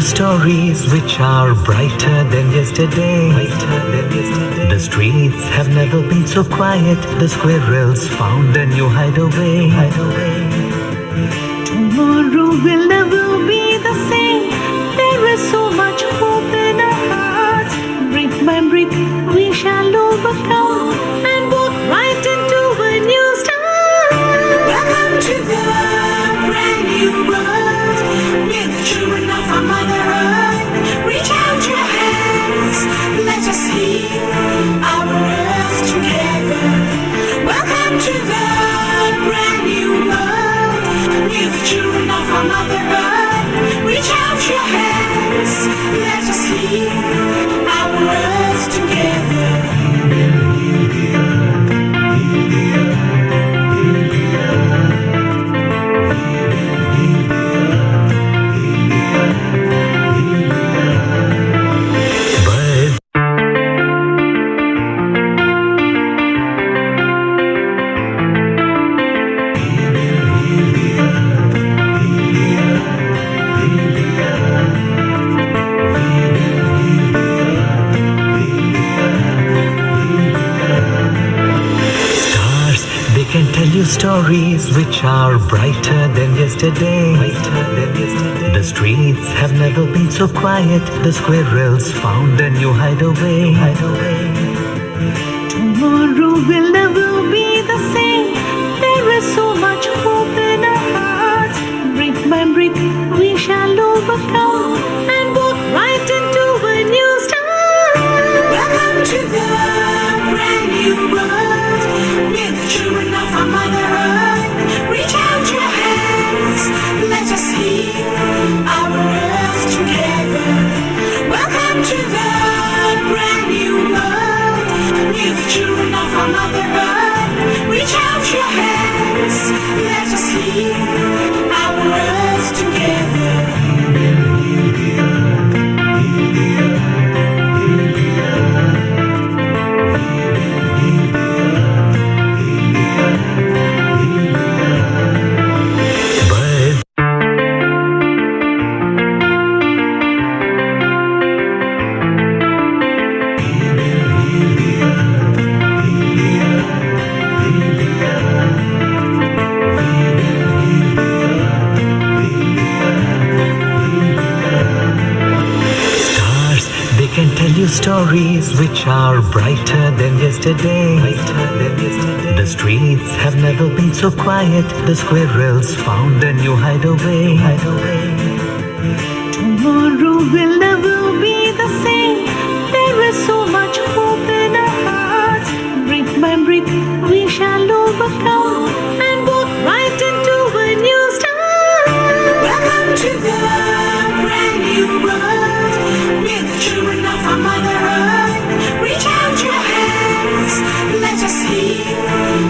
Stories which are brighter than yesterday. The streets have never been so quiet. The squirrels found a new hideaway. Tomorrow will never be the same. There is so much hope in our hearts. Brick by brick we shall overcome and walk right into a new start. Welcome to the brand new world. We're the children of our Mother Earth. Reach out your hands, let us heal our earth together. Welcome to the brand new world. We're the children of our Mother Earth. Reach out your hands, let us heal our earth together. Stories which are brighter than yesterday. The streets have never been so quiet. The squirrels found a new hideaway. Tomorrow will never be the same. There is so much hope in our hearts. Brick by brick we shall overcome and walk right into a new start. Welcome to the brand new world. We're the children of our Mother Earth. Reach out your hands, let us heal our earth together. Welcome to the brand new world. We're the children of our Mother Earth. Reach out your hands, let us heal our earth together. Stories which are brighter than yesterday. The streets have never been so quiet. The squirrels found a new hideaway. Tomorrow will never be the same. There is so much hope in our hearts. Brick by brick we shall overcome and walk right into a new start. Welcome to the brand new world. We're the children of our Mother Earth. Reach out your hands, let us heal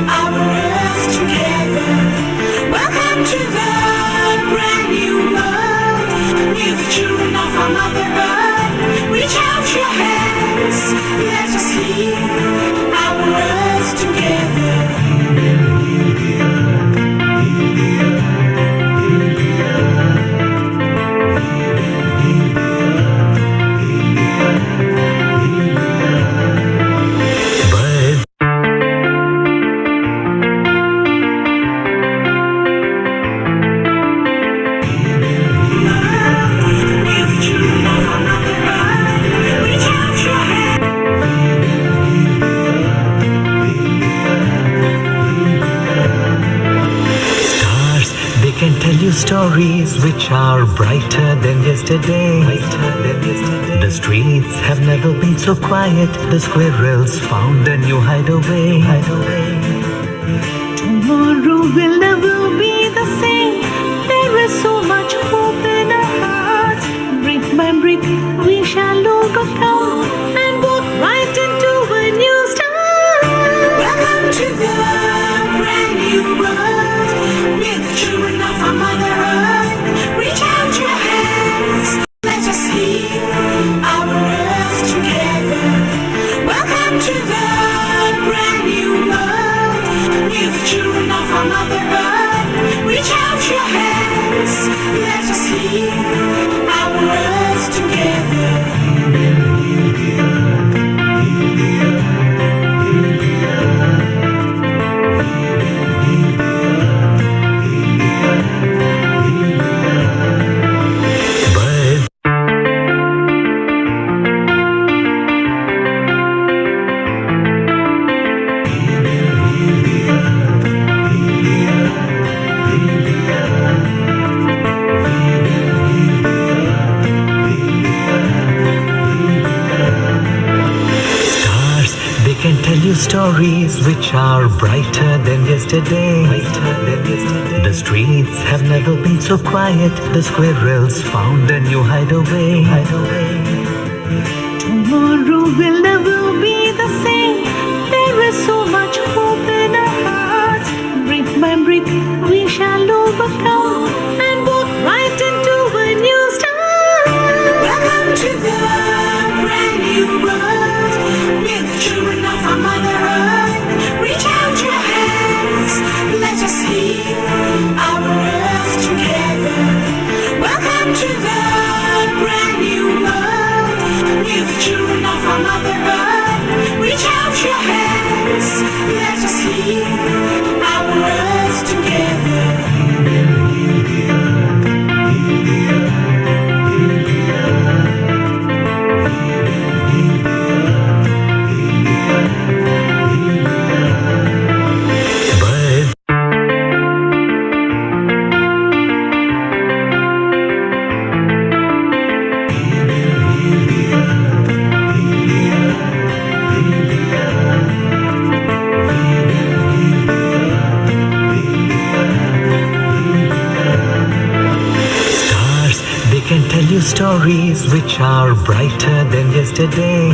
our earth together. Welcome to the brand new world. We're the children of our Mother Earth. Reach out your hands, let us heal our earth together. Stories which are brighter than yesterday. The streets have never been so quiet. The squirrels found a new hideaway. Tomorrow will never be the same. There is so much hope in our hearts. Brick by brick we shall overcome and walk right into a new start. to the brand new world. We're the children of our Mother Earth. Reach out your hands, let us heal our earth together. Welcome to the brand new world. We're the children of our Mother Earth. Reach out your hands, let us heal our earth together. Can tell you stories which are brighter than yesterday. The streets have never been so quiet. The squirrels found a new hideaway. Tomorrow will never be the same. There is so much hope in our hearts. Brick by brick, we shall overcome and walk right into a new start. Welcome to the brand new world. We're the children of our Mother Earth. Reach out your hands, let us heal our earth together. Welcome to the brand new world. We're the children of our Mother Earth. Reach out your hands, let us heal our earth together. Can tell you stories which are brighter than yesterday.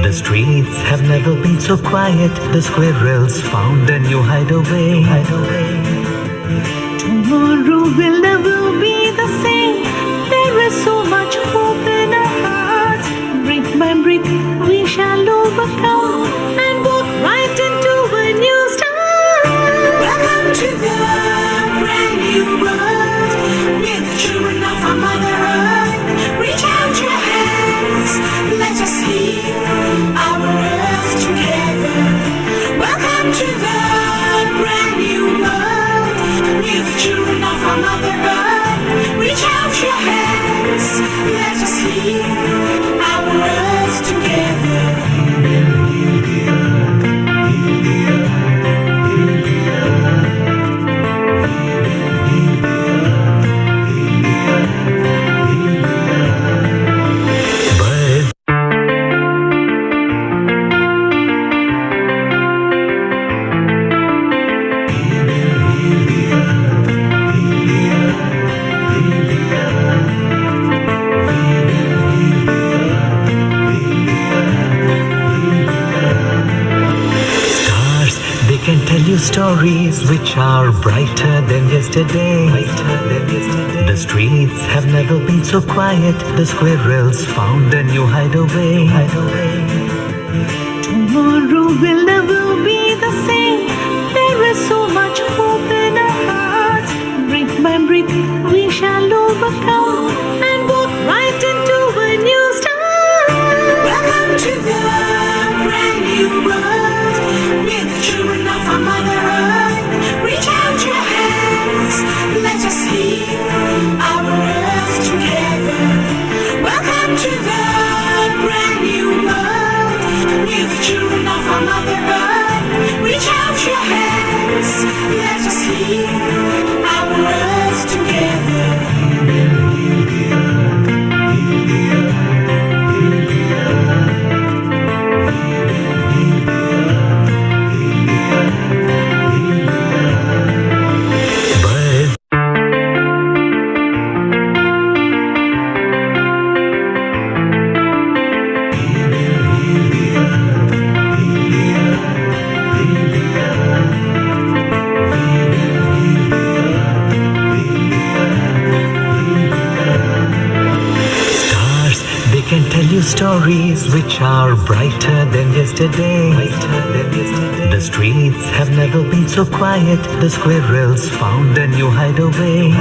The streets have never been so quiet. The squirrels found a new hideaway. Tomorrow will never be the same. There is so much hope in our hearts. Brick by brick, we shall overcome and walk right into a new start. Welcome to the brand new world. We're the children of our Mother Earth. Reach out your hands, let us heal our earth together. Welcome to the brand new world. We're the children of our Mother Earth. Reach out your hands, let us heal our earth together. Can tell you stories which are brighter than yesterday. The streets have never been so quiet. The squirrels found a new hideaway. Tomorrow will never be the same. There is so much hope in our hearts. Brick by brick, we shall overcome and walk right into a new start. Welcome to the brand new world. We're the children of our Mother Earth. Reach out your hands, let us heal our earth together. Welcome to the brand new world. We're the children of our Mother Earth. Reach out your hands, let us heal our earth together. stories which are brighter than yesterday. The streets have never been so quiet. The squirrels found a new hideaway.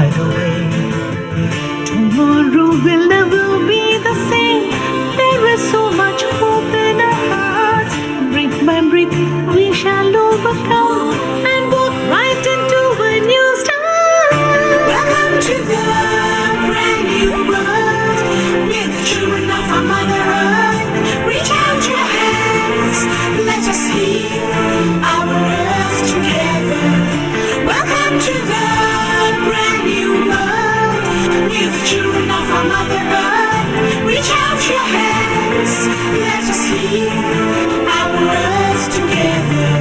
Tomorrow will never be the same. There is so much hope in our hearts. Brick by brick, we shall overcome and walk right into a new start. Welcome to the brand new world. We're the children of our Mother Earth. Reach out your hands, let us heal our earth together. Welcome to the brand new world. We're the children of our Mother Earth. Reach out your hands, let us heal our earth together.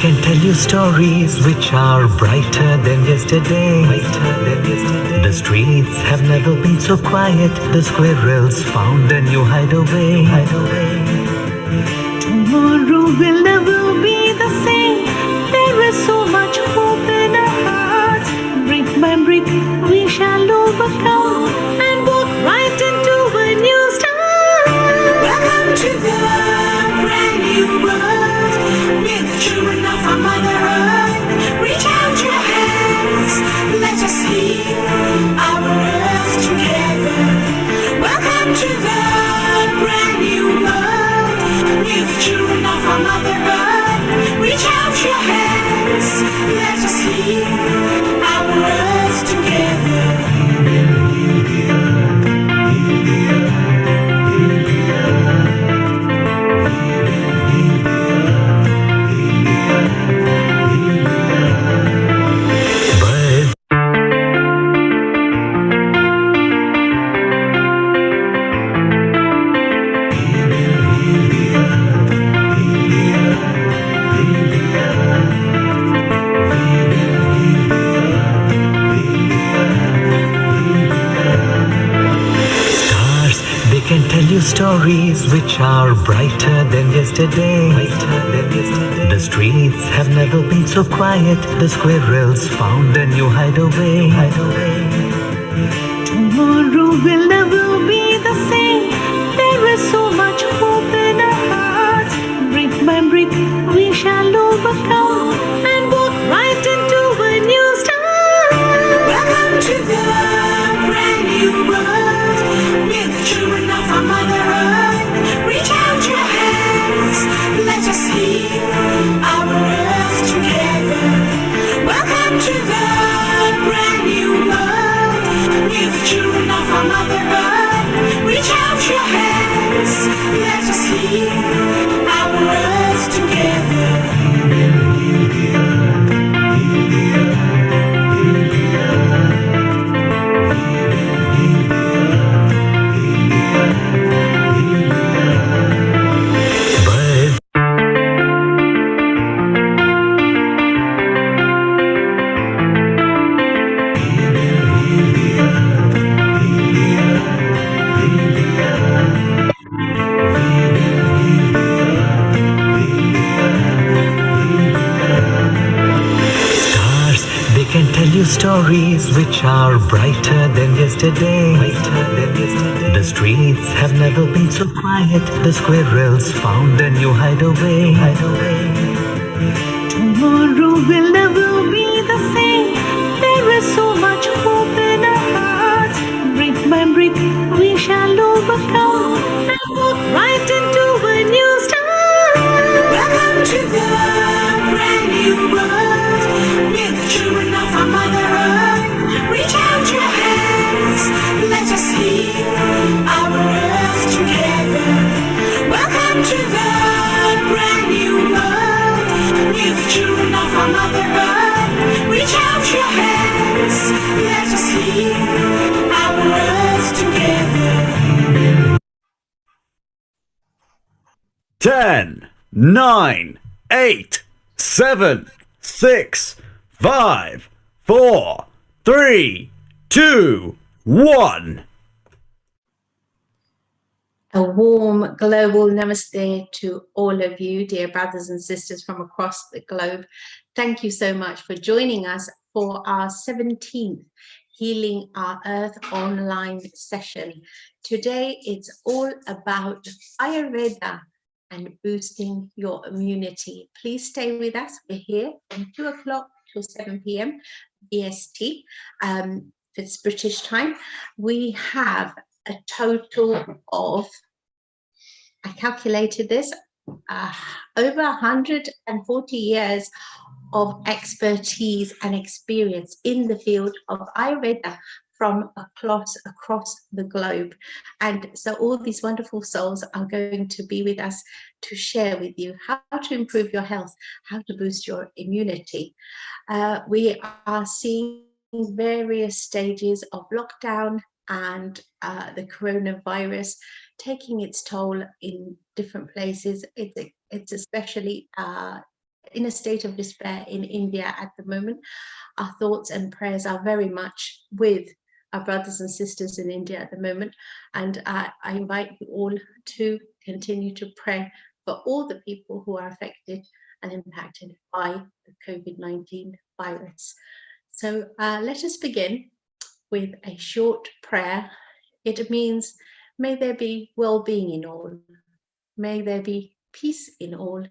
Can tell you stories which are brighter than yesterday. The streets have never been so quiet. The squirrels found a new hideaway. Tomorrow will never be the same. There is so much hope in our hearts. Brick by brick, we shall overcome and walk right into a new start. Welcome to the brand new world. We're the children of our Mother Earth. Reach out your hands, let us heal our earth together. Welcome to the brand new world. We're the children of our Mother Earth. Reach out your hands, let us heal our earth together. Can tell you stories which are brighter than yesterday. The streets have never been so quiet. The squirrels found a new hideaway. Tomorrow will never be the same. There is so much hope in our hearts. Brick by brick, we shall overcome and walk right into a new start. Welcome to the brand new world. We're the children of our Mother Earth. Reach out your hands, let us heal our earth together. Welcome to the brand new world. We're the children of our Mother Earth. Reach out your hands, let us heal our earth together. Can tell you stories which are brighter than yesterday. The streets have never been so quiet. The squirrels found a new hideaway. Tomorrow will never be the same. There is so much hope in our hearts. Brick by brick, we shall overcome and walk right into a new start. Welcome to the brand new world. We're the children of our Mother Earth. Reach out your hands, let us heal our earth together. Welcome to the brand new world. We're the children of our Mother Earth. Reach out your hands, let us heal our earth 10, 9, 8, 7, 6, 5, 4, 3, 2, 1. A warm global namaste to all of you, dear brothers and sisters from across the globe. Thank you so much for joining us for our 17th Healing Our Earth online session. Today, it's all about Ayurveda and boosting your immunity. Please stay with us. We're here from 2 o'clock till 7 p.m. BST. It's British time. We have a total of, I calculated this, over 140 years of expertise and experience in the field of Ayurveda from across the globe. And so all these wonderful souls are going to be with us to share with you how to improve your health, how to boost your immunity. We are seeing various stages of lockdown and the coronavirus taking its toll in different places. It's especially in a state of despair in India at the moment. Our thoughts and prayers are very much with our brothers and sisters in India at the moment. And I invite you all to continue to pray for all the people who are affected and impacted by the COVID-19 virus. So let us begin with a short prayer. It means, may there be well-being in all. May there be peace in all.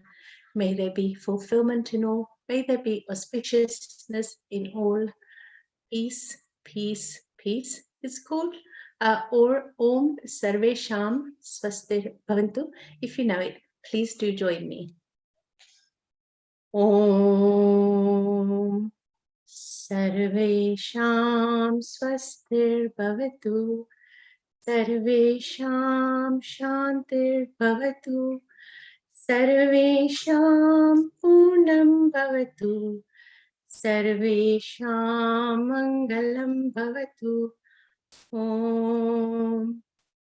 May there be fulfillment in all. May there be auspiciousness in all. Peace, peace, peace is called. Or Om Sarvesham Swastir Bhavantu. If you know it, please do join me. Om Sarvesham Swastir Bhavatu. Sarvesham Shantir Bhavatu. Sarvesham Purnam Bhavatu. Sarvesham Mangalam Bhavatu. Om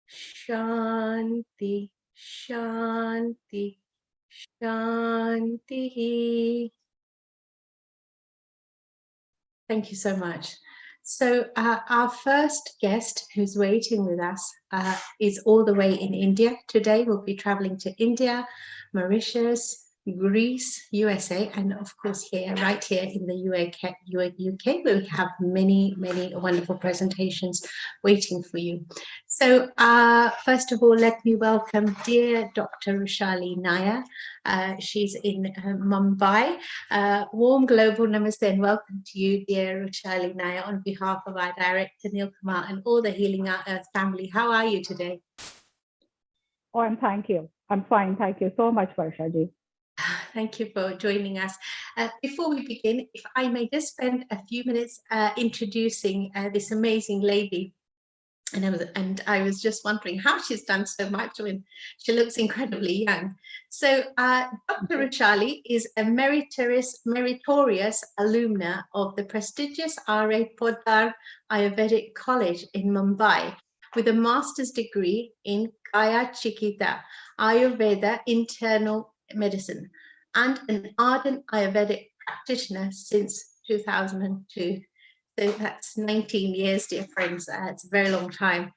Shanti, Shanti, Shanti. Thank you so much. So our first guest who's waiting with us is all the way in India. Today we'll be traveling to India, Mauritius, Greece, USA, and of course here, right here in the UK, where we have many, many wonderful presentations waiting for you. So first of all, let me welcome dear Dr. Rushali Nair. She's in Mumbai. Warm global namaste and welcome to you, dear Rushali Nair, on behalf of our director Neil Kumar and all the Healing Our Earth family. How are you today? Oh, thank you. I'm fine. Thank you so much, Varshaji. Thank you for joining us. Before we begin, if I may just spend a few minutes introducing this amazing lady. And I was just wondering how she's done so much when she looks incredibly young. So Dr. Rushali is a meritorious alumna of the prestigious R.A. Poddar Ayurvedic College in Mumbai with a master's degree in Kaya Chikita, Ayurveda Internal Medicine, and an ardent Ayurvedic practitioner since 2002. So that's 19 years, dear friends. It's a very long time.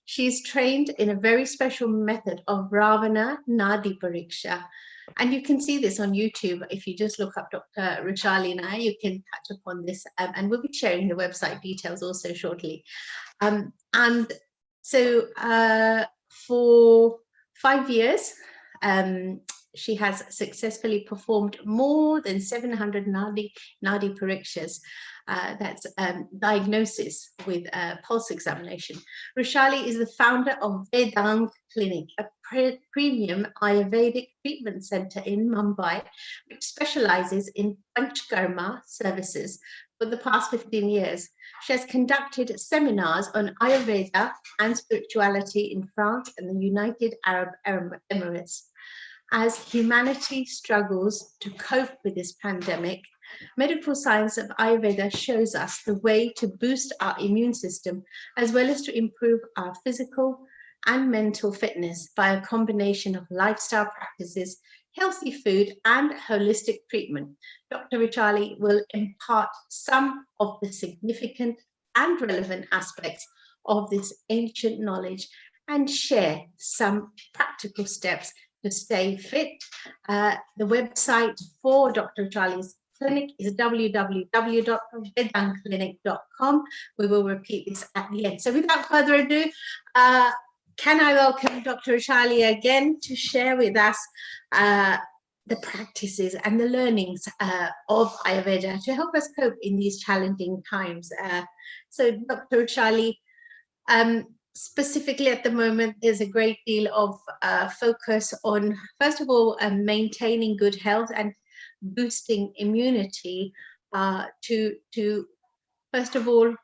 She's trained in a very special method of Ravana Nadi Pariksha. And you can see this on YouTube. If you just look up Dr. Rushali Nair, you can touch upon this. And we'll be sharing the website details also shortly. And so for 5 years, she has successfully performed more than 700 Nadi Parikshas. That's diagnosis with pulse examination. Rushali is the founder of Vedang Clinic, a premium Ayurvedic treatment center in Mumbai, which specializes in Panchkarma services for the past 15 years. She has conducted seminars on Ayurveda and spirituality in France and the United Arab Emirates. As humanity struggles to cope with this pandemic, medical science of Ayurveda shows us the way to boost our immune system, as well as to improve our physical, and mental fitness by a combination of lifestyle practices, healthy food, and holistic treatment. Dr. Richali will impart some of the significant and relevant aspects of this ancient knowledge and share some practical steps to stay fit. The website for Dr. Richali's clinic is www.vedanclinic.com. We will repeat this at the end. So without further ado, can I welcome Dr. Richali again to share with us the practices and the learnings of Ayurveda to help us cope in these challenging times. So Dr. Richali, specifically at the moment, there's a great deal of focus on, first of all, maintaining good health and boosting immunity to first of all,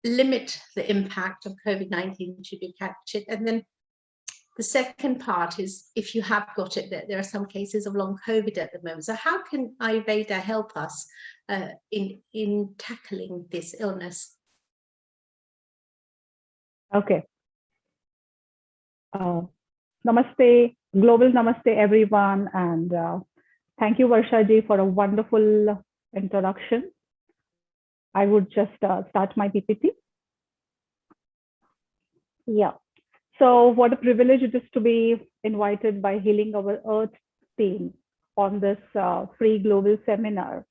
limit the impact of COVID-19 should you catch it. And then the second part is, if you have got it, that there are some cases of long COVID at the moment. So how can Ayurveda help us in tackling this illness? Okay. Namaste, global namaste, everyone. And thank you, Varsha ji, for a wonderful introduction. I would just start my PPT. Yeah. So what a privilege it is to be invited by Healing Our Earth team on this free global seminar.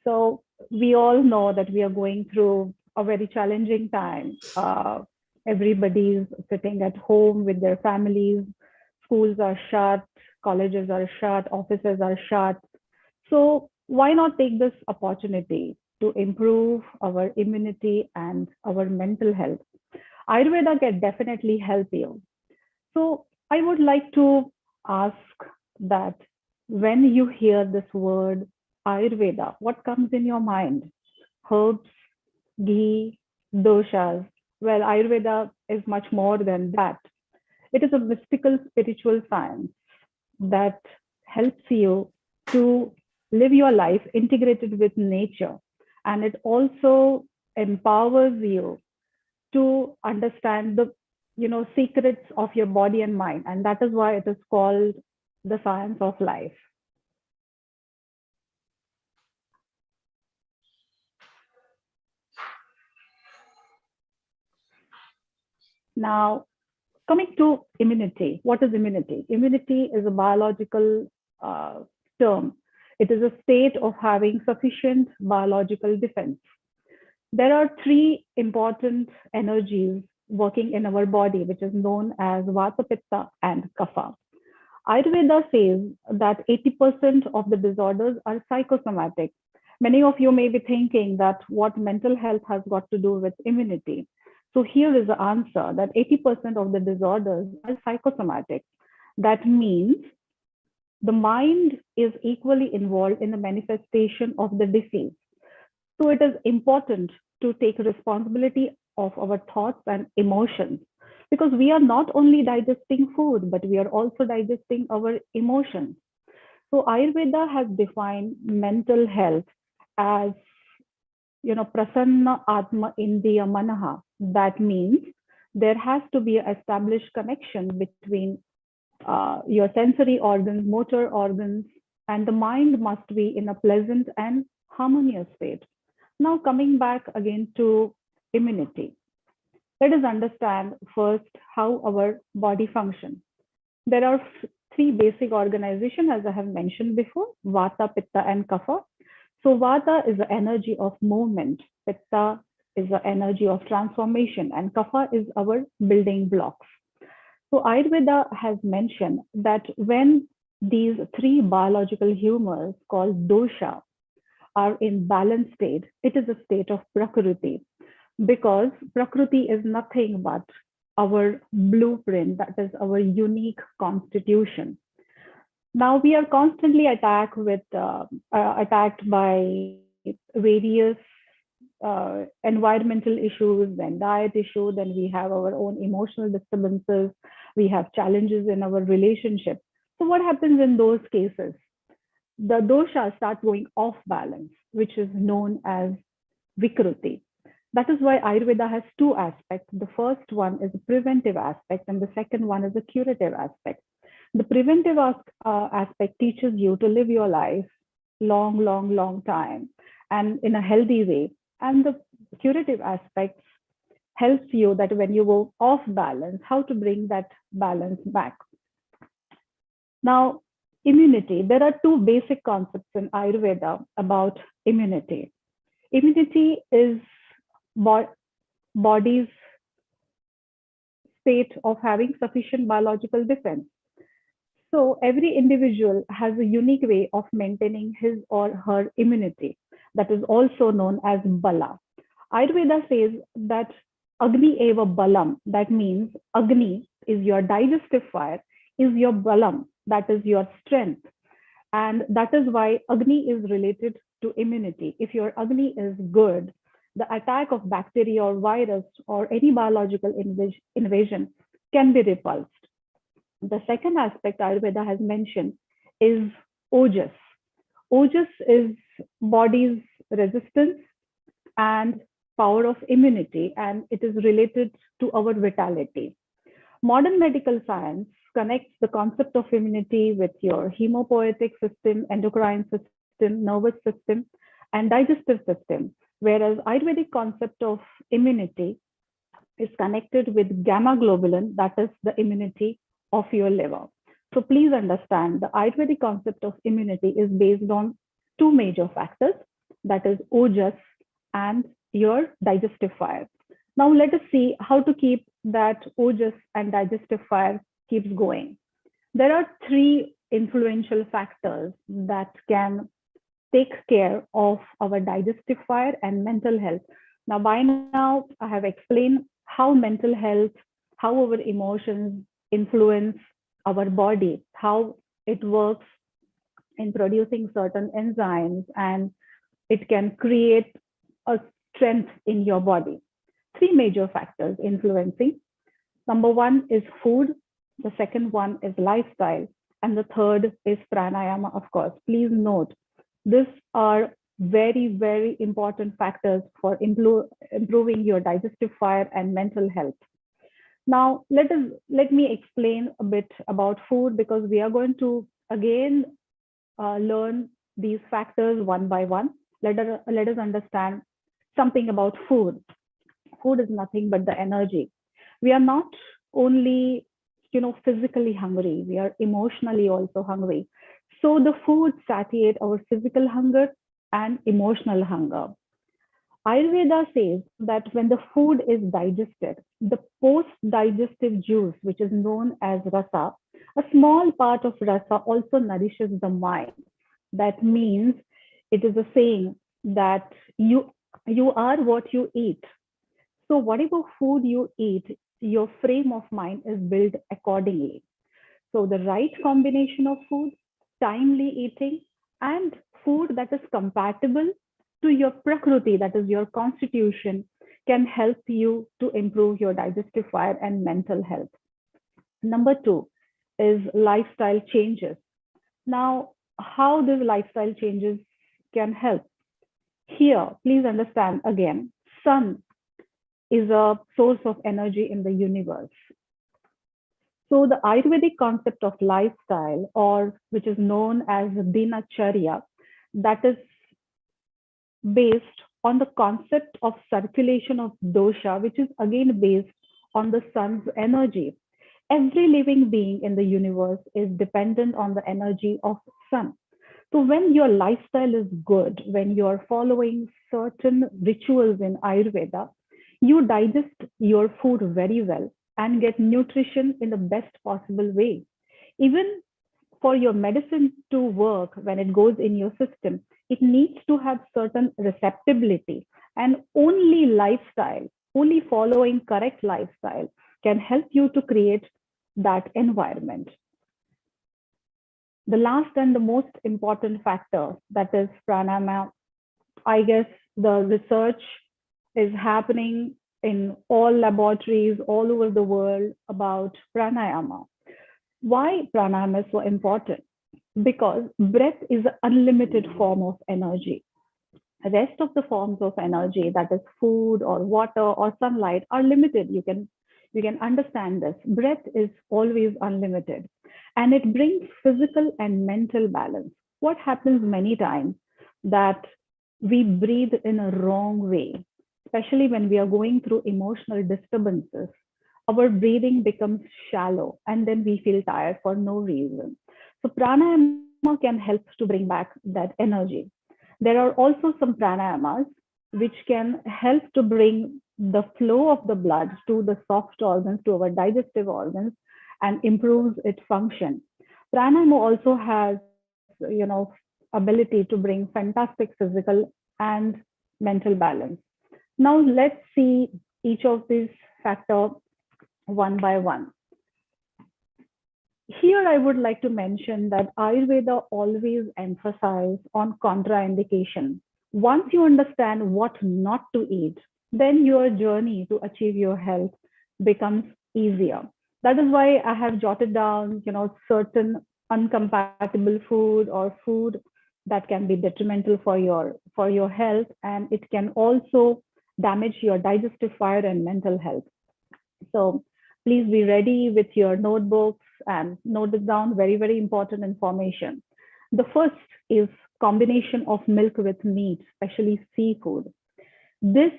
So we all know that we are going through a very challenging time. Everybody's sitting at home with their families. Schools are shut, colleges are shut, offices are shut. So why not take this opportunity to improve our immunity and our mental health? Ayurveda can definitely help you. So I would like to ask that when you hear this word Ayurveda, what comes in your mind? Herbs, ghee, doshas. Well, Ayurveda is much more than that. It is a mystical spiritual science that helps you to live your life integrated with nature. And it also empowers you to understand the secrets of your body and mind. And that is why it is called the science of life. Now, coming to immunity, what is immunity? Immunity is a biological term. It is a state of having sufficient biological defense. There are three important energies working in our body, which is known as Vata, Pitta, and Kapha. Ayurveda says that 80% of the disorders are psychosomatic. Many of you may be thinking that what mental health has got to do with immunity. So here is the answer, that 80% of the disorders are psychosomatic. That means the mind is equally involved in the manifestation of the disease. So it is important to take responsibility of our thoughts and emotions, because we are not only digesting food, but we are also digesting our emotions. So Ayurveda has defined mental health as, prasanna atma indriya manaha. That means there has to be an established connection between your sensory organs, motor organs, and the mind must be in a pleasant and harmonious state. Now, coming back again to immunity, let us understand first how our body functions. There are three basic organizations, as I have mentioned before: Vata, Pitta, and Kapha. So Vata is the energy of movement, Pitta is the energy of transformation, and Kapha is our building blocks. So Ayurveda has mentioned that when these three biological humors called dosha are in balanced state, it is a state of prakriti, because prakriti is nothing but our blueprint, that is our unique constitution. Now we are constantly attacked by various environmental issues, then diet issues, then we have our own emotional disturbances, we have challenges in our relationship. So what happens in those cases? The dosha starts going off balance, which is known as vikruti. That is why Ayurveda has two aspects. The first one is a preventive aspect, and the second one is a curative aspect. The preventive aspect teaches you to live your life long time and in a healthy way. And the curative aspect helps you that when you go off balance, how to bring that balance back. Now, immunity. There are two basic concepts in Ayurveda about immunity. Immunity is body's state of having sufficient biological defense. So every individual has a unique way of maintaining his or her immunity that is also known as bala. Ayurveda says that Agni eva balam, that means Agni is your digestive fire, is your balam, that is your strength. And that is why Agni is related to immunity. If your Agni is good, the attack of bacteria or virus or any biological invasion can be repulsed. The second aspect Ayurveda has mentioned is ojas. Ojas is body's resistance and power of immunity, and it is related to our vitality. Modern medical science connects the concept of immunity with your hemopoietic system, endocrine system, nervous system, and digestive system, whereas Ayurvedic concept of immunity is connected with gamma globulin, that is the immunity of your liver. So please understand the Ayurvedic concept of immunity is based on two major factors, that is ojas and your digestive fire. Now let us see how to keep that ojas and digestive fire keeps going. There are three influential factors that can take care of our digestive fire and mental health. Now, by now, I have explained how mental health, how our emotions influence our body, how it works in producing certain enzymes, and it can create a strength in your body. Three major factors influencing. Number one is food, the second one is lifestyle, and the third is pranayama, of course. Please note, these are very important factors for improving your digestive fire and mental health. Now, let me explain a bit about food, because we are going to again learn these factors one by one. Let us understand something about food. Food is nothing but the energy. We are not only physically hungry, we are emotionally also hungry. So the food satiate our physical hunger and emotional hunger. Ayurveda says that when the food is digested, the post-digestive juice, which is known as rasa, a small part of rasa also nourishes the mind. That means it is a saying that you are what you eat. So whatever food you eat, your frame of mind is built accordingly. So the right combination of food, timely eating, and food that is compatible to your prakriti, that is your constitution, can help you to improve your digestive fire and mental health. Number two is lifestyle changes. Now, how these lifestyle changes can help? Here, please understand again, sun is a source of energy in the universe. So the Ayurvedic concept of lifestyle, or which is known as dinacharya, that is based on the concept of circulation of dosha, which is again based on the sun's energy. Every living being in the universe is dependent on the energy of sun. So when your lifestyle is good, when you're following certain rituals in Ayurveda, you digest your food very well and get nutrition in the best possible way. Even for your medicine to work, when it goes in your system, it needs to have certain receptibility, and only lifestyle, only following correct lifestyle can help you to create that environment. The last and the most important factor, that is pranayama. I guess the research is happening in all laboratories all over the world about pranayama. Why pranayama is so important? Because breath is an unlimited form of energy. Rest of the forms of energy, that is food or water or sunlight, are limited. You can understand this. Breath is always unlimited, and it brings physical and mental balance. What happens many times that we breathe in a wrong way, especially when we are going through emotional disturbances. Our breathing becomes shallow, and then we feel tired for no reason. So pranayama can help to bring back that energy. There are also some pranayamas which can help to bring the flow of the blood to the soft organs, to our digestive organs, and improves its function. Pranayama also has, ability to bring fantastic physical and mental balance. Now let's see each of these factors one by one. Here I would like to mention that Ayurveda always emphasizes on contraindication. Once you understand what not to eat, then your journey to achieve your health becomes easier. That is why I have jotted down, certain uncompatible food or food that can be detrimental for your health, and it can also damage your digestive fire and mental health. So please be ready with your notebooks and note it down. Very, very important information. The first is combination of milk with meat, especially seafood. This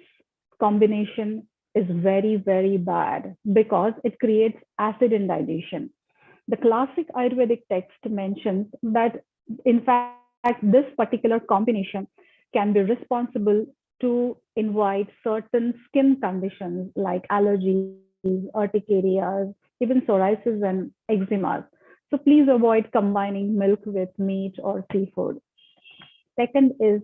combination is very, very bad because it creates acid indigestion. The classic Ayurvedic text mentions that, in fact, this particular combination can be responsible to invite certain skin conditions like allergies, urticarias, even psoriasis and eczemas. So please avoid combining milk with meat or seafood. Second is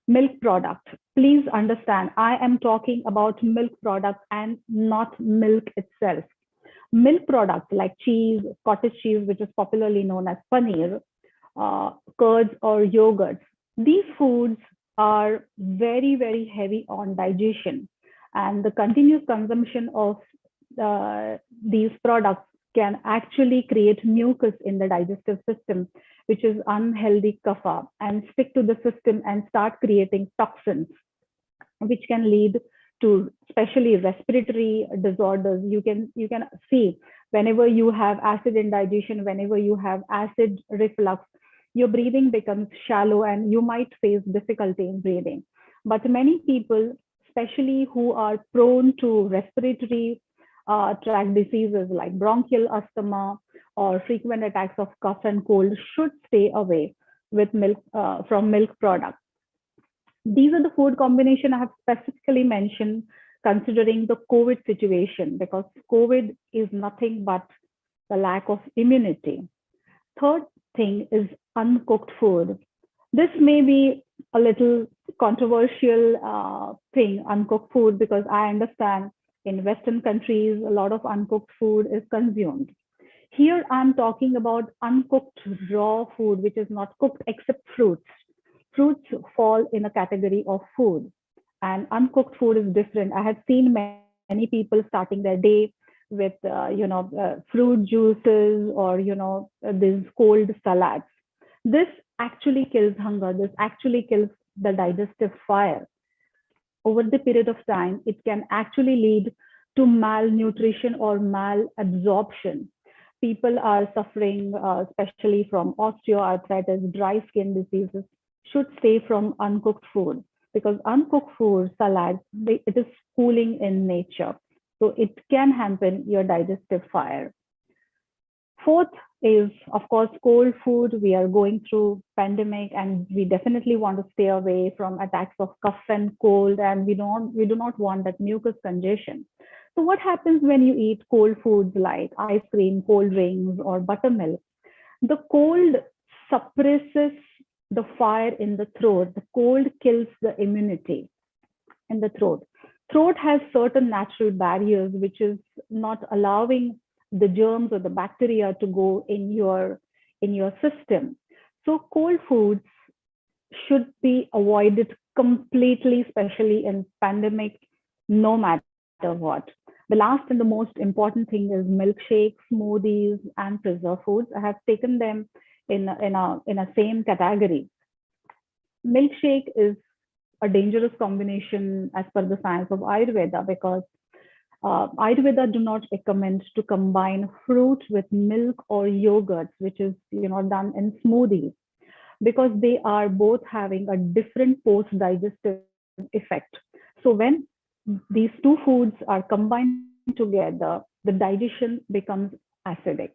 milk product. Please understand, I am talking about milk products and not milk itself. Milk products like cheese, cottage cheese, which is popularly known as paneer, curds, or yogurts. These foods are very, very heavy on digestion, and the continuous consumption of these products can actually create mucus in the digestive system, which is unhealthy kapha, and stick to the system and start creating toxins, which can lead to especially respiratory disorders. You can see whenever you have acid indigestion, whenever you have acid reflux, your breathing becomes shallow and you might face difficulty in breathing. But many people, especially who are prone to respiratory tract diseases like bronchial asthma or frequent attacks of cough and cold, should stay away with milk from milk products. These are the food combination I have specifically mentioned considering the COVID situation, because COVID is nothing but the lack of immunity. Third thing is uncooked food. This may be a little controversial thing, uncooked food, because I understand in Western countries, a lot of uncooked food is consumed. Here, I'm talking about uncooked raw food, which is not cooked except fruits. Fruits fall in a category of food, and uncooked food is different. I have seen many people starting their day with fruit juices or these cold salads. This actually kills hunger. This actually kills the digestive fire. Over the period of time, it can actually lead to malnutrition or malabsorption. People are suffering, especially from osteoarthritis, dry skin diseases, should stay from uncooked food, because uncooked food, salads, it is cooling in nature. So it can hamper your digestive fire. Fourth is, of course, cold food. We are going through pandemic, and we definitely want to stay away from attacks of cough and cold, and we do not want that mucus congestion. So what happens when you eat cold foods like ice cream, cold drinks, or buttermilk? The cold suppresses the fire in the throat. The cold kills the immunity in the throat. Throat has certain natural barriers which is not allowing the germs or the bacteria to go in your system. So cold foods should be avoided completely, especially in pandemic, no matter what. The last and the most important thing is milkshakes, smoothies, and preserved foods. I have taken them in a same category. Milkshake is a dangerous combination as per the science of Ayurveda, because Ayurveda do not recommend to combine fruit with milk or yogurt, which is done in smoothies, because they are both having a different post-digestive effect. So when these two foods are combined together, the digestion becomes acidic.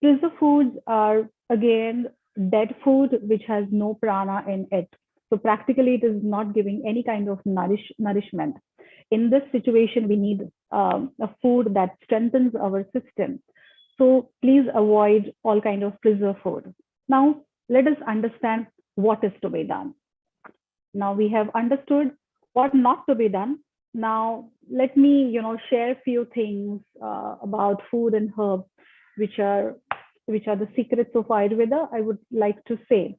Preserved foods are again dead food which has no prana in it. So practically, it is not giving any kind of nourishment. In this situation, we need a food that strengthens our system. So please avoid all kind of preserved food. Now, let us understand what is to be done. Now we have understood what not to be done. Now let me, share a few things about food and herbs, which are the secrets of Ayurveda. I would like to say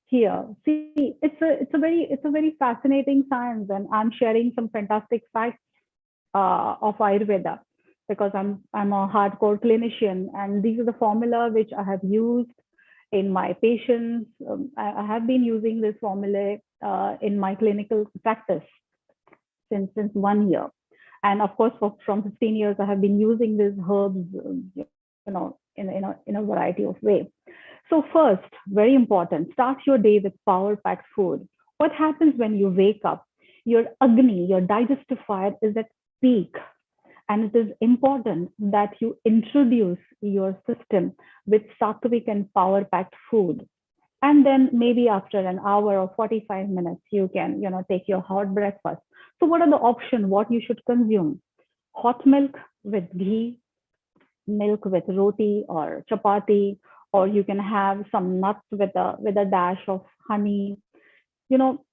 here. See, it's a very fascinating science, and I'm sharing some fantastic facts of Ayurveda, because I'm a hardcore clinician, and these are the formula which I have used in my patients. I have been using this formula in my clinical practice since 1 year, and of course from 15 years I have been using these herbs, in a variety of ways. So first, very important, start your day with power-packed food. What happens when you wake up? Your Agni, your digestive fire, is at peak, and it is important that you introduce your system with sattvic and power-packed food. And then maybe after an hour or 45 minutes, you can, take your hot breakfast. So what are the options? What you should consume? Hot milk with ghee, milk with roti or chapati, or you can have some nuts with a dash of honey. You know,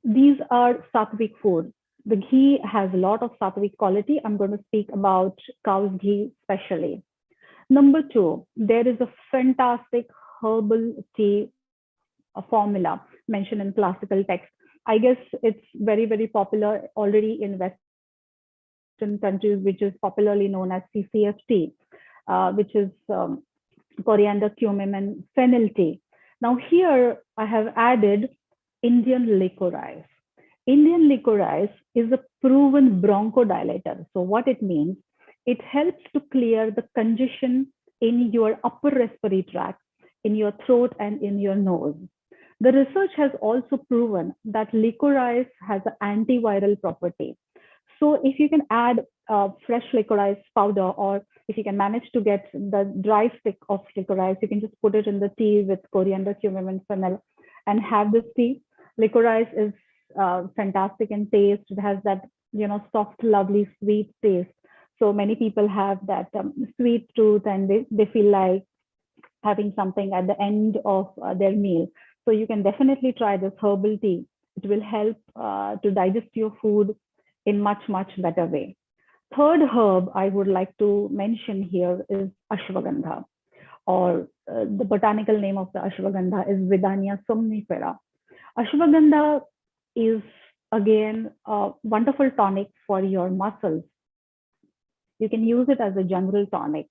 these are sattvic food. The ghee has a lot of sattvic quality. I'm going to speak about cow's ghee especially. Number two, there is a fantastic herbal tea formula mentioned in classical text. I guess it's very, very popular already in Western countries, which is popularly known as CCFT, which is coriander, cumin, and fennel tea. Now, here I have added Indian licorice. Indian licorice is a proven bronchodilator. So, what it means, it helps to clear the congestion in your upper respiratory tract, in your throat, and in your nose. The research has also proven that licorice has an antiviral property. So if you can add fresh licorice powder, or if you can manage to get the dry stick of licorice, you can just put it in the tea with coriander, cumin, and fennel, and have this tea. Licorice is fantastic in taste. It has that soft, lovely, sweet taste. So many people have that sweet tooth, and they feel like having something at the end of their meal. So you can definitely try this herbal tea. It will help to digest your food in much, much better way. Third herb I would like to mention here is ashwagandha, or the botanical name of the ashwagandha is Vidania somnifera. Ashwagandha is again a wonderful tonic for your muscles. You can use it as a general tonic.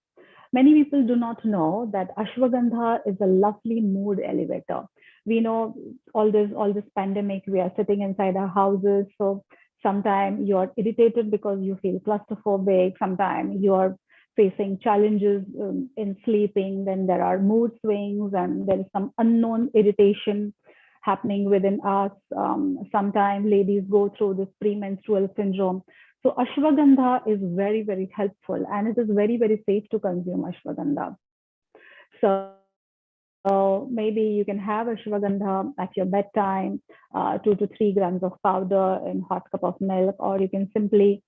Many people do not know that ashwagandha is a lovely mood elevator. We know all this pandemic, we are sitting inside our houses. So sometimes you're irritated because you feel claustrophobic. Sometimes you're facing challenges in sleeping. Then there are mood swings, and there is some unknown irritation happening within us. Sometimes ladies go through this premenstrual syndrome. So ashwagandha is very, very helpful, and it is very, very safe to consume ashwagandha. So maybe you can have ashwagandha at your bedtime, 2 to 3 grams of powder in hot cup of milk, or you can simply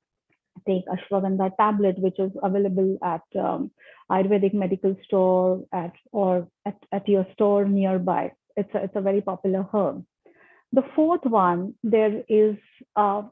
take ashwagandha tablet, which is available at Ayurvedic medical store at your store nearby. It's a very popular herb. The fourth one, there is a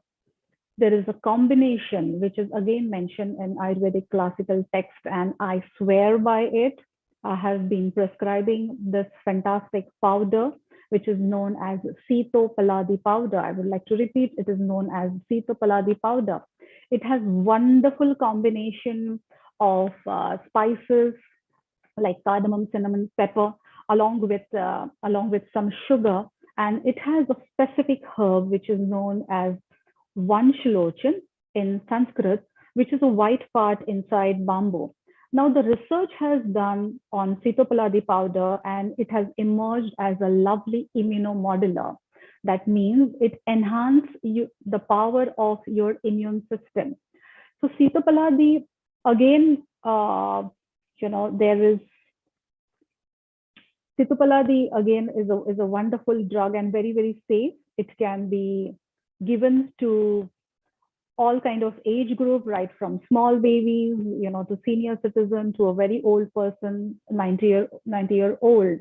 combination which is again mentioned in Ayurvedic classical text, and I swear by it. I have been prescribing this fantastic powder, which is known as Sito Paladi powder. I would like to repeat, it is known as Sito Paladi powder. It has wonderful combination of spices like cardamom, cinnamon, pepper, along with some sugar, and it has a specific herb which is known as Vanshlochan in Sanskrit, which is a white part inside bamboo. Now, the research has done on Sitopaladi powder and it has emerged as a lovely immunomodular. That means it enhances the power of your immune system. So, Sitopaladi, again, there is Sitopaladi again is a wonderful drug and very, very safe. It can be given to all kind of age group, right from small babies, to senior citizen, to a very old person, 90 year old.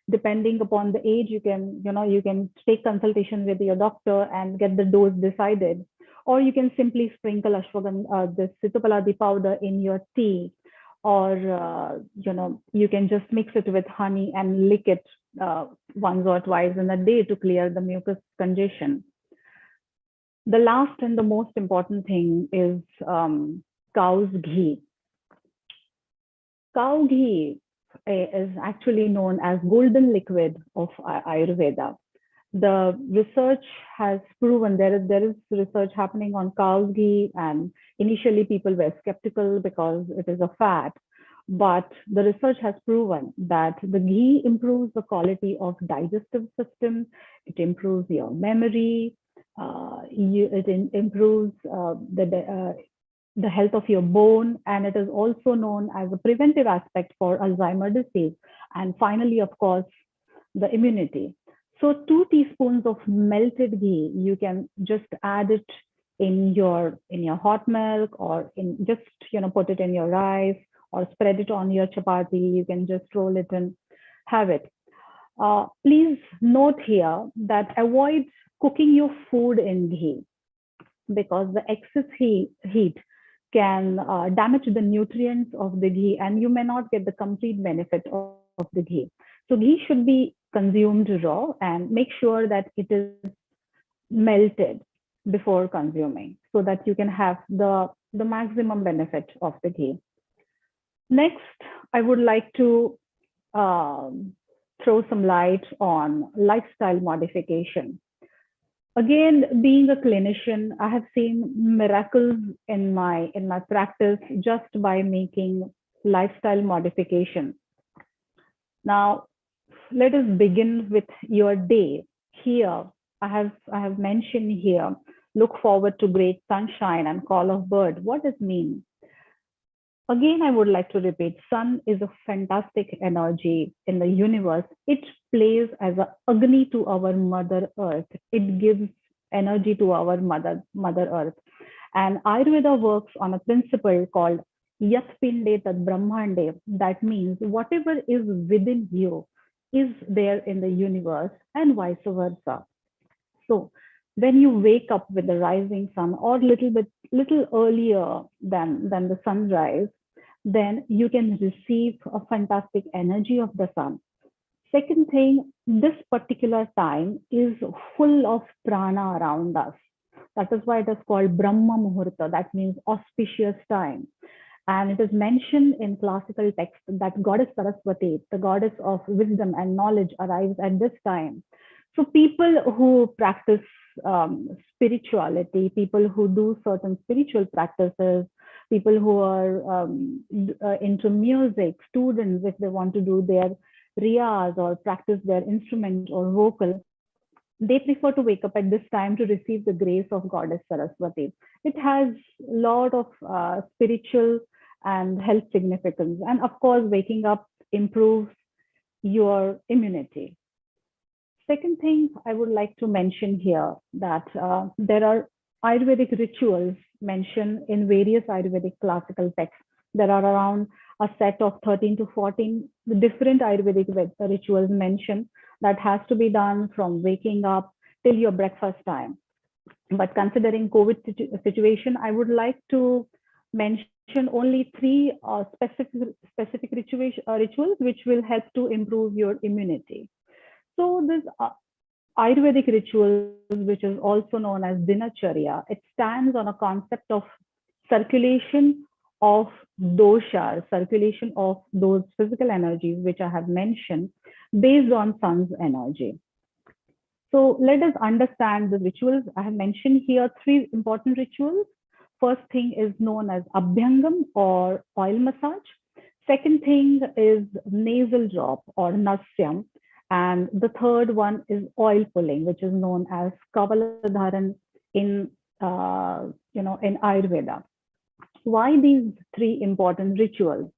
Depending upon the age, you can take consultation with your doctor and get the dose decided, or you can simply sprinkle this Sitopaladi powder in your tea, or you can just mix it with honey and lick it once or twice in a day to clear the mucus congestion. The last and the most important thing is cow's ghee. Cow ghee is actually known as golden liquid of Ayurveda. The research has proven there is research happening on cow's ghee, and initially people were skeptical because it is a fat. But the research has proven that the ghee improves the quality of digestive system, it improves your memory, it improves the health of your bone, and it is also known as a preventive aspect for Alzheimer's disease. And finally, of course, the immunity. So 2 teaspoons of melted ghee, you can just add it in your hot milk, or in just put it in your rice, or spread it on your chapati. You can just roll it and have it. Please note here that avoid cooking your food in ghee, because the excess heat can damage the nutrients of the ghee, and you may not get the complete benefit of the ghee. So ghee should be consumed raw, and make sure that it is melted before consuming, so that you can have the maximum benefit of the ghee. Next, I would like to throw some light on lifestyle modification. Again, being a clinician, I have seen miracles in my practice just by making lifestyle modification. Now, let us begin with your day. Here, I have mentioned here, look forward to great sunshine and call of bird. What does it mean? Again, I would like to repeat, sun is a fantastic energy in the universe. It plays as a Agni to our Mother Earth. It gives energy to our Mother Earth. And Ayurveda works on a principle called Yat Pinde Tad Brahmande. That means whatever is within you is there in the universe, and vice versa. So when you wake up with the rising sun, or little earlier than the sunrise, then you can receive a fantastic energy of the sun. Second thing, this particular time is full of prana around us. That is why it is called Brahma Muhurta. That means auspicious time. And it is mentioned in classical text that Goddess Saraswati, the goddess of wisdom and knowledge, arrives at this time. So people who practice spirituality, people who do certain spiritual practices, people who are into music, students, if they want to do their riyaz or practice their instrument or vocal, they prefer to wake up at this time to receive the grace of Goddess Saraswati. It has a lot of spiritual and health significance. And of course, waking up improves your immunity. Second thing I would like to mention here, that there are Ayurvedic rituals mentioned in various Ayurvedic classical texts. There are around a set of 13 to 14 different Ayurvedic rituals mentioned that has to be done from waking up till your breakfast time. But considering COVID situation, I would like to mention only 3 specific rituals which will help to improve your immunity. So this Ayurvedic rituals, which is also known as Dinacharya, it stands on a concept of circulation of dosha, circulation of those physical energies which I have mentioned based on sun's energy. So let us understand the rituals. I have mentioned here three important rituals. First thing is known as Abhyangam or oil massage. Second thing is nasal drop or nasyam. And the third one is oil pulling, which is known as Kavaladharan in in Ayurveda. Why these three important rituals?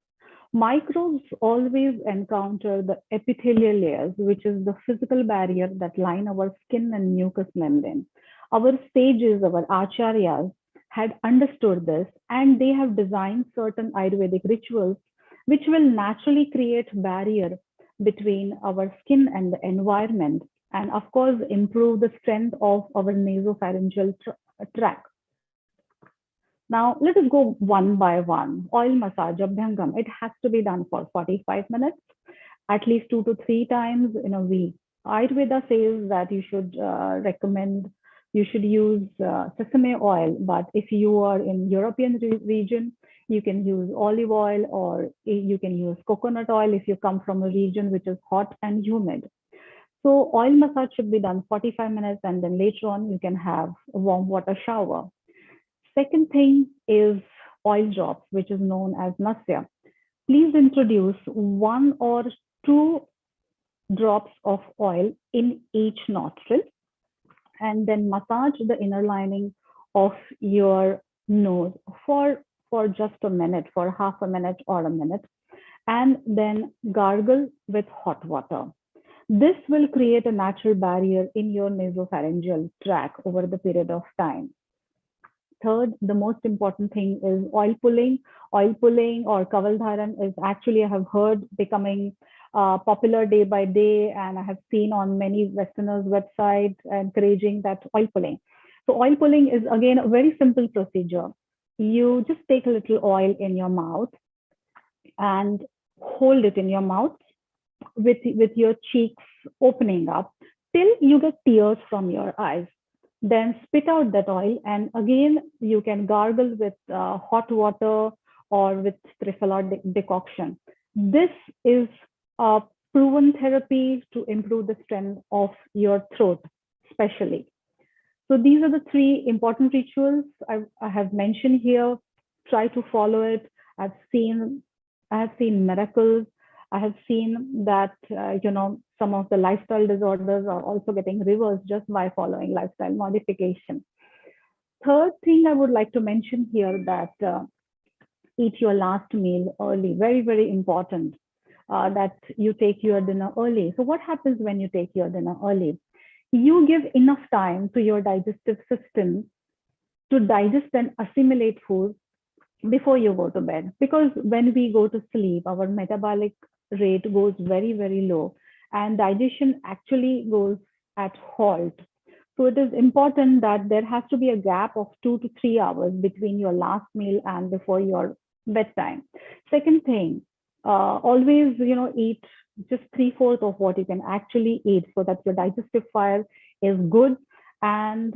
Microbes always encounter the epithelial layers, which is the physical barrier that line our skin and mucous membrane. Our sages, our acharyas, had understood this and they have designed certain Ayurvedic rituals which will naturally create barrier between our skin and the environment and of course improve the strength of our nasopharyngeal tract. Now, let us go one by one. Oil massage, Abhyangam, it has to be done for 45 minutes, at least 2 to 3 times in a week. Ayurveda says that you should you should use sesame oil, but if you are in European region, you can use olive oil or you can use coconut oil if you come from a region which is hot and humid. So oil massage should be done 45 minutes and then later on you can have a warm water shower. Second thing is oil drops, which is known as nasya. Please introduce 1 or 2 drops of oil in each nostril and then massage the inner lining of your nose for just a minute, for half a minute or a minute, and then gargle with hot water. This will create a natural barrier in your nasopharyngeal tract over the period of time. Third, the most important thing is oil pulling. Oil pulling or kavaldharan is actually, I have heard, becoming popular day by day, and I have seen on many Westerners' websites encouraging that oil pulling. So oil pulling is again a very simple procedure. You just take a little oil in your mouth and hold it in your mouth with your cheeks opening up till you get tears from your eyes. Then spit out that oil, and again you can gargle with hot water or with triphala decoction. This is a proven therapy to improve the strength of your throat, especially. So these are the three important rituals I have mentioned here. Try to follow it. I've seen I have seen miracles. I have seen that some of the lifestyle disorders are also getting reversed just by following lifestyle modification. Third thing I would like to mention here that eat your last meal early. Very, very important that you take your dinner early. So what happens when you take your dinner early? You give enough time to your digestive system to digest and assimilate food before you go to bed. Because when we go to sleep, our metabolic rate goes very, very low and digestion actually goes at halt. So it is important that there has to be a gap of 2 to 3 hours between your last meal and before your bedtime. Second thing, always eat just 3/4 of what you can actually eat so that your digestive fire is good and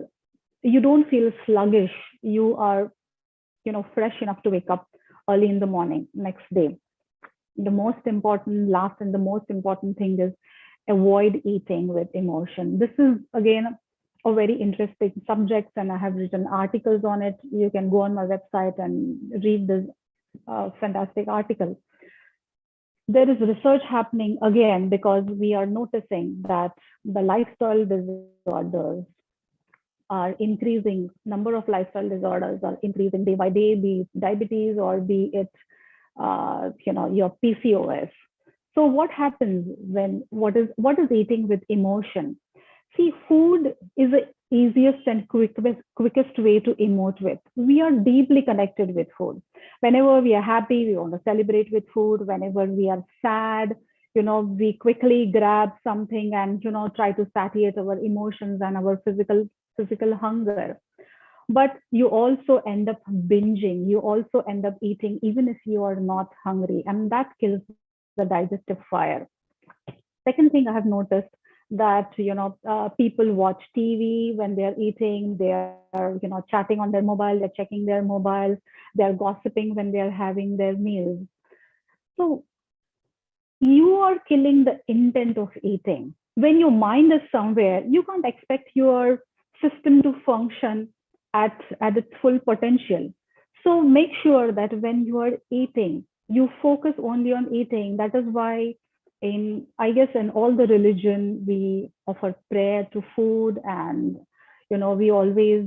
you don't feel sluggish. You are fresh enough to wake up early in the morning next day. The most important, last and the most important thing is avoid eating with emotion. This is again a very interesting subject and I have written articles on it. You can go on my website and read this fantastic article. There is research happening again because we are noticing that the lifestyle disorders are increasing, number of lifestyle disorders are increasing day by day, be it diabetes or be it your PCOS. So what happens when what is eating with emotion? See, food is the easiest and quickest way to emote with. We are deeply connected with food. Whenever we are happy, we want to celebrate with food. Whenever we are sad, we quickly grab something and try to satiate our emotions and our physical hunger. But you also end up binging. You also end up eating even if you are not hungry, and that kills the digestive fire. Second thing I have noticed that people watch TV when they are eating. They are chatting on their mobile. They're checking their mobiles. They are gossiping when they are having their meals. So you are killing the intent of eating when your mind is somewhere, you can't expect your system to function at its full potential. So make sure that when you are eating, you focus only on eating. That is why in, I guess, in all the religion, we offer prayer to food, and we always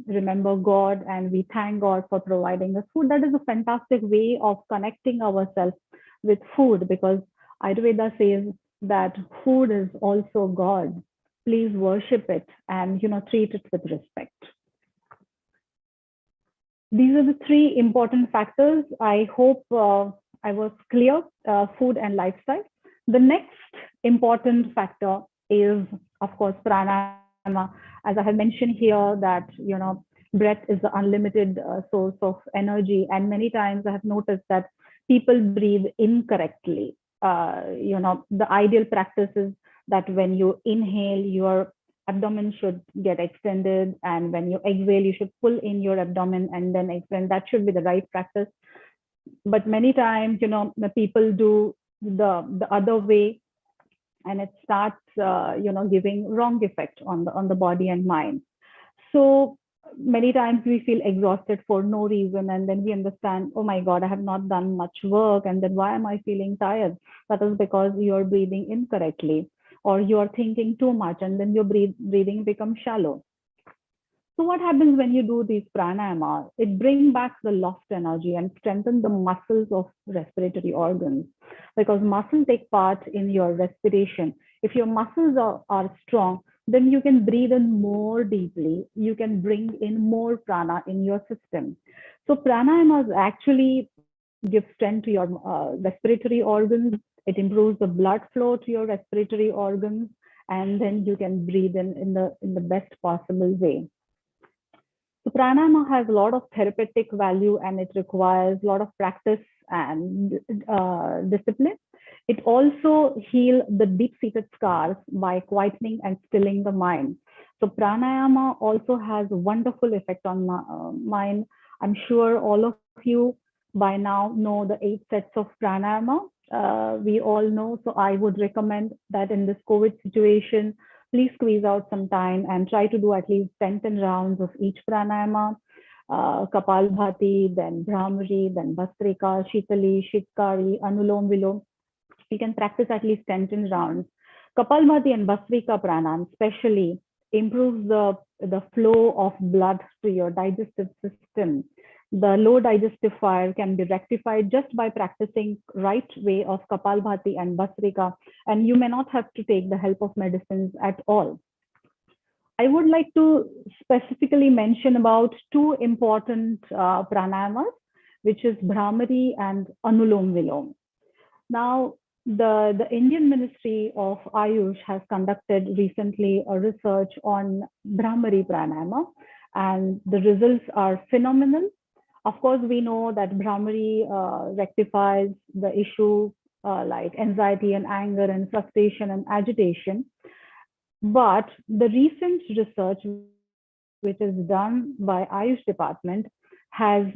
remember God and we thank God for providing us food. That is a fantastic way of connecting ourselves with food, because Ayurveda says that food is also God. Please worship it and treat it with respect. These are the three important factors. I hope I was clear. Food and lifestyle. The next important factor is, of course, pranayama. As I have mentioned here, that breath is the unlimited source of energy, and many times I have noticed that people breathe incorrectly. The ideal practice is that when you inhale, your abdomen should get extended, and when you exhale, you should pull in your abdomen and then extend. That should be the right practice. But many times, the people do the other way, and it starts giving wrong effect on the body and mind. So many times we feel exhausted for no reason, and then we understand, oh my God, I have not done much work, and then why am I feeling tired? That is because you're breathing incorrectly, or you're thinking too much, and then your breathing becomes shallow. So what happens when you do these pranayama? It brings back the lost energy and strengthen the muscles of respiratory organs, because muscles take part in your respiration. If your muscles are strong, then you can breathe in more deeply. You can bring in more prana in your system. So pranayamas actually give strength to your respiratory organs. It improves the blood flow to your respiratory organs, and then you can breathe in the best possible way. So pranayama has a lot of therapeutic value, and it requires a lot of practice and discipline. It also heals the deep-seated scars by quietening and stilling the mind. So pranayama also has a wonderful effect on mind. I'm sure all of you by now know the 8 sets of pranayama. We all know. So I would recommend that in this COVID situation, please squeeze out some time and try to do at least 10 rounds of each pranayama. Kapalbhati, then Brahmari, then Bhastrika, Shitali, Shitkari, Anulom Vilom. You can practice at least 10 rounds. Kapalbhati and Bhastrika pranayam especially improves the flow of blood to your digestive system. The low digestive fire can be rectified just by practicing right way of Kapalbhati and Bhastrika, and you may not have to take the help of medicines at all. I would like to specifically mention about two important pranayamas, which is Brahmari and Anulom Vilom. Now, the Indian Ministry of Ayush has conducted recently a research on Brahmari pranayama, and the results are phenomenal. Of course, we know that Brahmari rectifies the issue like anxiety and anger and frustration and agitation. But the recent research, which is done by Ayush department, has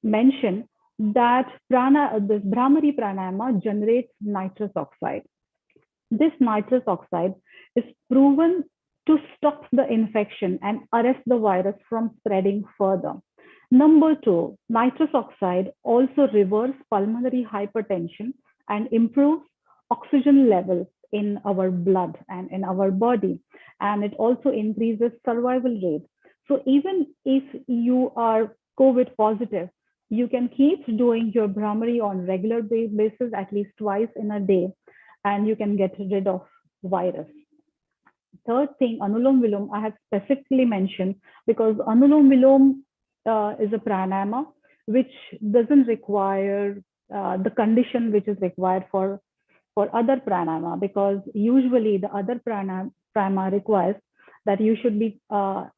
mentioned that this Brahmari pranayama generates nitrous oxide. This nitrous oxide is proven to stop the infection and arrest the virus from spreading further. Number two, nitrous oxide also reverses pulmonary hypertension and improves oxygen levels in our blood and in our body. And it also increases survival rate. So even if you are COVID positive, you can keep doing your Brahmari on regular basis, at least twice in a day, and you can get rid of virus. Third thing, Anulom Vilom, I have specifically mentioned because Anulom Vilom is a pranayama which doesn't require the condition which is required for other pranayama, because usually the other pranayama requires that you should be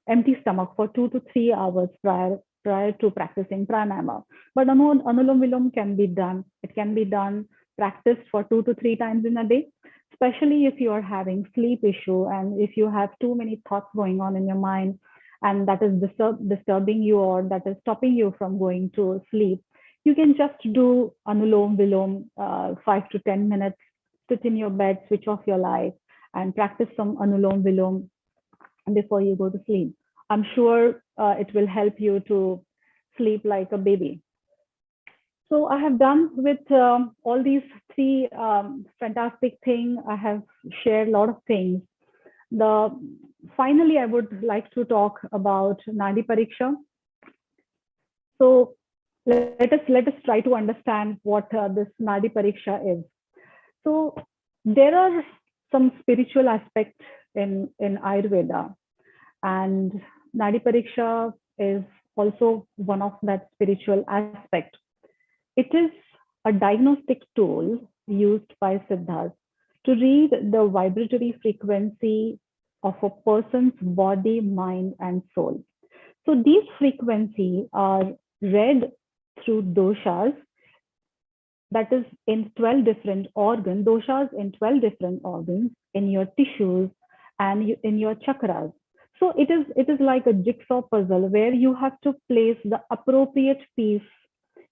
empty stomach for 2 to 3 hours prior to practicing pranayama. But Anulom Vilom can be done. It can be done, practiced for 2 to 3 times in a day, especially if you are having sleep issue and if you have too many thoughts going on in your mind, and that is disturbing you, or that is stopping you from going to sleep. You can just do Anulom Vilom 5 to 10 minutes, sit in your bed, switch off your light, and practice some Anulom Vilom before you go to sleep. I'm sure it will help you to sleep like a baby. So I have done with all these three fantastic things. I have shared a lot of things. Finally, I would like to talk about Nadi Pariksha. So let us try to understand what this Nadi Pariksha is. So there are some spiritual aspects in Ayurveda, and Nadi Pariksha is also one of that spiritual aspect. It is a diagnostic tool used by Siddhas to read the vibratory frequency of a person's body, mind, and soul. So these frequencies are read through doshas, that is in 12 different organs, doshas in 12 different organs, in your tissues and in your chakras. So it is like a jigsaw puzzle where you have to place the appropriate piece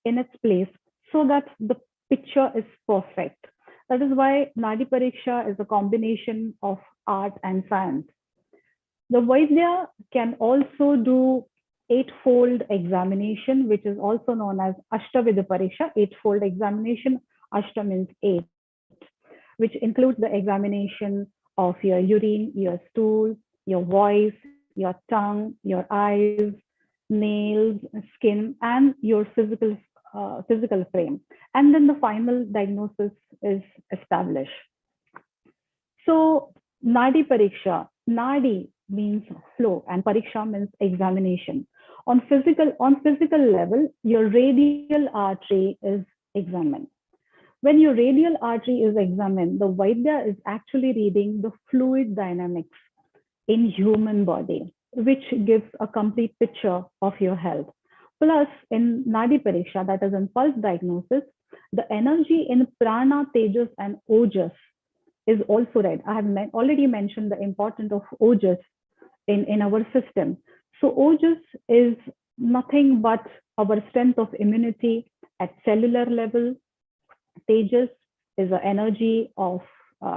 in its place so that the picture is perfect. That is why Nadi Pariksha is a combination of art and science. The Vaidya can also do eightfold examination, which is also known as Ashtavidya Pariksha, eightfold examination. Ashta means eight, which includes the examination of your urine, your stool, your voice, your tongue, your eyes, nails, skin, and your physical frame. And then the final diagnosis is established. So Nadi Pariksha, Nadi means flow and Pariksha means examination. On physical level, your radial artery is examined. When your radial artery is examined, the Vaidya is actually reading the fluid dynamics in human body, which gives a complete picture of your health. Plus, in Nadi Pariksha, that is in pulse diagnosis, the energy in prana, tejas, and ojas is also read. I have already mentioned the importance of ojas in our system. So ojas is nothing but our strength of immunity at cellular level. Tejas is the energy of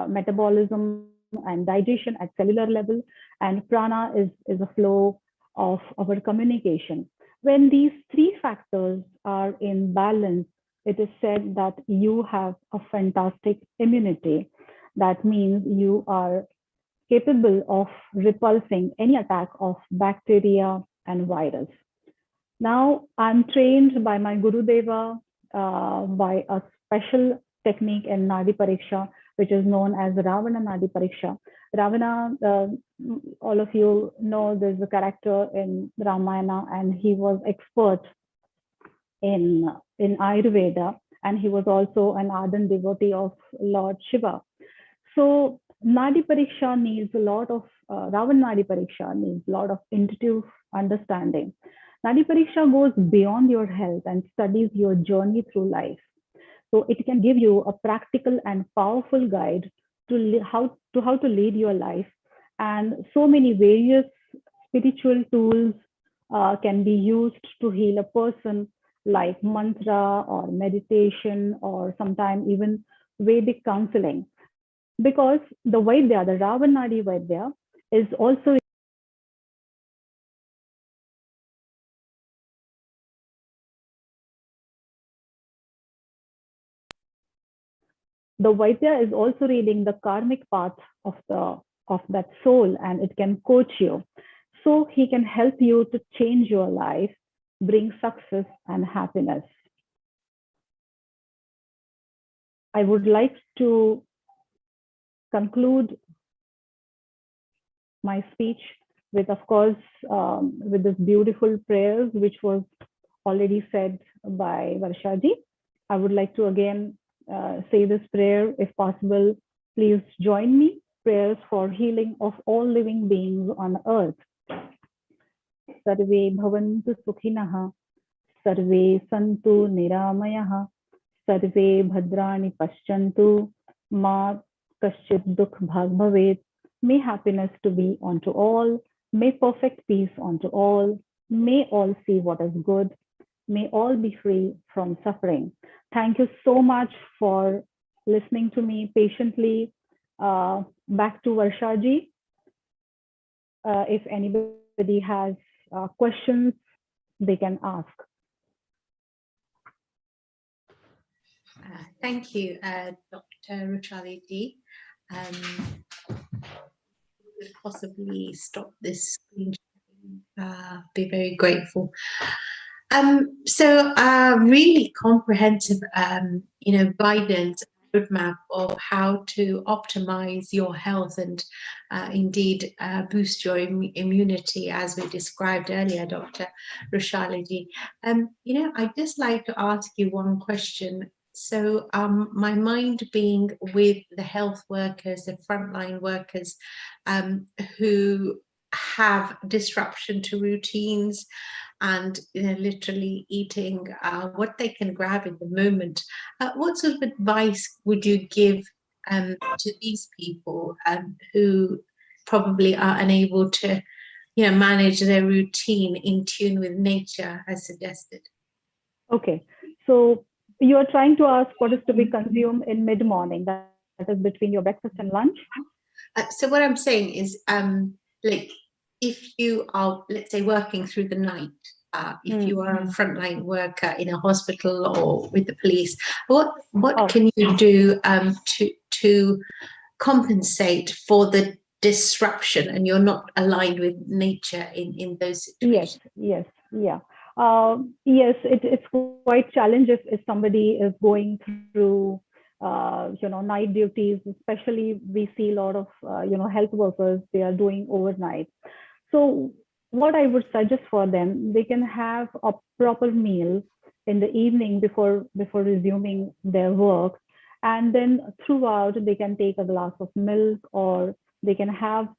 metabolism and digestion at cellular level, and prana is a flow of our communication. When these three factors are in balance, it is said that you have a fantastic immunity. That means you are capable of repulsing any attack of bacteria and virus. Now, I'm trained by my Gurudeva by a special technique in Nadi Pariksha, which is known as Ravana Nadi Pariksha. Ravana, all of you know, there's a character in Ramayana, and he was expert in Ayurveda, and he was also an ardent devotee of Lord Shiva. So Nadi Pariksha needs a lot of, Ravan Nadi Pariksha needs a lot of intuitive understanding. Nadi Pariksha goes beyond your health and studies your journey through life. So it can give you a practical and powerful guide to how to lead your life. And so many various spiritual tools can be used to heal a person, like mantra or meditation or sometimes even Vedic counseling. Because the Vaidya, the Ravanadi Vaidya, is also the Vaidya is also reading the karmic path of that soul, and it can coach you. So he can help you to change your life, bring success and happiness. I would like to conclude my speech with, of course, with this beautiful prayers, which was already said by Varshaji. I would like to again say this prayer, if possible. Please join me. Prayers for healing of all living beings on earth. Sarve bhavantu sukhinah, sarve santu niramayah, sarve bhadrani paschantu, ma kaschit dukh bhag bhavet. May happiness to be unto all. May perfect peace unto all. May all see what is good. May all be free from suffering. Thank you so much for listening to me patiently. Back to Varshaji. If anybody has questions, they can ask. Thank you, Dr. Ruchali D. Could possibly stop this screen sharing. Be very grateful. So really comprehensive, guidance, roadmap of how to optimize your health and indeed boost your immunity, as we described earlier, Dr. Rushaliji. I'd just like to ask you one question. So my mind being with the health workers, the frontline workers who have disruption to routines and literally eating what they can grab in the moment. What sort of advice would you give to these people who probably are unable to manage their routine in tune with nature as suggested? Okay, so you're trying to ask what is to be consumed in mid-morning, that is between your breakfast and lunch? So what I'm saying is, like, if you are, let's say, working through the night, if you are a frontline worker in a hospital or with the police, what can you do to compensate for the disruption and you're not aligned with nature in those situations? Yes, yeah. Yes, it's quite challenging if somebody is going through night duties. Especially we see a lot of health workers, they are doing overnight. So what I would suggest for them, they can have a proper meal in the evening before resuming their work, and then throughout they can take a glass of milk, or they can have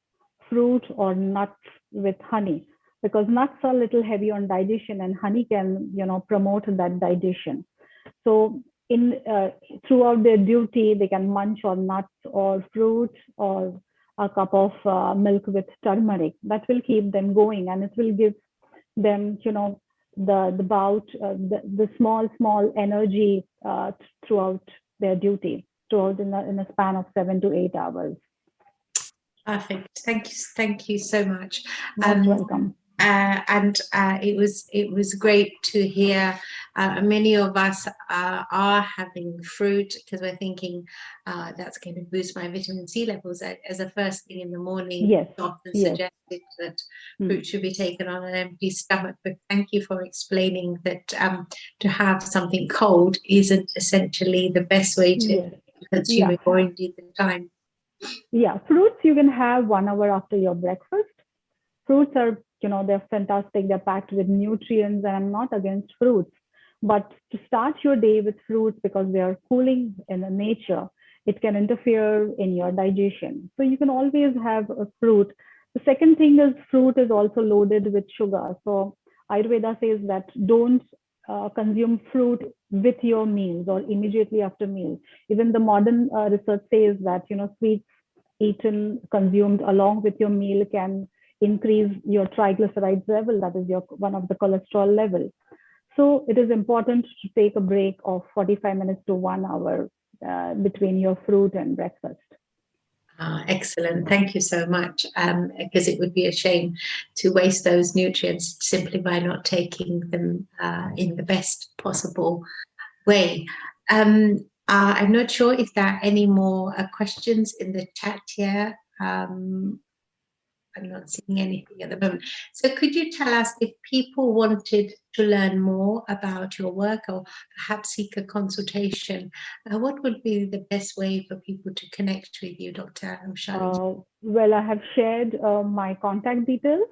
fruit or nuts with honey, because nuts are a little heavy on digestion and honey can promote that digestion. So in throughout their duty, they can munch on nuts or fruit or a cup of milk with turmeric. That will keep them going, and it will give them the small energy throughout their duty, throughout in a span of 7 to 8 hours. Perfect. Thank you so much. Most welcome. And it was great to hear. Many of us are having fruit because we're thinking that's going to boost my vitamin C levels as a first thing in the morning. Yes. It's often Yes. suggested that fruit should be taken on an empty stomach. But thank you for explaining that to have something cold isn't essentially the best way to consume it, or indeed the time. Yeah, fruits you can have 1 hour after your breakfast. Fruits are, they're fantastic. They're packed with nutrients, and I'm not against fruits. But to start your day with fruits, because they are cooling in the nature, it can interfere in your digestion. So you can always have a fruit. The second thing is fruit is also loaded with sugar. So Ayurveda says that don't consume fruit with your meals or immediately after meals. Even the modern research says that, sweets eaten, consumed along with your meal can increase your triglycerides level, that is one of the cholesterol level. So it is important to take a break of 45 minutes to 1 hour between your fruit and breakfast. Excellent. Thank you so much. Because it would be a shame to waste those nutrients simply by not taking them in the best possible way. I'm not sure if there are any more questions in the chat here. I'm not seeing anything at the moment. So could you tell us, if people wanted to learn more about your work or perhaps seek a consultation, what would be the best way for people to connect with you, Dr. Ruchali? Well, I have shared my contact details.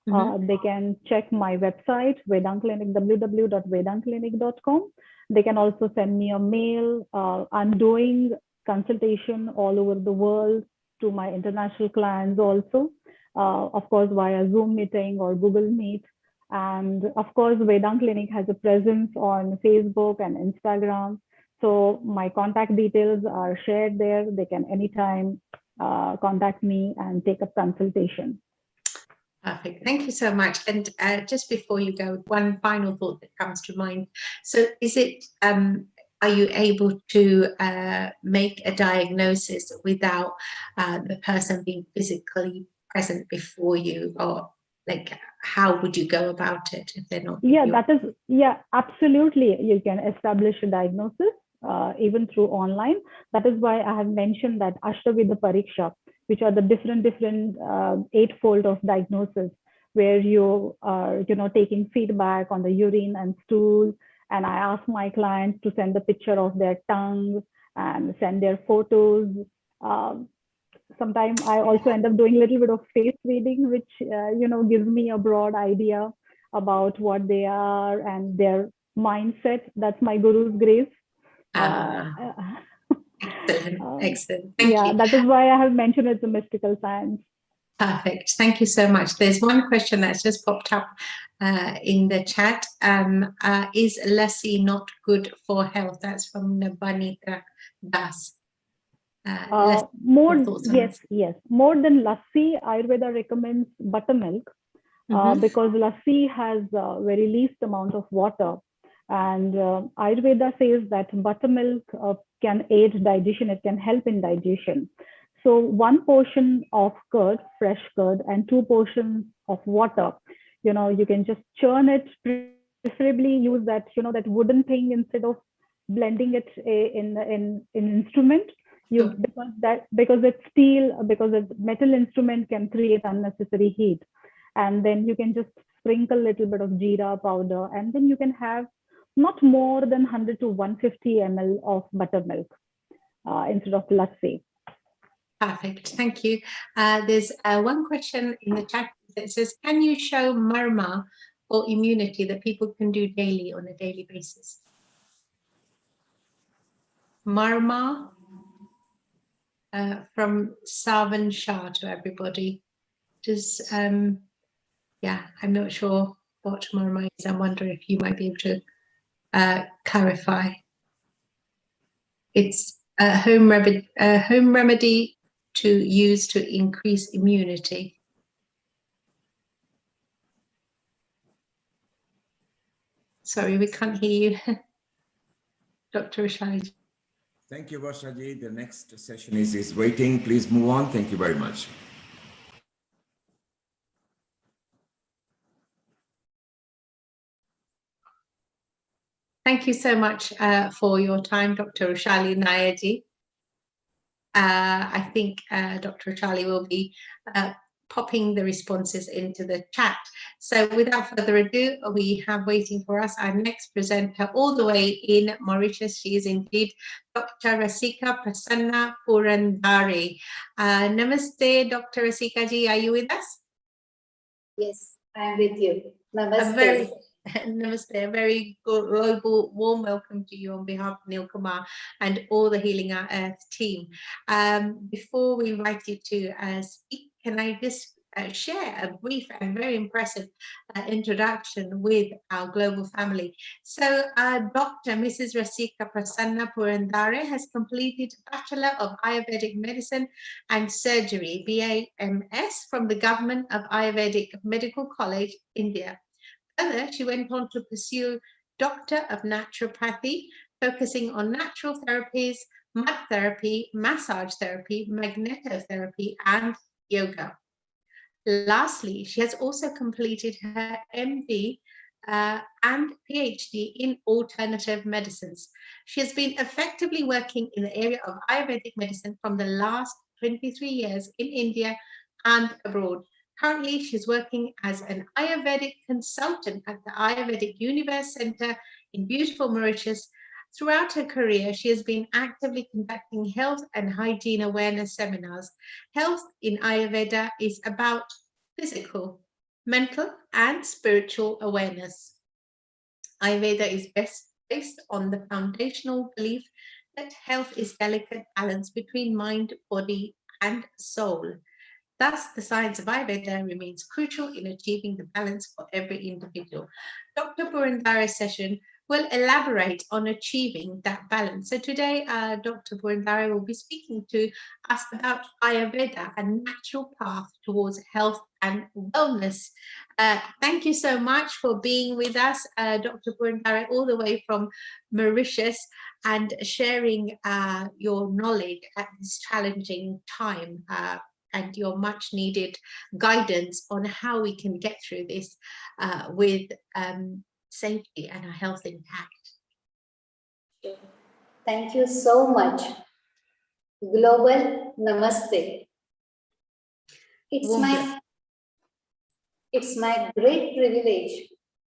They can check my website, Vedant Clinic, www.vedantclinic.com. They can also send me a mail. I'm doing consultation all over the world to my international clients also. Of course, via Zoom meeting or Google Meet. And of course, Vedant Clinic has a presence on Facebook and Instagram. So my contact details are shared there. They can anytime contact me and take a consultation. Perfect. Thank you so much. And just before you go, one final thought that comes to mind. So is it, are you able to make a diagnosis without the person being physically present before you, or like how would you go about it if they're not? Absolutely, you can establish a diagnosis even through online. That is why I have mentioned that Ashtavida Pariksha, which are the different eightfold of diagnosis, where you are taking feedback on the urine and stool, and I ask my clients to send a picture of their tongue and send their photos. Sometimes I also end up doing a little bit of face reading, which gives me a broad idea about what they are and their mindset. That's my guru's grace. Excellent. Thank you. That is why I have mentioned it's a mystical science. Perfect. Thank you so much. There's one question that's just popped up in the chat. Is lassi not good for health? That's from Nabanika Das. More than lassi, Ayurveda recommends buttermilk because lassi has very least amount of water, and Ayurveda says that buttermilk can aid digestion. It can help in digestion. So 1 portion of curd, fresh curd, and 2 portions of water. You can just churn it. Preferably use that that wooden thing instead of blending it in an instrument. Because it's steel, because a metal instrument can create unnecessary heat, and then you can just sprinkle a little bit of jeera powder, and then you can have not more than 100 to 150 ml of buttermilk instead of lassi. Perfect, thank you. There's one question in the chat that says, can you show marma or immunity that people can do daily on a daily basis? Marma from Savan Shah to everybody. Does I'm not sure what marma is. I wonder if you might be able to clarify. It's a home remedy to use to increase immunity. Sorry, we can't hear you. Dr. Rashid. Thank you, Varshaji. The next session is waiting. Please move on. Thank you very much. Thank you so much for your time, Dr. Rushali Nayarji. I think Dr. Rushali will be popping the responses into the chat. So without further ado, we have waiting for us our next presenter all the way in Mauritius. She is indeed Dr. Rasika Prasanna Purandare. Namaste, Dr. Rasika ji, are you with us? Yes, I am with you. Namaste. Namaste, a very global warm welcome to you on behalf of Neil Kumar and all the Healing Our Earth team. Before we invite you to speak, can I just share a brief and very impressive introduction with our global family. So Dr. Mrs. Rasika Prasanna Purandare has completed Bachelor of Ayurvedic Medicine and Surgery, BAMS, from the Government of Ayurvedic Medical College, India. Further, she went on to pursue Doctor of Naturopathy, focusing on natural therapies, mud therapy, massage therapy, magnetotherapy, and yoga. Lastly, she has also completed her MD and PhD in alternative medicines. She has been effectively working in the area of Ayurvedic medicine from the last 23 years in India and abroad. Currently, she's working as an Ayurvedic consultant at the Ayurvedic Universe Center in beautiful Mauritius. Throughout her career, she has been actively conducting health and hygiene awareness seminars. Health in Ayurveda is about physical, mental, and spiritual awareness. Ayurveda is based on the foundational belief that health is delicate balance between mind, body, and soul. Thus, the science of Ayurveda remains crucial in achieving the balance for every individual. Dr. Purandare's session will elaborate on achieving that balance. So today, Dr. Purandare will be speaking to us about Ayurveda, a natural path towards health and wellness. Thank you so much for being with us, Dr. Purandare, all the way from Mauritius, and sharing your knowledge at this challenging time and your much needed guidance on how we can get through this with safety and a health intact. Thank you so much. Global Namaste. It's my great privilege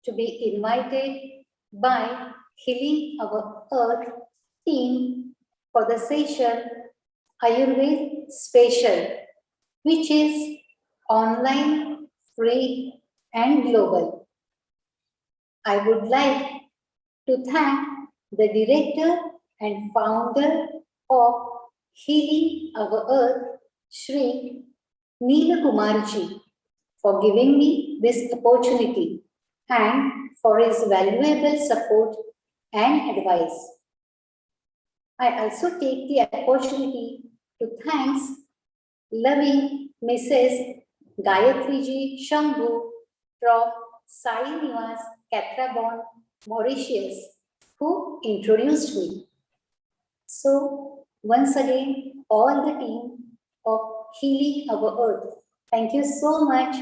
to be invited by Healing Our Earth team for the session Ayurveda Special, which is online, free and global. I would like to thank the director and founder of Healing Our Earth, Shri Neela Kumarji, for giving me this opportunity and for his valuable support and advice. I also take the opportunity to thank loving Mrs. Gayatriji Shambhu from Sai Nivas, Catrabon, Mauritius, who introduced me. So, once again, all the team of Healing Our Earth, thank you so much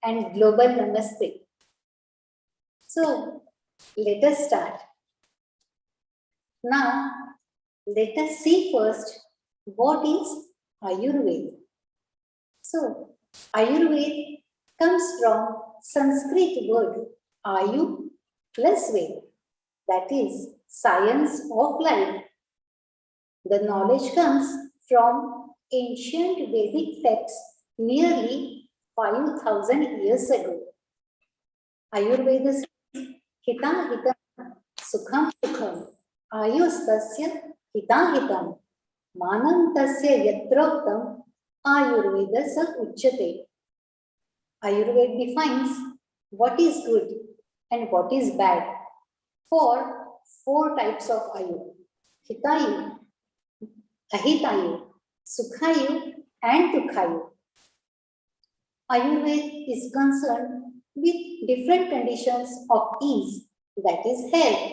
and global namaste. So, let us start. Now, let us see first what is Ayurveda. So, Ayurveda comes from Sanskrit word Ayu plus Ved, that is science of life. The knowledge comes from ancient Vedic texts nearly 5,000 years ago. Ayurveda says, Hita hitam, sukham sukham, ayustasya hita hitam, manam tasya yatroktam, Ayurveda sa uchyate. Ayurveda defines what is good and what is bad for 4 types of Ayu: Hitayu, Ahitayu, Sukhayu and Dukhayu. Ayurveda is concerned with different conditions of ease, that is health,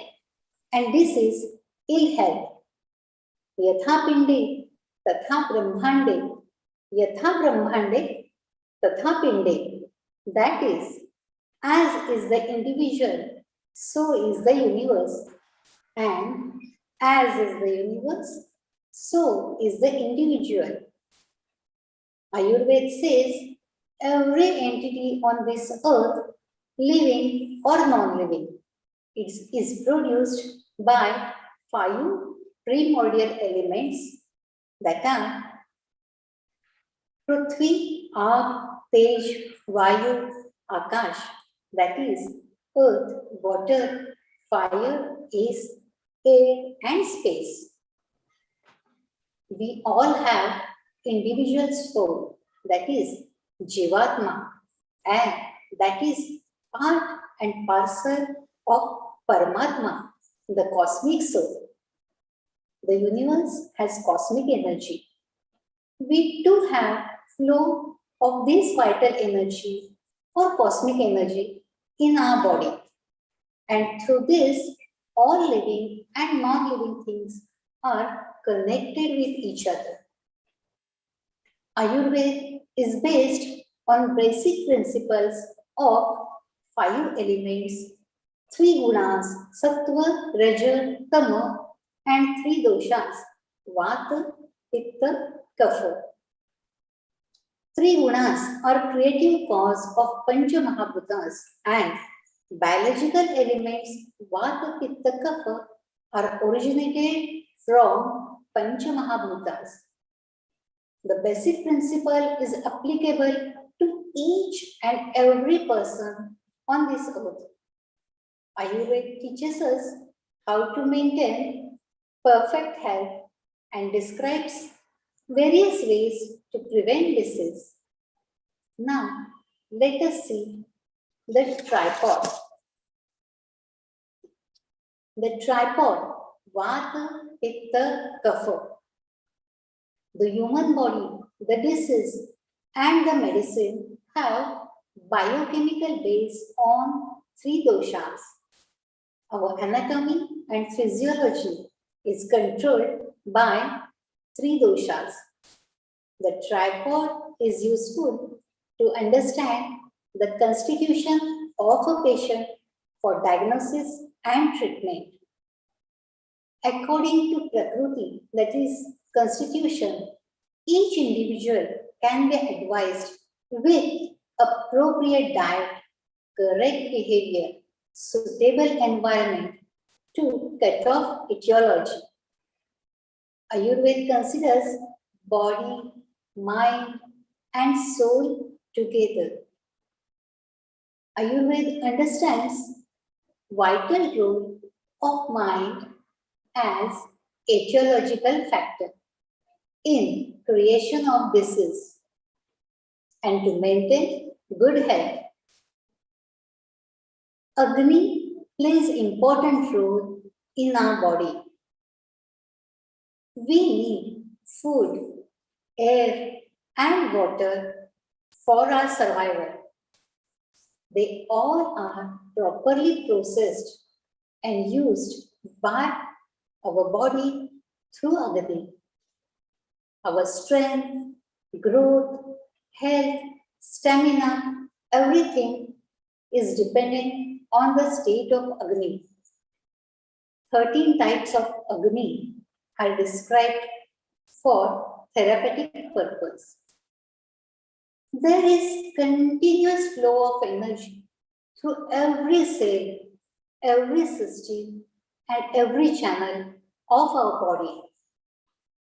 and this is ill health. Yatha pinde, tatha brahmande, yatha brahmande, tatha pinde. That is, as is the individual, so is the universe, and as is the universe, so is the individual. Ayurveda says every entity on this earth, living or non-living, is produced by 5 primordial elements that are Prithvi, Aag, Tej, Vayu, Akash, that is earth, water, fire, air and space. We all have individual soul, that is Jivatma, and that is part and parcel of Paramatma, the cosmic soul. The universe has cosmic energy. We too have flow of this vital energy or cosmic energy in our body. And through this, all living and non-living things are connected with each other. Ayurveda is based on basic principles of 5 elements, 3 gunas, sattva, raja, tama, and 3 doshas, vata, pitta, kapha. 3 gunas are creative cause of Pancha Mahabhutas, and biological elements vata, pitta, kapha are originated from Pancha Mahabhutas. The basic principle is applicable to each and every person on this earth. Ayurveda teaches us how to maintain perfect health and describes various ways to prevent disease. Now, let us see the tripod. the tripod, Vata, Pitta, Kapha. The human body, the disease, and the medicine have biochemical base on three doshas. Our anatomy and physiology is controlled by three doshas. The tripod is useful to understand the constitution of a patient for diagnosis and treatment. According to Prakriti, that is constitution, each individual can be advised with appropriate diet, correct behavior, suitable environment to cut off etiology. Ayurveda considers body, mind, and soul together. Ayurveda understands vital role of mind as etiological factor in creation of disease and to maintain good health. Agni plays important role in our body. We need food, air, and water for our survival. They all are properly processed and used by our body through Agni. Our strength, growth, health, stamina, everything is dependent on the state of Agni. 13 types of Agni are described for therapeutic purpose. There is continuous flow of energy through every cell, every system, and every channel of our body.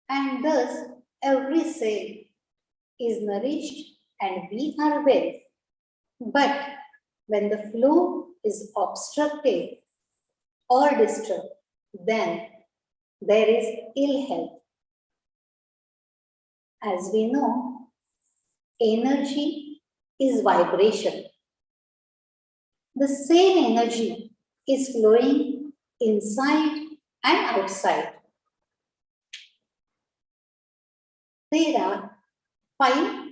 And thus, every cell is nourished and we are well. But when the flow is obstructed or disturbed, then there is ill health. As we know, energy is vibration. The same energy is flowing inside and outside. There are 5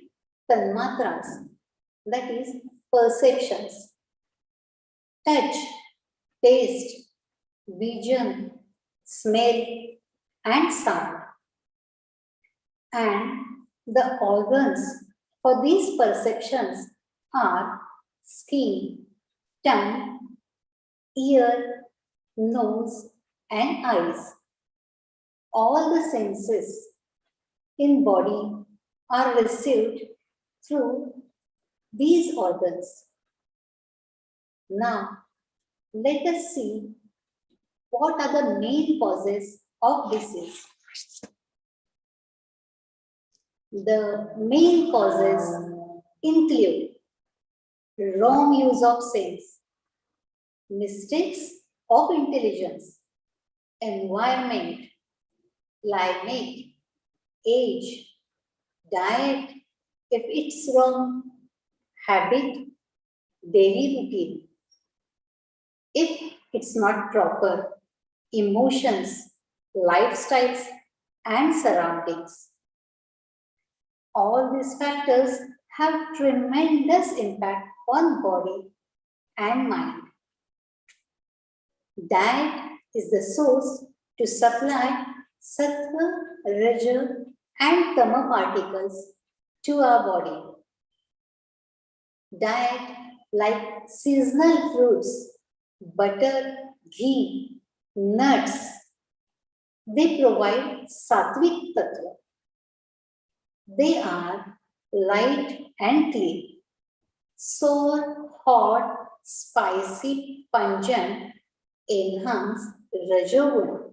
tanmatras, that is perceptions: touch, taste, vision, smell, and sound. And the organs for these perceptions are skin, tongue, ear, nose, and eyes. All the senses in body are received through these organs. Now, let us see what are the main causes of disease. The main causes include wrong use of sense, mistakes of intelligence, environment, climate, age, diet, if it's wrong, habit, daily routine. If it's not proper, emotions, lifestyles, and surroundings. All these factors have tremendous impact on body and mind. Diet is the source to supply sattva, raja, and tama particles to our body. Diet like seasonal fruits, butter, ghee, nuts, they provide sattvic tattva. They are light and clean. Sour, hot, spicy, pungent enhance Rajoguna.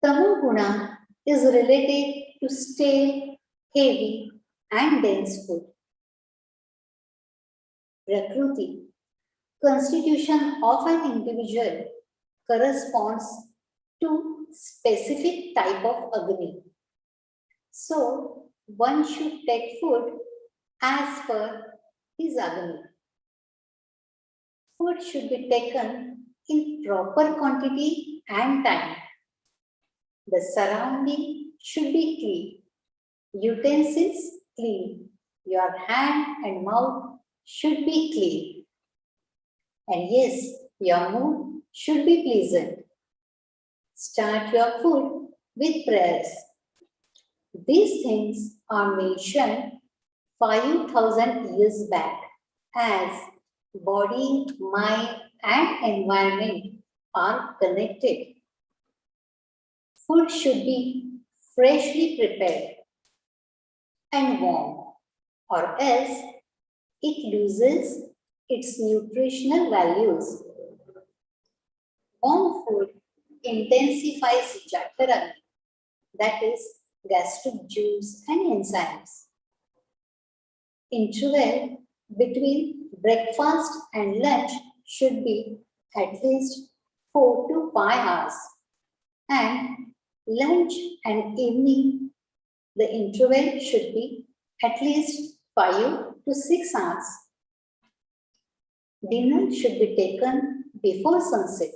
Tamoguna is related to stale, heavy, and dense food. Prakriti, constitution of an individual, corresponds to specific type of Agni. So, one should take food as per his Agni. Food should be taken in proper quantity and time. The surrounding should be clean. Utensils clean. Your hand and mouth should be clean. And yes, your mood should be pleasant. Start your food with prayers. These things are mentioned 5,000 years back as body, mind, and environment are connected. Food should be freshly prepared and warm, or else it loses its nutritional values. Warm food intensifies Jatharagni, that is, gastric juice and enzymes. Interval between breakfast and lunch should be at least 4 to 5 hours, and lunch and evening, the interval should be at least 5 to 6 hours. Dinner should be taken before sunset.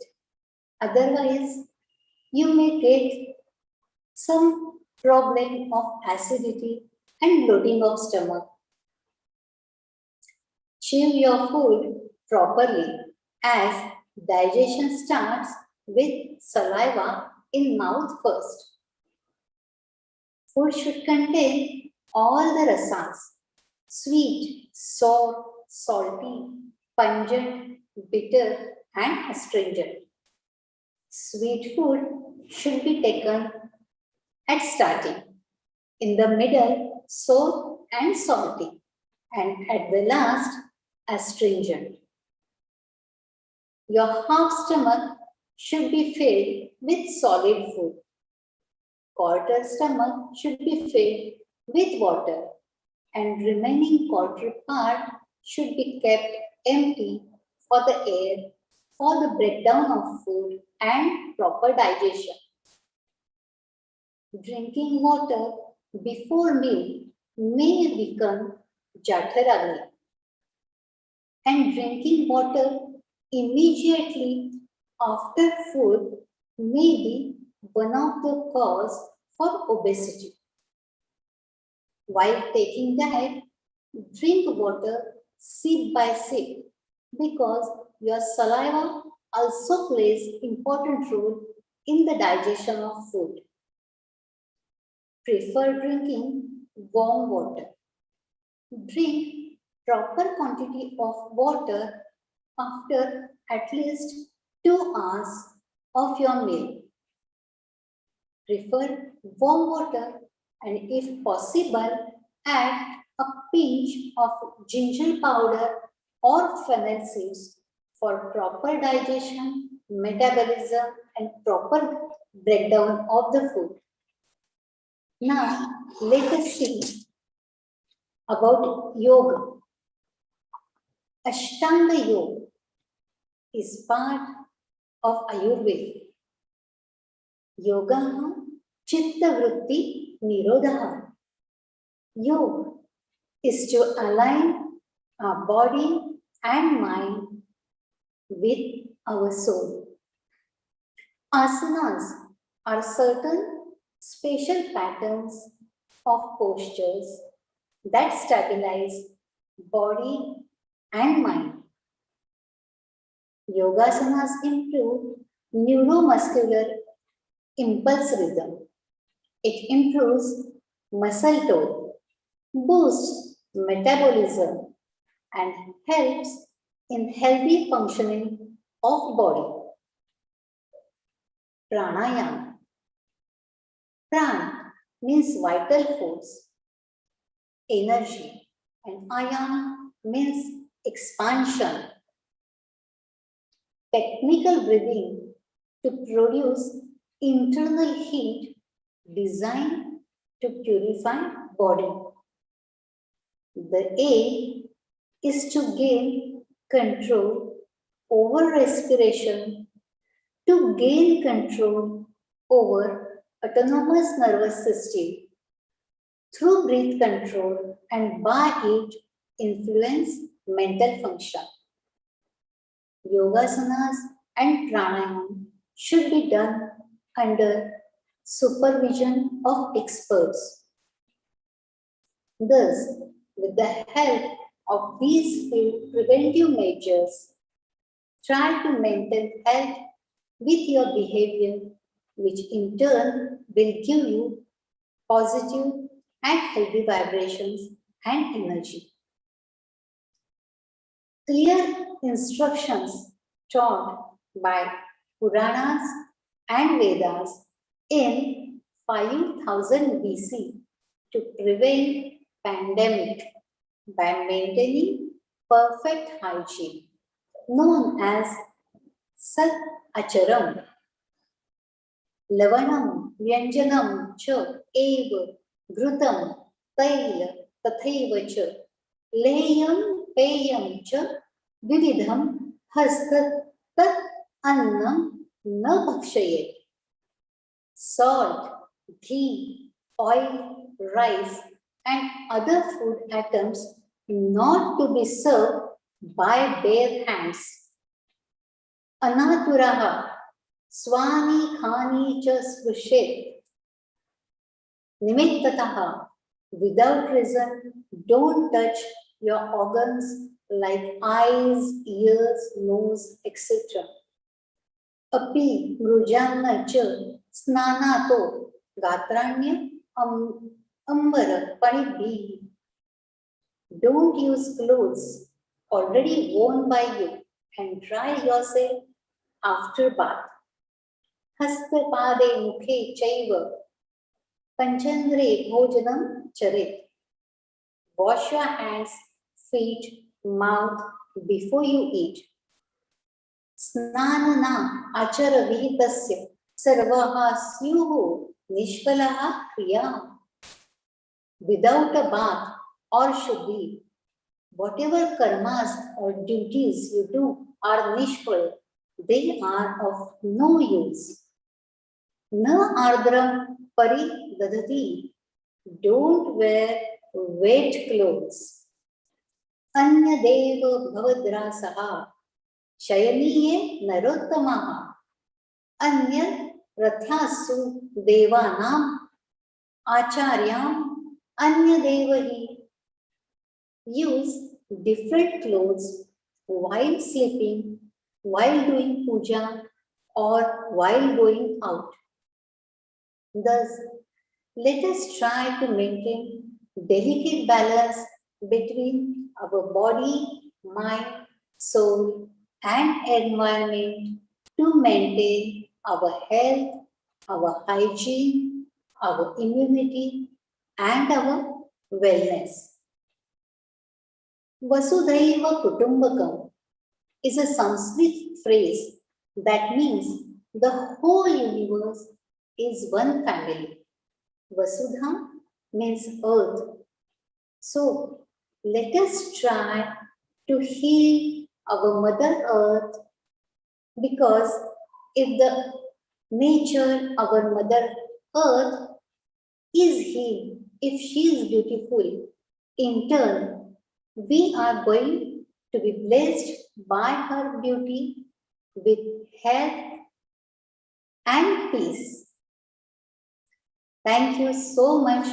Otherwise, you may get some problem of acidity and bloating of stomach. Chew your food properly as digestion starts with saliva in mouth first. Food should contain all the rasas: sweet, sour, salty, pungent, bitter, and astringent. Sweet food should be taken at starting, in the middle, sour and salty, and at the last, astringent. Your half stomach should be filled with solid food. Quarter stomach should be filled with water, and remaining quarter part should be kept empty for the air, for the breakdown of food and proper digestion. Drinking water before meal may become Jatharagni, and drinking water immediately after food may be one of the cause for obesity. While taking diet, drink water sip by sip because your saliva also plays important role in the digestion of food. Prefer drinking warm water. Drink proper quantity of water after at least 2 hours of your meal. Prefer warm water, and if possible, add a pinch of ginger powder or fennel seeds for proper digestion, metabolism, and proper breakdown of the food. Now, let us see about yoga. Ashtanga Yoga is part of Ayurveda. Yoga Chitta Vritti Nirodha. Yoga is to align our body and mind with our soul. Asanas are certain special patterns of postures that stabilize body and mind. Yogasanas improve neuromuscular impulse rhythm. It improves muscle tone, boosts metabolism, and helps in healthy functioning of body. Pranayama. Pran means vital force, energy, and ayana means expansion. Technical breathing to produce internal heat designed to purify body. The aim is to gain control over respiration, to gain control over autonomous nervous system through breath control, and by it influence mental function. Yogasanas and pranayam should be done under supervision of experts. Thus, with the help of these preventive measures, try to maintain health with your behavior, which in turn will give you positive and healthy vibrations and energy. Clear instructions taught by Puranas and Vedas in 5000 BC to prevent pandemic by maintaining perfect hygiene, known as Sat Acharam. Lavanam, Vyanjanam, Cha, Eva, Ghrutam, Taila, Tathaiva Cha, Leyam, Peyam Cha, Vividham, Hastat, Tat, Annam, Na Bhakshayet. Salt, ghee, oil, rice, and other food items not to be served by bare hands. Anaturaha, Swani Khani cha Svushet. Nimittataha, without reason, don't touch your organs like eyes, ears, nose, etc. Api Mrujana cha Snanato Gatranya Ambara Panibhi. Don't use clothes already worn by you and dry yourself after bath. Hastapade Mukhe Chaiva Panchandre Bhojanam Charit. Wash your hands, feet, mouth before you eat. Snanana Achara Vihitasya Sarvaha Syuhu Nishkalaha Kriya. Without a bath or shuddhi, whatever karmas or duties you do are nishfal, they are of no use. Na ardram pari dadati, don't wear wet clothes. Anya deva bhavadrasaha, shayaniye narottamaha. Anya rathasu devanam, acharyam anya devahi. Use different clothes while sleeping, while doing puja, or while going out. Thus, let us try to maintain delicate balance between our body, mind, soul, and environment to maintain our health, our hygiene, our immunity, and our wellness. Vasudhaiva Kutumbakam is a Sanskrit phrase that means the whole universe is one family. Vasudha means earth. So let us try to heal our Mother Earth, because if the nature, our Mother Earth, is healed, if she is beautiful, in turn, we are going to be blessed by her beauty with health and peace. Thank you so much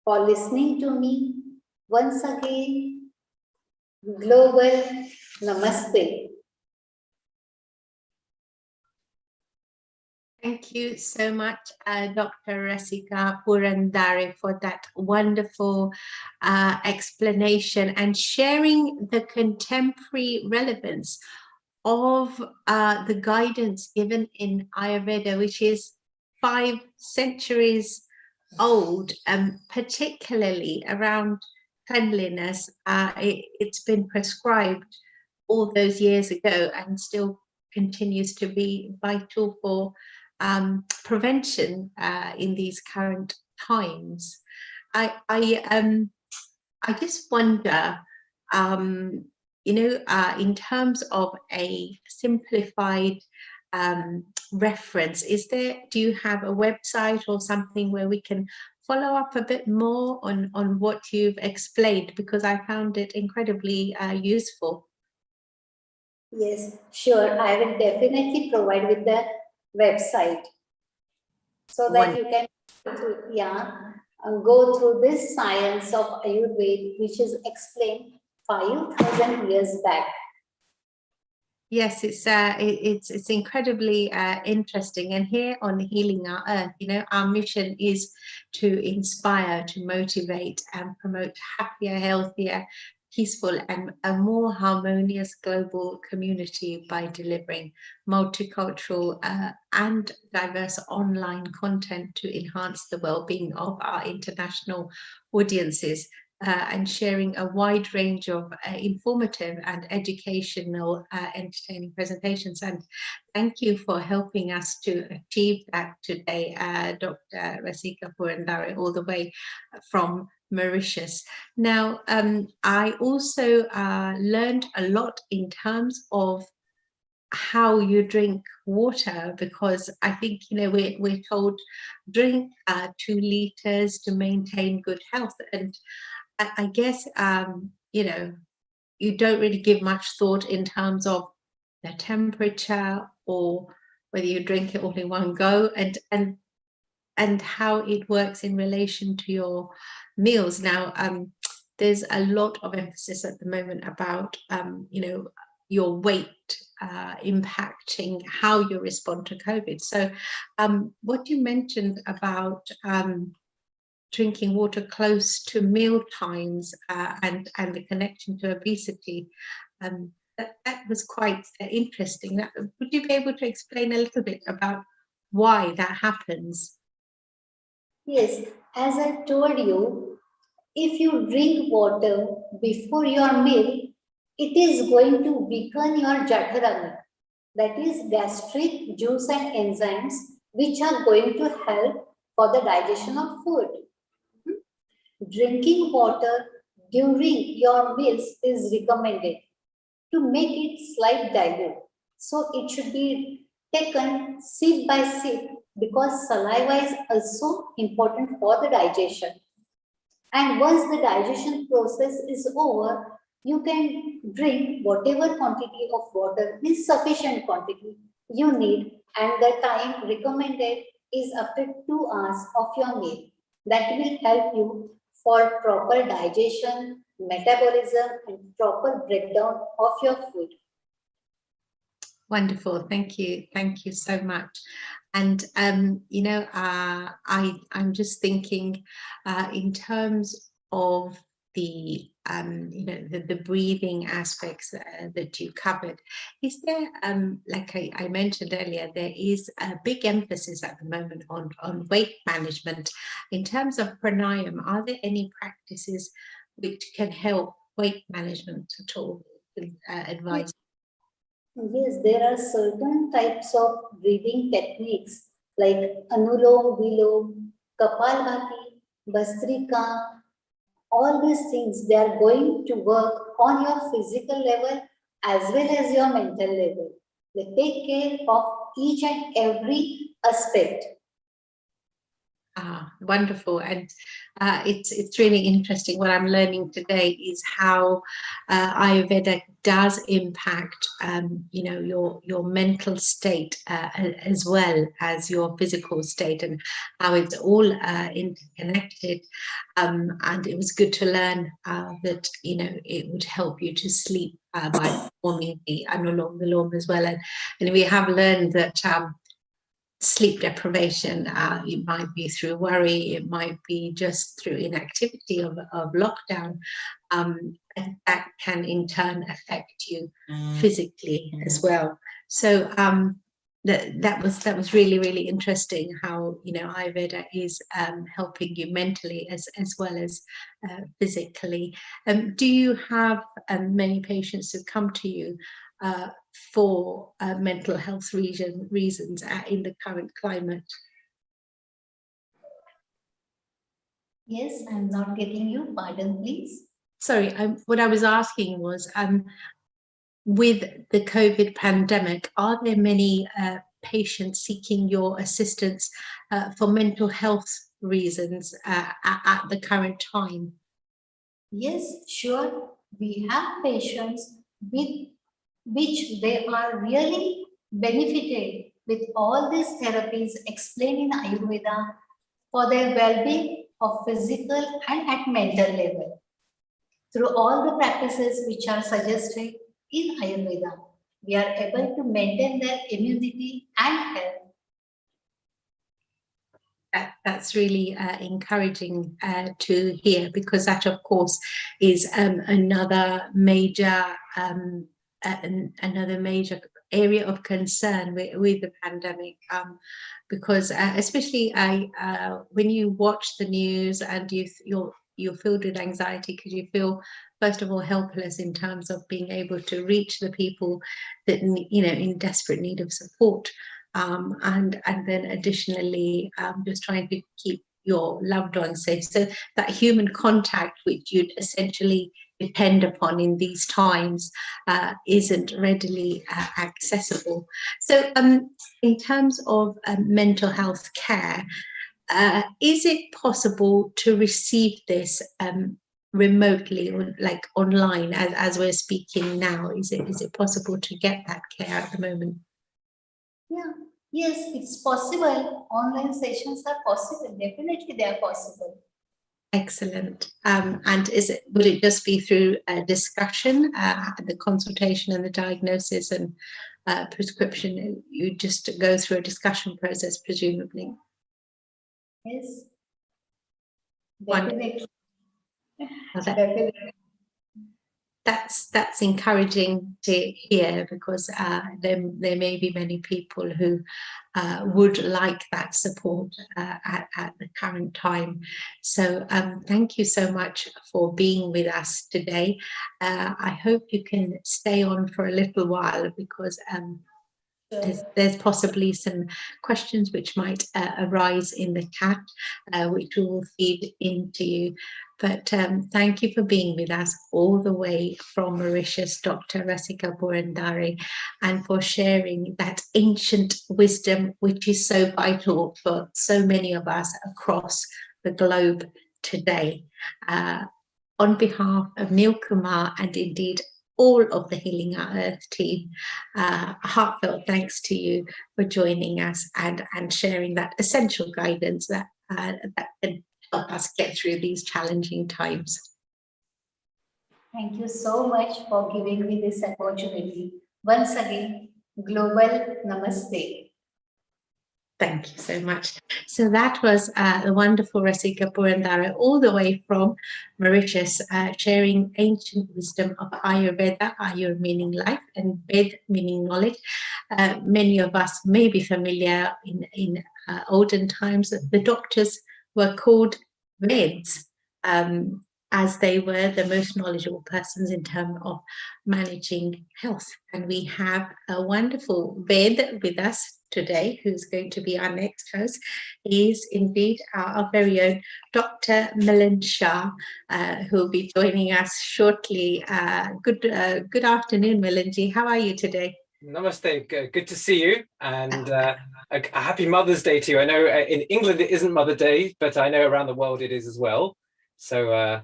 for listening to me. Once again, global namaste. Thank you so much, Dr. Rasika Purandare, for that wonderful explanation and sharing the contemporary relevance of the guidance given in Ayurveda, which is 5 centuries old, particularly around cleanliness. It's been prescribed all those years ago and still continues to be vital for prevention in these current times. I just wonder, in terms of a simplified reference, do you have a website or something where we can follow up a bit more on what you've explained, because I found it incredibly useful. Yes, sure. I will definitely provide with the website so that you can go through this science of Ayurveda, which is explained 5,000 years back. Yes, it's incredibly interesting. And here on Healing Our Earth, you know, our mission is to inspire, to motivate, and promote happier, healthier, peaceful, and a more harmonious global community by delivering multicultural and diverse online content to enhance the well-being of our international audiences. And sharing a wide range of informative and educational entertaining presentations. And thank you for helping us to achieve that today, Dr. Rasika Purandare, all the way from Mauritius. Now, I also learned a lot in terms of how you drink water, because I think, you know, we're told drink 2 liters to maintain good health. And I guess, you know, you don't really give much thought in terms of the temperature or whether you drink it all in one go, and how it works in relation to your meals. Now, there's a lot of emphasis at the moment about, you know, your weight impacting how you respond to COVID. So what you mentioned about drinking water close to meal times and the connection to obesity, that was quite interesting. Would you be able to explain a little bit about why that happens? Yes, as I told you, if you drink water before your meal, it is going to weaken your Jఠrani, that is gastric juice and enzymes, which are going to help for the digestion of food. Drinking water during your meals is recommended to make it slight dilute. So it should be taken sip by sip, because saliva is also important for the digestion. And once the digestion process is over, you can drink whatever quantity of water is sufficient quantity you need, and the time recommended is up to 2 hours of your meal. That will help you for proper digestion, metabolism, and proper breakdown of your food. Wonderful, thank you so much. And you know, I'm just thinking in terms of the you know, the breathing aspects that you covered. Is there, like I mentioned earlier, there is a big emphasis at the moment on weight management. In terms of pranayam, are there any practices which can help weight management at all? Advice? Yes, there are certain types of breathing techniques like Anulom Vilom, Kapalbhati, Bastrika. All these things, they are going to work on your physical level as well as your mental level. They take care of each and every aspect. Wonderful. And it's really interesting. What I'm learning today is how Ayurveda does impact you know, your mental state as well as your physical state, and how it's all interconnected. And it was good to learn that, you know, it would help you to sleep by performing the Anulom Vilom as well. And we have learned that sleep deprivation, it might be through worry, it might be just through inactivity of lockdown, and that can in turn affect you physically as well. So that was really interesting, how, you know, Ayurveda is helping you mentally as well as physically. Do you have many patients who come to you for mental health reasons in the current climate? Yes, I'm not getting you. Pardon, please. Sorry, what I was asking was, with the COVID pandemic, are there many patients seeking your assistance for mental health reasons at the current time? Yes, sure. We have patients with which they are really benefited with all these therapies explained in Ayurveda for their well-being of physical and at mental level. Through all the practices which are suggested in Ayurveda, we are able to maintain their immunity and health. That's really encouraging to hear, because that, of course, is another major area of concern with the pandemic, because especially when you watch the news and you're filled with anxiety, because you feel, first of all, helpless in terms of being able to reach the people that in desperate need of support. And then additionally, just trying to keep your loved ones safe. So that human contact, which you'd essentially depend upon in these times, isn't readily accessible. So in terms of mental health care, is it possible to receive this remotely, or like online, as we're speaking now? Is it possible to get that care at the moment? Yeah, yes, it's possible. Online sessions are possible. Definitely, they are possible. Excellent. And would it just be through a discussion, the consultation and the diagnosis and prescription? You just go through a discussion process, presumably. Yes, Wonderful. definitely. That's encouraging to hear, because there may be many people who would like that support at the current time. So thank you so much for being with us today. I hope you can stay on for a little while, because there's possibly some questions which might arise in the chat, which we will feed into you. But thank you for being with us all the way from Mauritius, Dr. Rasika Purandare, and for sharing that ancient wisdom, which is so vital for so many of us across the globe today. On behalf of Neil Kumar and indeed all of the Healing Our Earth team, a heartfelt thanks to you for joining us and sharing that essential guidance that can help us get through these challenging times. Thank you so much for giving me this opportunity. Once again, global namaste. Thank you so much. So that was the wonderful Rasika Purandare, all the way from Mauritius, sharing ancient wisdom of Ayurveda, Ayur meaning life and Ved meaning knowledge. Many of us may be familiar in olden times that the doctors were called Veds, as they were the most knowledgeable persons in terms of managing health. And we have a wonderful Ved with us today, who's going to be our next host. He is indeed our very own Dr. Milind Shah, who will be joining us shortly. Good afternoon, Milindji. How are you today? Namaste. Good to see you, and a happy Mother's Day to you. I know in England it isn't Mother Day, but I know around the world it is as well. So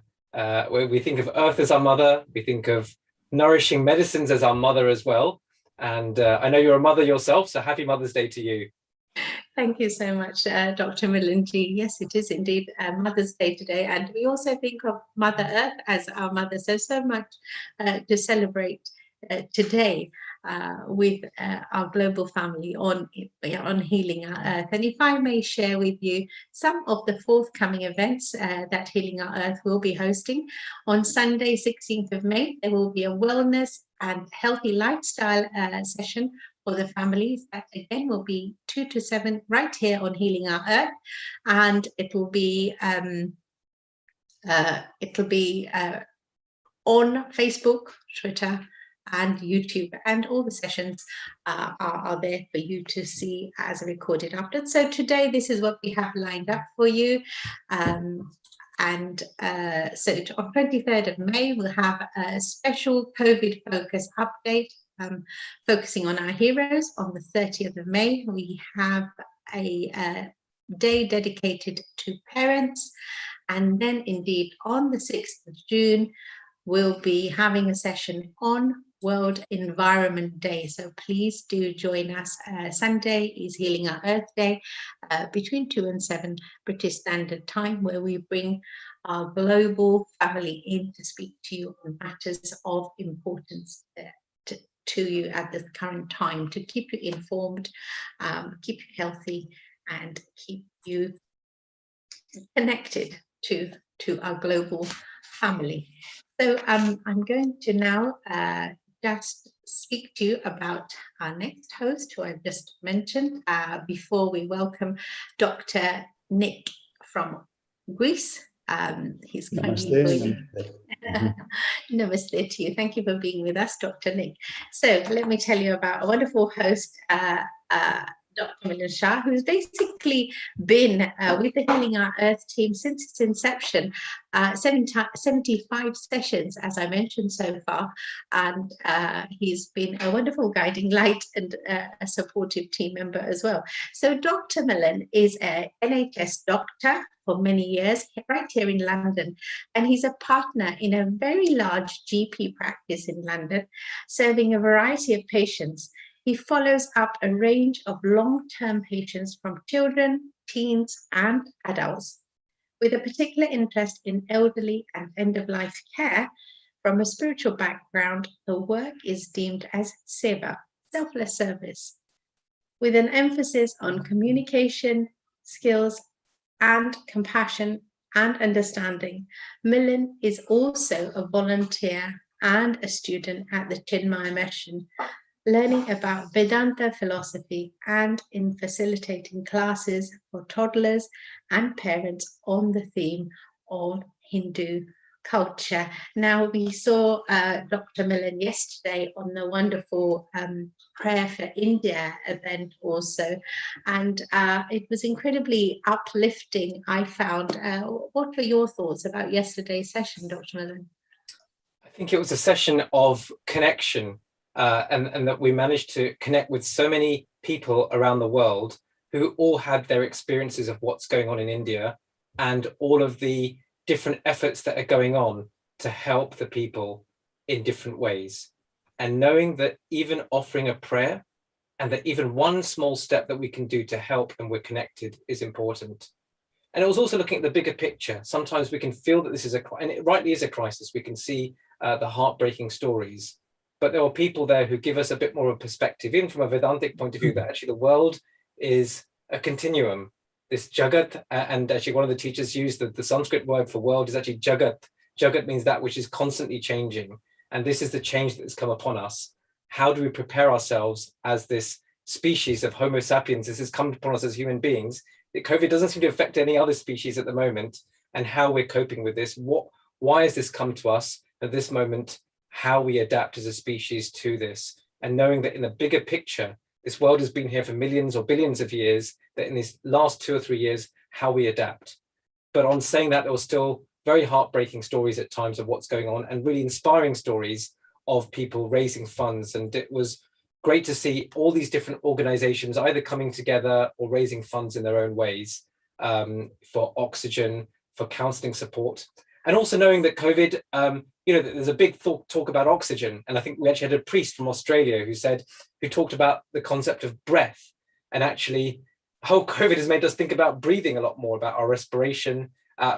we think of Earth as our mother. We think of nourishing medicines as our mother as well. And I know you're a mother yourself, so happy Mother's Day to you. Thank you so much, Dr. Milindji. Yes, it is indeed Mother's Day today. And we also think of Mother Earth as our mother. So much to celebrate today with our global family on Healing Our Earth. And if I may share with you some of the forthcoming events that Healing Our Earth will be hosting. On Sunday, 16th of May, there will be a wellness and healthy lifestyle session for the families. That again will be 2 to 7 right here on Healing Our Earth, and it will be on Facebook, Twitter, and YouTube, and all the sessions are there for you to see as a recorded update. So today, this is what we have lined up for you. So on 23rd of May, we'll have a special COVID focus update, focusing on our heroes. On the 30th of May, we have a day dedicated to parents. And then indeed on the 6th of June, we'll be having a session on World Environment Day. So please do join us. Sunday is Healing Our Earth Day, between 2 and 7 British Standard Time, where we bring our global family in to speak to you on matters of importance to you at the current time, to keep you informed, keep you healthy, and keep you connected to our global family. So I'm going to now just speak to you about our next host, who I've just mentioned, before we welcome Dr. Nick from Greece. He's kindly joining. Namaste to you. Thank you for being with us, Dr. Nick. So let me tell you about a wonderful host, Dr. Milan Shah, who's basically been with the Healing Our Earth team since its inception, 75 sessions, as I mentioned so far, and he's been a wonderful guiding light and a supportive team member as well. So Dr. Milan is an NHS doctor for many years, right here in London, and he's a partner in a very large GP practice in London, serving a variety of patients. He follows up a range of long-term patients from children, teens, and adults. With a particular interest in elderly and end-of-life care, from a spiritual background, the work is deemed as seva, selfless service, with an emphasis on communication, skills, and compassion and understanding. Milan is also a volunteer and a student at the Chinmaya Mission, learning about Vedanta philosophy and in facilitating classes for toddlers and parents on the theme of Hindu culture. Now, we saw Dr. Milan yesterday on the wonderful Prayer for India event also, and it was incredibly uplifting, I found. What were your thoughts about yesterday's session, Dr. Milan? I think it was a session of connection, and that we managed to connect with so many people around the world who all had their experiences of what's going on in India and all of the different efforts that are going on to help the people in different ways. And knowing that even offering a prayer and that even one small step that we can do to help and we're connected is important. And it was also looking at the bigger picture. Sometimes we can feel that this is and it rightly is a crisis. We can see the heartbreaking stories, but there are people there who give us a bit more of a perspective, even from a Vedantic point of view, that actually the world is a continuum. This Jagat, and actually one of the teachers used the Sanskrit word for world is actually Jagat. Jagat means that which is constantly changing. And this is the change that has come upon us. How do we prepare ourselves as this species of Homo sapiens? This has come upon us as human beings. COVID doesn't seem to affect any other species at the moment, and how we're coping with this. Why has this come to us at this moment? How we adapt as a species to this, and knowing that in the bigger picture, this world has been here for millions or billions of years, that in these last 2 or 3 years, how we adapt. But on saying that, there were still very heartbreaking stories at times of what's going on, and really inspiring stories of people raising funds. And it was great to see all these different organizations either coming together or raising funds in their own ways, for oxygen, for counseling support. And also knowing that COVID, there's a big talk about oxygen. And I think we actually had a priest from Australia who talked about the concept of breath. And actually, how COVID has made us think about breathing a lot more, about our respiration,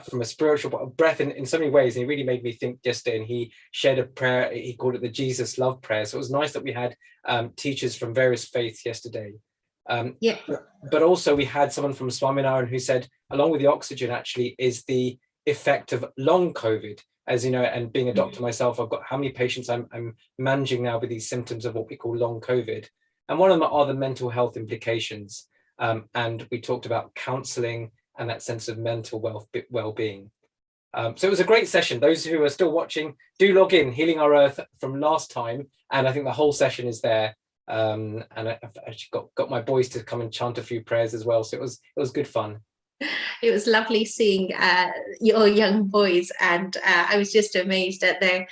from a spiritual breath in so many ways. And he really made me think yesterday, and he shared a prayer. He called it the Jesus love prayer. So it was nice that we had teachers from various faiths yesterday. But also we had someone from Swaminarayan who said, along with the oxygen actually is the effect of long COVID. As you know, and being a doctor myself, I've got how many patients I'm managing now with these symptoms of what we call long COVID. And one of them are the mental health implications. And we talked about counseling and that sense of mental well-being. So it was a great session. Those who are still watching, do log in, Healing Our Earth from last time. And I think the whole session is there. And I've actually got my boys to come and chant a few prayers as well. So it was good fun. It was lovely seeing your young boys, and I was just amazed at their,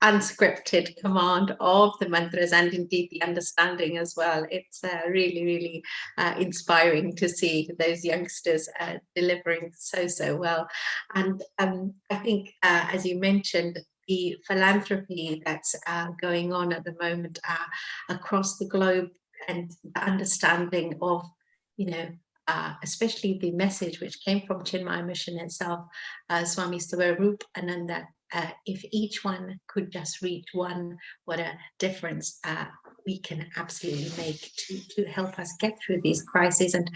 unscripted command of the mantras, and indeed the understanding as well. It's really, really inspiring to see those youngsters delivering so well. And I think, as you mentioned, the philanthropy that's going on at the moment across the globe, and the understanding of, especially the message which came from Chinmaya Mission itself, Swami Swarup Ananda, if each one could just reach one, what a difference we can absolutely make to help us get through these crises. And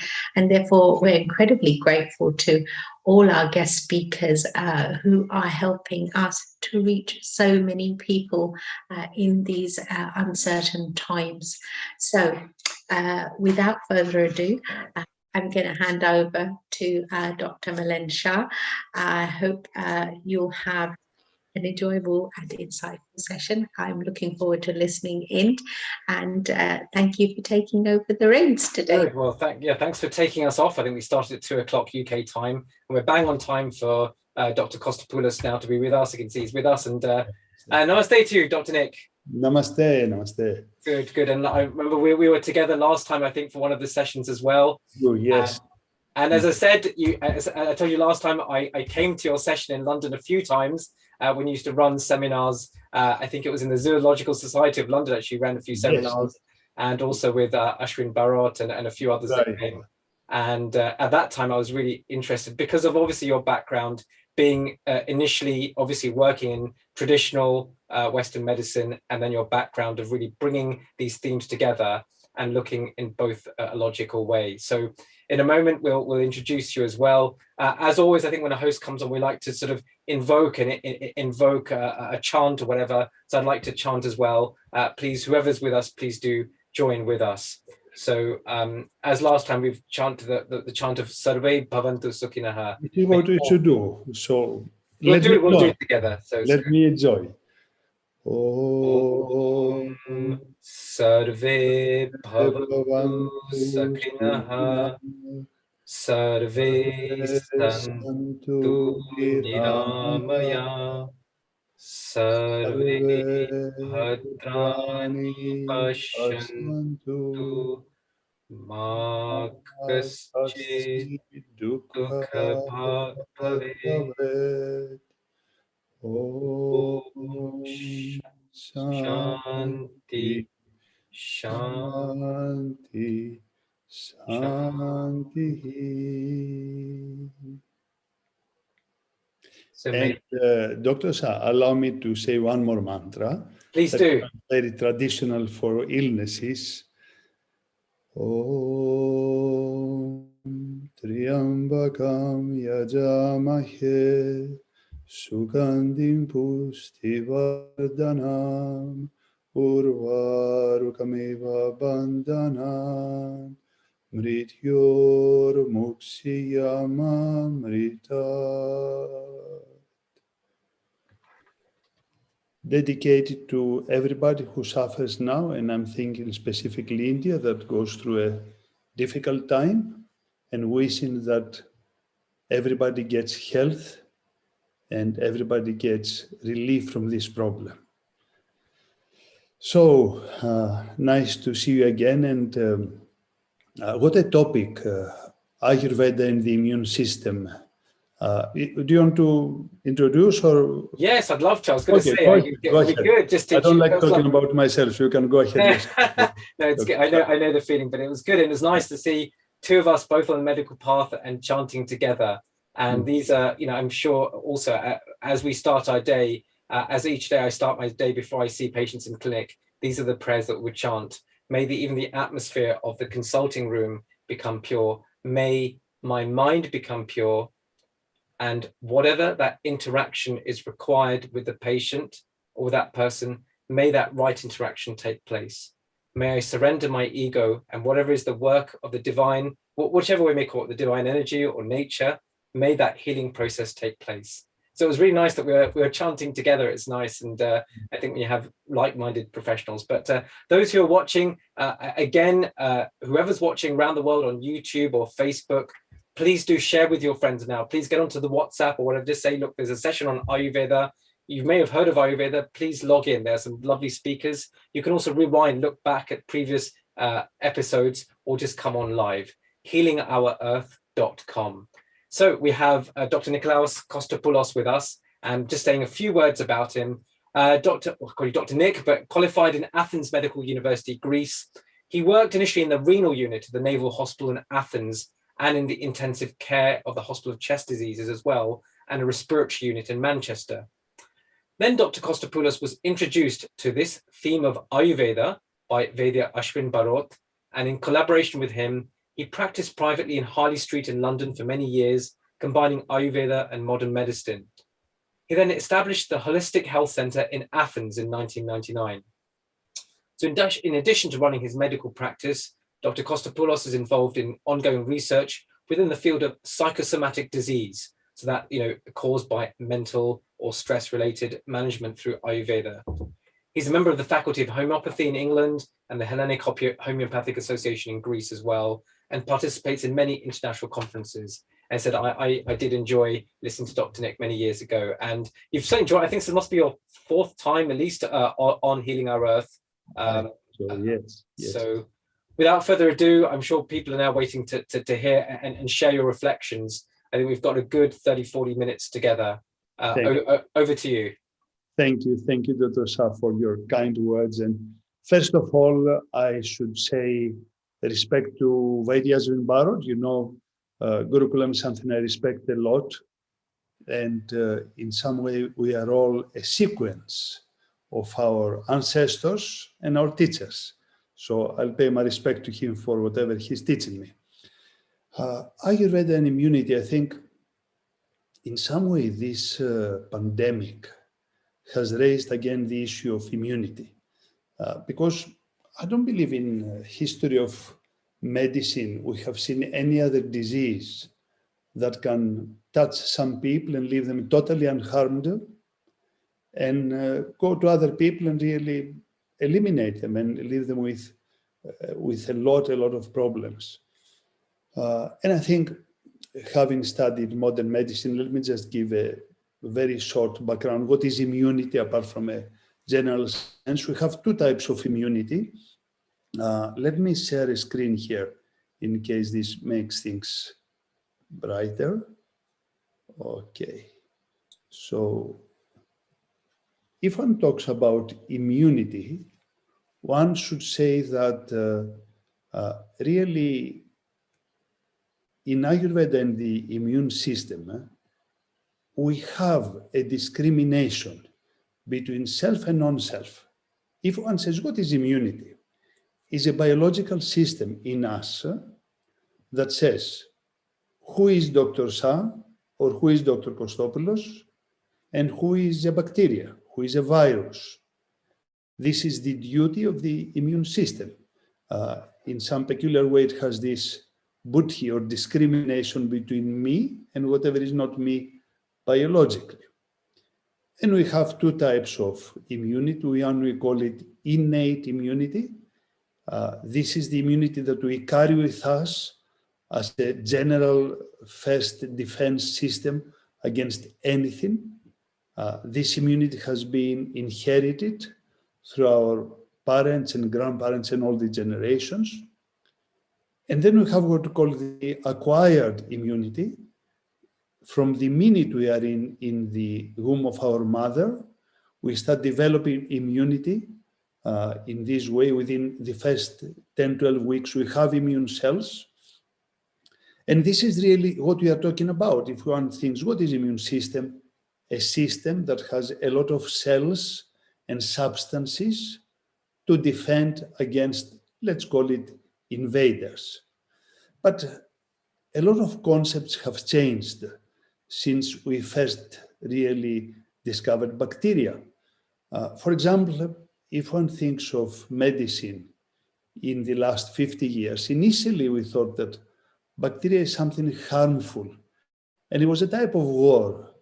therefore, we're incredibly grateful to all our guest speakers who are helping us to reach so many people in these uncertain times. So without further ado, I'm going to hand over to Dr. Milen Shah. I hope you'll have an enjoyable and insightful session. I'm looking forward to listening in, and thank you for taking over the reins today. Good. Well, thanks for taking us off. I think we started at 2 o'clock UK time, and we're bang on time for Dr. Kostopoulos now to be with us. I can see he's with us, and namaste to you, Dr. Nick. Namaste, namaste. Good. And I remember we were together last time, I think, for one of the sessions as well. Oh, yes. And as I said, as I told you last time, I came to your session in London a few times when you used to run seminars. I think it was in the Zoological Society of London, actually ran a few seminars, and also with Ashwin Bharot and a few others that came. And at that time, I was really interested because of obviously your background being initially obviously working in traditional Western medicine, and then your background of really bringing these themes together and looking in both a logical way. So in a moment, we'll introduce you as well. As always, I think when a host comes on, we like to sort of invoke a chant or whatever. So I'd like to chant as well. Please, whoever's with us, please do join with us. So as last time, we've chanted the chant of Sarve Bhavantu Sukhinaha. This is what we should do. So we'll do it together. So let me enjoy. Om Sarve Bhavantu Sukhinaha. Sarve Santu Niramaya. Sarve Bhadrani Pashyantu. Ma kaschid dukha bhave. Om Shanti Shanti Shanti. And Dr. Shah, allow me to say one more mantra. Please do. Very traditional for illnesses. Om Triambakam Yajamahe Sugandhim Pustivardhanam Urvarukameva Bandhanam Mrityor Muksiyamamrita. Dedicated to everybody who suffers now, and I'm thinking specifically India that goes through a difficult time, and wishing that everybody gets health and everybody gets relief from this problem. So nice to see you again, and what a topic, Ayurveda and the immune system. Do you want to introduce or? Yes, I'd love to. I was going to say, go ahead. Good. Just to I don't like talking about myself, so you can go ahead. No, it's good. I know the feeling, but it was good, and it was nice to see two of us both on the medical path and chanting together. And these are, I'm sure also as we start our day, as each day I start my day before I see patients in clinic, these are the prayers that we chant. May even the atmosphere of the consulting room become pure. May my mind become pure. And whatever that interaction is required with the patient or that person, may that right interaction take place. May I surrender my ego, and whatever is the work of the divine, whichever we may call it, the divine energy or nature, may that healing process take place. So it was really nice that we were chanting together. It's nice. And I think we have like-minded professionals. But those who are watching, again, whoever's watching around the world on YouTube or Facebook, please do share with your friends now. Please get onto the WhatsApp or whatever. Just say, look, there's a session on Ayurveda. You may have heard of Ayurveda. Please log in. There are some lovely speakers. You can also rewind, look back at previous episodes, or just come on live. HealingOurEarth.com. So we have Dr. Nikolaos Kostopoulos with us. And just saying a few words about him, Dr. Nick, but qualified in Athens Medical University, Greece. He worked initially in the renal unit of the Naval Hospital in Athens and in the intensive care of the Hospital of Chest Diseases as well, and a respiratory unit in Manchester. Then Dr. Kostopoulos was introduced to this theme of Ayurveda by Vaidya Ashwin Bharot, and in collaboration with him, he practiced privately in Harley Street in London for many years, combining Ayurveda and modern medicine. He then established the Holistic Health Center in Athens in 1999. So in addition to running his medical practice, Dr. Kostopoulos is involved in ongoing research within the field of psychosomatic disease, so that, caused by mental or stress-related management through Ayurveda. He's a member of the Faculty of Homeopathy in England and the Hellenic Homeopathic Association in Greece as well, and participates in many international conferences. And said, I did enjoy listening to Dr. Nick many years ago, and you've so enjoyed. I think this must be your fourth time at least on Healing Our Earth. Yes. So, without further ado, I'm sure people are now waiting to hear and share your reflections. I think we've got a good 30-40 minutes together. Over to you. Thank you, Dr. Shah, for your kind words. And first of all, I should say respect to Vaidya Ashwin Bharot. Gurukulam is something I respect a lot. And in some way, we are all a sequence of our ancestors and our teachers. So I'll pay my respect to him for whatever he's teaching me. Ayurveda and immunity, I think, in some way, this pandemic has raised again the issue of immunity. Because I don't believe in history of medicine we have seen any other disease that can touch some people and leave them totally unharmed, and go to other people and really eliminate them and leave them with a lot of problems. And I think, having studied modern medicine, let me just give a very short background. What is immunity apart from a general sense? We have two types of immunity. Let me share a screen here in case this makes things brighter. Okay. So if one talks about immunity, one should say that really in Ayurveda and the immune system, we have a discrimination between self and non-self. If one says, what is immunity? It's a biological system in us that says, who is Dr. Shah or who is Dr. Kostopoulos, and who is a bacteria, who is a virus. This is the duty of the immune system. In some peculiar way, it has this buddhi or discrimination between me and whatever is not me biologically. And we have two types of immunity. One, we call it innate immunity. This is the immunity that we carry with us as a general first defense system against anything. This immunity has been inherited through our parents and grandparents and all the generations. And then we have what we call the acquired immunity. From the minute we are in the womb of our mother, we start developing immunity. In this way, within the first 10, 12 weeks, we have immune cells. And this is really what we are talking about. If one thinks, what is immune system? A system that has a lot of cells and substances to defend against, let's call it, invaders. But a lot of concepts have changed since we first really discovered bacteria. For example, if one thinks of medicine in the last 50 years, initially we thought that bacteria is something harmful. And it was a type of war.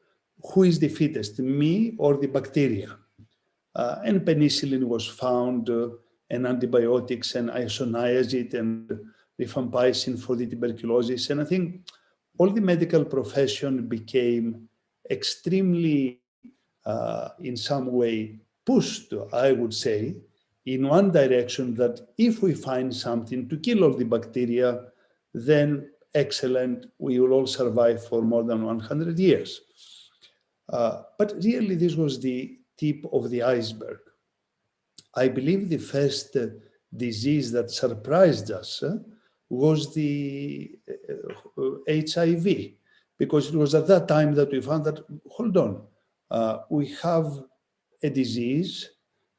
Who is the fittest, me or the bacteria? And penicillin was found, and antibiotics and isoniazid and rifampicin for the tuberculosis. And I think all the medical profession became extremely, in some way, pushed, I would say, in one direction, that if we find something to kill all the bacteria, then excellent, we will all survive for more than 100 years. But really, this was the tip of the iceberg. I believe the first disease that surprised us was the HIV, because it was at that time that we found that, hold on, we have a disease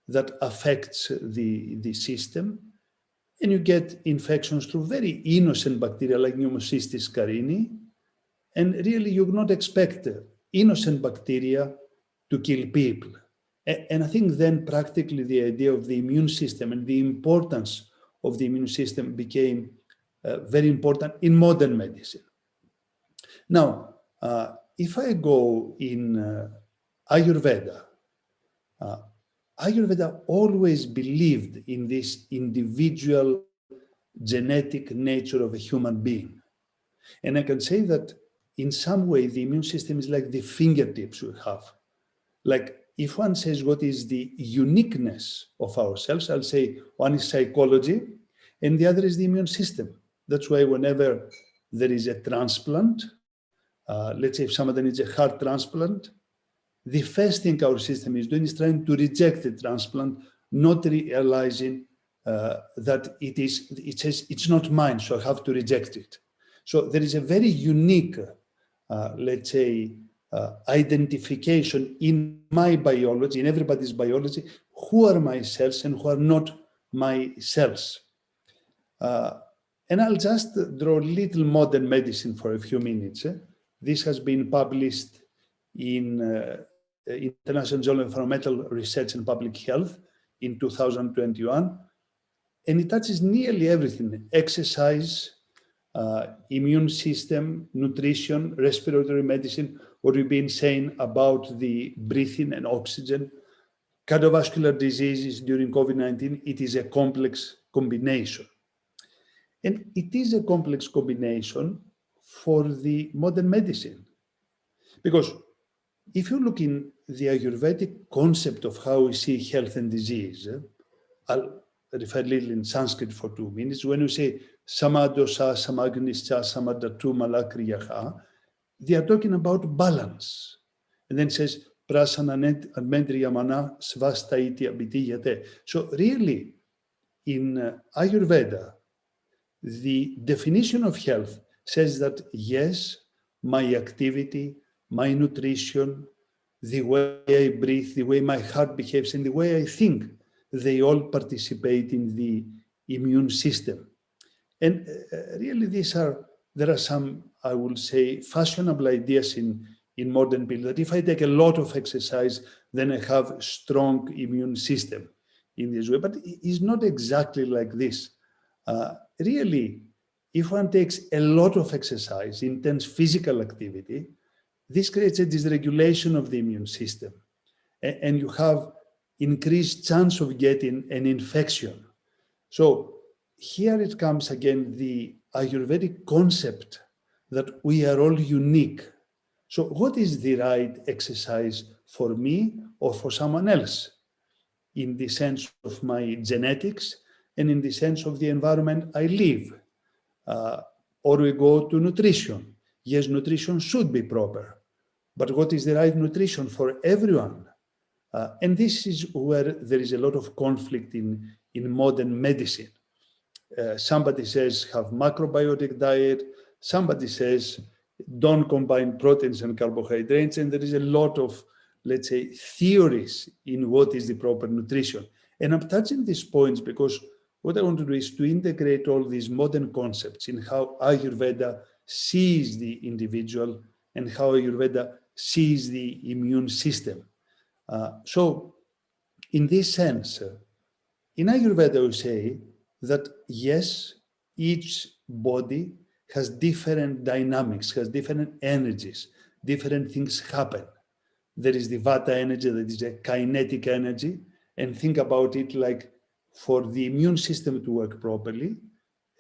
that affects the system, and you get infections through very innocent bacteria like Pneumocystis carini, and really you would not expect innocent bacteria to kill people. And I think then practically the idea of the immune system and the importance of the immune system became very important in modern medicine. Now, if I go in Ayurveda, Ayurveda always believed in this individual genetic nature of a human being. And I can say that in some way, the immune system is like the fingertips we have. Like if one says what is the uniqueness of ourselves, I'll say one is psychology and the other is the immune system. That's why whenever there is a transplant, let's say if somebody needs a heart transplant, the first thing our system is doing is trying to reject the transplant, not realizing that it says it's not mine, so I have to reject it. So there is a very unique, let's say, identification in my biology, in everybody's biology, who are my cells and who are not my cells. And I'll just draw a little modern medicine for a few minutes. This has been published in International Journal of Environmental Research and Public Health in 2021. And it touches nearly everything: exercise, immune system, nutrition, respiratory medicine, what we've been saying about the breathing and oxygen, cardiovascular diseases during COVID-19. It is a complex combination. And it is a complex combination for the modern medicine. Because if you look in the Ayurvedic concept of how we see health and disease, I'll refer a little in Sanskrit for 2 minutes. When you say samadosha, samagnischa, samadatu, malakriyaha, they are talking about balance. And then it says prasana mendriyamana svasta iti abhidiyate. So really, in Ayurveda, the definition of health says that yes, my activity, my nutrition, the way I breathe, the way my heart behaves, and the way I think, they all participate in the immune system. And really there are some, I would say, fashionable ideas in modern people that if I take a lot of exercise, then I have a strong immune system in this way. But it's not exactly like this. Really, if one takes a lot of exercise, intense physical activity, this creates a dysregulation of the immune system. And you have increased chance of getting an infection. So here it comes again, the Ayurvedic concept that we are all unique. So what is the right exercise for me or for someone else? In the sense of my genetics and in the sense of the environment I live. Or we go to nutrition. Yes, nutrition should be proper, but what is the right nutrition for everyone? And this is where there is a lot of conflict in modern medicine. Somebody says have macrobiotic diet, somebody says don't combine proteins and carbohydrates, and there is a lot of, let's say, theories in what is the proper nutrition. And I'm touching these points because what I want to do is to integrate all these modern concepts in how Ayurveda sees the individual and how Ayurveda sees the immune system. So in this sense, in Ayurveda we say that yes, each body has different dynamics, has different energies, different things happen. There is the Vata energy, that is a kinetic energy, and think about it like for the immune system to work properly,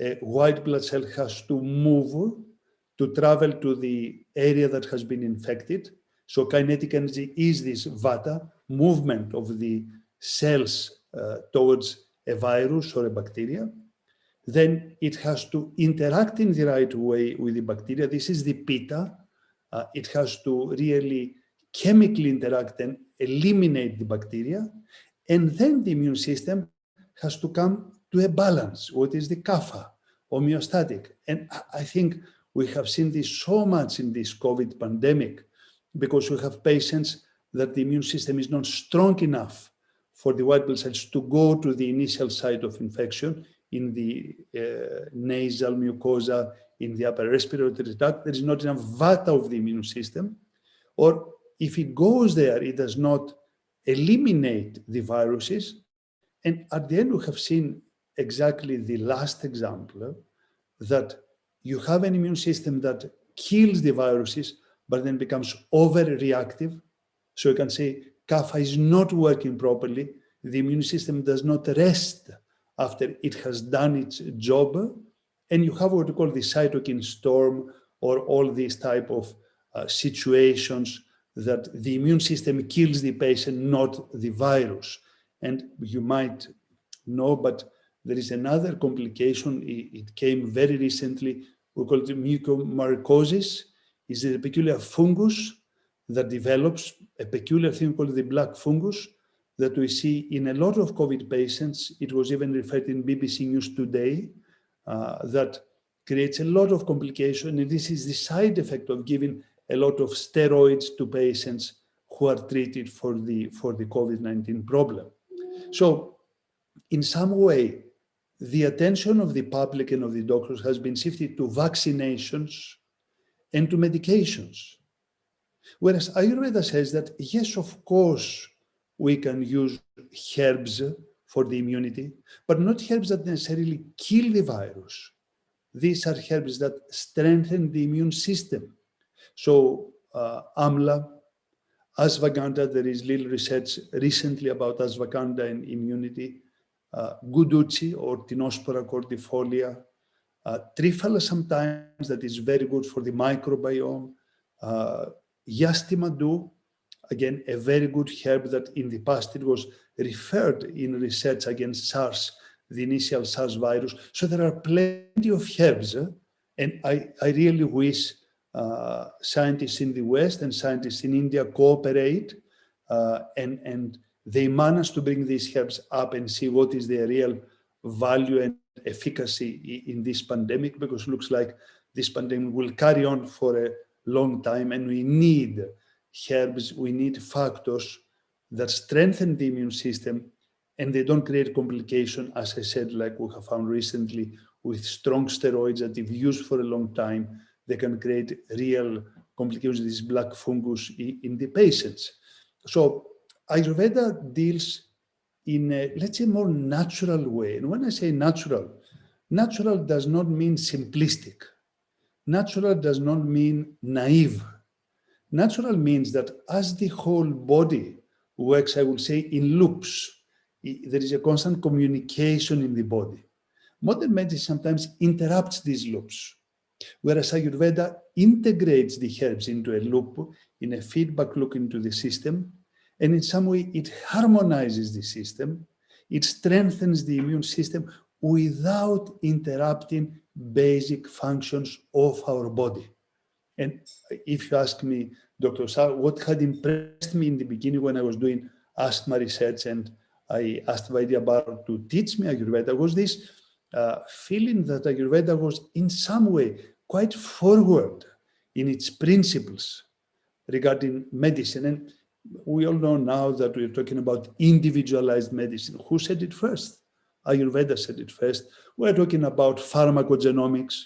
a white blood cell has to move to travel to the area that has been infected. So kinetic energy is this Vata, movement of the cells towards a virus or a bacteria. Then it has to interact in the right way with the bacteria. This is the Pitta. It has to really chemically interact and eliminate the bacteria. And then the immune system has to come to a balance. What is the kapha, homeostatic? And I think we have seen this so much in this COVID pandemic, because we have patients that the immune system is not strong enough for the white blood cells to go to the initial site of infection in the nasal mucosa, in the upper respiratory tract. There is not enough vata of the immune system. Or if it goes there, it does not eliminate the viruses. And at the end, we have seen exactly the last example, that you have an immune system that kills the viruses, but then becomes overreactive. So you can say kapha is not working properly. The immune system does not rest after it has done its job. And you have what we call the cytokine storm, or all these type of situations that the immune system kills the patient, not the virus. And you might know, but there is another complication. It came very recently. We call it mucormycosis. It's a peculiar fungus that develops, a peculiar thing called the black fungus, that we see in a lot of COVID patients. It was even referred in BBC News today, that creates a lot of complication. And this is the side effect of giving a lot of steroids to patients who are treated for the COVID-19 problem. So in some way, the attention of the public and of the doctors has been shifted to vaccinations and to medications. Whereas Ayurveda says that, yes, of course, we can use herbs for the immunity, but not herbs that necessarily kill the virus. These are herbs that strengthen the immune system. So amla, ashwagandha, there is little research recently about ashwagandha and immunity, guduchi or Tinospora cordifolia, triphala sometimes, that is very good for the microbiome, yastimadu, again, a very good herb that in the past it was referred in research against SARS, the initial SARS virus. So there are plenty of herbs, and I really wish scientists in the West and scientists in India cooperate, and they manage to bring these herbs up and see what is their real value and efficacy in this pandemic, because it looks like this pandemic will carry on for a long time, and we need herbs, we need factors that strengthen the immune system, and they don't create complication, as I said, like we have found recently with strong steroids that if used for a long time, they can create real complications, this black fungus in the patients. So Ayurveda deals in a, let's say, more natural way. And when I say natural, natural does not mean simplistic. Natural does not mean naive. Natural means that as the whole body works, I will say, in loops, there is a constant communication in the body. Modern medicine sometimes interrupts these loops, whereas Ayurveda integrates the herbs into a loop, in a feedback loop into the system, and in some way it harmonizes the system, it strengthens the immune system without interrupting basic functions of our body. And if you ask me, Dr. Sa, what had impressed me in the beginning when I was doing asthma research and I asked Vaidya Bar to teach me Ayurveda, was this feeling that Ayurveda was in some way quite forward in its principles regarding medicine. And we all know now that we're talking about individualized medicine. Who said it first? Ayurveda said it first. We're talking about pharmacogenomics.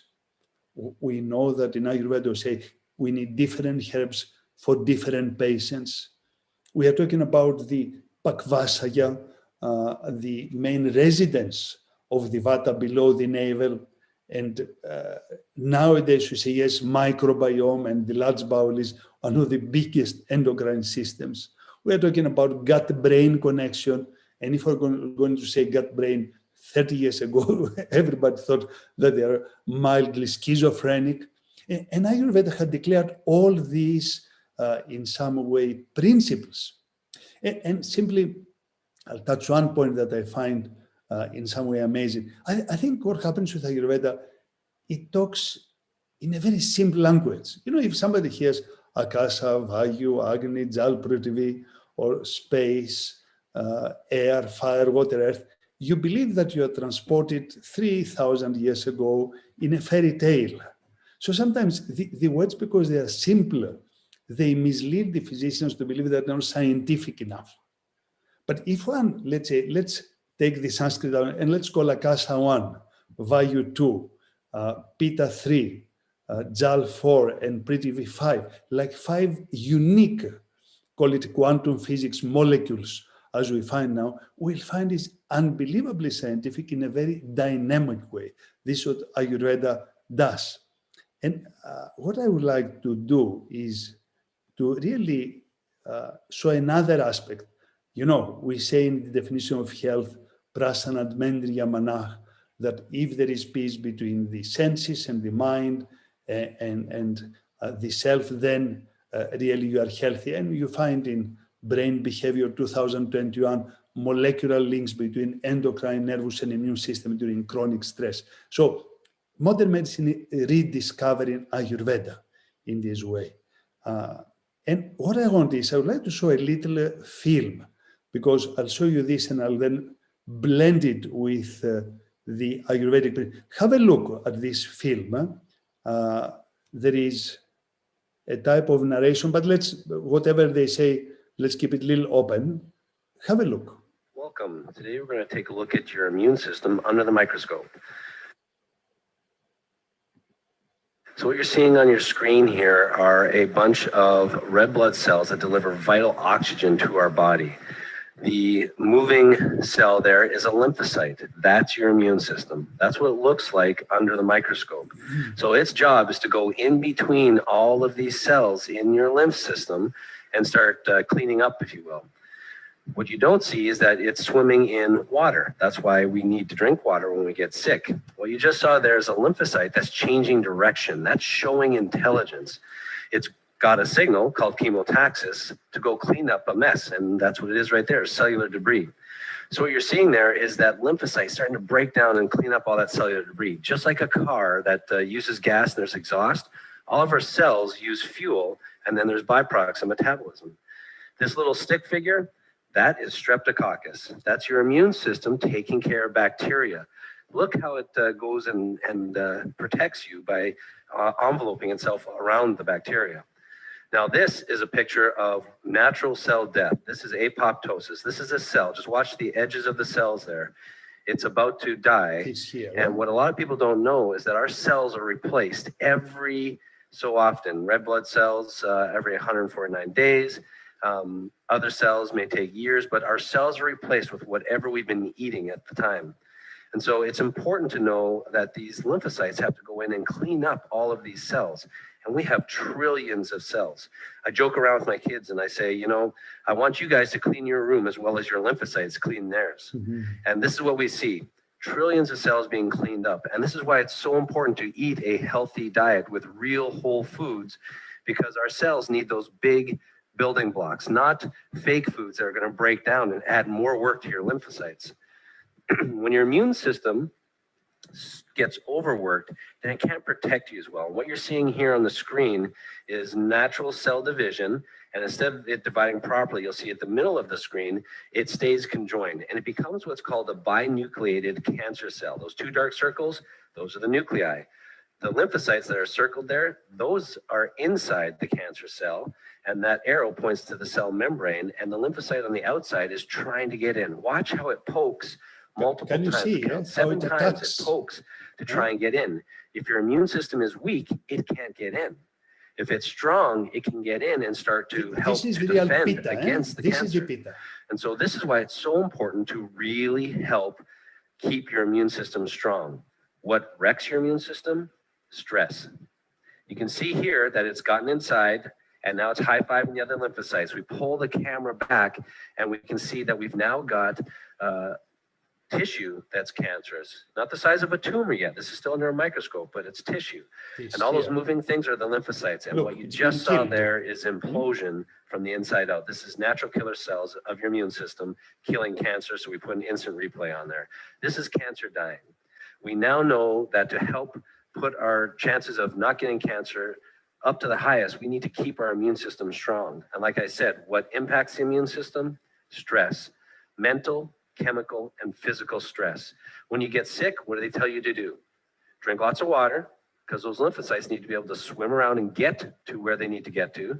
We know that in Ayurveda we say we need different herbs for different patients. We are talking about the Pakvasaya, the main residence of the Vata below the navel. And nowadays we say, yes, microbiome and the large bowel is one of the biggest endocrine systems. We are talking about gut-brain connection. And if we're going to say gut-brain, 30 years ago, everybody thought that they are mildly schizophrenic. And Ayurveda had declared all these, in some way, principles. And simply, I'll touch one point that I find in some way amazing. I think what happens with Ayurveda, it talks in a very simple language. You know, if somebody hears Akasha, Vayu, Agni, Jal, Prithvi, or space, air, fire, water, earth, you believe that you are transported 3,000 years ago in a fairy tale. So sometimes the words, because they are simpler, they mislead the physicians to believe that they're not scientific enough. But if one, let's say, let's take the Sanskrit down and let's call Akasha 1, Vayu 2, Pitta 3, Jal 4, and Prithvi 5, like 5 unique, call it quantum physics molecules, as we find now, we'll find is unbelievably scientific in a very dynamic way. This is what Ayurveda does. And what I would like to do is to really show another aspect. You know, we say in the definition of health, prasanad mendriya manah, that if there is peace between the senses and the mind and the self, then really you are healthy. And you find in Brain Behavior 2021 molecular links between endocrine, nervous, and immune system during chronic stress. So modern medicine rediscovering Ayurveda in this way. And what I want is, I would like to show a little film, because I'll show you this and I'll then blend it with the Ayurvedic. Have a look at this film. There is a type of narration, but let's, whatever they say, let's keep it a little open. Have a look. Welcome. Today we're going to take a look at your immune system under the microscope. So what you're seeing on your screen here are a bunch of red blood cells that deliver vital oxygen to our body. The moving cell there is a lymphocyte. That's your immune system. That's what it looks like under the microscope. So its job is to go in between all of these cells in your lymph system and start cleaning up, if you will. What you don't see is that it's swimming in water. That's why we need to drink water when we get sick. What you just saw there is a lymphocyte that's changing direction. That's showing intelligence. It's got a signal called chemotaxis to go clean up a mess. And that's what it is right there, cellular debris. So what you're seeing there is that lymphocyte starting to break down and clean up all that cellular debris. Just like a car that uses gas and there's exhaust, all of our cells use fuel, and then there's byproducts of metabolism. This little stick figure, that is streptococcus. That's your immune system taking care of bacteria. Look how it goes and protects you by enveloping itself around the bacteria. Now this is a picture of natural cell death. This is apoptosis. This is a cell. Just watch the edges of the cells there. It's about to die. And what a lot of people don't know is that our cells are replaced every so often. Red blood cells every 149 days. Other cells may take years, but our cells are replaced with whatever we've been eating at the time. And so it's important to know that these lymphocytes have to go in and clean up all of these cells. And we have trillions of cells. I joke around with my kids and I say, you know, I want you guys to clean your room as well as your lymphocytes clean theirs. And this is what we see. Trillions of cells being cleaned up. And this is why it's so important to eat a healthy diet with real whole foods, because our cells need those big building blocks, not fake foods that are going to break down and add more work to your lymphocytes. When your immune system gets overworked, then it can't protect you as well. What you're seeing here on the screen is natural cell division, and instead of it dividing properly, you'll see at the middle of the screen, it stays conjoined, and it becomes what's called a binucleated cancer cell. Those two dark circles, those are the nuclei. The lymphocytes that are circled there, those are inside the cancer cell, and that arrow points to the cell membrane, and the lymphocyte on the outside is trying to get in. Watch how it pokes multiple times. Can you see 7 times it pokes to try and get in. If your immune system is weak, it can't get in. If it's strong, it can get in and start to help to defend against the cancer. And so this is why it's so important to really help keep your immune system strong. What wrecks your immune system? Stress. You can see here that it's gotten inside, and now it's high-fiving the other lymphocytes. We pull the camera back, and we can see that we've now got tissue that's cancerous. Not the size of a tumor yet. This is still under a microscope, but it's tissue. And all those moving things are the lymphocytes. And what you just saw there is implosion from the inside out. This is natural killer cells of your immune system killing cancer, so we put an instant replay on there. This is cancer dying. We now know that to help put our chances of not getting cancer up to the highest, we need to keep our immune system strong. And like I said, what impacts the immune system? Stress, mental, chemical, and physical stress. When you get sick, what do they tell you to do? Drink lots of water, because those lymphocytes need to be able to swim around and get to where they need to get to.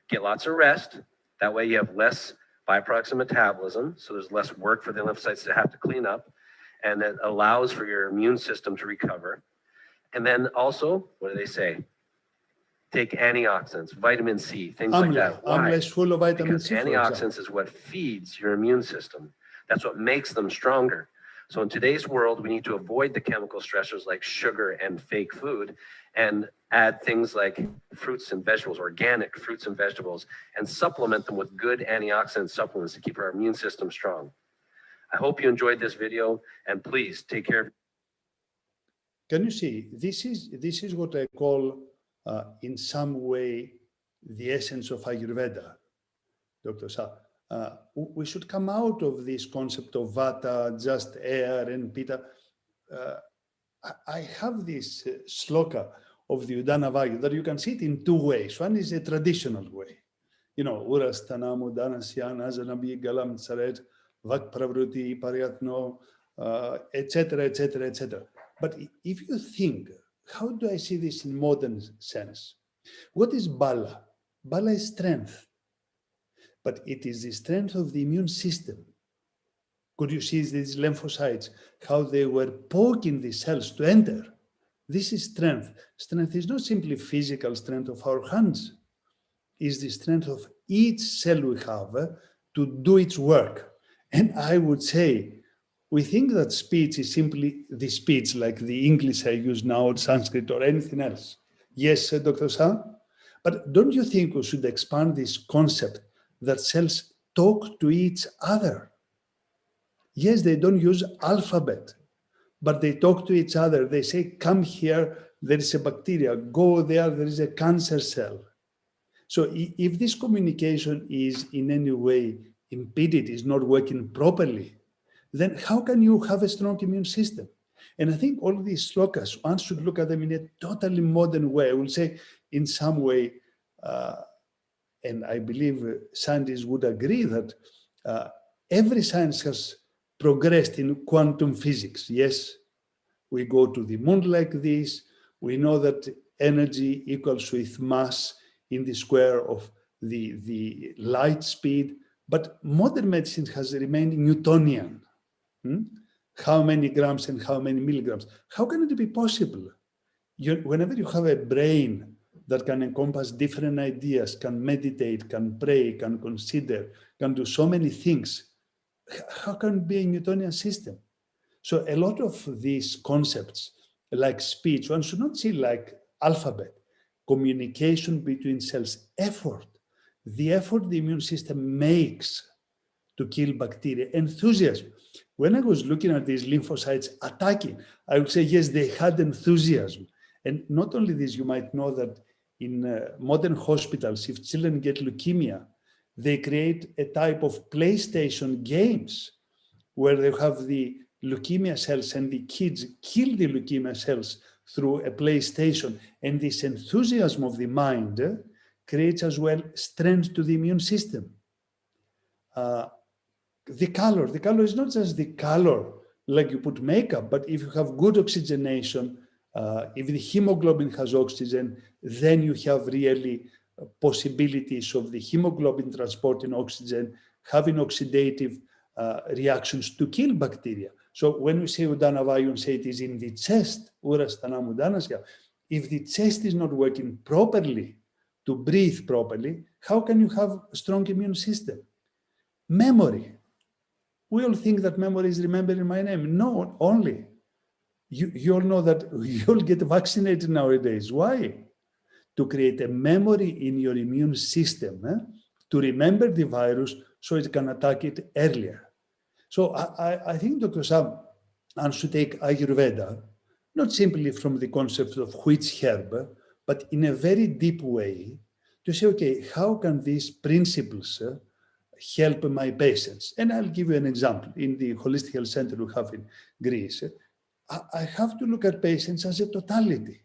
Get lots of rest. That way you have less byproducts of metabolism, so there's less work for the lymphocytes to have to clean up, and it allows for your immune system to recover. And then also, what do they say? Take antioxidants, vitamin C, things like that. Why? Amla is full of vitamin Because C, for example. antioxidants is what feeds your immune system. That's what makes them stronger. So in today's world, we need to avoid the chemical stressors like sugar and fake food and add things like fruits and vegetables, organic fruits and vegetables, and supplement them with good antioxidant supplements to keep our immune system strong. I hope you enjoyed this video, and please take care of. Can you see, this is what I call, in some way, the essence of Ayurveda, Dr. Shah. We should come out of this concept of Vata, just air and Pitta. I have this sloka of the Udana Vayu that you can see it in two ways. One is a traditional way. You know, Urastana, Mudanasya, Nazanabi, Galam, Tsaret, Vak Pravruti, Paryatno, etc., etc., etc. But if you think, how do I see this in modern sense? What is Bala? Bala is strength. But it is the strength of the immune system. Could you see these lymphocytes, how they were poking the cells to enter? This is strength. Strength is not simply physical strength of our hands. It's the strength of each cell we have to do its work. And I would say, we think that speech is simply the speech, like the English I use now, or Sanskrit, or anything else. Yes, Dr. Shah? But don't you think we should expand this concept that cells talk to each other? Yes, they don't use alphabet, but they talk to each other. They say, come here, there is a bacteria. Go there, there is a cancer cell. So if this communication is in any way impeded, is not working properly, then how can you have a strong immune system? And I think all these slokas, one should look at them in a totally modern way. I will say, in some way, and I believe scientists would agree that every science has progressed in quantum physics. Yes, we go to the moon like this. We know that energy equals with mass in the square of the light speed. But modern medicine has remained Newtonian. How many grams and how many milligrams? How can it be possible? Whenever you have a brain that can encompass different ideas, can meditate, can pray, can consider, can do so many things, how can it be a Newtonian system? So a lot of these concepts, like speech, one should not see like alphabet, communication between cells, effort, the effort the immune system makes to kill bacteria, enthusiasm. When I was looking at these lymphocytes attacking, I would say, yes, they had enthusiasm. And not only this, you might know that in modern hospitals, if children get leukemia, they create a type of PlayStation games where they have the leukemia cells and the kids kill the leukemia cells through a PlayStation. And this enthusiasm of the mind creates as well strength to the immune system. The color is not just the color like you put makeup, but if you have good oxygenation, if the hemoglobin has oxygen, then you have really possibilities of the hemoglobin transporting oxygen, having oxidative reactions to kill bacteria. So when we say Udana Vayu and say it is in the chest, Urastana Mudanasya, if the chest is not working properly to breathe properly, how can you have a strong immune system? Memory. We all think that memory is remembering my name. No, only. You all know that you all get vaccinated nowadays. Why? To create a memory in your immune system, to remember the virus so it can attack it earlier. So I think, Dr. Sam, I should take Ayurveda, not simply from the concept of which herb, but in a very deep way, to say, okay, how can these principles help my patients? And I'll give you an example. In the Holistic Health Center we have in Greece, I have to look at patients as a totality.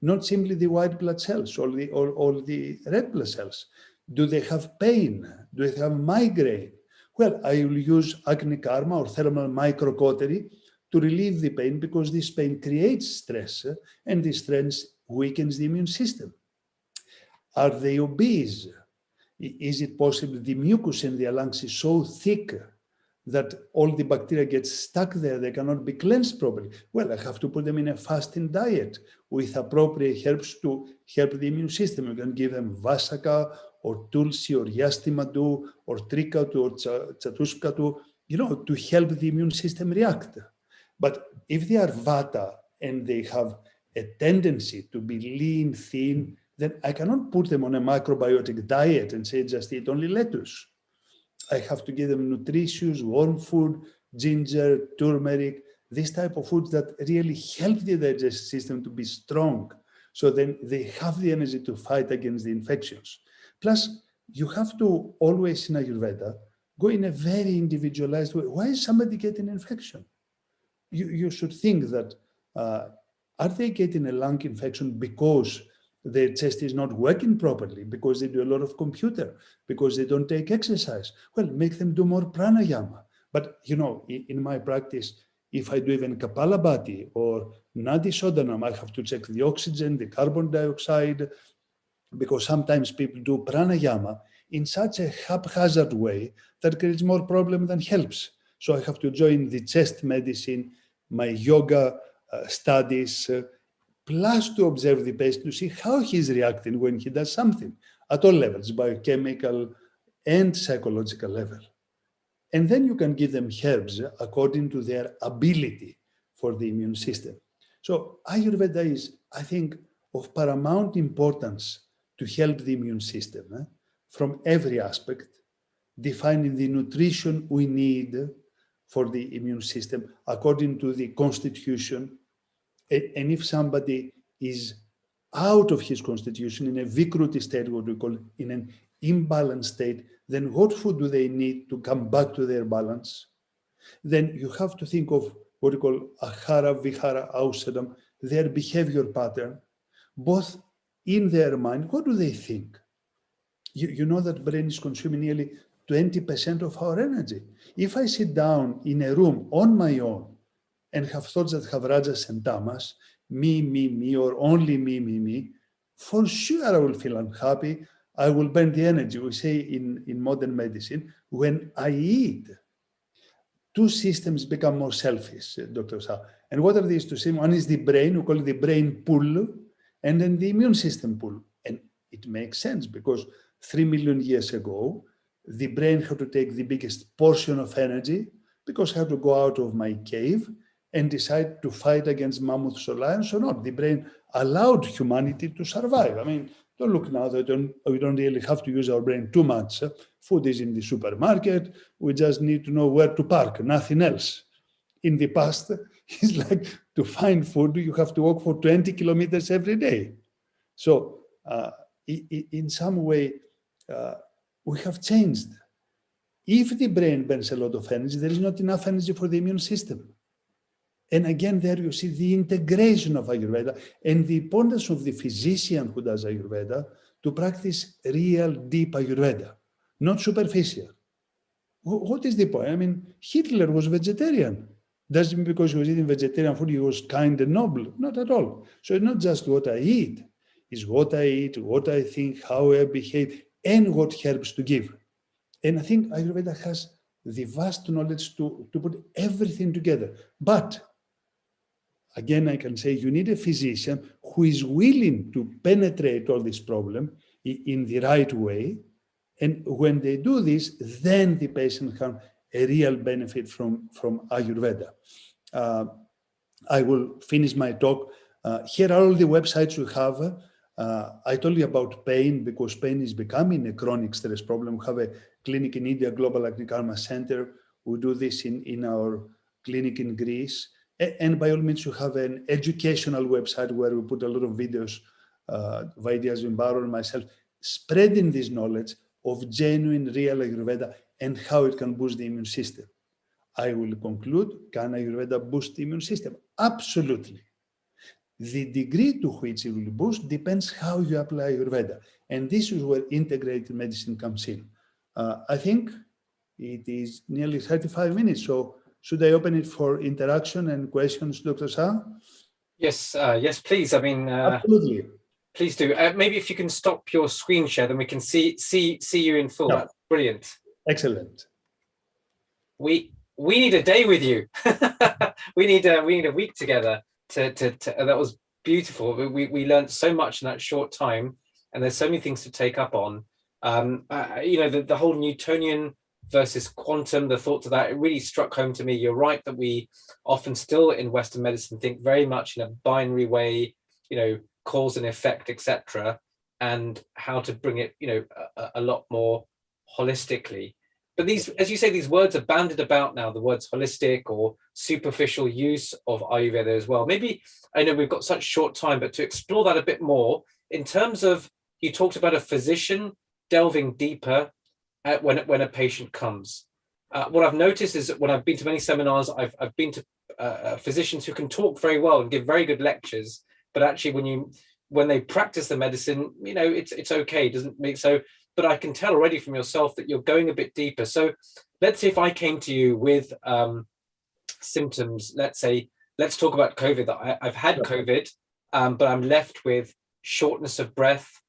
not simply the white blood cells or all the red blood cells. Do they have pain? Do they have migraine? Well, I will use acne karma or thermal microcautery to relieve the pain, because this pain creates stress, and this stress weakens the immune system. Are they obese? Is it possible the mucus in their lungs is so thick that all the bacteria get stuck there, they cannot be cleansed properly? Well, I have to put them in a fasting diet with appropriate herbs to help the immune system. You can give them Vasaka or Tulsi or Yastimadu or Trikatu or Chatuskatu, to help the immune system react. But if they are Vata and they have a tendency to be lean, thin, then I cannot put them on a macrobiotic diet and say just eat only lettuce. I have to give them nutritious, warm food, ginger, turmeric, this type of foods that really help the digestive system to be strong. So then they have the energy to fight against the infections. Plus, you have to always in Ayurveda go in a very individualized way. Why is somebody getting an infection? You should think that, are they getting a lung infection because their chest is not working properly, because they do a lot of computer, because they don't take exercise? Well, make them do more pranayama. But, in my practice, if I do even Kapalabhati or Nadi Shodhanam, I have to check the oxygen, the carbon dioxide, because sometimes people do pranayama in such a haphazard way that creates more problem than helps. So I have to join the chest medicine, my yoga studies, plus to observe the patient to see how he's reacting when he does something at all levels, biochemical and psychological level. And then you can give them herbs according to their ability for the immune system. So Ayurveda is, I think, of paramount importance to help the immune system from every aspect, defining the nutrition we need for the immune system according to the constitution. And if somebody is out of his constitution in a vikruti state, what we call in an imbalanced state, then what food do they need to come back to their balance? Then you have to think of what we call ahara, vihara, ausadam, their behavior pattern, both in their mind. What do they think? You know that brain is consuming nearly 20% of our energy. If I sit down in a room on my own and have thoughts that have rajas and tamas, me, or only me, for sure I will feel unhappy. I will burn the energy. We say in modern medicine, when I eat, two systems become more selfish, Dr. Shah. And what are these two systems? One is the brain, we call it the brain pool, and then the immune system pool. And it makes sense because 3 million years ago, the brain had to take the biggest portion of energy because I had to go out of my cave and decide to fight against mammoths or lions or not. The brain allowed humanity to survive. I mean, don't look now that we don't really have to use our brain too much. Food is in the supermarket. We just need to know where to park, nothing else. In the past, it's like to find food, you have to walk for 20 kilometers every day. So in some way, we have changed. If the brain burns a lot of energy, there is not enough energy for the immune system. And again, there you see the integration of Ayurveda and the importance of the physician who does Ayurveda to practice real deep Ayurveda, not superficial. What is the point? I mean, Hitler was vegetarian. Doesn't mean because he was eating vegetarian food, he was kind and noble. Not at all. So it's not just what I eat, it's what I eat, what I think, how I behave, and what herbs to give. And I think Ayurveda has the vast knowledge to put everything together. But again, I can say you need a physician who is willing to penetrate all this problem in the right way. And when they do this, then the patient can have a real benefit from Ayurveda. I will finish my talk. Here are all the websites we have. I told you about pain because pain is becoming a chronic stress problem. We have a clinic in India, Global Acne Karma Center. We do this in our clinic in Greece. And by all means, you have an educational website where we put a lot of videos, Vaidya Zimbarro and myself, spreading this knowledge of genuine, real Ayurveda and how it can boost the immune system. I will conclude, can Ayurveda boost the immune system? Absolutely. The degree to which it will boost depends how you apply Ayurveda. And this is where integrated medicine comes in. I think it is nearly 35 minutes. So should I open it for interaction and questions, Dr. Shah? Yes, yes, please. I mean, Absolutely. Please do. Maybe if you can stop your screen share, then we can see you in full. Yeah. That's brilliant. Excellent. We need a day with you. we need a week together. That was beautiful. We learned so much in that short time, and there's so many things to take up on. You know, the whole Newtonian versus quantum, the thoughts of that, it really struck home to me. You're right that we often still in Western medicine think very much in a binary way, you know, cause and effect, etc., and how to bring it, you know, a lot more holistically. But these, as you say, these words are banded about now, the words holistic or superficial use of Ayurveda as well. Maybe, I know we've got such short time, but to explore that a bit more, in terms of, you talked about a physician delving deeper when a patient comes. What I've noticed is that when I've been to many seminars, I've been to physicians who can talk very well and give very good lectures, but actually when they practice the medicine, you know, it's okay, it doesn't make so. But I can tell already from yourself that you're going a bit deeper. So let's say if I came to you with symptoms, let's talk about COVID, that I've had COVID, but I'm left with shortness of breath,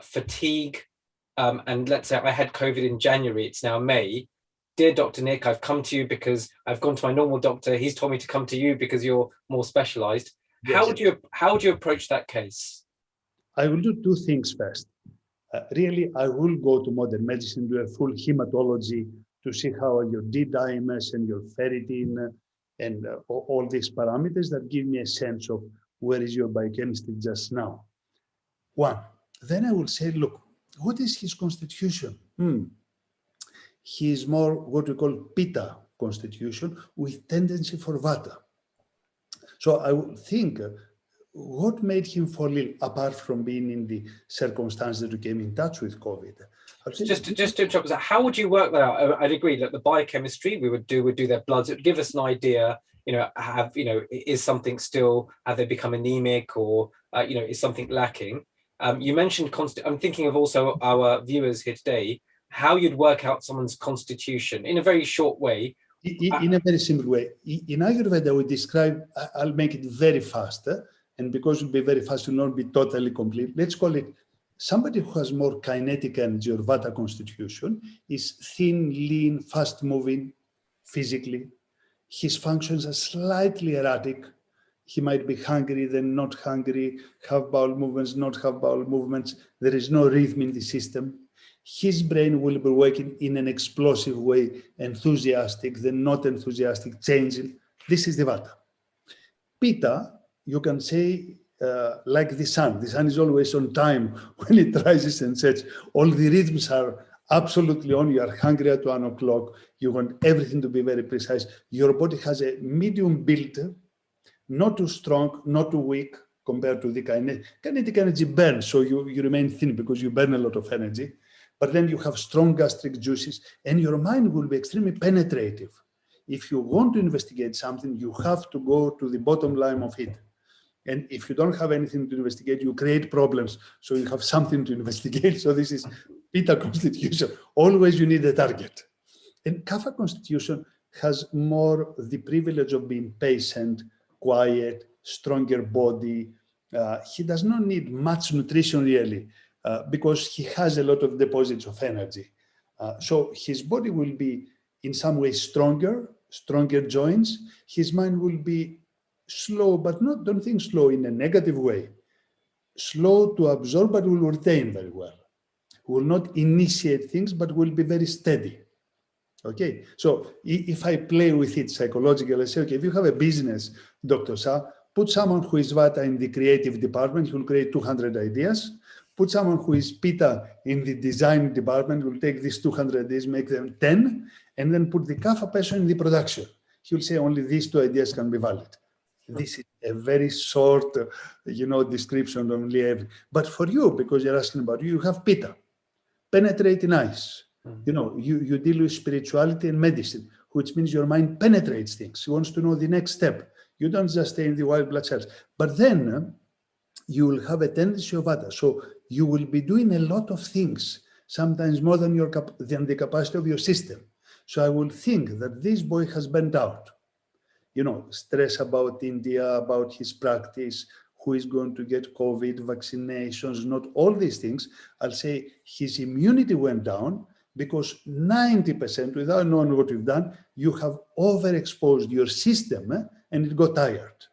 fatigue, and let's say I had COVID in January, it's now May. Dear Dr. Nick, I've come to you because I've gone to my normal doctor. He's told me to come to you because you're more specialized. Yes. How would you approach that case? I will do two things first. Really, I will go to modern medicine, do a full hematology to see how are your D-dimers and your ferritin and all these parameters that give me a sense of where is your biochemistry just now. One, then I will say, look, what is his constitution? He is more what we call Pitta constitution with tendency for Vata. So I would think, what made him fall ill apart from being in the circumstances that we came in touch with COVID? Just to interrupt, how would you work that out? I'd agree that the biochemistry we would do their bloods. It would give us an idea, you know, is something still, have they become anemic, or you know, is something lacking? You mentioned I'm thinking of also our viewers here today, how you'd work out someone's constitution in a very short way. In a very simple way. In Ayurveda, we describe, I'll make it very fast, and because it will be very fast, it will not be totally complete. Let's call it somebody who has more kinetic energy or Vata constitution is thin, lean, fast-moving physically. His functions are slightly erratic. He might be hungry, then not hungry, have bowel movements, not have bowel movements. There is no rhythm in the system. His brain will be working in an explosive way, enthusiastic, then not enthusiastic, changing. This is the Vata. Pitta, you can say, like the sun. The sun is always on time when it rises and sets. All the rhythms are absolutely on. You are hungry at 1 o'clock. You want everything to be very precise. Your body has a medium build, not too strong, not too weak compared to the kinetic energy burns. So you remain thin because you burn a lot of energy. But then you have strong gastric juices, and your mind will be extremely penetrative. If you want to investigate something, you have to go to the bottom line of it. And if you don't have anything to investigate, you create problems. So you have something to investigate. So this is Pitta constitution. Always you need a target. And Kapha constitution has more the privilege of being patient, quiet, stronger body. He does not need much nutrition really, because he has a lot of deposits of energy. So his body will be in some ways stronger joints. His mind will be slow, but don't think slow in a negative way. Slow to absorb, but will retain very well. Will not initiate things, but will be very steady. Okay, so if I play with it psychologically, I say, okay, if you have a business, Dr. Shah, put someone who is Vata in the creative department, he will create 200 ideas. Put someone who is Pitta in the design department, will take these 200 ideas, make them 10, and then put the Kapha person in the production. He will say only these 2 ideas can be valid. This is a very short, description of everything. But for you, because you're asking about you have Pitta, penetrating eyes. You deal with spirituality and medicine, which means your mind penetrates things. He wants to know the next step. You don't just stay in the white blood cells. But then you will have a tendency of vata. So you will be doing a lot of things, sometimes more than than the capacity of your system. So I will think that this boy has burnt out. You know, stress about India, about his practice, who is going to get COVID, vaccinations, not all these things. I'll say his immunity went down because 90%, without knowing what you've done, you have overexposed your system and it got tired.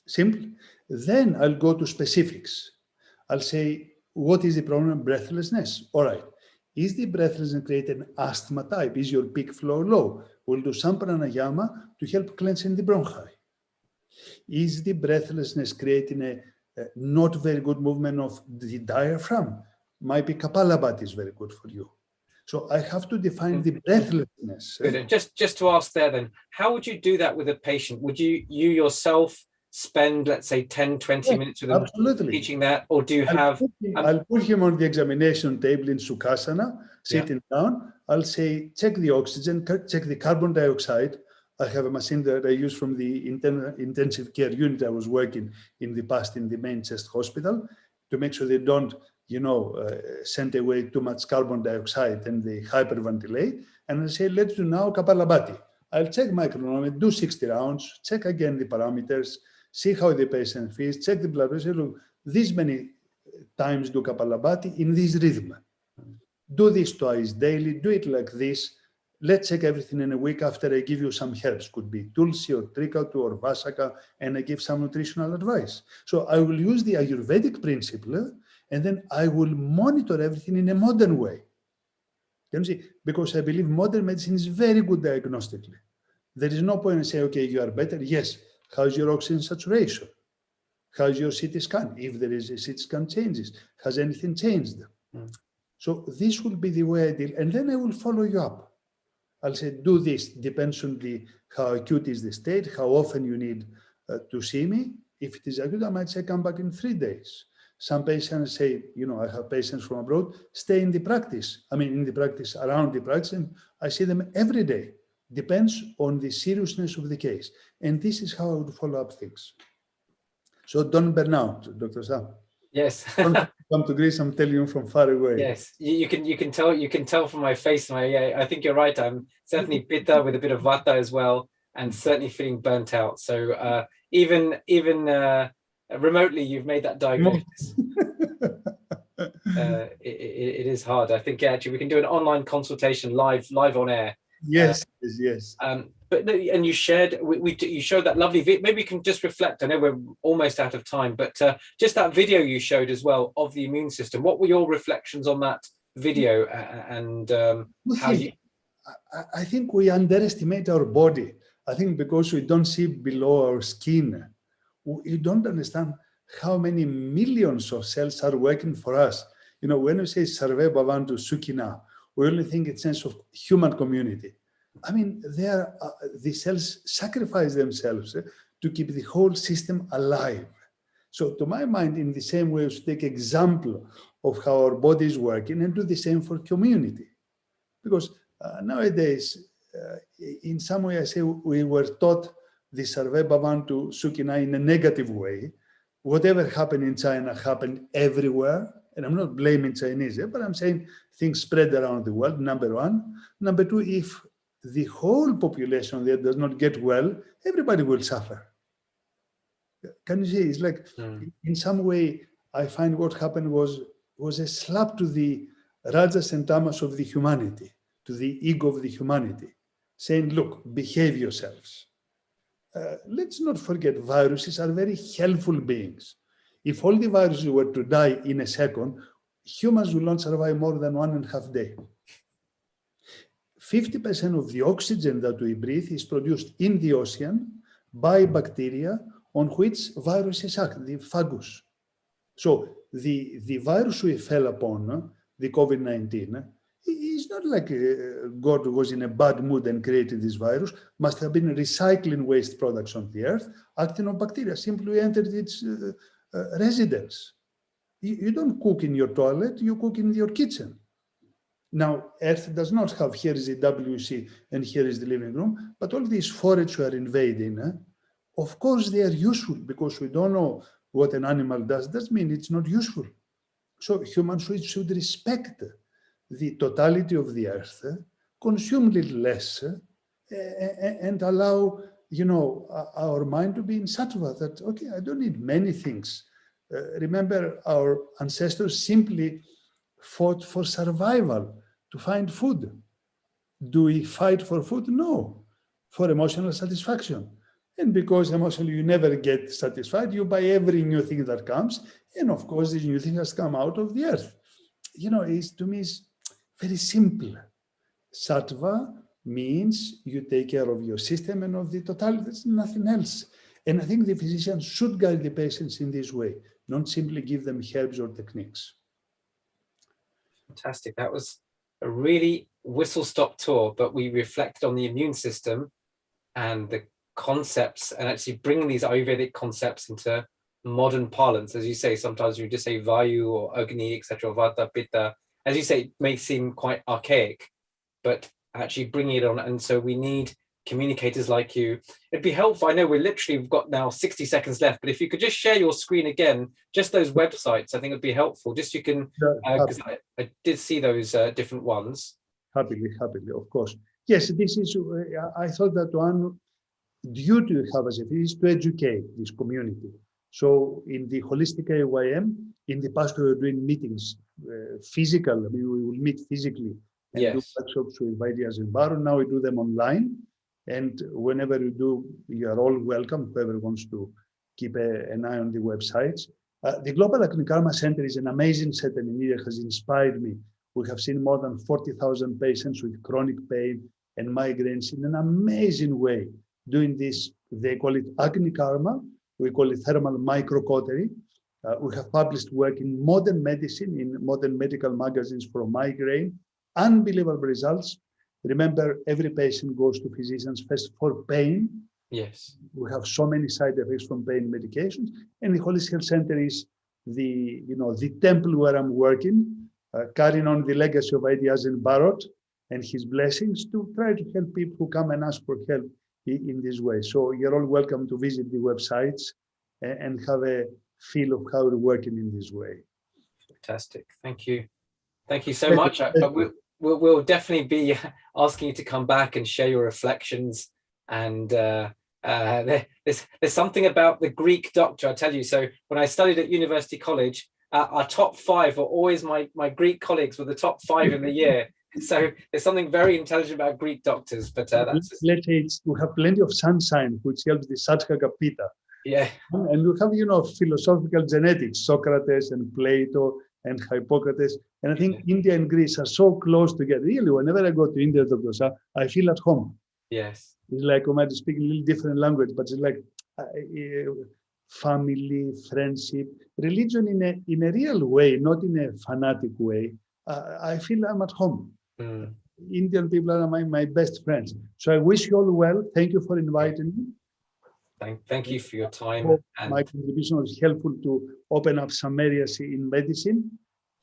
Simple. Then I'll go to specifics. I'll say, what is the problem? Breathlessness. All right. Is the breathlessness created an asthma type? Is your peak flow low? We'll do some pranayama to help cleansing the bronchi. Is the breathlessness creating a not very good movement of the diaphragm? Might be Kapalabhati is very good for you. So I have to define the breathlessness. Good. And just to ask there then, how would you do that with a patient? Would you yourself spend, let's say, 10, 20 minutes with them absolutely teaching that? Or do you I'll put him on the examination table in Sukhasana, sitting down. I'll say, check the oxygen, check the carbon dioxide. I have a machine that I use from the intensive care unit I was working in the past in the main chest hospital to make sure they don't, send away too much carbon dioxide and they hyperventilate. And I say, let's do now Kapalabhati. I'll check my chronometer, do 60 rounds, check again the parameters, see how the patient feels, check the blood pressure. Look, this many times do Kapalabhati in this rhythm. Do this twice daily, do it like this. Let's check everything in a week after I give you some herbs. Could be Tulsi or Trikatu or Vasaka, and I give some nutritional advice. So I will use the Ayurvedic principle, and then I will monitor everything in a modern way. Can you see? Because I believe modern medicine is very good diagnostically. There is no point in saying, okay, you are better. Yes. How's your oxygen saturation? How's your CT scan? If there is a CT scan changes, has anything changed? So this will be the way I deal. And then I will follow you up. I'll say, do this. Depends on how acute is the state, how often you need to see me. If it is acute, I might say, come back in 3 days. Some patients say, I have patients from abroad, stay in the practice. around the practice, and I see them every day. Depends on the seriousness of the case. And this is how I would follow up things. So don't burn out, Dr. Sam. Yes. Come to Greece, I'm telling you from far away. Yes, you can tell from my face. I think you're right. I'm certainly Pitta with a bit of Vata as well, and certainly feeling burnt out. So even remotely, you've made that diagnosis. It is hard. I think actually we can do an online consultation live on air. Yes. And you shared you showed that lovely video. Maybe we can just reflect. I know we're almost out of time, but just that video you showed as well of the immune system. What were your reflections on that video and how you? I think we underestimate our body. I think because we don't see below our skin, we don't understand how many millions of cells are working for us. When we say Sarve Bhavantu Sukhina, we only think in sense of human community. I mean, the cells sacrifice themselves to keep the whole system alive. So to my mind, in the same way, we should take example of how our body is working and do the same for community. Because nowadays, in some way, I say we were taught the Sarve Bhavantu Sukhina in a negative way. Whatever happened in China happened everywhere. And I'm not blaming Chinese, but I'm saying things spread around the world, number one. Number two, if the whole population there does not get well, everybody will suffer. Can you see? It's like, in some way, I find what happened was a slap to the rajas and tamas of the humanity, to the ego of the humanity, saying, look, behave yourselves. Let's not forget, viruses are very helpful beings. If all the viruses were to die in a second, humans will not survive more than 1.5 days. 50% of the oxygen that we breathe is produced in the ocean by bacteria on which viruses act, the fungus. So the virus we fell upon, the COVID-19, it's not like God was in a bad mood and created this virus. Must have been recycling waste products on the earth, acting on bacteria, simply entered its residence. You don't cook in your toilet, you cook in your kitchen. Now, Earth does not have, here is the WC and here is the living room, but all these forests we are invading, Of course, they are useful because we don't know what an animal does. Doesn't mean it's not useful. So humans should respect the totality of the earth, consume little less, and allow, our mind to be in sattva, that, okay, I don't need many things. Remember, our ancestors simply fought for survival, to find food. Do we fight for food? No, for emotional satisfaction. And because emotionally you never get satisfied, you buy every new thing that comes. And of course, this new thing has come out of the earth. To me, it's very simple. Sattva means you take care of your system and of the totality. There's nothing else. And I think the physician should guide the patients in this way, not simply give them herbs or techniques. Fantastic. That was a really whistle-stop tour, but we reflected on the immune system and the concepts, and actually bringing these Ayurvedic concepts into modern parlance. As you say, sometimes you just say Vayu or Agni, etc., Vata, Pitta. As you say, it may seem quite archaic, but actually bringing it on. And so we need communicators like you. It'd be helpful. I know we've got now 60 seconds left, but if you could just share your screen again, just those websites, I think it'd be helpful. Just you can, because I did see those different ones. Happily, of course. Yes, this is, I thought that one duty we have as a physician is to educate this community. So in the holistic AYM, in the past we were doing meetings, physical, we will meet physically and do workshops with Vaidyas and Baron. Now we do them online. And whenever you do, you are all welcome, whoever wants to keep an eye on the websites. The Global Agni Karma Center is an amazing center in India, has inspired me. We have seen more than 40,000 patients with chronic pain and migraines in an amazing way. Doing this, they call it Agni Karma, we call it thermal microcautery. We have published work in modern medicine, in modern medical magazines for migraine, unbelievable results. Remember, every patient goes to physicians first for pain. Yes. We have so many side effects from pain medications, and the Holistic Health Center is the temple where I'm working, carrying on the legacy of Ideas and Barot and his blessings to try to help people who come and ask for help in this way. So you're all welcome to visit the websites and have a feel of how we're working in this way. Fantastic. Thank you. Thank you so much. We'll definitely be asking you to come back and share your reflections. And there's something about the Greek doctor, I tell you. So when I studied at University College, our top 5 were always my Greek colleagues were the top 5 in the year. So there's something very intelligent about Greek doctors. But that's let's say we have plenty of sunshine, which helps the Satchaka Pitta. Yeah. And we have, philosophical genetics, Socrates and Plato and Hippocrates. And I think India and Greece are so close together. Really, whenever I go to India, Dr. Shah, I feel at home. Yes. It's like we might speak a little different language, but it's like family, friendship, religion in a real way, not in a fanatic way. I feel I'm at home. Mm. Indian people are my best friends. So I wish you all well. Thank you for inviting me. Thank you for your time. And my contribution was helpful to open up some areas in medicine.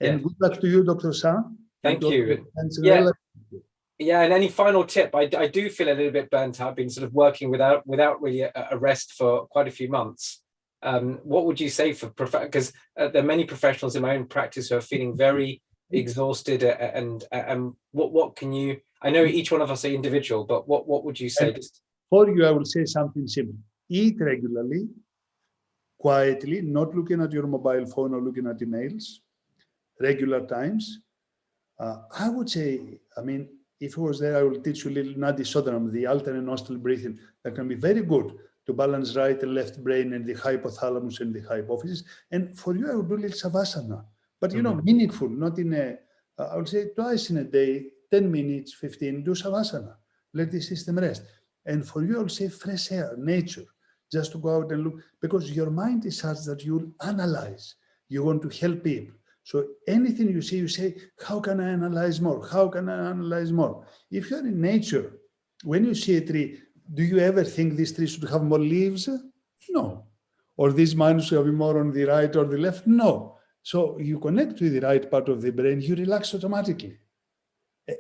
And good luck to you, Dr. Shah. Thank you. Yeah, and any final tip? I do feel a little bit burnt out. I've been sort of working without really a rest for quite a few months. What would you say for because there are many professionals in my own practice who are feeling very exhausted, and what can you? I know each one of us are individual, but what would you say? For you, I will say something simple. Eat regularly, quietly, not looking at your mobile phone or looking at emails, regular times. I would say, if I was there, I will teach you a little Nadi Sodhanam, the alternate nostril breathing, that can be very good to balance right and left brain and the hypothalamus and the hypophysis. And for you, I would do a little Savasana, but meaningful, not in I would say twice in a day, 10 minutes, 15, do Savasana. Let the system rest. And for you, I would say fresh air, nature, just to go out and look, because your mind is such that you'll analyze. You want to help people. So anything you see, you say, how can I analyze more? How can I analyze more? If you're in nature, when you see a tree, do you ever think this tree should have more leaves? No. Or this mind should be more on the right or the left? No. So you connect to the right part of the brain, you relax automatically.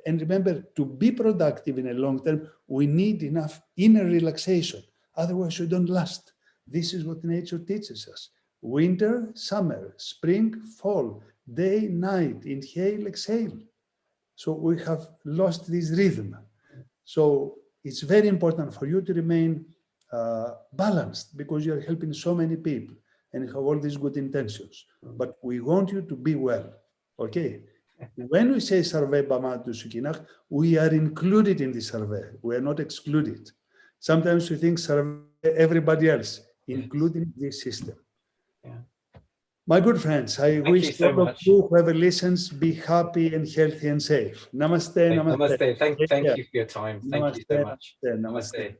And remember, to be productive in a long term, we need enough inner relaxation. Otherwise, we don't last. This is what nature teaches us. Winter, summer, spring, fall, day, night, inhale, exhale. So we have lost this rhythm. So it's very important for you to remain balanced because you are helping so many people and you have all these good intentions. But we want you to be well, okay? When we say survey Bamatu Sukinach, we are included in the survey. We are not excluded. Sometimes we think survey everybody else, including this system. Yeah. My good friends, I Thank wish you so all of much. you, whoever listens, be happy and healthy and safe. Namaste, namaste. Namaste. Take Thank care. you for your time. Thank you Namaste, so much. namaste, namaste.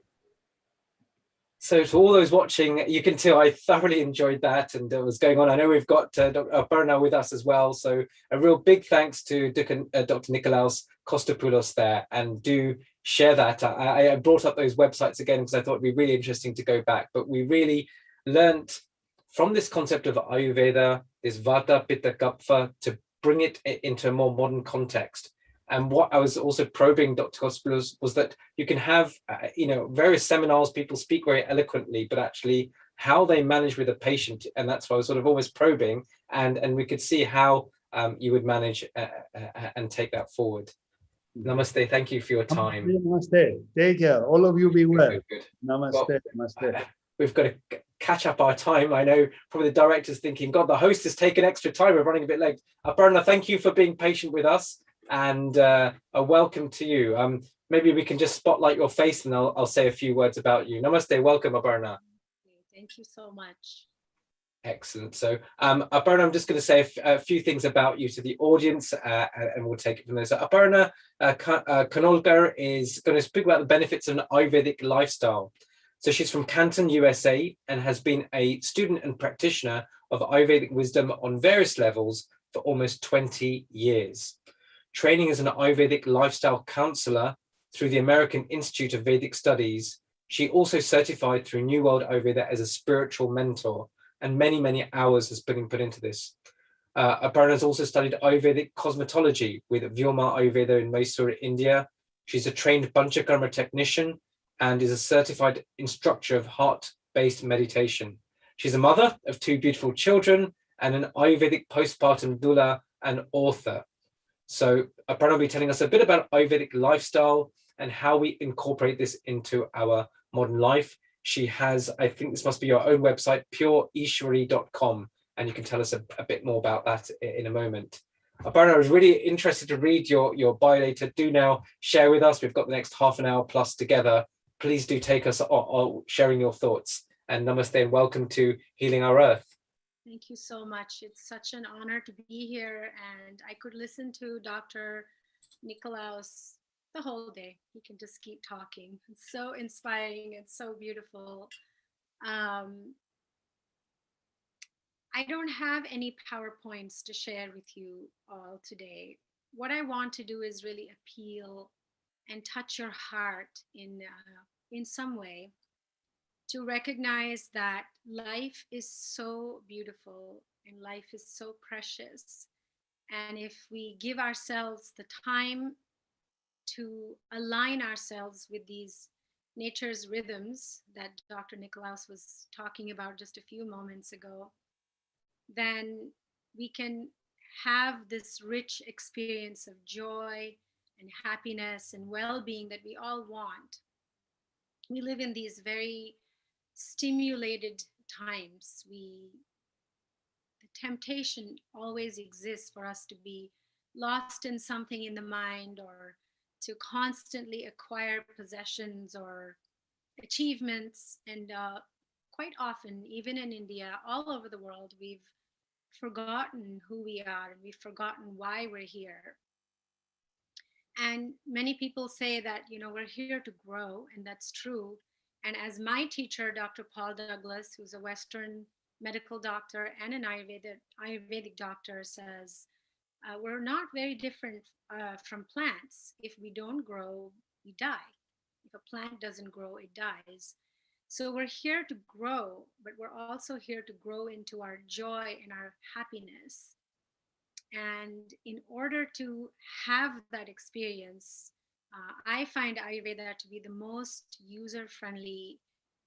So to all those watching, you can tell I thoroughly enjoyed that and what was going on. I know we've got Dr. Berna with us as well. So a real big thanks to Dr. Nikolaos Kostopoulos there, and do share that. I brought up those websites again because I thought it'd be really interesting to go back, but we really learnt from this concept of Ayurveda, this Vata, Pitta, Kapha, to bring it into a more modern context. And what I was also probing, Dr. Kostopoulos, was that you can have, various seminars, people speak very eloquently, but actually how they manage with a patient. And that's why I was sort of always probing, and we could see how you would manage and take that forward. Namaste. Thank you for your time. Namaste. Take care. All of you be well. Good. Namaste. Well, namaste. We've got to catch up our time. I know probably the director's thinking, God, the host has taken extra time. We're running a bit late. Aparna, thank you for being patient with us, and a welcome to you. Maybe we can just spotlight your face and I'll say a few words about you. Namaste. Welcome, Aparna. Thank you so much. Excellent. So, Aparna, I'm just going to say a few things about you to the audience, and we'll take it from there. So, Aparna Kanolkar is going to speak about the benefits of an Ayurvedic lifestyle. So she's from Canton, USA, and has been a student and practitioner of Ayurvedic wisdom on various levels for almost 20 years. Training as an Ayurvedic lifestyle counselor through the American Institute of Vedic Studies, she also certified through New World Ayurveda as a spiritual mentor, and many, many hours has been put into this. Aparna has also studied Ayurvedic cosmetology with Vyoma Ayurveda in Mysore, India. She's a trained Panchakarma technician and is a certified instructor of heart-based meditation. She's a mother of 2 beautiful children and an Ayurvedic postpartum doula and author. So Aparna will be telling us a bit about Ayurvedic lifestyle and how we incorporate this into our modern life. She has, I think this must be your own website, pureishwari.com, and you can tell us a bit more about that in a moment. Aparna, I was really interested to read your bio later. Do now share with us. We've got the next half an hour plus together. Please do take us on sharing your thoughts. And namaste and welcome to Healing Our Earth. Thank you so much. It's such an honor to be here, and I could listen to Dr. Nikolaos the whole day. He can just keep talking. It's so inspiring. It's so beautiful. I don't have any PowerPoints to share with you all today. What I want to do is really appeal and touch your heart in some way, to recognize that life is so beautiful and life is so precious. And if we give ourselves the time to align ourselves with these nature's rhythms that Dr. Nikolaos was talking about just a few moments ago, then we can have this rich experience of joy and happiness and well-being that we all want. We live in these very stimulated times. The temptation always exists for us to be lost in something in the mind, or to constantly acquire possessions or achievements. And quite often, even in India, all over the world, we've forgotten who we are and we've forgotten why we're here. And many people say that, we're here to grow, and that's true. And as my teacher, Dr. Paul Douglas, who's a Western medical doctor and an Ayurvedic doctor, says, we're not very different from plants. If we don't grow, we die. If a plant doesn't grow, it dies. So we're here to grow, but we're also here to grow into our joy and our happiness. And in order to have that experience, I find Ayurveda to be the most user-friendly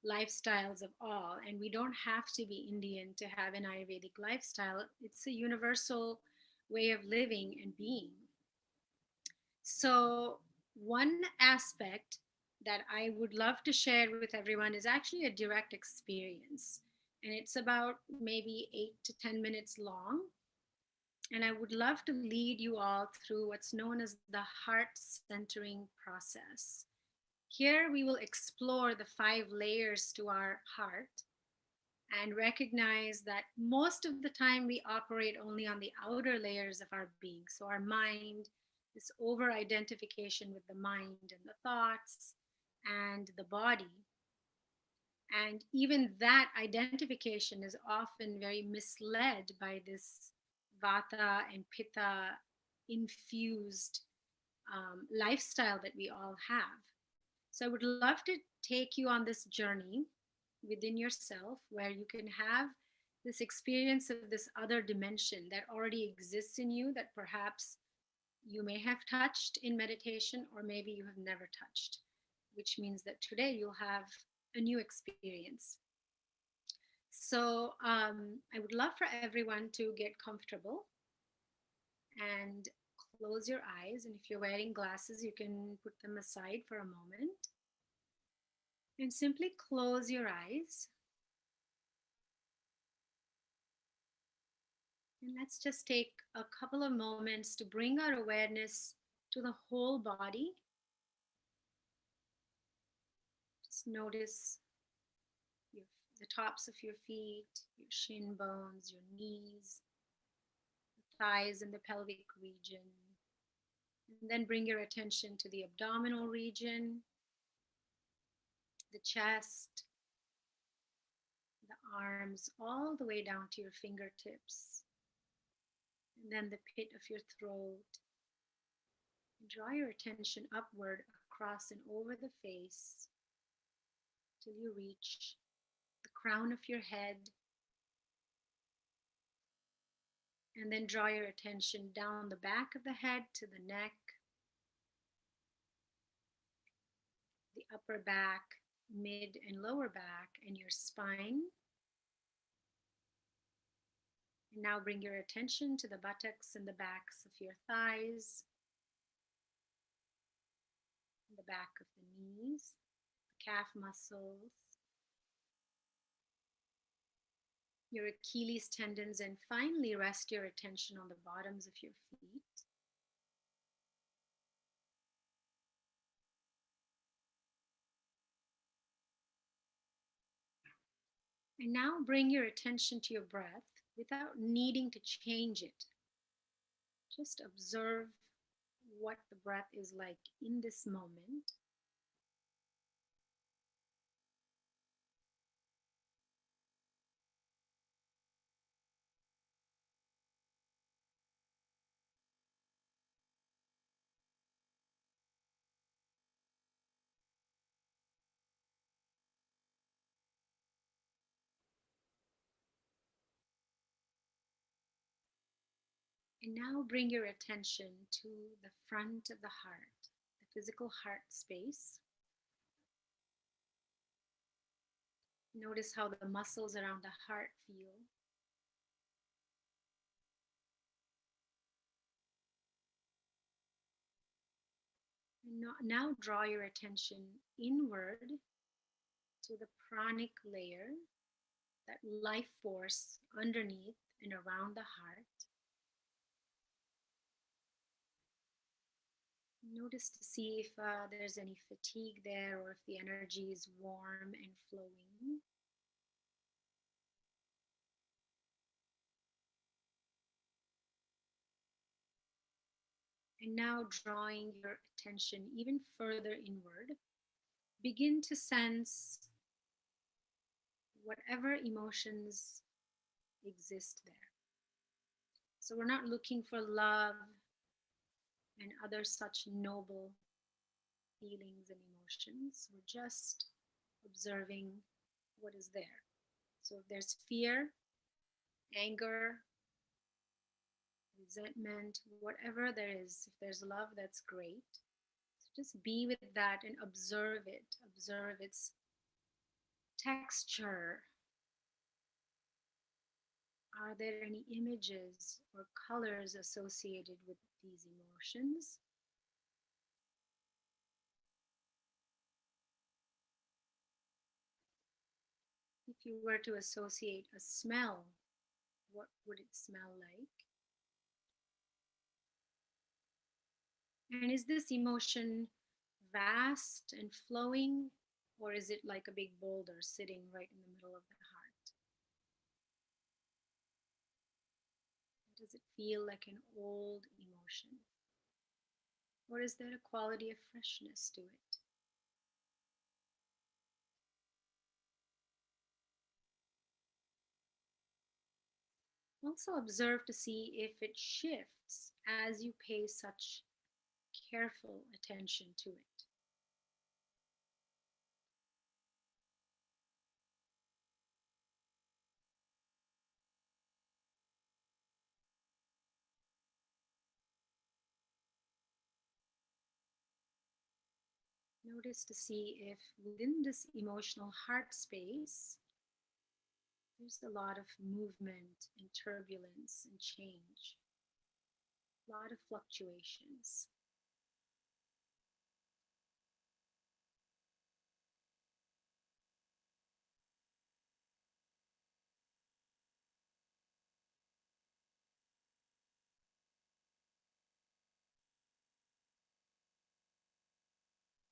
lifestyles of all. And we don't have to be Indian to have an Ayurvedic lifestyle, it's a universal way of living and being. So, one aspect that I would love to share with everyone is actually a direct experience. And it's about maybe 8 to 10 minutes long. And I would love to lead you all through what's known as the heart centering process. Here we will explore the 5 layers to our heart and recognize that most of the time we operate only on the outer layers of our being. So, our mind, this over identification with the mind and the thoughts and the body. And even that identification is often very misled by this vata and pitta infused lifestyle that we all have. So I would love to take you on this journey within yourself where you can have this experience of this other dimension that already exists in you that perhaps you may have touched in meditation or maybe you have never touched, which means that today you'll have a new experience. So I would love for everyone to get comfortable and close your eyes. And if you're wearing glasses, you can put them aside for a moment and simply close your eyes. And let's just take a couple of moments to bring our awareness to the whole body. Just notice the tops of your feet, your shin bones, your knees, the thighs and the pelvic region. And then bring your attention to the abdominal region, the chest, the arms, all the way down to your fingertips. And then the pit of your throat. And draw your attention upward, across and over the face till you reach the crown of your head. And then draw your attention down the back of the head to the neck, the upper back, mid and lower back, and your spine. And now bring your attention to the buttocks and the backs of your thighs, the back of the knees, the calf muscles, your Achilles tendons, and finally rest your attention on the bottoms of your feet. And now bring your attention to your breath without needing to change it. Just observe what the breath is like in this moment. And now bring your attention to the front of the heart, the physical heart space. Notice how the muscles around the heart feel. And now draw your attention inward to the pranic layer, that life force underneath and around the heart. Notice to see if there's any fatigue there or if the energy is warm and flowing. And now drawing your attention even further inward, begin to sense whatever emotions exist there. So we're not looking for love and other such noble feelings and emotions. We're just observing what is there. So if there's fear, anger, resentment, whatever there is, if there's love, that's great. So just be with that and observe it. Observe its texture. Are there any images or colors associated with these emotions? If you were to associate a smell, what would it smell like? And is this emotion vast and flowing, or is it like a big boulder sitting right in the middle of the heart? Does it feel like an old emotion? Or is there a quality of freshness to it? Also observe to see if it shifts as you pay such careful attention to it. Notice to see if within this emotional heart space, there's a lot of movement and turbulence and change, a lot of fluctuations.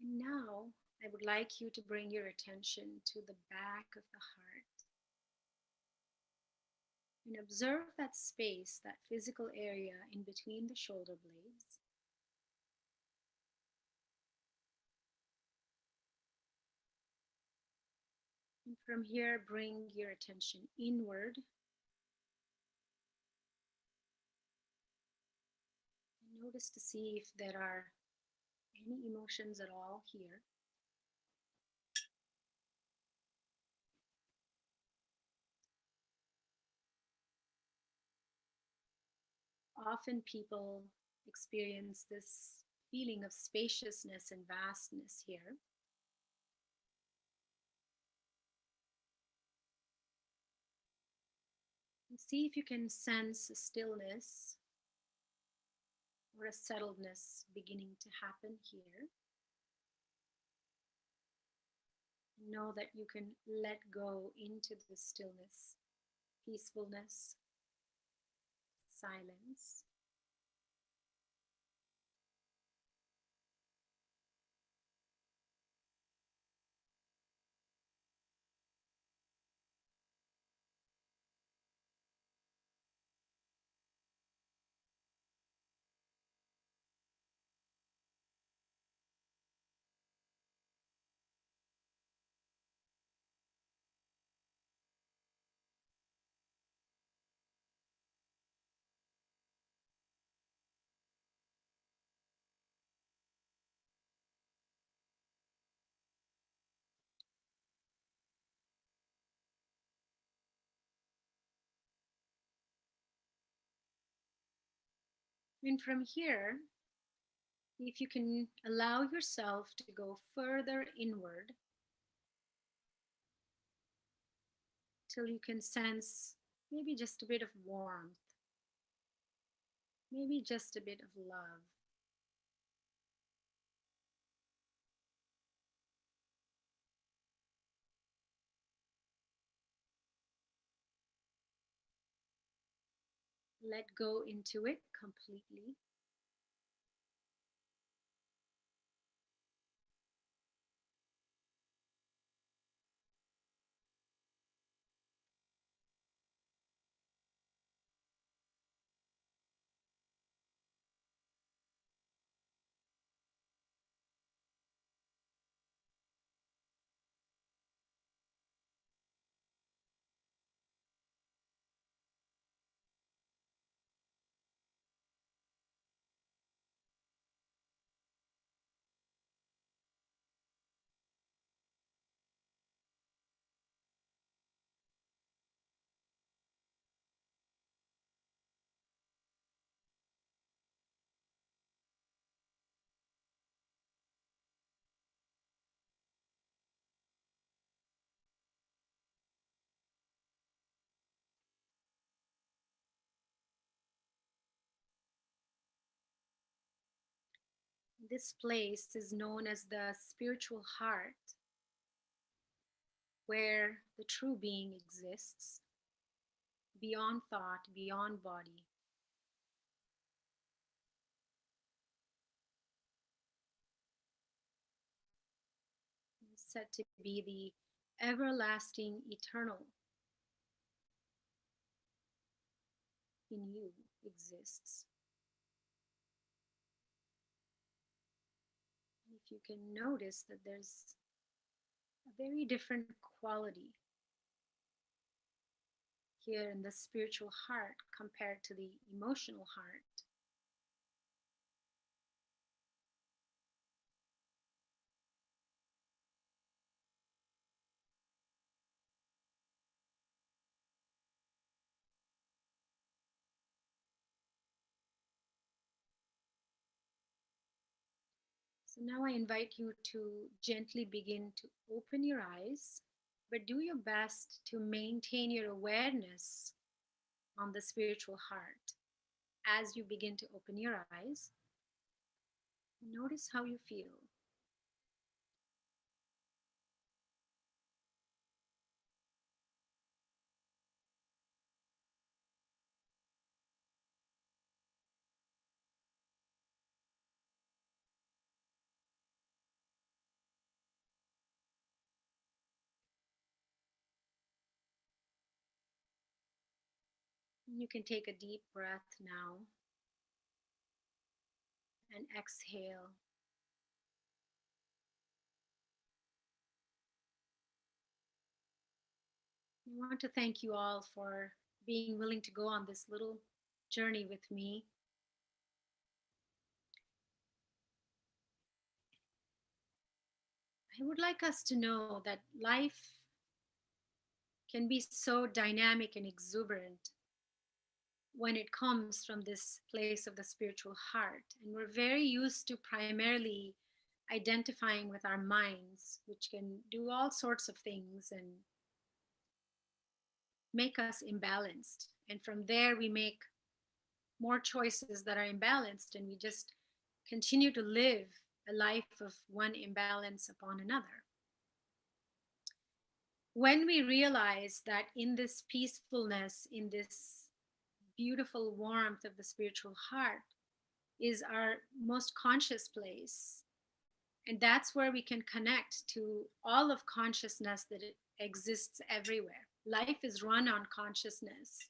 And now I would like you to bring your attention to the back of the heart and observe that space, that physical area in between the shoulder blades. And from here, bring your attention inward. And notice to see if there are any emotions at all here. Often people experience this feeling of spaciousness and vastness here. And see if you can sense a stillness or a settledness beginning to happen here. Know that you can let go into the stillness, peacefulness, silence. And from here, if you can allow yourself to go further inward till you can sense maybe just a bit of warmth, maybe just a bit of love. Let go into it completely. This place is known as the spiritual heart, where the true being exists, beyond thought, beyond body. It's said to be the everlasting eternal in you exists. If you can notice that there's a very different quality here in the spiritual heart compared to the emotional heart. So now I invite you to gently begin to open your eyes, but do your best to maintain your awareness on the spiritual heart. As you begin to open your eyes, notice how you feel. You can take a deep breath now and exhale. I want to thank you all for being willing to go on this little journey with me. I would like us to know that life can be so dynamic and exuberant when it comes from this place of the spiritual heart. And we're very used to primarily identifying with our minds, which can do all sorts of things and make us imbalanced. And from there, we make more choices that are imbalanced, and we just continue to live a life of one imbalance upon another. When we realize that in this peacefulness, in this beautiful warmth of the spiritual heart, is our most conscious place. And that's where we can connect to all of consciousness that it exists everywhere. Life is run on consciousness.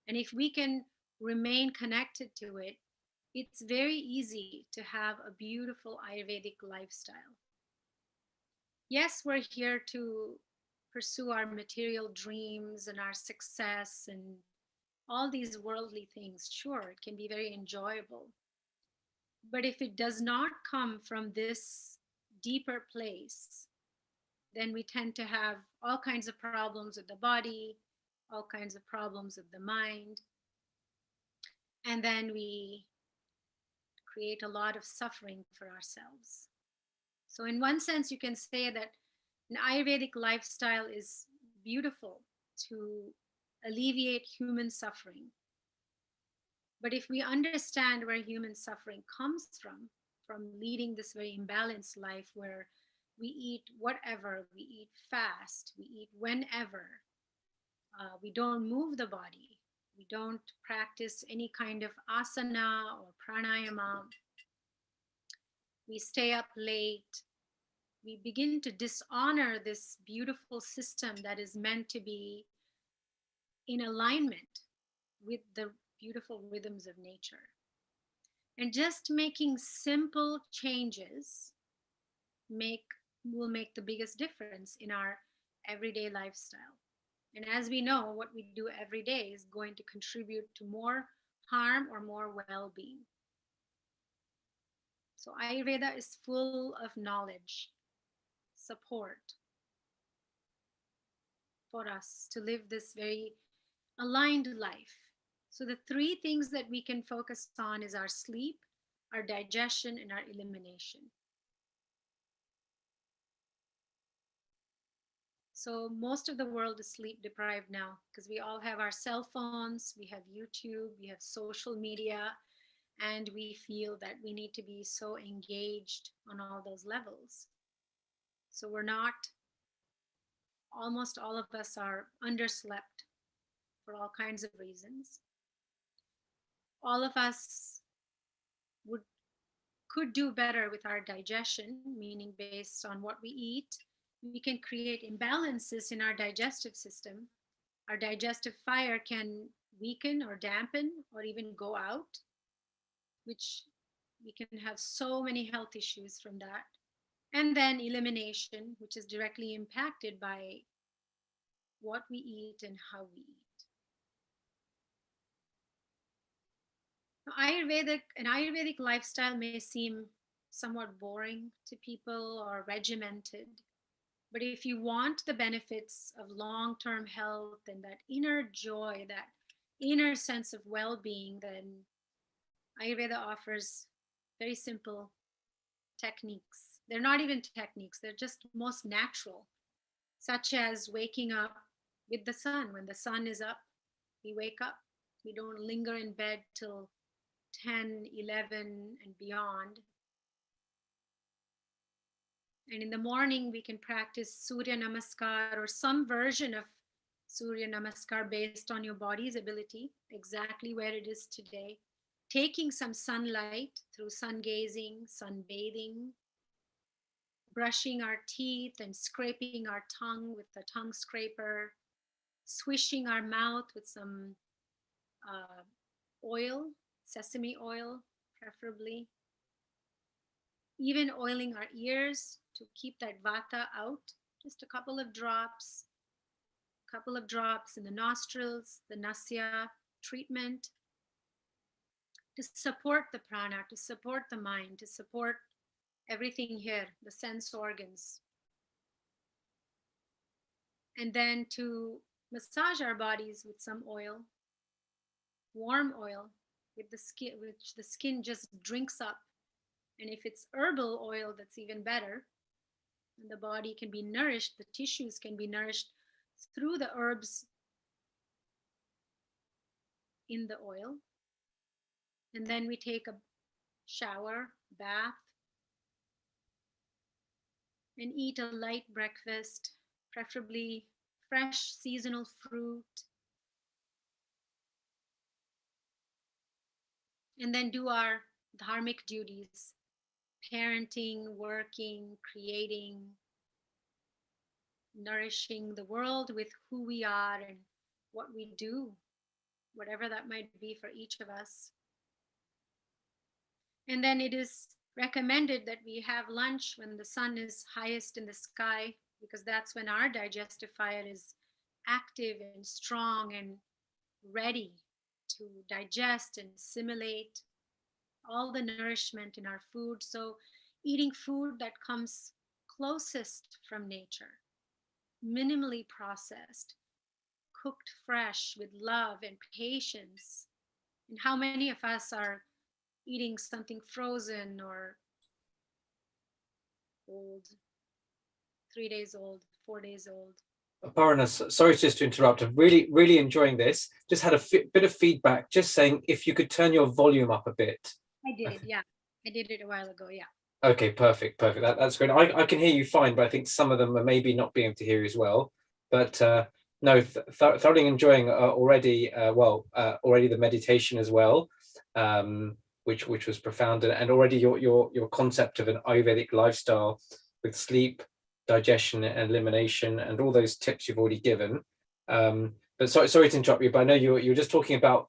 And if we can remain connected to it, it's very easy to have a beautiful Ayurvedic lifestyle. Yes, we're here to pursue our material dreams and our success and all these worldly things. Sure, it can be very enjoyable. But if it does not come from this deeper place, then we tend to have all kinds of problems with the body, all kinds of problems with the mind. And then we create a lot of suffering for ourselves. So, in one sense, you can say that an Ayurvedic lifestyle is beautiful to alleviate human suffering. But if we understand where human suffering comes from leading this very imbalanced life where we eat whatever, we eat fast, we eat whenever, we don't move the body, we don't practice any kind of asana or pranayama, we stay up late, we begin to dishonor this beautiful system that is meant to be in alignment with the beautiful rhythms of nature. And just making simple changes will make the biggest difference in our everyday lifestyle. And as we know, what we do every day is going to contribute to more harm or more well-being. So Ayurveda is full of knowledge, support for us to live this very aligned life. So the three things that we can focus on is our sleep, our digestion, and our elimination. So most of the world is sleep deprived now because we all have our cell phones, we have YouTube, we have social media, and we feel that we need to be so engaged on all those levels. So we're not, almost all of us are underslept for all kinds of reasons. All of us would could do better with our digestion, meaning based on what we eat. We can create imbalances in our digestive system. Our digestive fire can weaken or dampen or even go out, which we can have so many health issues from that. And then elimination, which is directly impacted by what we eat and how we eat. An Ayurvedic lifestyle may seem somewhat boring to people or regimented, but if you want the benefits of long-term health and that inner joy, that inner sense of well-being, then Ayurveda offers very simple techniques. They're not even techniques, they're just most natural, such as waking up with the sun. When the sun is up, we wake up. We don't linger in bed till 10, 11, and beyond. And in the morning, we can practice Surya Namaskar or some version of Surya Namaskar based on your body's ability, exactly where it is today. Taking some sunlight through sun gazing, sunbathing, brushing our teeth and scraping our tongue with the tongue scraper, swishing our mouth with some oil, sesame oil preferably, even oiling our ears to keep that vata out, just a couple of drops in the nostrils, the nasya treatment, to support the prana, to support the mind, to support everything here, the sense organs. And then to massage our bodies with some oil, warm oil, with the skin, which the skin just drinks up. And if it's herbal oil, that's even better. And the body can be nourished, the tissues can be nourished through the herbs in the oil. And then we take a shower, bath, and eat a light breakfast, preferably fresh seasonal fruit. And then do our dharmic duties, parenting, working, creating, nourishing the world with who we are and what we do, whatever that might be for each of us. And then it is recommended that we have lunch when the sun is highest in the sky, because that's when our digestive fire is active and strong and ready to digest and assimilate all the nourishment in our food. So eating food that comes closest from nature, minimally processed, cooked fresh with love and patience. And how many of us are eating something frozen or old, 3 days old, 4 days old? Aparna, sorry just to interrupt. I'm really enjoying this. Just had a bit of feedback, just saying if you could turn your volume up a bit. I did, yeah. I did it a while ago, yeah. Okay, perfect. That's great. I can hear you fine, but I think some of them are maybe not being able to hear you as well. But no, thoroughly enjoying already. Already the meditation as well, which was profound, and already your concept of an Ayurvedic lifestyle with sleep, digestion, and elimination, and all those tips you've already given. But sorry to interrupt you, but I know you're just talking about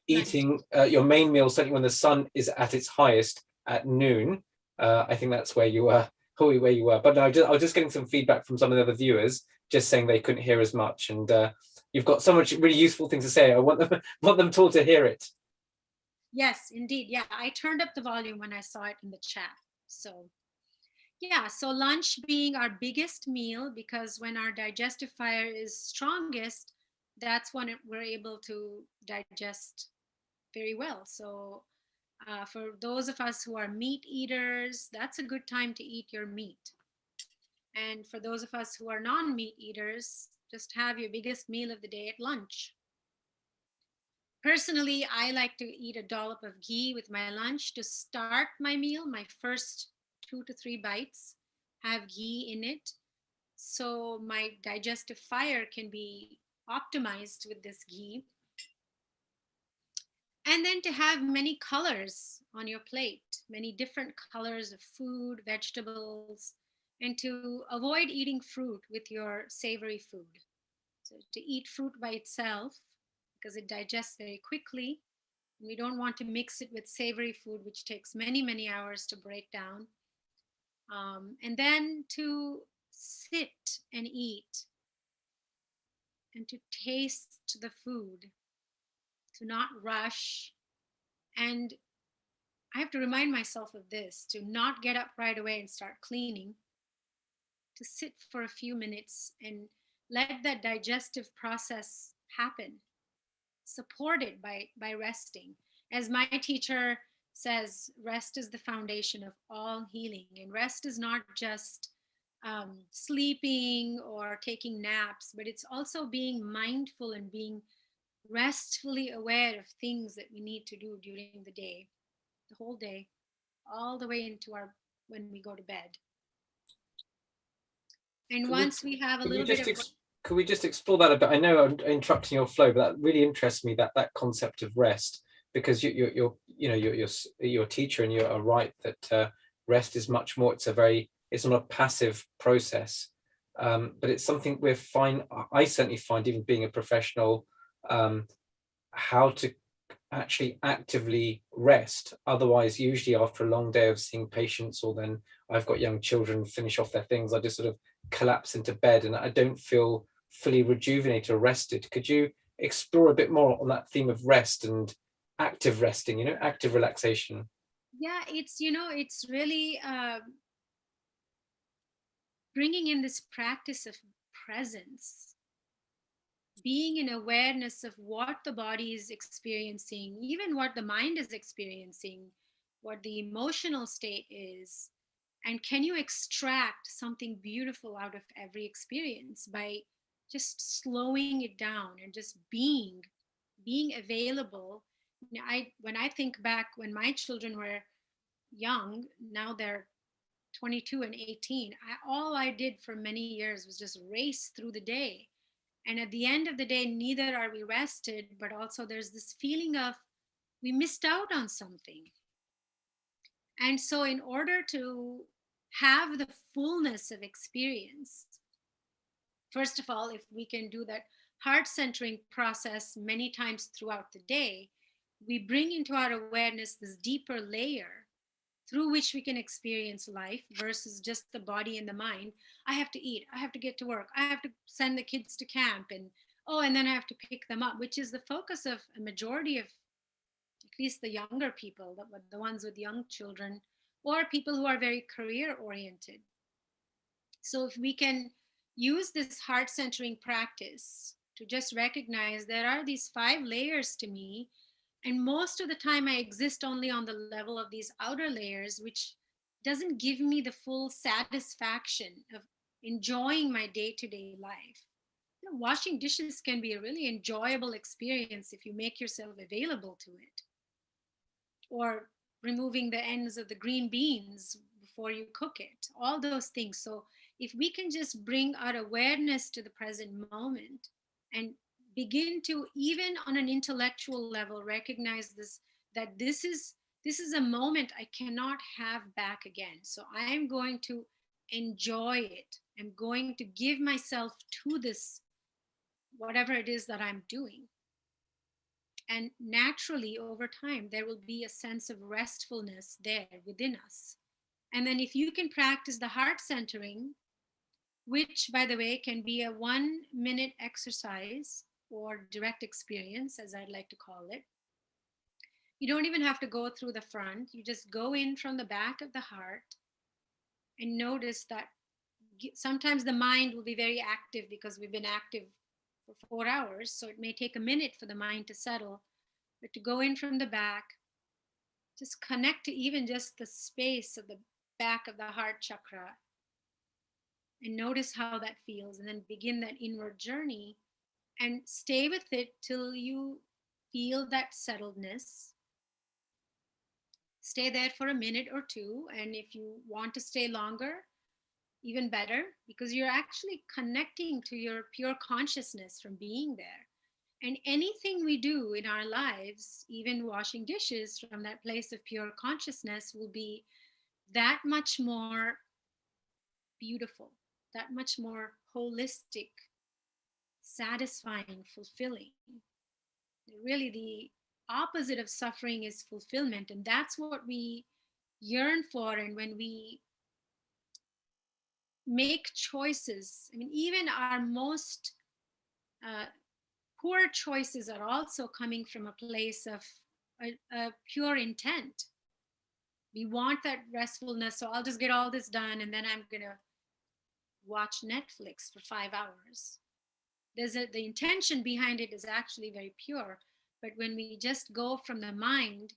eating your main meal certainly when the sun is at its highest at noon. I think that's where you were, where you were. But no, I was just getting some feedback from some of the other viewers, just saying they couldn't hear as much. And you've got so much really useful things to say. I want them all to hear it. Yes, indeed. Yeah, I turned up the volume when I saw it in the chat. So yeah, so lunch being our biggest meal, because when our digestive fire is strongest, that's when we're able to digest very well. So for those of us who are meat eaters, that's a good time to eat your meat. And for those of us who are non-meat eaters, just have your biggest meal of the day at lunch. Personally, I like to eat a dollop of ghee with my lunch to start my meal. My first 2 to 3 bites have ghee in it. So my digestive fire can be optimized with this ghee. And then to have many colors on your plate, many different colors of food, vegetables, and to avoid eating fruit with your savory food. So to eat fruit by itself, because it digests very quickly. We don't want to mix it with savory food, which takes many, many hours to break down. And then to sit and eat and to taste the food, to not rush. And I have to remind myself of this, to not get up right away and start cleaning, to sit for a few minutes and let that digestive process happen, supported by resting. As my teacher says, rest is the foundation of all healing. And rest is not just sleeping or taking naps, but it's also being mindful and being restfully aware of things that we need to do during the day, the whole day, all the way into our when we go to bed. And Could we, once we have a could we little bit just of could we just explore that a bit? I know I'm interrupting your flow, but that really interests me, that concept of rest, because you're a teacher and you are right that rest is much more. It's not a passive process, but it's something I certainly find, even being a professional, how to actually actively rest. Otherwise, usually after a long day of seeing patients, or then I've got young children finish off their things, I just sort of collapse into bed and I don't feel fully rejuvenated or rested. Could you explore a bit more on that theme of rest and active resting, active relaxation? yeah, it's really bringing in this practice of presence, being in awareness of what the body is experiencing, even what the mind is experiencing, what the emotional state is. And can you extract something beautiful out of every experience by just slowing it down and just being available. When I think back when my children were young, now they're 22 and 18, all I did for many years was just race through the day. And at the end of the day, neither are we rested, but also there's this feeling of we missed out on something. And so, in order to have the fullness of experience, first of all, if we can do that heart centering process many times throughout the day, we bring into our awareness this deeper layer through which we can experience life versus just the body and the mind. I have to eat, I have to get to work, I have to send the kids to camp, and then I have to pick them up, which is the focus of a majority of at least the younger people, the ones with young children, or people who are very career oriented. So if we can use this heart centering practice to just recognize there are these 5 layers to me, and most of the time I exist only on the level of these outer layers, which doesn't give me the full satisfaction of enjoying my day-to-day life. Washing dishes can be a really enjoyable experience if you make yourself available to it, or removing the ends of the green beans before you cook it, all those things. So if we can just bring our awareness to the present moment and begin to, even on an intellectual level, recognize this, that this is a moment I cannot have back again. So I'm going to enjoy it. I'm going to give myself to this, whatever it is that I'm doing. And naturally, over time, there will be a sense of restfulness there within us. And then, if you can practice the heart centering, which, by the way, can be a 1 minute exercise or direct experience, as I'd like to call it, you don't even have to go through the front. You just go in from the back of the heart and notice that sometimes the mind will be very active because we've been active for 4 hours. So it may take a minute for the mind to settle. But to go in from the back, just connect to even just the space of the back of the heart chakra and notice how that feels, and then begin that inward journey and stay with it till you feel that settledness. Stay there for a minute or two, and if you want to stay longer, even better, because you're actually connecting to your pure consciousness from being there. And anything we do in our lives, even washing dishes from that place of pure consciousness, will be that much more beautiful, that much more holistic, satisfying, fulfilling. Really, the opposite of suffering is fulfillment, and that's what we yearn for. And when we make choices, I mean, even our most poor choices are also coming from a place of a pure intent. We want that restfulness, so I'll just get all this done and then I'm gonna watch Netflix for 5 hours. The intention behind it is actually very pure, but when we just go from the mind,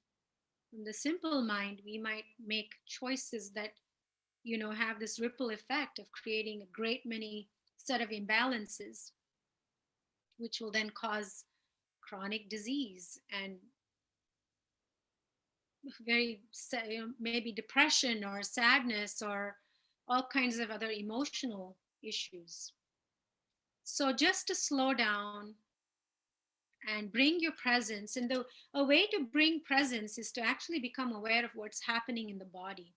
from the simple mind, we might make choices that, you know, have this ripple effect of creating a great many set of imbalances, which will then cause chronic disease and very, you know, maybe depression or sadness or all kinds of other emotional issues. So just to slow down and bring your presence, and a way to bring presence is to actually become aware of what's happening in the body,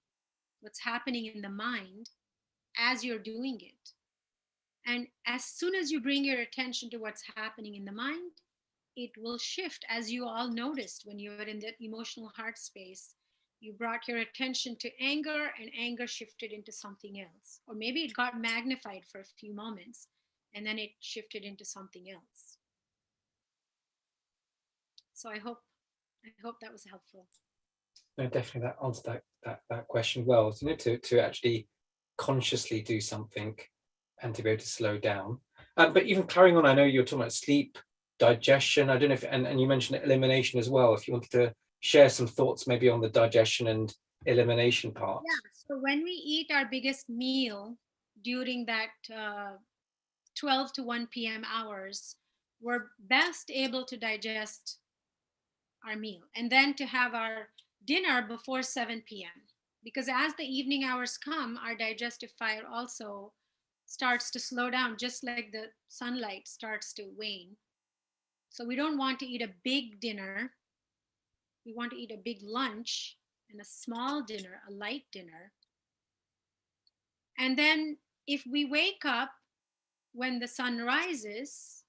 what's happening in the mind as you're doing it. And as soon as you bring your attention to what's happening in the mind, it will shift. As you all noticed when you were in that emotional heart space, you brought your attention to anger and anger shifted into something else. Or maybe it got magnified for a few moments and then it shifted into something else. So I hope that was helpful. No, definitely that answered that question well. So, you know, to actually consciously do something and to be able to slow down. But even carrying on, I know you're talking about sleep, digestion. I don't know if, and you mentioned elimination as well. If you wanted to share some thoughts maybe on the digestion and elimination part. Yeah. So when we eat our biggest meal during that 12 to 1 p.m. hours, we're best able to digest our meal and then to have our dinner before 7 p.m. Because as the evening hours come, our digestive fire also starts to slow down, just like the sunlight starts to wane. So we don't want to eat a big dinner. We want to eat a big lunch and a small dinner, a light dinner. And then if we wake up when the sun rises,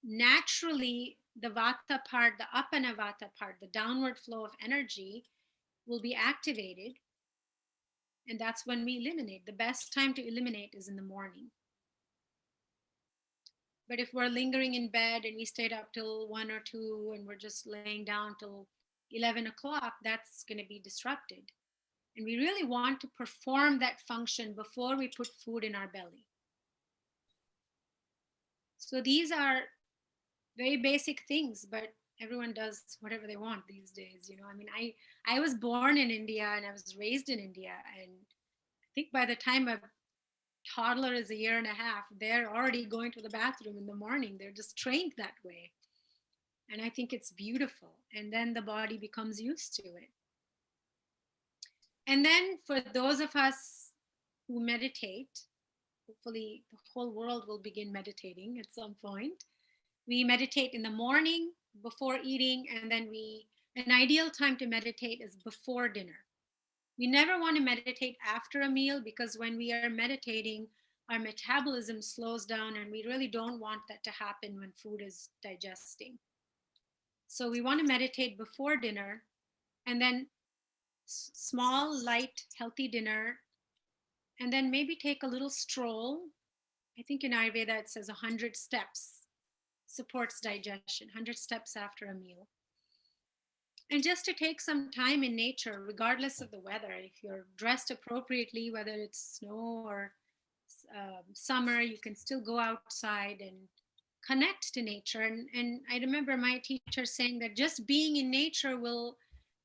naturally the vata part, the apana vata part, the downward flow of energy will be activated. And that's when we eliminate. The best time to eliminate is in the morning. But if we're lingering in bed and we stayed up till 1 or 2 and we're just laying down till 11 o'clock, that's going to be disrupted. And we really want to perform that function before we put food in our belly. So these are very basic things, but everyone does whatever they want these days. You know, I mean, I was born in India and I was raised in India. And I think by the time a toddler is 1.5 years, they're already going to the bathroom in the morning. They're just trained that way. And I think it's beautiful. And then the body becomes used to it. And then for those of us who meditate, hopefully the whole world will begin meditating at some point. We meditate in the morning before eating, and then an ideal time to meditate is before dinner. We never want to meditate after a meal, because when we are meditating, our metabolism slows down and we really don't want that to happen when food is digesting. So we want to meditate before dinner, and then small, light, healthy dinner, and then maybe take a little stroll. I think in Ayurveda it says 100 steps supports digestion, 100 steps after a meal. And just to take some time in nature, regardless of the weather. If you're dressed appropriately, whether it's snow or summer, you can still go outside and connect to nature. And I remember my teacher saying that just being in nature will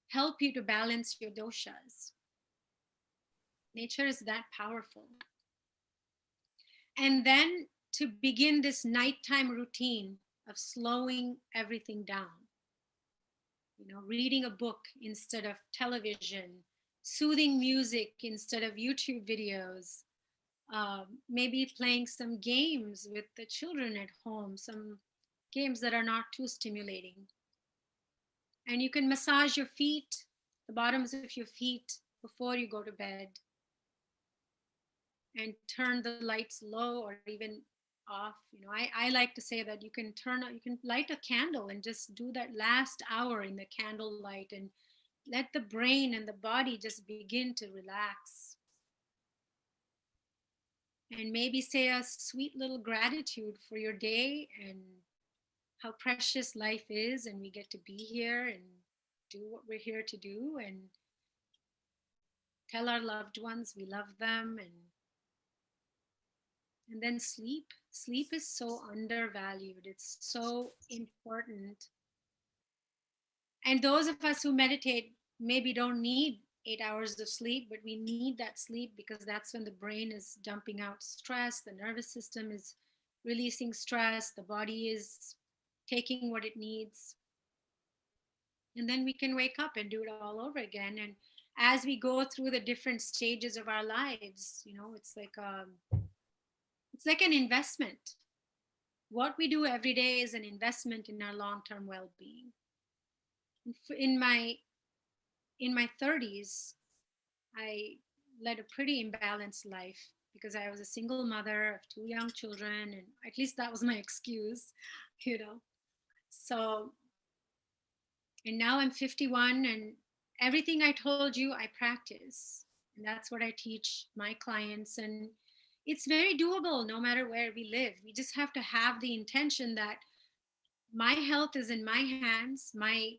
help you to balance your doshas. Nature is that powerful. And then to begin this nighttime routine of slowing everything down. reading a book instead of television, soothing music instead of YouTube videos, maybe playing some games with the children at home, some games that are not too stimulating. And you can massage your feet, the bottoms of your feet before you go to bed, and turn the lights low or even off. I like to say that you can light a candle and just do that last hour in the candlelight and let the brain and the body just begin to relax. And maybe say a sweet little gratitude for your day and how precious life is, and we get to be here and do what we're here to do, and tell our loved ones we love them, and then sleep. Sleep is so undervalued. It's so important. And those of us who meditate maybe don't need 8 hours of sleep, but we need that sleep because that's when the brain is dumping out stress, the nervous system is releasing stress, the body is taking what it needs. And then we can wake up and do it all over again. And as we go through the different stages of our lives, it's like an investment. What we do every day is an investment in our long-term well-being. In my 30s, I led a pretty imbalanced life because I was a single mother of 2 young children, and at least that was my excuse, So, and now I'm 51, and everything I told you, I practice. And that's what I teach my clients. And it's very doable no matter where we live. We just have to have the intention that my health is in my hands, my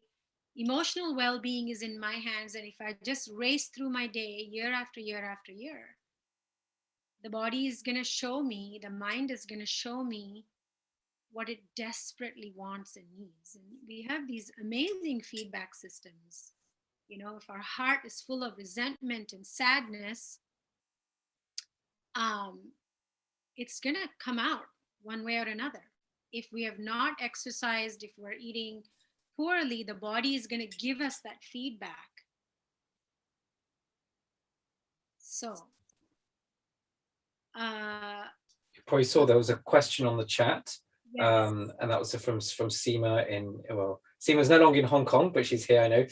emotional well-being is in my hands, and if I just race through my day year after year after year, the body is going to show me, the mind is going to show me what it desperately wants and needs. And we have these amazing feedback systems. If our heart is full of resentment and sadness, it's going to come out one way or another. If we have not exercised, if we're eating poorly, the body is going to give us that feedback. So, you probably saw there was a question on the chat. yes. And that was from Seema Seema's no longer in Hong Kong, but she's here, I know.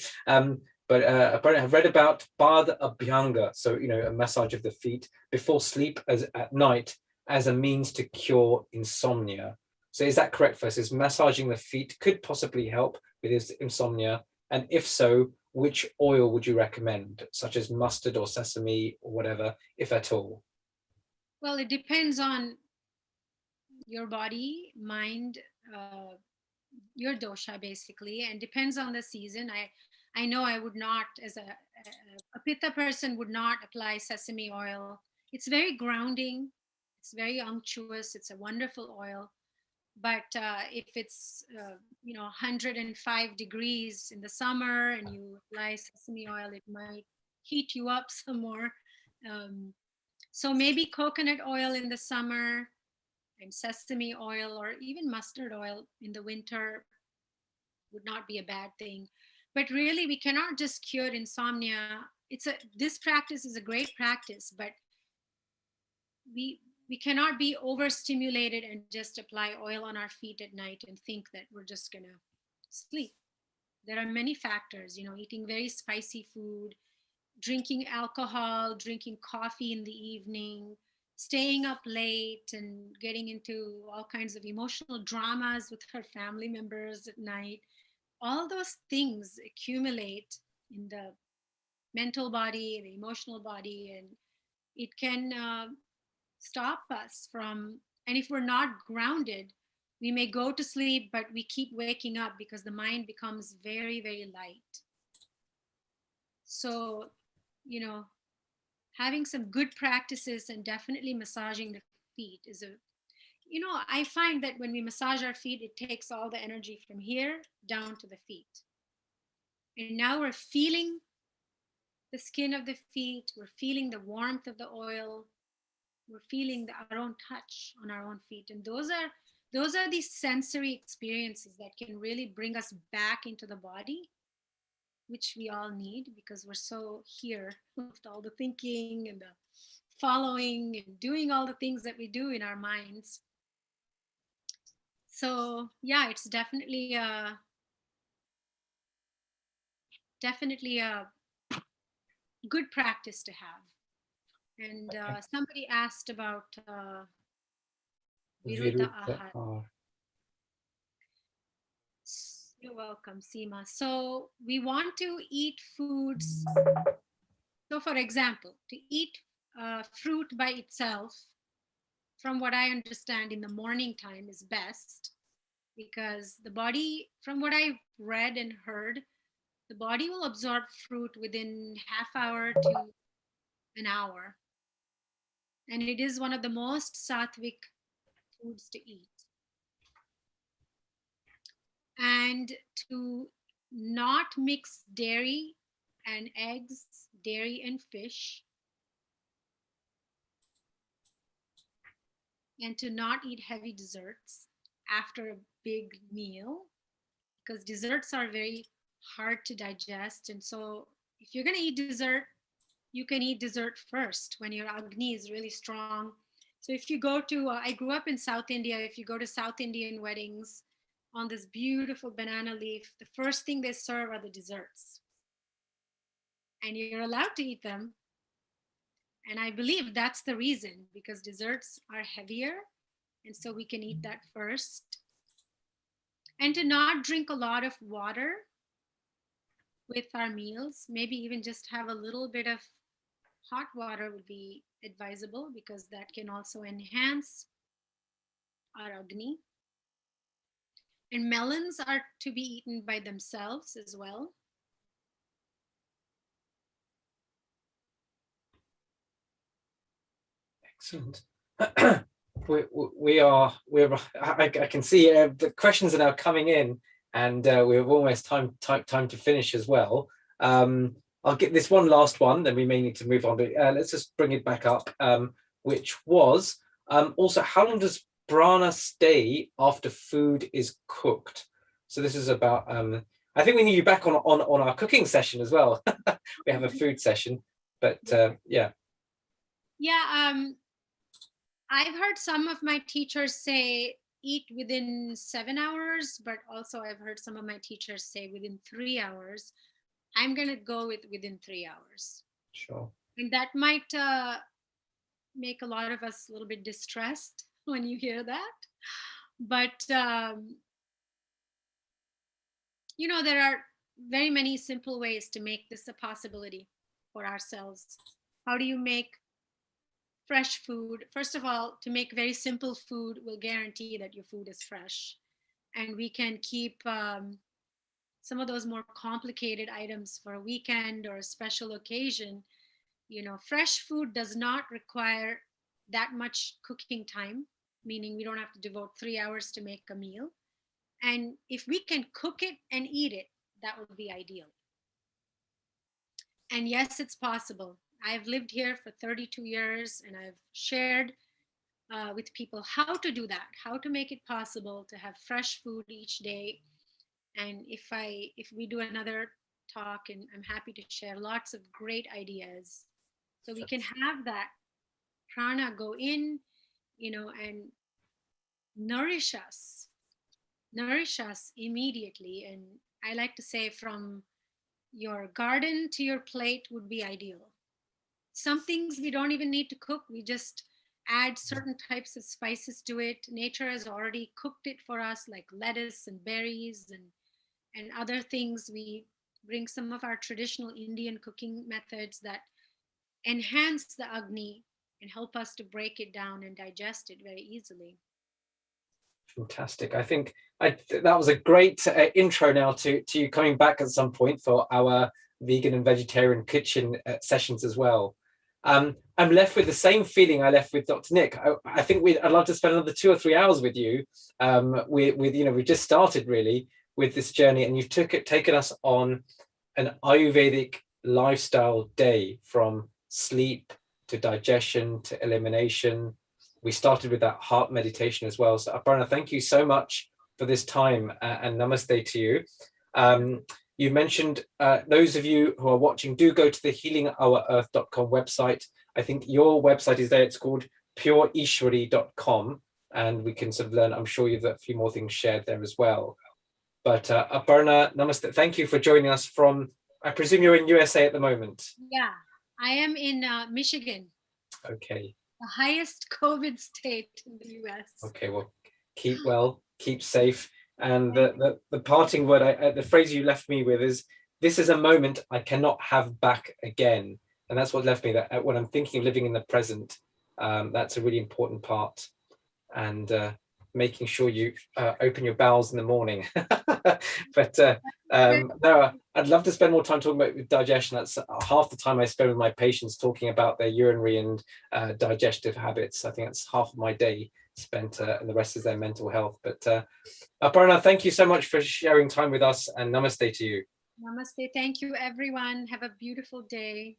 But apparently I've read about Pada Abhyanga, so a massage of the feet before sleep at night as a means to cure insomnia. So is that correct first? Is massaging the feet could possibly help with his insomnia? And if so, which oil would you recommend, such as mustard or sesame or whatever, if at all? Well, it depends on your body, mind, your dosha basically, and depends on the season. I know I would not, as a pitta person, would not apply sesame oil. It's very grounding. It's very unctuous. It's a wonderful oil. But if it's 105 degrees in the summer and you apply sesame oil, it might heat you up some more. So maybe coconut oil in the summer and sesame oil or even mustard oil in the winter would not be a bad thing. But really, we cannot just cure insomnia. This practice is a great practice, but we cannot be overstimulated and just apply oil on our feet at night and think that we're just going to sleep. There are many factors, eating very spicy food, drinking alcohol, drinking coffee in the evening, staying up late and getting into all kinds of emotional dramas with her family members at night. All those things accumulate in the mental body, the emotional body, and it can stop us from, and if we're not grounded, we may go to sleep, but we keep waking up because the mind becomes very, very light. So, having some good practices and definitely massaging the feet is I find that when we massage our feet, it takes all the energy from here down to the feet. And now we're feeling the skin of the feet, we're feeling the warmth of the oil, we're feeling our own touch on our own feet. And those are these sensory experiences that can really bring us back into the body which we all need because we're so here with all the thinking and the following and doing all the things that we do in our minds. So yeah, it's definitely a good practice to have. And somebody asked about Viruddha Ahar. You're welcome, Seema. So we want to eat foods. So for example, to eat fruit by itself, from what I understand in the morning time is best, because the body, from what I've read and heard, the body will absorb fruit within half hour to an hour. And it is one of the most sattvic foods to eat. And to not mix dairy and eggs, dairy and fish, and to not eat heavy desserts after a big meal, because desserts are very hard to digest. And so if you're going to eat dessert, you can eat dessert first when your Agni is really strong. So if you go to, I grew up in South India, if you go to South Indian weddings on this beautiful banana leaf, the first thing they serve are the desserts. And you're allowed to eat them. And I believe that's the reason, because desserts are heavier. And so we can eat that first. And to not drink a lot of water with our meals, maybe even just have a little bit of hot water would be advisable, because that can also enhance our Agni. And melons are to be eaten by themselves as well. Excellent. I can see the questions are now coming in, and we're almost time to finish as well. I'll get this one last one, then we may need to move on. But let's just bring it back up, which was also, how long does prana stay after food is cooked? So this is about. I think we need you back on our cooking session as well. We have a food session, but yeah. Yeah. I've heard some of my teachers say eat within 7 hours, but also I've heard some of my teachers say within 3 hours. I'm going to go with within 3 hours. Sure. And that might make a lot of us a little bit distressed when you hear that. But, you know, there are very many simple ways to make this a possibility for ourselves. How do you make fresh food? First of all, to make very simple food will guarantee that your food is fresh. And we can keep some of those more complicated items for a weekend or a special occasion. You know, fresh food does not require that much cooking time, meaning we don't have to devote 3 hours to make a meal. And if we can cook it and eat it, that would be ideal. And yes, it's possible. I've lived here for 32 years and I've shared with people how to do that, how to make it possible to have fresh food each day. And if we do another talk, and I'm happy to share lots of great ideas, so we can have that prana go in, you know, and nourish us immediately. And I like to say, from your garden to your plate would be ideal. Some things we don't even need to cook. We just add certain types of spices to it. Nature has already cooked it for us, like lettuce and berries and other things. We bring some of our traditional Indian cooking methods that enhance the Agni and help us to break it down and digest it very easily. Fantastic. I think that was a great intro now to you coming back at some point for our vegan and vegetarian kitchen sessions as well. I'm left with the same feeling I left with Dr. Nick. I think I'd love to spend another 2 or 3 hours with you. With you know, we just started really with this journey, and you've taken us on an Ayurvedic lifestyle day, from sleep to digestion to elimination. We started with that heart meditation as well. So Aparna, thank you so much for this time, and namaste to you. You mentioned those of you who are watching, do go to the healingourearth.com website. I think your website is there. It's called pureishwari.com, and we can sort of learn. I'm sure you've got a few more things shared there as well. But Aparna, namaste. Thank you for joining us from, I presume you're in USA at the moment. Yeah, I am in Michigan. Okay. The highest COVID state in the US. Okay, well, keep well, keep safe. And the parting word, the phrase you left me with is, this is a moment I cannot have back again. And that's what left me, that when I'm thinking of living in the present, that's a really important part. And making sure you open your bowels in the morning. But no, I'd love to spend more time talking about digestion. That's half the time I spend with my patients talking about their urinary and digestive habits. I think that's half of my day spent, and the rest is their mental health. But Aparna, thank you so much for sharing time with us, and namaste to you. Namaste. Thank you, everyone. Have a beautiful day.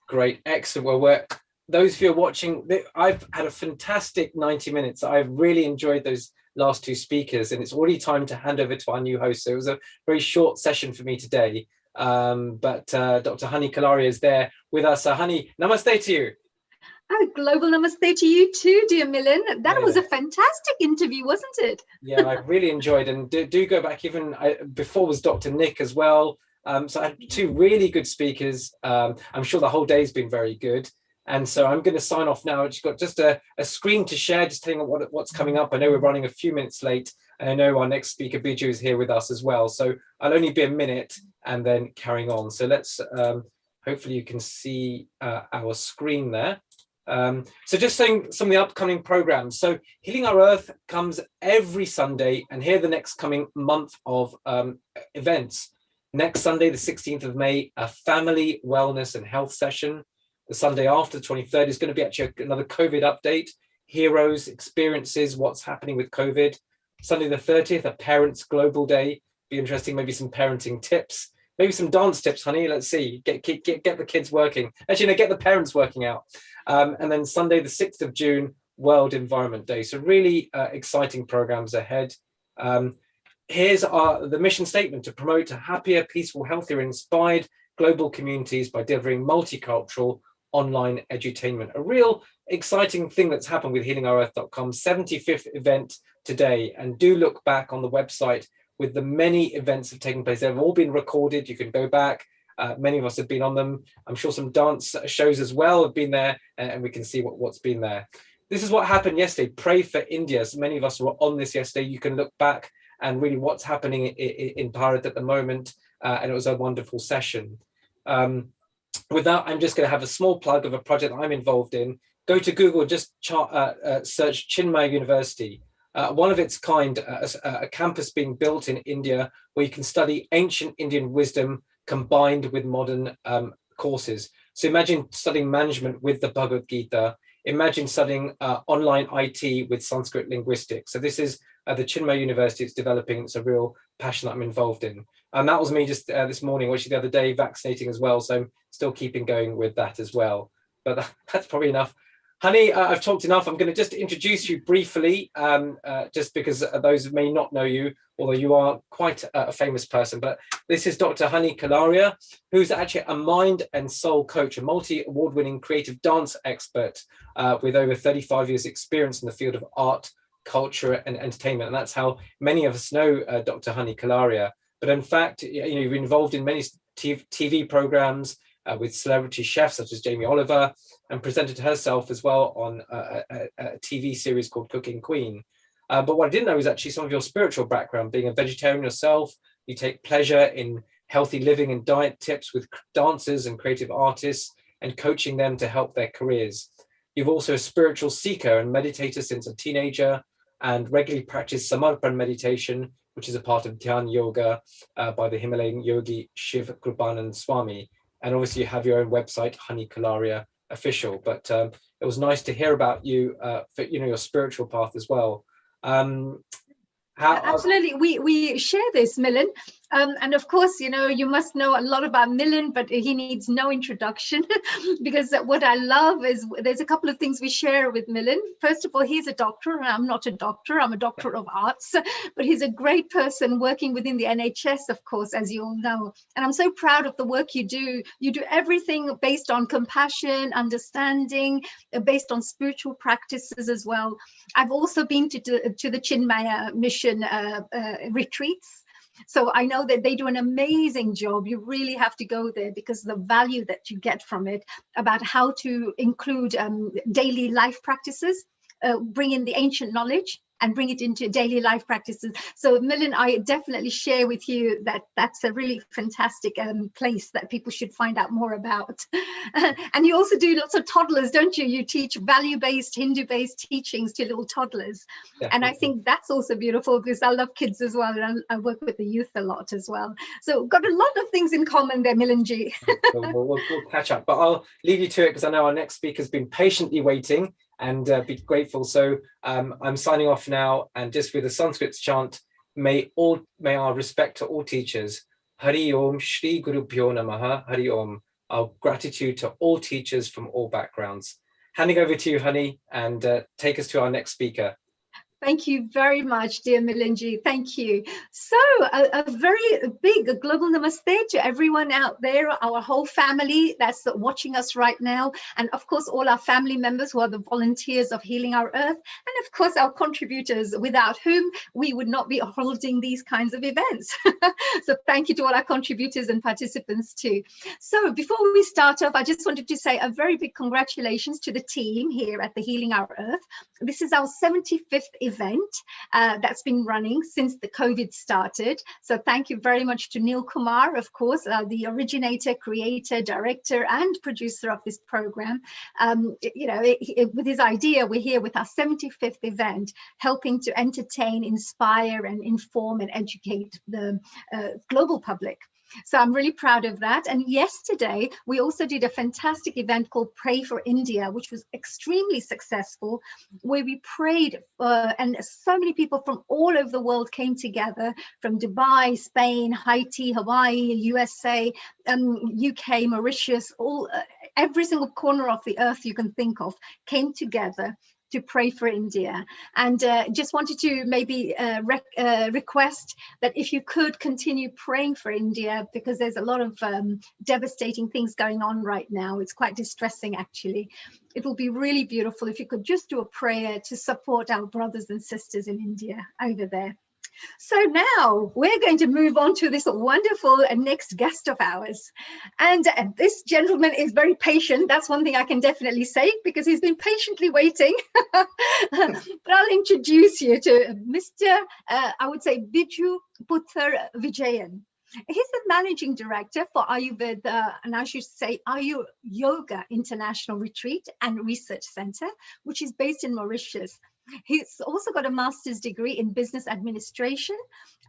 Great, excellent. Well, those of you who are watching, I've had a fantastic 90 minutes. I've really enjoyed those last two speakers, and it's already time to hand over to our new host. So it was a very short session for me today. But Dr. Hani Kalaria is there with us. Hani, namaste to you. Oh, global namaste to you too, dear Milind. That was a fantastic interview, wasn't it? Yeah, I really enjoyed, and do go back. Even before was Dr. Nick as well. So I had two really good speakers. I'm sure the whole day's been very good. And so I'm going to sign off now. I've got just a screen to share, just telling what's coming up. I know we're running a few minutes late, and I know our next speaker, Biju, is here with us as well. So I'll only be a minute and then carrying on. So let's, hopefully you can see our screen there. So just saying some of the upcoming programs. So Healing Our Earth comes every Sunday, and here the next coming month of events. Next Sunday, the 16th of May, a family wellness and health session. The Sunday after, the 23rd, is going to be actually another COVID update, heroes, experiences, what's happening with COVID. Sunday the 30th, a Parents Global Day. Be interesting, maybe some parenting tips, maybe some dance tips, honey. Let's see, get the kids working. Actually, no, get the parents working out. And then Sunday the 6th of June, World Environment Day. So really exciting programs ahead. Here's the mission statement: to promote happier, peaceful, healthier, inspired global communities by delivering multicultural online edutainment. A real exciting thing that's happened with healingourearth.com 75th event today, and do look back on the website with the many events that have taken place. They've all been recorded. You can go back. Many of us have been on them. I'm sure some dance shows as well have been there, and we can see what's been there. This is what happened yesterday. Pray for India. So many of us were on this yesterday. You can look back and really what's happening in Bharat at the moment. And it was a wonderful session. With that, I'm just going to have a small plug of a project that I'm involved in. Go to Google, just search Chinmaya University. One of its kind, a campus being built in India where you can study ancient Indian wisdom combined with modern courses. So imagine studying management with the Bhagavad Gita. Imagine studying online IT with Sanskrit linguistics. So this is the Chinmaya University. It's developing. It's a real passion that I'm involved in. And that was me just this morning, which the other day, vaccinating as well. So I'm still keeping going with that as well. But that's probably enough. Honey, I've talked enough. I'm going to just introduce you briefly, just because those who may not know you, although you are quite a famous person. But this is Dr. Hani Kalaria, who's actually a mind and soul coach, a multi-award-winning creative dance expert with over 35 years experience in the field of art, culture, and entertainment. And that's how many of us know Dr. Hani Kalaria. But in fact, you've been involved in many TV programs with celebrity chefs such as Jamie Oliver, and presented herself as well on a TV series called Cooking Queen. But what I didn't know is actually some of your spiritual background. Being a vegetarian yourself, you take pleasure in healthy living and diet tips with dancers and creative artists, and coaching them to help their careers. You've also a spiritual seeker and meditator since a teenager, and regularly practice Samarpan meditation, which is a part of Dhyan Yoga by the Himalayan yogi Shiv Krupanand Swami. And obviously you have your own website, Hani Kalaria Official. But it was nice to hear about you for your spiritual path as well. Absolutely, we share this, Milind. And of course, you know, you must know a lot about Milind, but he needs no introduction because what I love is there's a couple of things we share with Milind. First of all, he's a doctor, and I'm not a doctor. I'm a doctor of arts, but he's a great person working within the NHS, of course, as you all know. And I'm so proud of the work you do. You do everything based on compassion, understanding, based on spiritual practices as well. I've also been to the Chinmaya mission retreats. So I know that they do an amazing job. You really have to go there because the value that you get from it about how to include daily life practices, bring in the ancient knowledge and bring it into daily life practices. So Milind, I definitely share with you that that's a really fantastic place that people should find out more about. And you also do lots of toddlers, don't you? You teach value-based, Hindu-based teachings to little toddlers. Definitely. And I think that's also beautiful because I love kids as well. And I work with the youth a lot as well. So got a lot of things in common there, Milindji. We'll catch up, but I'll leave you to it because I know our next speaker's been patiently waiting. And be grateful. So I'm signing off now, and just with the Sanskrit chant, may our respect to all teachers. Hari Om, Shri Guru Pyo Namaha, Hari Om. Our gratitude to all teachers from all backgrounds. Handing over to you, Honey, and take us to our next speaker. Thank you very much, dear Milindji. Thank you. So a very big global namaste to everyone out there, our whole family that's watching us right now. And of course, all our family members who are the volunteers of Healing Our Earth. And of course, our contributors, without whom we would not be holding these kinds of events. So thank you to all our contributors and participants too. So before we start off, I just wanted to say a very big congratulations to the team here at the Healing Our Earth. This is our 75th event that's been running since the COVID started. So thank you very much to Neil Kumar, of course, the originator, creator, director, and producer of this program. You know, with his idea, we're here with our 75th event, helping to entertain, inspire, and inform and educate the global public. So I'm really proud of that. And yesterday, we also did a fantastic event called Pray for India, which was extremely successful, where we prayed and so many people from all over the world came together, from Dubai, Spain, Haiti, Hawaii, USA, UK, Mauritius, every single corner of the earth you can think of came together to pray for India. And just wanted to maybe request that if you could continue praying for India, because there's a lot of devastating things going on right now. It's quite distressing, actually. It will be really beautiful if you could just do a prayer to support our brothers and sisters in India over there. So now we're going to move on to this wonderful next guest of ours. And this gentleman is very patient. That's one thing I can definitely say, because he's been patiently waiting. But I'll introduce you to Mr. I would say Biju Puthar Vijayan. He's the managing director for Ayurveda, and I should say Ayur Yoga International Retreat and Research Center, which is based in Mauritius. He's also got a master's degree in business administration,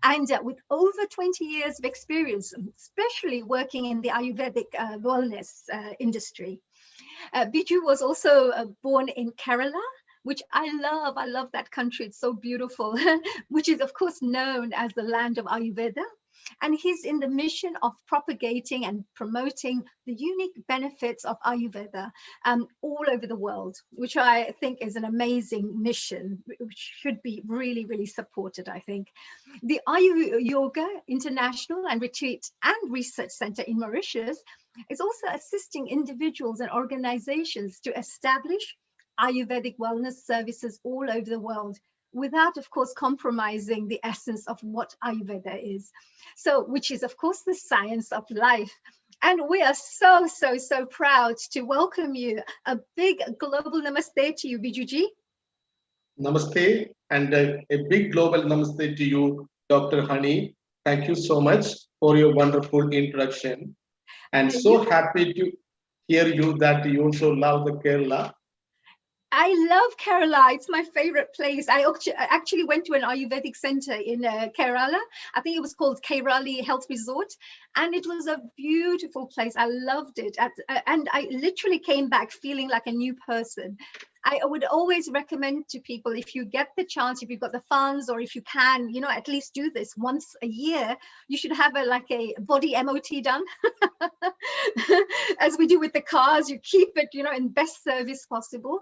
and with over 20 years of experience, especially working in the Ayurvedic wellness industry. Biju was also born in Kerala, which I love that country. It's so beautiful, which is of course known as the land of Ayurveda. And he's in the mission of propagating and promoting the unique benefits of Ayurveda all over the world, which I think is an amazing mission, which should be really, really supported, I think. The Ayur Yoga International and Retreat and Research Center in Mauritius is also assisting individuals and organizations to establish Ayurvedic wellness services all over the world, without, of course, compromising the essence of what Ayurveda is. So, which is, of course, the science of life. And we are so proud to welcome you. A big global namaste to you, Bijuji. Namaste, and a big global namaste to you, Dr. Honey. Thank you so much for your wonderful introduction. And so happy to hear you that you also love the Kerala. I love Kerala. It's my favorite place. I actually went to an Ayurvedic center in Kerala. I think it was called Kerali Health Resort. And it was a beautiful place. I loved it. And I literally came back feeling like a new person. I would always recommend to people, if you get the chance, if you've got the funds, or if you can, you know, at least do this once a year. You should have like a body MOT done. As we do with the cars, you keep it, you know, in best service possible.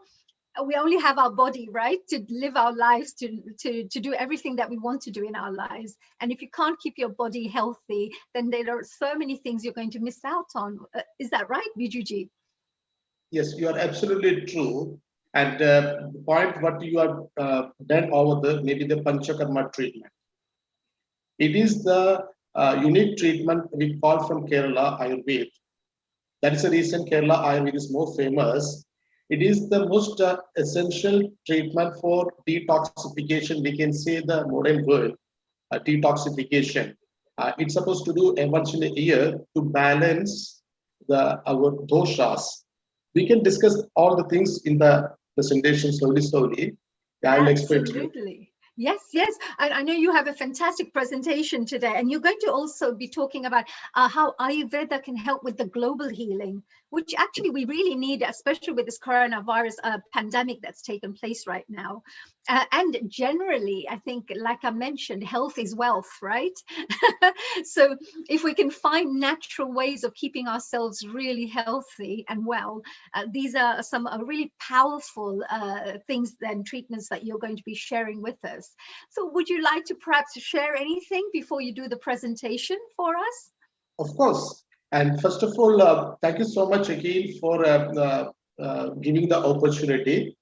We only have our body, right, to live our lives, to do everything that we want to do in our lives. And if you can't keep your body healthy, then there are so many things you're going to miss out on. Is that right, Bijuji? Yes, you are absolutely true. And the point what you have done over the maybe the Panchakarma treatment. It is the unique treatment we call from Kerala Ayurveda. That is the reason Kerala Ayurveda is more famous. It is the most essential treatment for detoxification. We can say the modern word, detoxification. It's supposed to do once in a year to balance our doshas. We can discuss all the things in the presentation slowly. I'll explain to you. Absolutely. Yes, yes. I know you have a fantastic presentation today, and you're going to also be talking about how Ayurveda can help with the global healing, which actually we really need, especially with this coronavirus pandemic that's taken place right now. And generally, I think, like I mentioned, health is wealth, right? So if we can find natural ways of keeping ourselves really healthy and well, these are some really powerful things and treatments that you're going to be sharing with us. So would you like to perhaps share anything before you do the presentation for us? Of course. And first of all, thank you so much again for giving the opportunity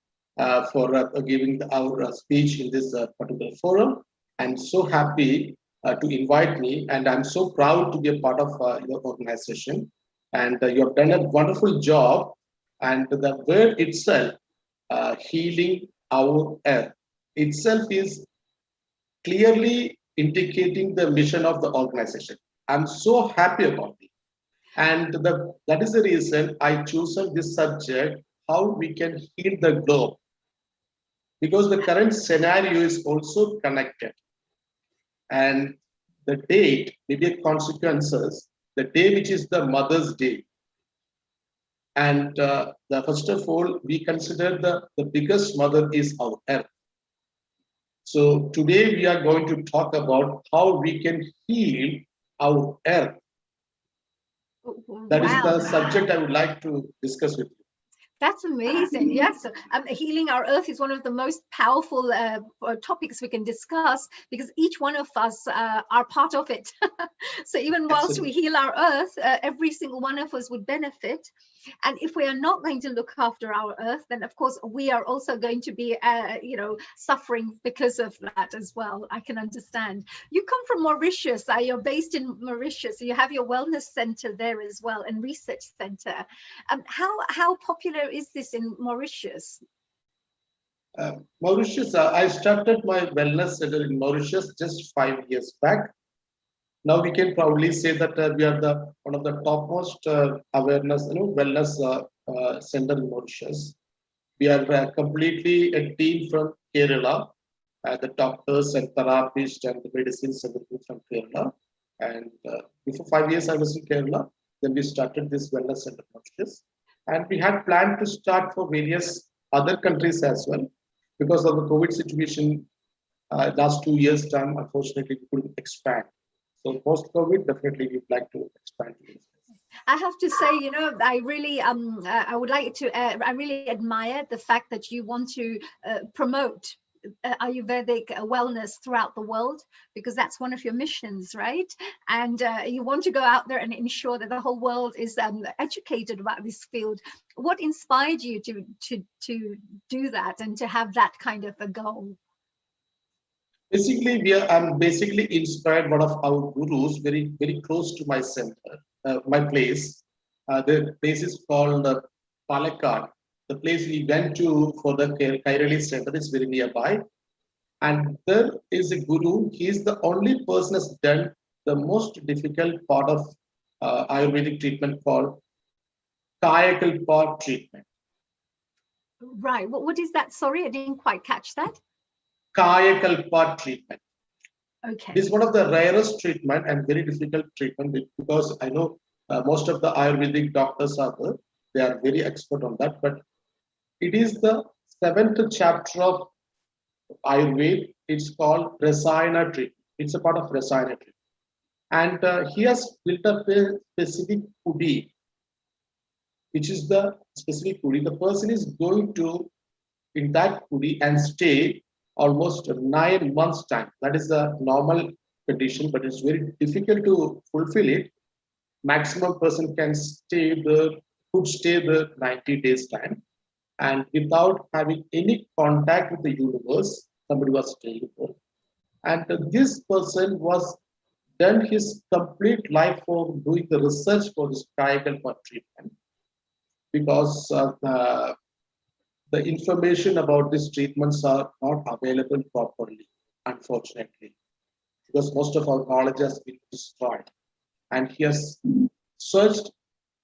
for giving our speech in this particular forum. I'm so happy to invite me, and I'm so proud to be a part of your organization. And you have done a wonderful job. And the word itself, healing our earth, itself is clearly indicating the mission of the organization. I'm so happy about it. And that is the reason I chosen this subject, how we can heal the globe. Because the current scenario is also connected. And the date, maybe consequences, the day which is the Mother's Day. And first of all, we consider the biggest mother is our earth. So today we are going to talk about how we can heal our earth. That is the subject I would like to discuss with you. That's amazing. Yes, healing our earth is one of the most powerful topics we can discuss, because each one of us are part of it. So even whilst we heal our earth, every single one of us would benefit. And if we are not going to look after our earth, then of course we are also going to be, suffering because of that as well. I can understand. You come from Mauritius. You're based in Mauritius. So you have your wellness center there as well, and research center. How popular is this in Mauritius? Mauritius, I started my wellness center in Mauritius just 5 years back. Now we can proudly say that we are one of the topmost awareness, wellness center in Mauritius. We are completely a team from Kerala, the doctors and therapists and the medicines and everything from Kerala. And before 5 years, I was in Kerala. Then we started this wellness center in Mauritius. And we had planned to start for various other countries as well. Because of the COVID situation, last 2 years' time, unfortunately, we couldn't expand. So post-COVID, definitely we'd like to expand. I have to say, I really, I would like to, I really admire the fact that you want to promote Ayurvedic wellness throughout the world, because that's one of your missions, right? And you want to go out there and ensure that the whole world is educated about this field. What inspired you to do that and to have that kind of a goal? Basically, I'm basically inspired one of our gurus, very, very close to my center, my place. The place is called Palakkad. The place we went to for the Kairali center is very nearby. And there is a guru. He is the only person has done the most difficult part of Ayurvedic treatment called Kayakalpa treatment. Right. What is that? Sorry, I didn't quite catch that. Kaya Kalpa treatment. Okay. This is one of the rarest treatment and very difficult treatment because I know most of the Ayurvedic doctors are there. They are very expert on that. But it is the 7th chapter of Ayurveda. It's called Rasayana treatment. It's a part of Rasayana treatment. And he has built up a specific kudi, which is the specific kudi. The person is going to in that kudi and stay almost 9 months time. That is the normal condition, but it's very difficult to fulfill it. Maximum person can stay there, could stay there 90 days time, and without having any contact with the universe, somebody was staying there. And this person was done his complete life for doing the research for this Kayakalpa treatment because the information about these treatments are not available properly, unfortunately, because most of our knowledge has been destroyed. And he has searched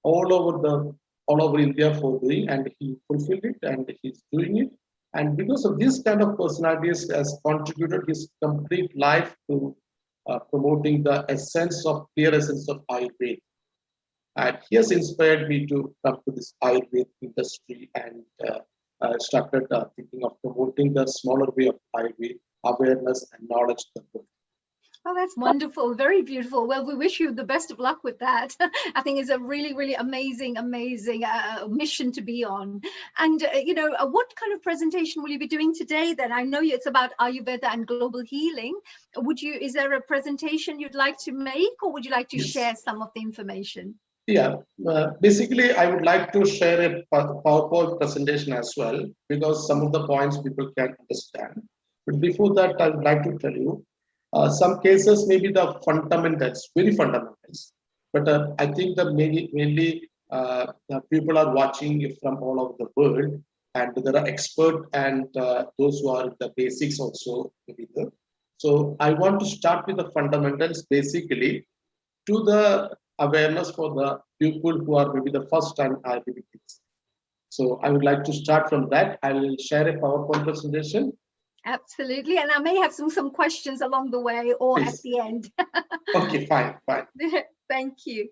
all over India for doing, and he fulfilled it, and he's doing it. And because of this kind of personalities, has contributed his complete life to promoting the clear essence of Ayurveda. And he has inspired me to come to this Ayurveda industry and started thinking of promoting the smaller way of Ayurveda, awareness and knowledge to the world. Oh, that's wonderful. Very beautiful. Well, we wish you the best of luck with that. I think it's a really, really amazing mission to be on. And, what kind of presentation will you be doing today then? I know it's about Ayurveda and global healing. Is there a presentation you'd like to make, or would you like to share some of the information? Yeah, basically, I would like to share a PowerPoint presentation as well, because some of the points people can understand. But before that, I would like to tell you, some cases may be the fundamentals, very fundamentals. But I think that mainly people are watching from all over the world, and there are experts and those who are the basics also maybe there. So I want to start with the fundamentals, basically, to the awareness for the people who are maybe the first time Ayurvedic. So I would like to start from that. I will share a PowerPoint presentation. Absolutely, and I may have some questions along the way or Please. At the end. Okay, fine. Thank you.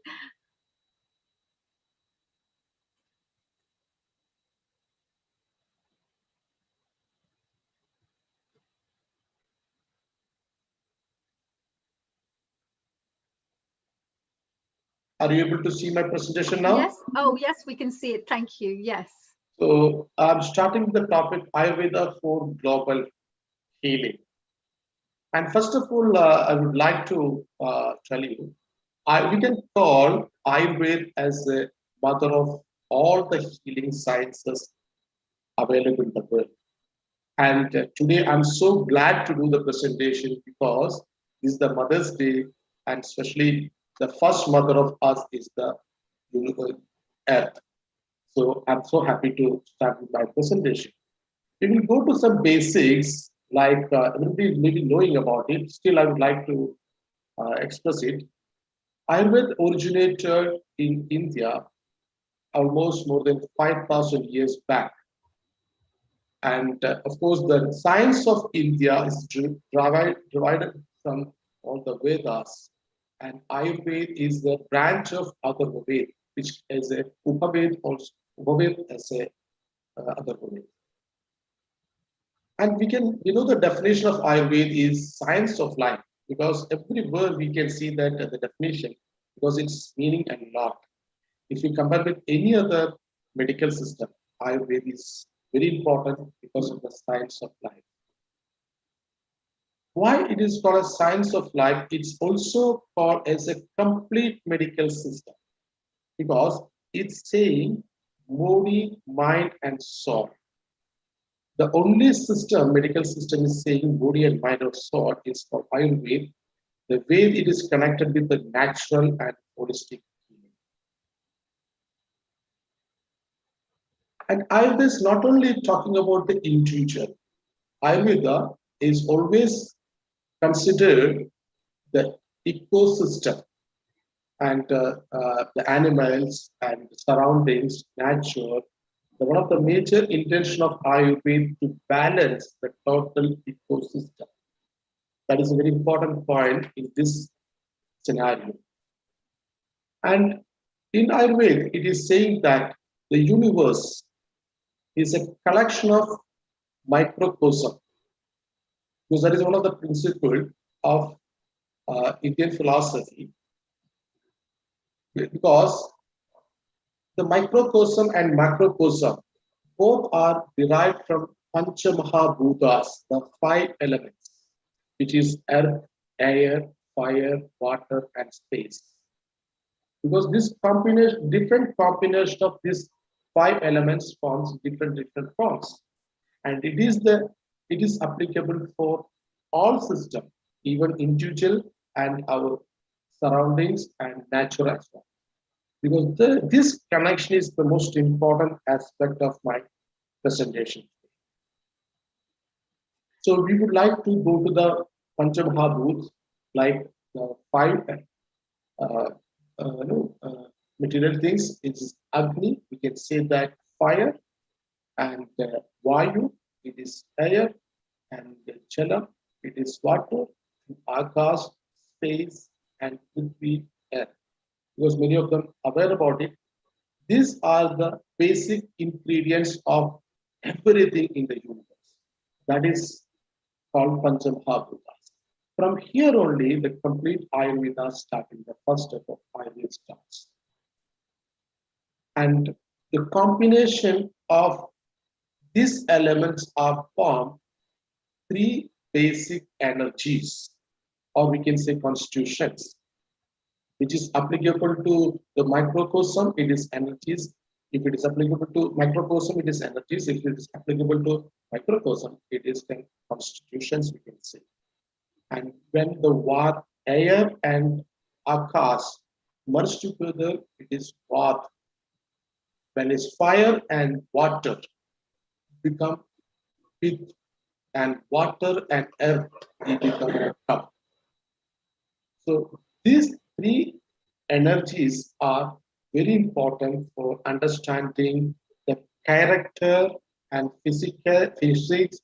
Are you able to see my presentation now? Yes. Oh, yes, we can see it. Thank you. Yes. So I'm starting with the topic Ayurveda for global healing. And first of all, I would like to tell you, we can call Ayurveda as the mother of all the healing sciences available in the world. And today I'm so glad to do the presentation because this is the Mother's Day, and especially the first mother of us is the universe, Earth. So I'm so happy to start with my presentation. We will go to some basics, like everybody may be knowing about it. Still, I would like to express it. Ayurveda originated in India almost more than 5,000 years back. And of course, the science of India is divided from all the Vedas. And Ayurveda is the branch of Atharvaveda, which is a Upaveda, also Upaveda as a Atharvaveda. And the definition of Ayurveda is science of life, because everywhere we can see that the definition, because it's meaning a lot. If you compare with any other medical system, Ayurveda is very important because of the science of life. Why it is called a science of life? It's also called as a complete medical system, because it's saying body, mind, and soul. The only medical system is saying body and mind or soul is called Ayurveda. The way it is connected with the natural and holistic healing. And Ayurveda is not only talking about the individual. Ayurveda is always considered the ecosystem and the animals and the surroundings, nature, One of the major intention of Ayurveda to balance the total ecosystem. That is a very important point in this scenario. And in Ayurveda, it is saying that the universe is a collection of microcosm, because that is one of the principles of Indian philosophy. Because the microcosm and macrocosm both are derived from Pancha Mahabhutas, the 5 elements, which is earth, air, fire, water, and space. Because this combination, different combination of these 5 elements forms different forms, and it is applicable for all systems, even individual and our surroundings and nature as well. Because this connection is the most important aspect of my presentation. So we would like to go to the Panchamahabhuts, like the 5 material things. It's Agni, we can say that fire, and Vayu, it is air, and Jala, it is water, Akash, space, and Prithvi, air. Because many of them are aware about it. These are the basic ingredients of everything in the universe. That is called Panchamahabhutas. From here only, the complete Ayurveda starting, the first step of Ayurveda starts. And the combination of these elements are formed 3 basic energies, or we can say constitutions, which is applicable to the microcosm, it is energies. If it is applicable to microcosm, it is energies. If it is applicable to microcosm, it is constitutions, we can say. And when the air and Akash merge together, it is Vat. When it's fire and water become Pith, and water and earth, they become Kapha. So these 3 energies are very important for understanding the character and physics,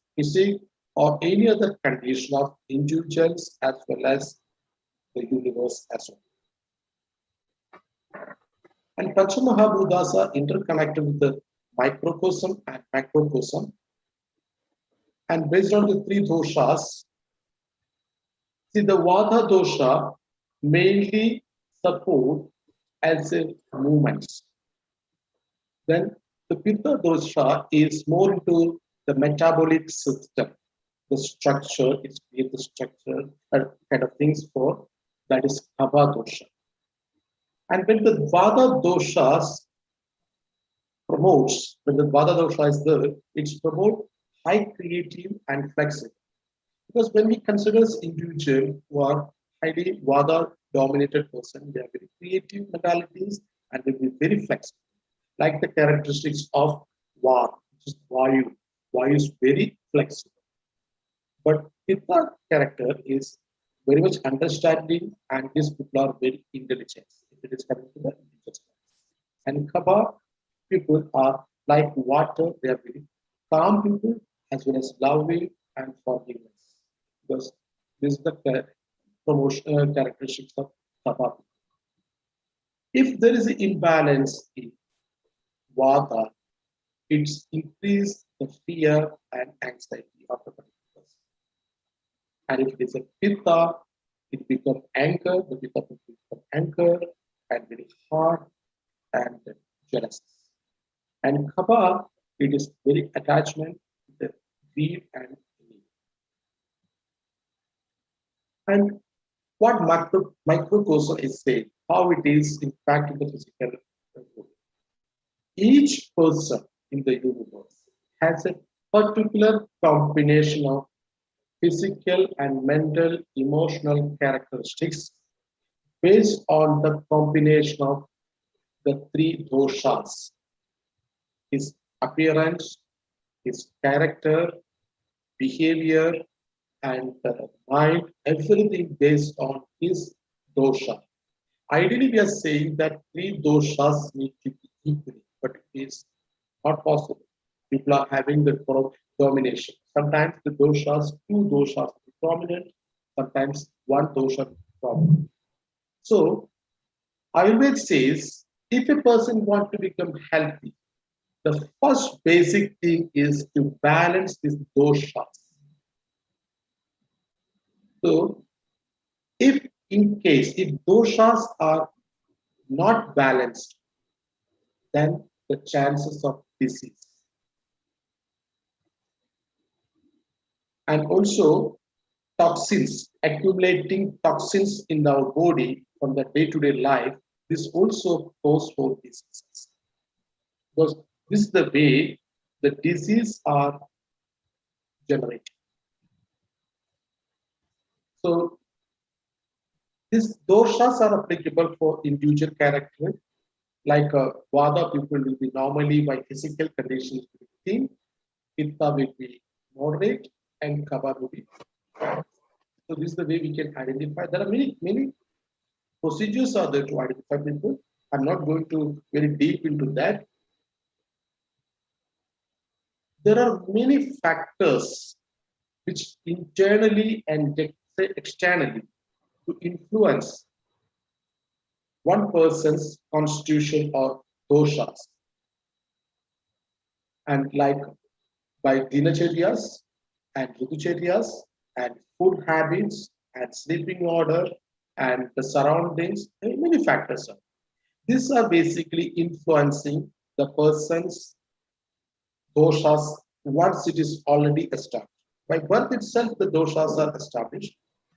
or any other condition of individuals as well as the universe as well. And Panchamahabhutas are interconnected with the microcosm and macrocosm. And based on the 3 doshas, see, the Vata dosha mainly support as a movements. Then the Pitta dosha is more into the metabolic system, the structure, it's the structure kind of things for, that is Kapha dosha. And when the Vata doshas promotes, when the Vata dosha is there, it's promote high creative and flexible. Because when we consider individuals who are highly Vata dominated person, they are very creative mentalities and they will be very flexible. Like the characteristics of Vata, which is Vayu. Vayu is very flexible. But Pitta character is very much understanding, and these people are very intelligent. If it is coming to the intelligence. And Kapha people are like water, they are very calm people as well as loving and forgiveness. Because this is the promotional characteristics of Kapha. If there is an imbalance in Vata, it's increase the fear and anxiety of the person. And if it is a Pitta, it becomes anger, the Pitta will become anger and very hard and jealous. And Kapha, it is very attachment, the greed and need. And what microcosm is saying, how it is impacting the physical world. Each person in the universe has a particular combination of physical and mental, emotional characteristics based on the combination of the 3 doshas: his appearance, his character, behavior, and mind, everything based on his dosha. Ideally, we are saying that 3 doshas need to be equal, but it is not possible. People are having the domination. Sometimes the doshas, two doshas are dominant, sometimes one dosha is dominant. So Ayurveda says if a person wants to become healthy, the first basic thing is to balance these doshas. So if doshas are not balanced, then the chances of disease. And also toxins, accumulating toxins in our body from the day-to-day life, this also causes for diseases. Because this is the way the disease are generated. So these doshas are applicable for individual character. Like Vada people will be normally by physical conditions thin, Pitta will be moderate, and Kapha will be. So this is the way we can identify. There are many procedures are there to identify people. I'm not going to very deep into that. There are many factors which internally and externally to influence one person's constitution or doshas. And like by dinacharyas and ritucharyas and food habits and sleeping order and the surroundings, many factors are. These are basically influencing the person's doshas once it is already established. By birth itself, the doshas are established.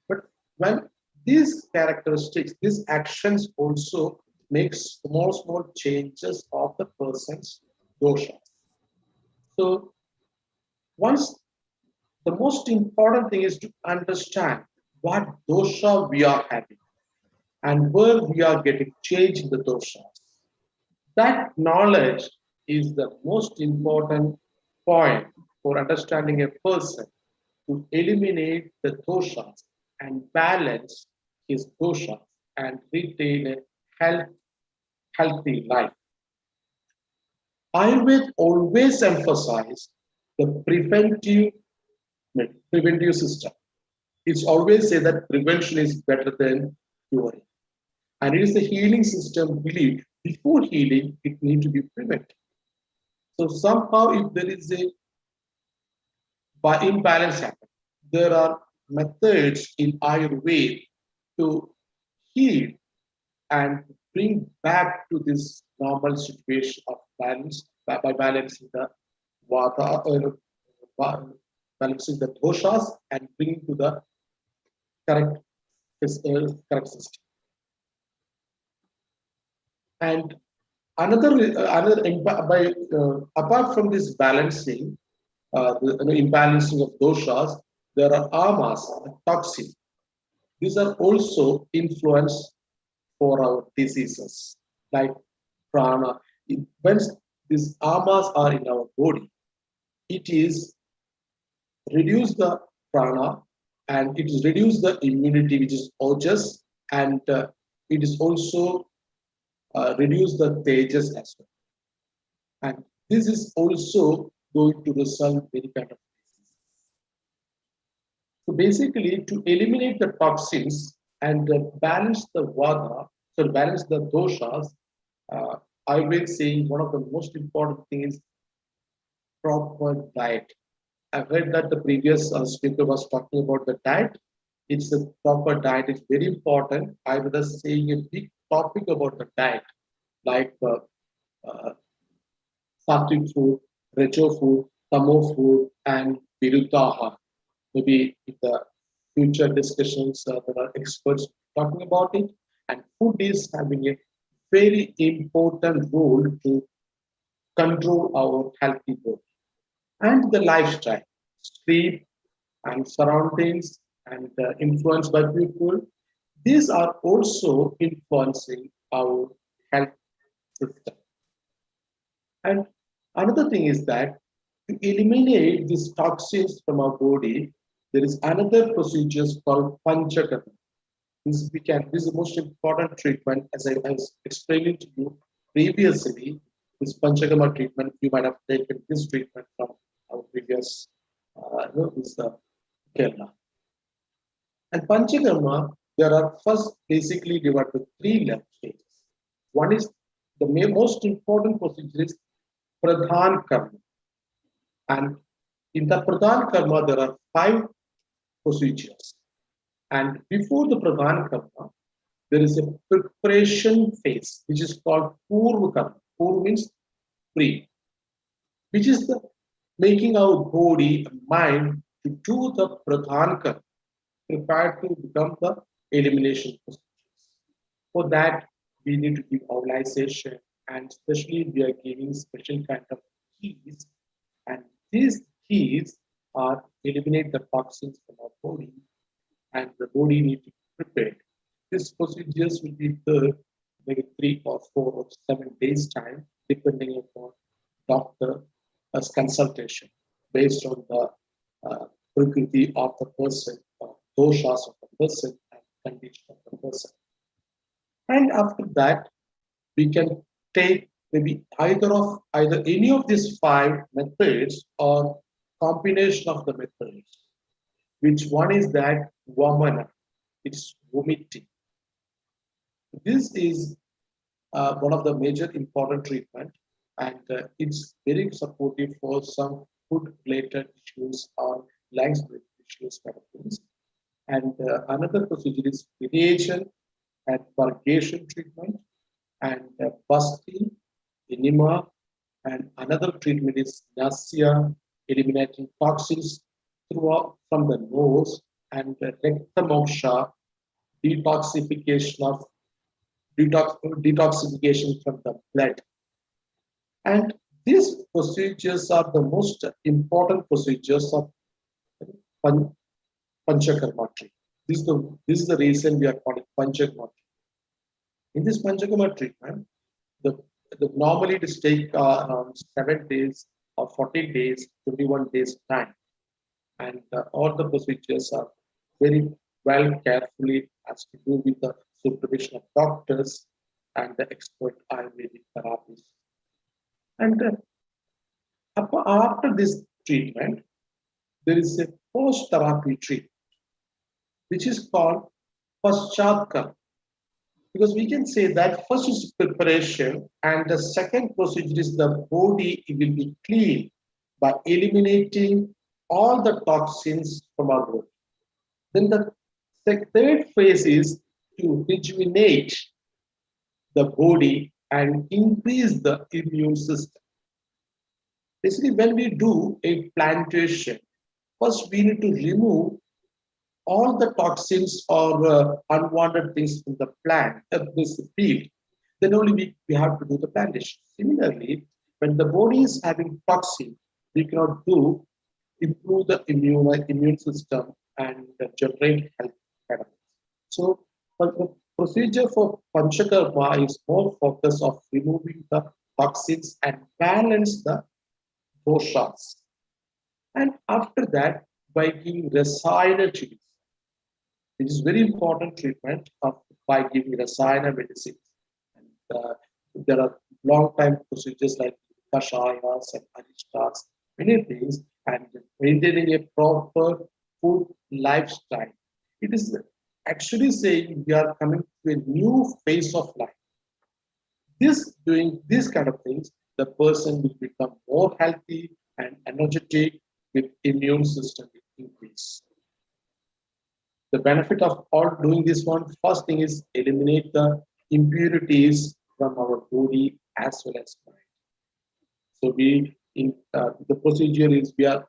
But when these characteristics, these actions also make small changes of the person's doshas. So once the most important thing is to understand what dosha we are having and where we are getting change in the doshas. That knowledge is the most important point for understanding a person to eliminate the doshas and balance his doshas and retain a healthy life. Ayurveda always emphasizes the preventive system. It's always say that prevention is better than curing. And it is the healing system believed before healing, it needs to be prevented. So somehow if there is a imbalance happen, there are methods in Ayurveda to heal and bring back to this normal situation of balance by balancing the vata, balancing the doshas and bringing to the correct system. And another by apart from this balancing, the imbalancing of doshas, there are amas, toxins. These are also influence for our diseases like prana. When these amas are in our body, it is reduce the prana and it is reduce the immunity, which is ojas, and it is also reduce the tejas as well. And this is also going to result in any kind of disease. So basically, to eliminate the toxins and balance the vata, so balance the doshas, I will say one of the most important things is proper diet. I've heard that the previous speaker was talking about the diet. It's the proper diet. It's very important. I was saying a big topic about the diet, like sattvic food, rejo food, tamo food, and viruddha. Maybe in the future discussions, there are experts talking about it. And food is having a very important role to control our healthy body. And the lifestyle, sleep and surroundings and influenced by people, these are also influencing our health system. And another thing is that to eliminate these toxins from our body, there is another procedure called panchakarma. This is the most important treatment, as I was explaining to you previously. this Panchakarma treatment. You might have taken this treatment from our previous, this Kerala. And Panchakarma, there are first basically divided into three level stages. One is the most important procedure is Pradhan Karma. And in the Pradhan Karma, there are 5 procedures. And before the Pradhan Karma, there is a preparation phase, which is called Purva Karma. Purva means pre, which is the making our body and mind to do the Pradhan Karma, prepared to become the elimination procedures. For that, we need to give organization, and especially we are giving special kind of keys, and these keys are eliminate the toxins from our body, and the body need to prepare. These procedures will be done maybe 3 or 4 or 7 days time, depending upon doctor as consultation based on the prakriti of the person, doshas of the person, and condition of the person. And after that, we can take maybe either any of these 5 methods or combination of the methods. Which one is that vamana? It's vomiting. This is one of the major important treatment, and it's very supportive for some food-related issues or lungs-related issues kind of things. And another procedure is radiation and purgation treatment, and BST, enema, and another treatment is nasya, eliminating toxins throughout from the nose, and rektamoksha, detoxification from the blood. And these procedures are the most important procedures of Panchakarma treatment. This is the reason we are calling Panchakarma treatment. In this Panchakarma treatment, the normally it is take around 7 days or 14 days, 21 days time. And all the procedures are very well carefully has to do with the supervision of doctors and the expert Ayurvedic therapists. And after this treatment, there is a post-therapy treatment, which is called Paschat. Because we can say that first is preparation, and the second procedure is the body will be clean by eliminating all the toxins from our body. Then the third phase is to rejuvenate the body and increase the immune system. Basically, when we do a plantation, first we need to remove all the toxins or unwanted things from the plant, this field. Then only we have to do the plantation. Similarly, when the body is having toxin, we cannot improve the immune system and generate health benefits. So, the procedure for Panchakarma is more focused of removing the toxins and balance the doshas. And after that, by giving rasayana treatment, which is very important treatment by giving rasayana medicines. And there are long time procedures like kashayas and arishtas, many things, and maintaining a proper food lifestyle. It is actually saying we are coming to a new phase of life. Doing these kind of things, the person will become more healthy and energetic with immune system increase. The benefit of all doing this one, first thing is eliminate the impurities from our body as well as mind. So the procedure is we are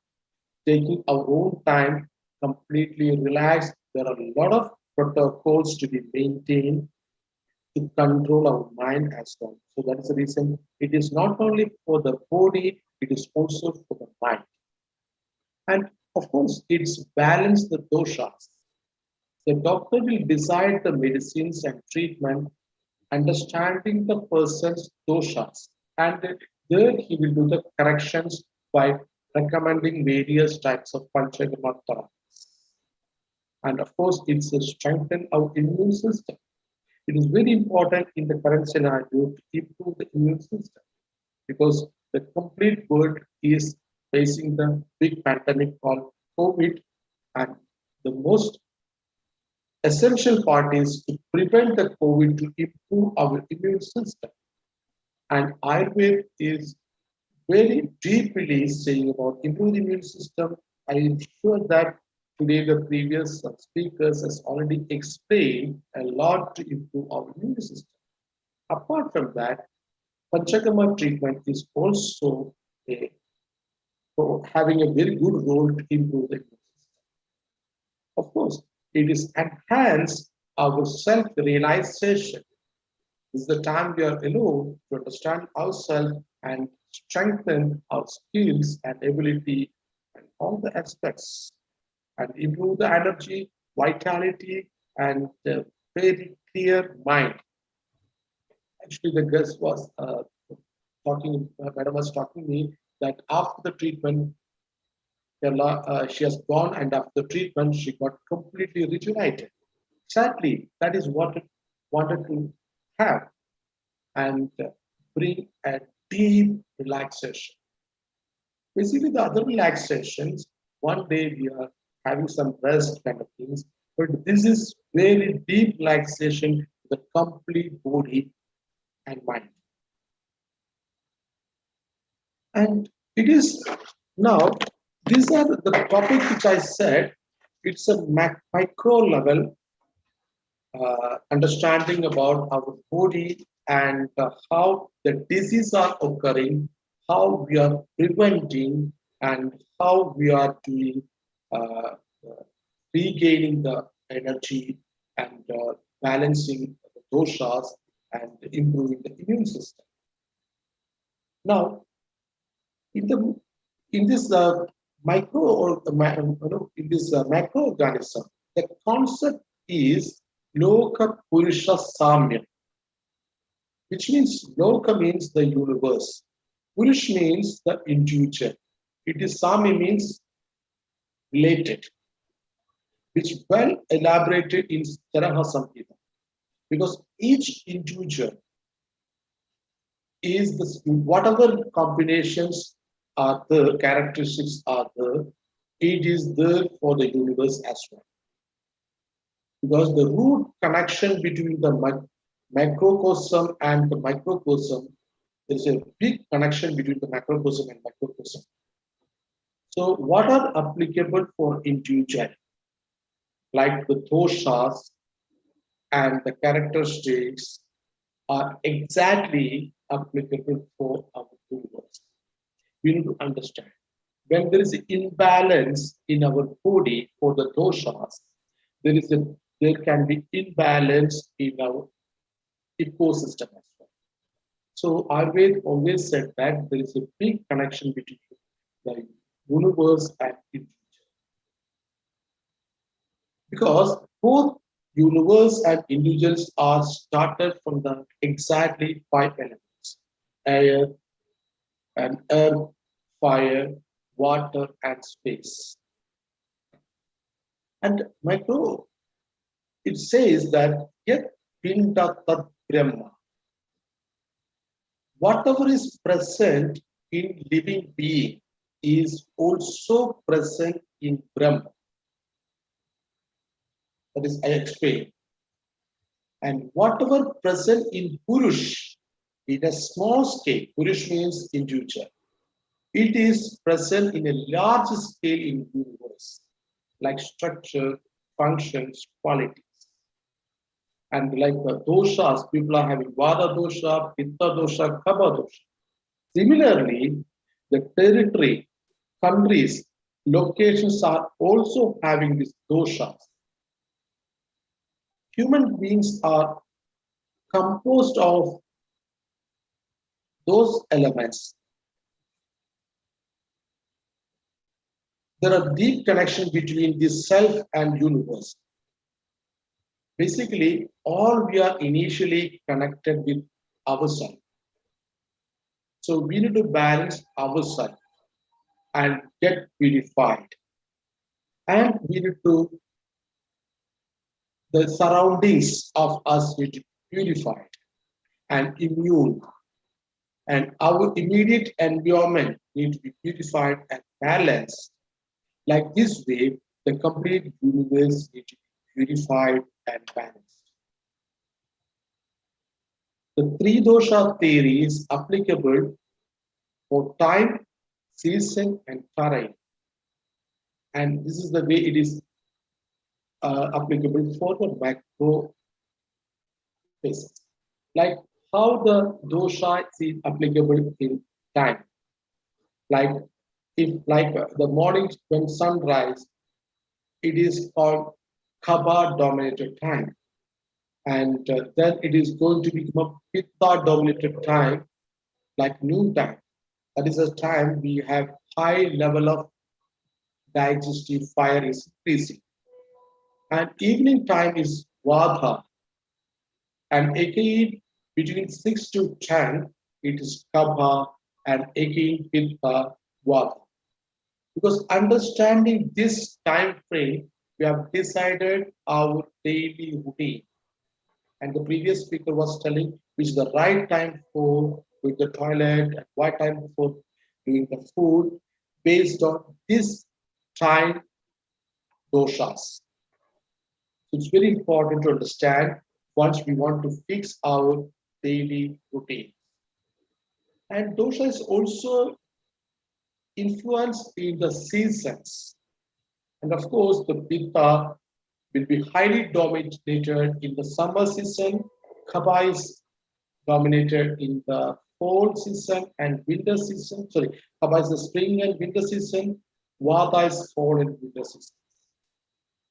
taking our own time, completely relaxed. There are a lot of protocols to be maintained to control our mind as well. So that is the reason it is not only for the body, it is also for the mind. And of course, it's balance the doshas. The doctor will decide the medicines and treatment, understanding the person's doshas, and then he will do the corrections by recommending various types of Panchakarma therapies. And of course, it's to strengthen our immune system. It is very important in the current scenario to improve the immune system. because the complete world is facing the big pandemic called COVID, and the most essential part is to prevent the COVID to improve our immune system. And Ayurveda is very deeply saying about improve the immune system. I am sure that today the previous speakers has already explained a lot to improve our immune system. Apart from that, Panchakama treatment is also a, having a very good role to improve the immune system. Of course, it is enhance our self-realization. This is the time we are alone to understand ourselves and strengthen our skills and ability and all the aspects and improve the energy, vitality, and very clear mind. Actually, the guest was madam was talking to me that after the treatment, she has gone, and after the treatment, she got completely rejuvenated. Sadly, that is what it wanted to have and bring a deep relaxation. Basically, the other relaxations, one day we are having some rest kind of things, but this is very deep relaxation, the complete body and mind. And it is now, these are the topics which I said, it's a micro level understanding about our body and how the diseases are occurring, how we are preventing, and how we are doing regaining the energy and balancing the doshas and improving the immune system. Now, in this micro or in this macroorganism, the concept is Loka Purusha Samya, which means Loka means the universe. Purush means the individual. It is Samya means related, which well elaborated in Charaha Samhita, because each individual is the whatever combinations are there, characteristics are there, it is there for the universe as well. Because the root connection between the macrocosm and the microcosm, there is a big connection between the macrocosm and microcosm. So what are applicable for individual, like the doshas and the characteristics, are exactly applicable for our universe. We need to understand when there is an imbalance in our body for the doshas, there can be imbalance in our ecosystem as well. So Ayurveda always said that there is a big connection between the universe and individual, because both universe and individuals are started from the exactly 5 elements: air and earth, fire, water, and space. And micro, it says that yet pinda tat brahma. Whatever is present in living being is also present in Brahma. That is, I explain. And whatever present in Purush, in a small scale, Purush means individual, it is present in a large scale in universe, like structure, functions, qualities. And like the doshas, people are having Vada dosha, Pitta dosha, Kapha dosha. Similarly, the territory, countries, locations are also having these doshas. Human beings are composed of those elements. There are deep connection between the self and universe. Basically, all we are initially connected with ourselves. So we need to balance ourselves and get purified. And we need to, the surroundings of us need to be purified and immune. and our immediate environment need to be purified and balanced. Like this way, the complete universe need to be purified and balanced. The three dosha theory is applicable for time, season, and terrain. And this is the way it is applicable for the macro phases. Like how the dosha is applicable in time. Like if the morning when sunrise, it is called Kapha dominated time. And then it is going to become a Pitta dominated time, like noon time. That is a time we have high level of digestive fire is increasing. And evening time is Vata. And again, between 6 to 10, it is Kapha, and again Pitta, Vata. Because understanding this time frame, we have decided our daily routine. And the previous speaker was telling which is the right time for doing the toilet and what time for doing the food based on this time doshas. So it's very important to understand once we want to fix our daily routine. And dosha is also influenced in the seasons. And of course, the pitta will be highly dominated in the summer season. Kapha is dominated in the fall season and winter season. Sorry, Kapha is the spring and winter season. Vata is fall and winter season.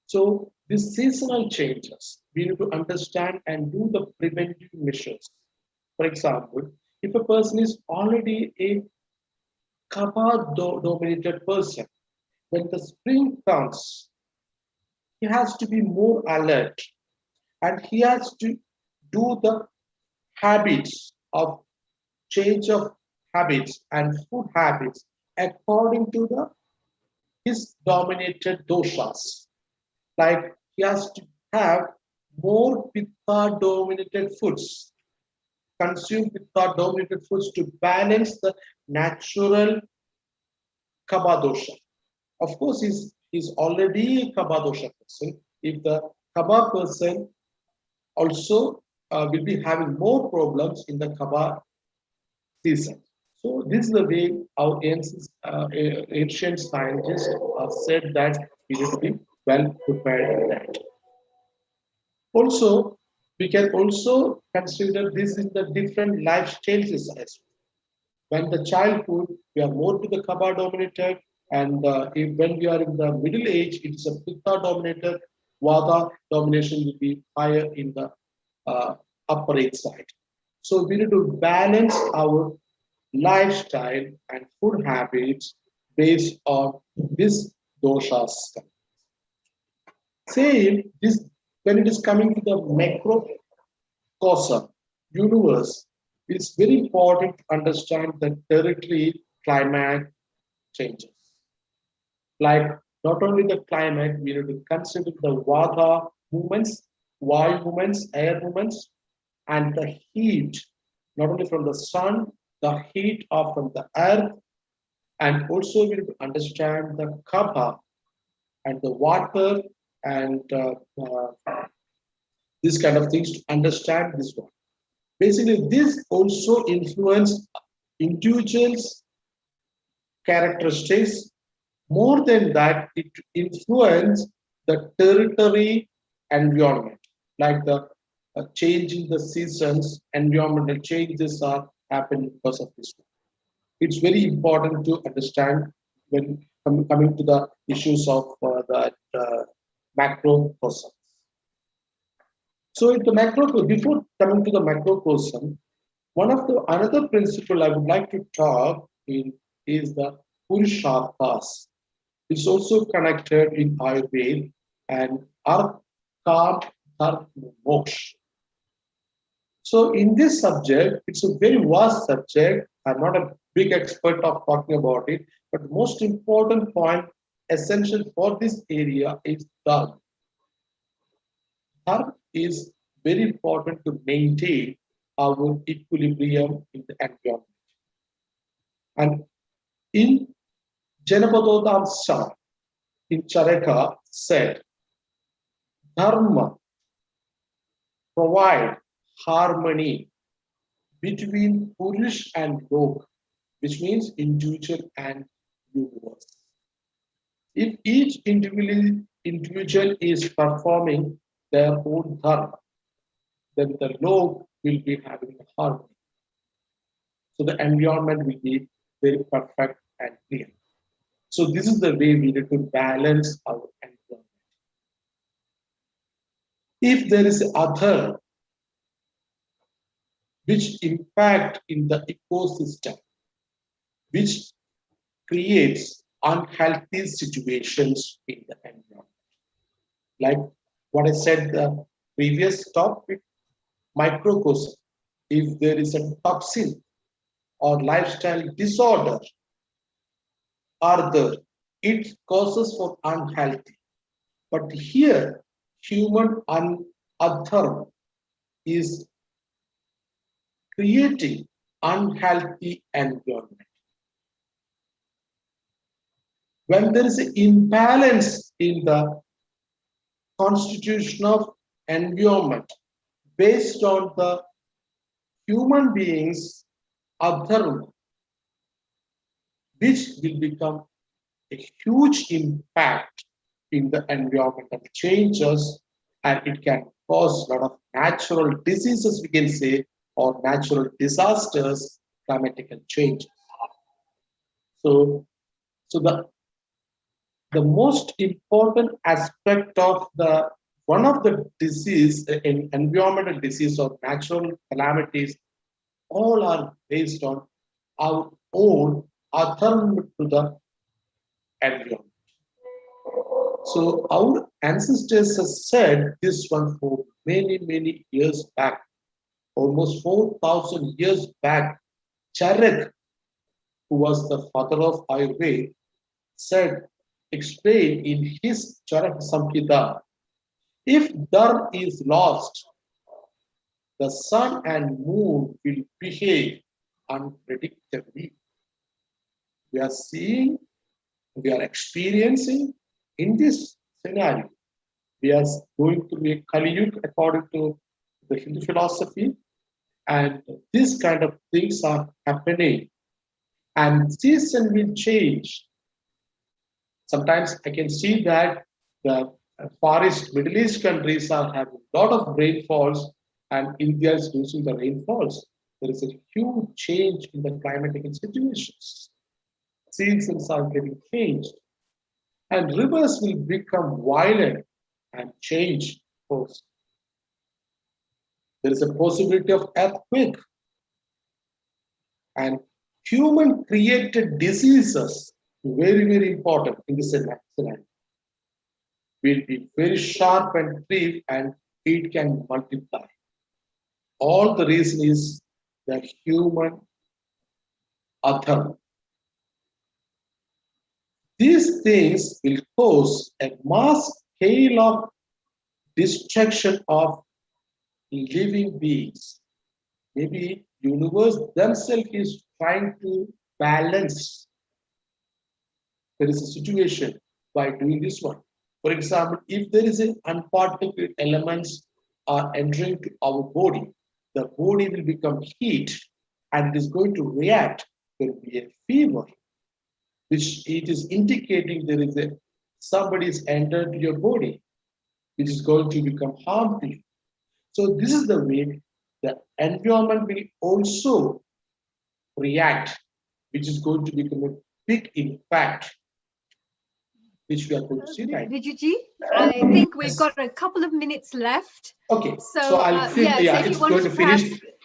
So these seasonal changes, we need to understand and do the preventive measures. For example, if a person is already a Kapha dominated person, when the spring comes, he has to be more alert and he has to do the habits of change of habits and food habits according to the his dominated doshas. Like he has to have more pitta dominated foods, consume pitta dominated foods to balance the natural Kapha dosha. Of course, he's already a Kapha dosha person. If the Kapha person also will be having more problems in the Kapha season. So this is the way our ancient scientists said that we need to be well prepared in that. Also, we can also consider this in the different lifestyles as well. When the childhood, we are more to the Kapha dominated, and when we are in the middle age, it is a Pitta dominated. Vata domination will be higher in the upper age side. So we need to balance our lifestyle and food habits based on this doshas. Same this when it is coming to the macrocosm universe, it's very important to understand the territory climate changes. Like not only the climate, we need to consider the vata movements, vayu movements, air movements, and the heat, not only from the sun, the heat of from the earth, and also we need to understand the kapha and the water and these kind of things to understand this one. Basically, this also influence individuals' characteristics. More than that, it influence the territory environment, like the change in the seasons, environmental changes are happening because of this. It's very important to understand when coming to the issues of that macrocosm. So in the before coming to the macrocosm, one of the another principle I would like to talk in is the Purusharthas. It's also connected in Ayurveda and Arth, Kam, Dharma, Moksha. So in this subject, it's a very vast subject. I'm not a big expert of talking about it, but the most important point, essential for this area is Dharma. Dharma is very important to maintain our equilibrium in the environment. And in Janapadodamsa, in Charaka, said, Dharma provide harmony between Purush and Lok, which means individual and universe. If each individual is performing their own dharma, then the Lok will be having harmony. So the environment will be very perfect and clear. So this is the way we need to balance our environment. If there is other which impact in the ecosystem, which creates unhealthy situations in the environment. Like what I said the previous topic, microcosm. If there is a toxin or lifestyle disorder are there, it causes for unhealthy. But here, human adharma is creating unhealthy environment. When there is an imbalance in the constitution of environment based on the human beings' adharma, which will become a huge impact in the environmental changes, and it can cause a lot of natural diseases, we can say, or natural disasters, climatic changes. So the most important aspect of the one of the disease in environmental disease or natural calamities, all are based on our own adharma to the environment. So our ancestors have said this one for many years back, almost 4,000 years back. Charak, who was the father of Ayurveda, said, explained in his Charak Samhita, if dharma is lost, the sun and moon will behave unpredictably. We are seeing, we are experiencing in this scenario. We are going through a Kali Yuga according to the Hindu philosophy, and these kind of things are happening. And season will change. Sometimes I can see that the forest Middle East countries are having a lot of rainfalls, and India is losing the rainfalls. There is a huge change in the climatic situations. Seasons are getting changed, and rivers will become violent and change course. There is a possibility of earthquake, and human created diseases, very important in this scenario, will be very sharp and brief, and it can multiply. All the reason is the human adharma. These things will cause a mass scale of destruction of living beings. Maybe universe themselves is trying to balance. There is a situation by doing this one. For example, if there is an unparticulate elements are entering to our body, the body will become heat and it is going to react. There will be a fever, which it is indicating there is a somebody is entered your body, which is going to become harm to you. So this is the way the environment will also react, which is going to become a big impact, which we are going to see right. Vijuji, I think we've got a couple of minutes left. Okay, so I'll finish. So if you want to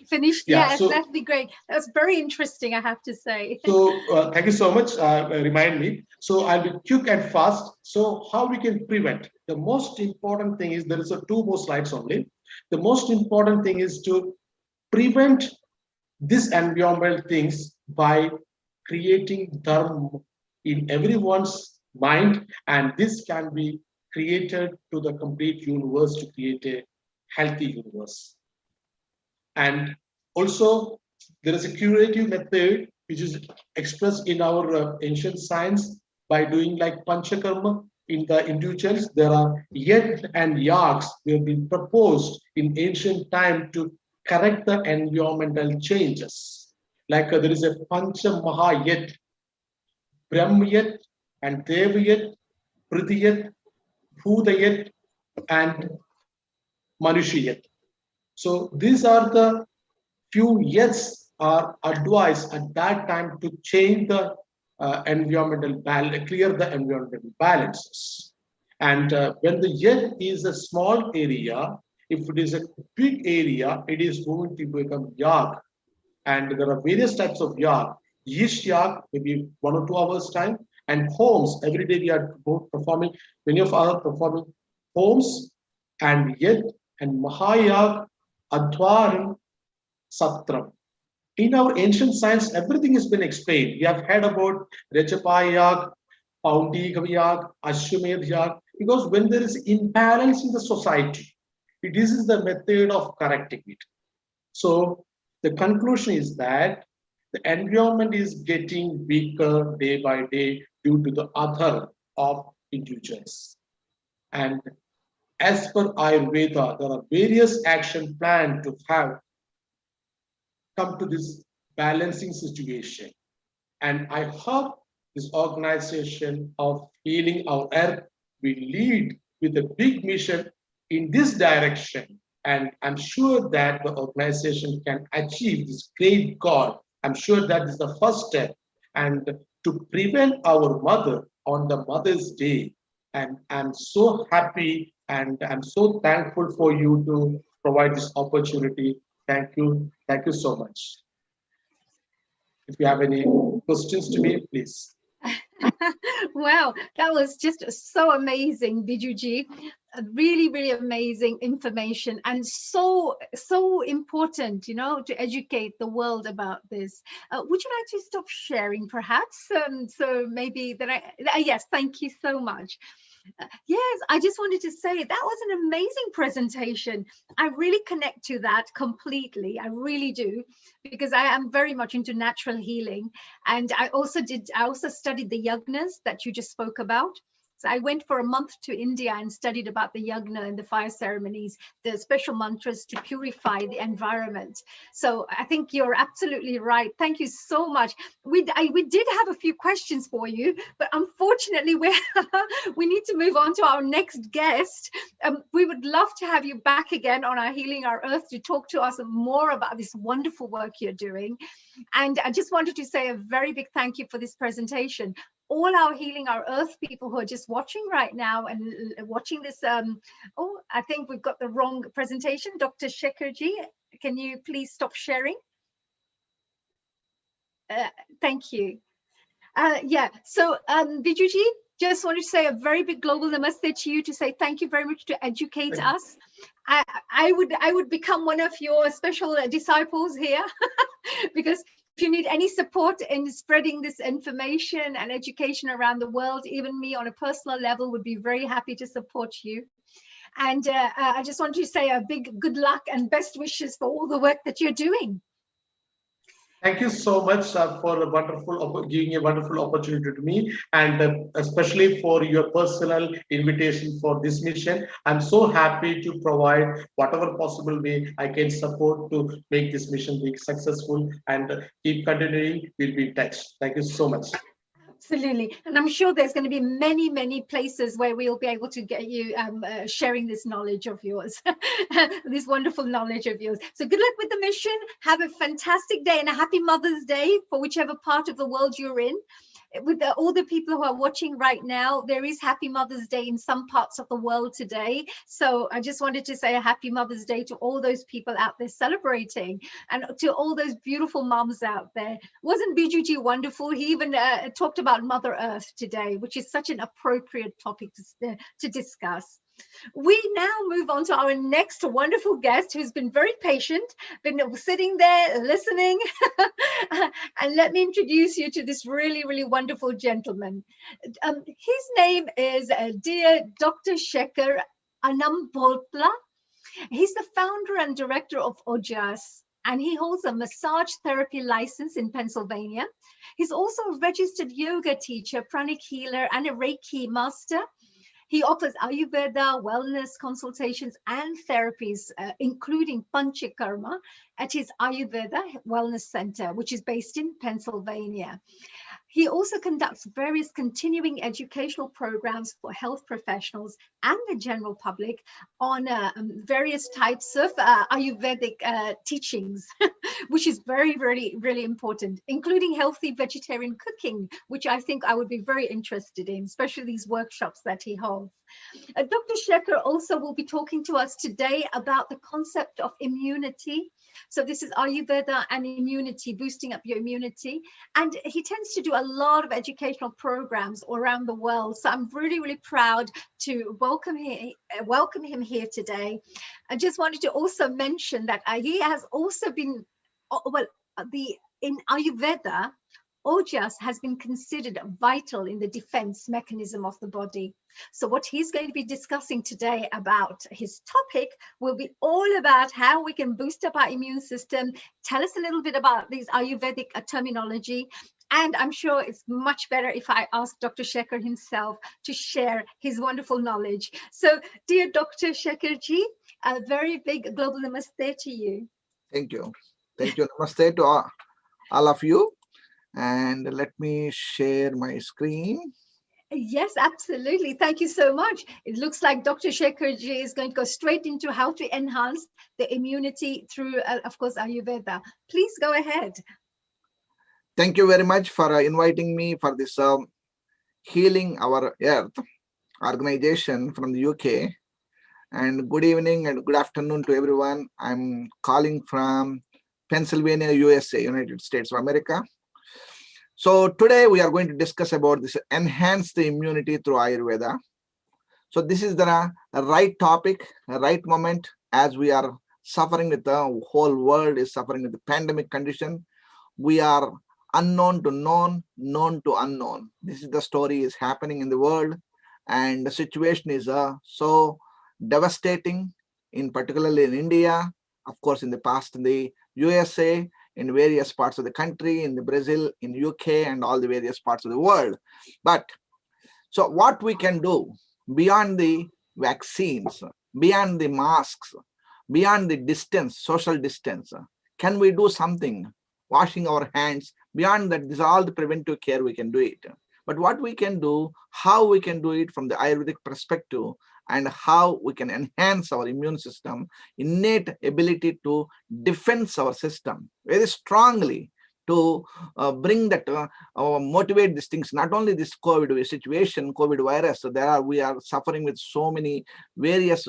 finish, yeah, so, that'd be great. That's very interesting, I have to say. So thank you so much. Remind me. So I'll be quick and fast. So how we can prevent? The most important thing is there is two more slides only. The most important thing is to prevent this environmental things by creating dharma in everyone's mind, and this can be created to the complete universe to create a healthy universe. And also there is a curative method which is expressed in our ancient science by doing like panchakarma in the individuals. There are yet and yags will be proposed in ancient time to correct the environmental changes. Like there is a pancha maha yet, brahmayat and devayat, pridiyat, bhudayat, and manushiyat. So these are the few yets are advised at that time to change the environmental balance, clear the environmental balances. And when the yet is a small area, if it is a big area, it is going to become yag. And there are various types of yag. Yish yag, maybe 1 or 2 hours time, and homes. Every day we are performing, many of us are performing homes and yet and mahayag, advaram, satram. In our ancient science, everything has been explained. We have heard about Rechapayag, Paundigavayag, Ashwamedhyag, because when there is imbalance in the society, this is the method of correcting it. So the conclusion is that the environment is getting weaker day by day due to the other of individuals. And as per Ayurveda, there are various action plans to have come to this balancing situation. And I hope this organization of healing our earth will lead with a big mission in this direction. And I'm sure that the organization can achieve this great goal. I'm sure that is the first step. And to prevent our mother on the Mother's Day. And I'm so happy and I'm so thankful for you to provide this opportunity. Thank you. Thank you so much. If you have any questions to me, please. Wow, that was just so amazing, Bijuji. Really, really amazing information, and so important, to educate the world about this. Would you like to stop sharing, perhaps? So maybe yes, thank you so much. Yes, I just wanted to say that was an amazing presentation. I really connect to that completely. I really do, because I am very much into natural healing. And I also studied the yagnas that you just spoke about. So I went for a month to India and studied about the yagna and the fire ceremonies, the special mantras to purify the environment. So I think you're absolutely right. Thank you so much. We did have a few questions for you, but unfortunately we need to move on to our next guest. We would love to have you back again on our Healing Our Earth to talk to us more about this wonderful work you're doing. And I just wanted to say a very big thank you for this presentation. All our Healing Our Earth people who are just watching right now and watching this, I think we've got the wrong presentation. Dr. Shekharji, can you please stop sharing? Thank you. Yeah, so Bijuji, just wanted to say a very big global namaste to you, to say thank you very much to educate us. I would become one of your special disciples here because if you need any support in spreading this information and education around the world, even me on a personal level would be very happy to support you. And I just want to say a big good luck and best wishes for all the work that you're doing. Thank you so much for giving a wonderful opportunity to me, and especially for your personal invitation for this mission. I'm so happy to provide whatever possible way I can support to make this mission be successful, and keep continuing. We'll be in touch. Thank you so much. Absolutely. And I'm sure there's going to be many, many places where we'll be able to get you sharing this knowledge of yours, this wonderful knowledge of yours. So good luck with the mission. Have a fantastic day and a happy Mother's Day for whichever part of the world you're in. With all the people who are watching right now, there is Happy Mother's Day in some parts of the world today. So I just wanted to say a happy Mother's Day to all those people out there celebrating, and to all those beautiful moms out there. Wasn't Bijuji wonderful? He even talked about Mother Earth today, which is such an appropriate topic to discuss. We now move on to our next wonderful guest, who's been very patient, been sitting there listening. And let me introduce you to this really, really wonderful gentleman. His name is dear Dr. Shekhar Anampotla. He's the founder and director of Ojas, and he holds a massage therapy license in Pennsylvania. He's also a registered yoga teacher, pranic healer, and a Reiki master. He offers Ayurveda, wellness consultations, and therapies, including Panchakarma, at his Ayurveda Wellness Center, which is based in Pennsylvania. He also conducts various continuing educational programs for health professionals and the general public on various types of Ayurvedic teachings, which is very, really important, including healthy vegetarian cooking, which I think I would be very interested in, especially these workshops that he holds. Dr. Shekhar also will be talking to us today about the concept of immunity. So this is Ayurveda and immunity, boosting up your immunity. And he tends to do a lot of educational programs around the world. So I'm really, really proud to welcome him here today. I just wanted to also mention that he has also been, in Ayurveda, Ojas has been considered vital in the defense mechanism of the body. So what he's going to be discussing today about his topic will be all about how we can boost up our immune system. Tell us a little bit about these Ayurvedic terminology. And I'm sure it's much better if I ask Dr. Shekhar himself to share his wonderful knowledge. So dear Dr. Shekharji, a very big global namaste to you. Thank you. Thank you. Namaste to all of you. And let me share my screen. Yes, absolutely. Thank you so much. It looks like Dr. Shekharji is going to go straight into how to enhance the immunity through, of course, Ayurveda. Please go ahead. Thank you very much for inviting me for this Healing Our Earth organization from the UK. And good evening and good afternoon to everyone. I'm calling from Pennsylvania, USA, United States of America. So today we are going to discuss about this enhance the immunity through Ayurveda. So this is the right topic, a right moment, as we are suffering with the whole world is suffering with the pandemic condition. We are unknown to known, known to unknown. This is the story is happening in the world, and the situation is so devastating, particularly in India, of course in the past in the USA, in various parts of the country, in the Brazil, in UK, and all the various parts of the world. But so what we can do beyond the vaccines, beyond the masks, beyond the distance, social distance, can we do something? Washing our hands, beyond that, these are all the preventive care we can do it. But what we can do, how we can do it from the Ayurvedic perspective, and how we can enhance our immune system, innate ability to defend our system very strongly, to bring that, motivate these things, not only this COVID situation, COVID virus, so we are suffering with so many various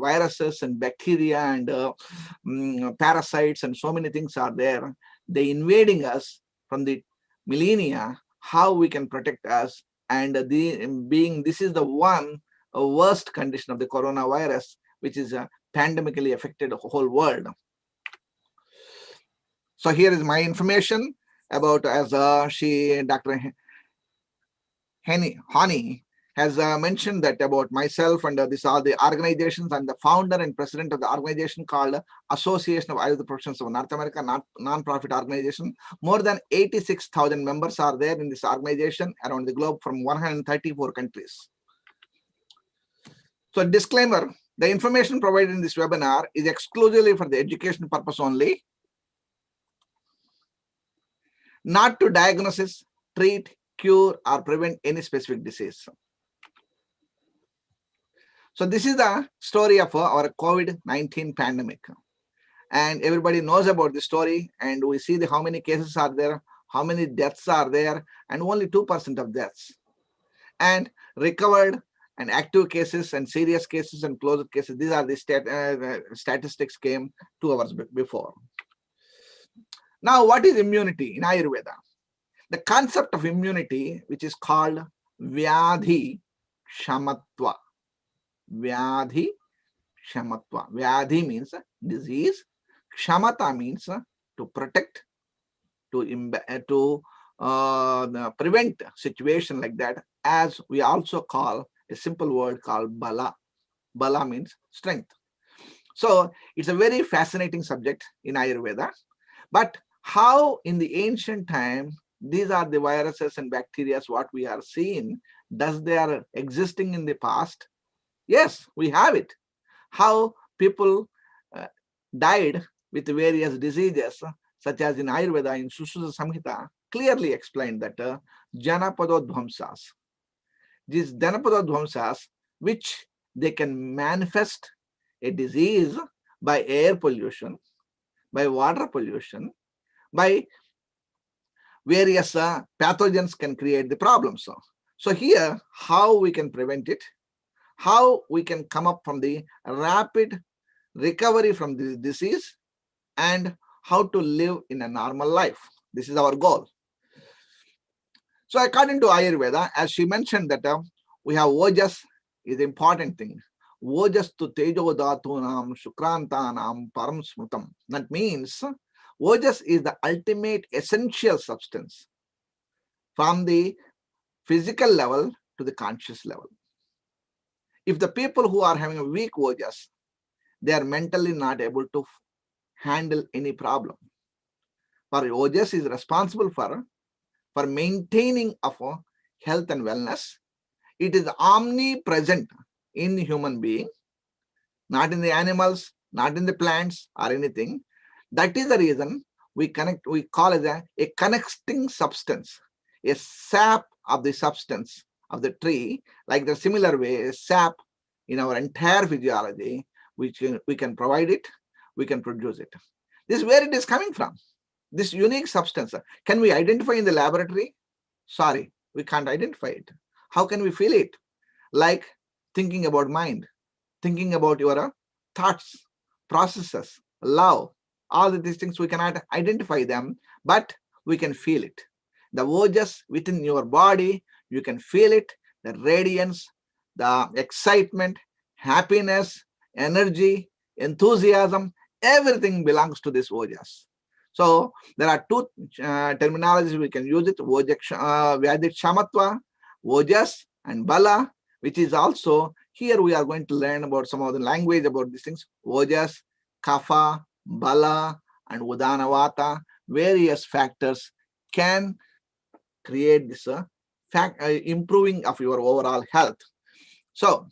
viruses and bacteria and parasites, and so many things are there. They invading us from the millennia, how we can protect us. And this is the one worst condition of the coronavirus, which is pandemically affected the whole world. So here is my information about, as Dr. Hani has mentioned that about myself, and these are the organizations. I'm the founder and president of the organization called Association of Ayurveda Professionals of North America, non-profit organization. More than 86,000 members are there in this organization around the globe from 134 countries. So disclaimer, the information provided in this webinar is exclusively for the education purpose only, not to diagnose, treat, cure, or prevent any specific disease. So this is the story of our COVID-19 pandemic. And everybody knows about the story, and we see how many cases are there, how many deaths are there, and only 2% of deaths. And recovered and active cases and serious cases and closed cases, these are the statistics came 2 hours before. Now, what is immunity in Ayurveda? The concept of immunity, which is called Vyadhi Shamatva. Vyadhi Shamatva. Vyadhi means disease. Shamata means to protect, to prevent situation like that, as we also call a simple word called Bala. Bala means strength. So it's a very fascinating subject in Ayurveda. But how in the ancient time, these are the viruses and bacteria, what we are seeing, does they are existing in the past? Yes, we have it. How people died with various diseases, such as in Ayurveda, in Sushruta Samhita, clearly explained that Janapadodvamsas, these Janapadodvamsas, which they can manifest a disease by air pollution, by water pollution, by various pathogens can create the problems. So here, how we can prevent it, how we can come up from the rapid recovery from this disease, and how to live in a normal life. This is our goal. So according to Ayurveda, as she mentioned that we have Ojas is the important thing. Ojas tu tejo dhatunam shukrantanam param smrutam. That means Ojas is the ultimate essential substance from the physical level to the conscious level. If the people who are having a weak Ojas, they are mentally not able to handle any problem. For Ojas is responsible for maintaining of health and wellness. It is omnipresent in the human being, not in the animals, not in the plants or anything. That is the reason we call it a connecting substance, a sap of the substance of the tree, like the similar way, a sap in our entire physiology, which we can provide it, we can produce it. This is where it is coming from. This unique substance. Can we identify in the laboratory? Sorry, we can't identify it. How can we feel it? Like thinking about mind, thinking about your thoughts, processes, love, all of these things we cannot identify them, but we can feel it. The ojas within your body, you can feel it, the radiance, the excitement, happiness, energy, enthusiasm, everything belongs to this ojas. So there are two terminologies we can use it, Vyadit Shamatva, Ojas and Bala, which is also, here we are going to learn about some of the language about these things, Ojas, Kapha, Bala, and Udanavata, various factors can create this improving of your overall health. So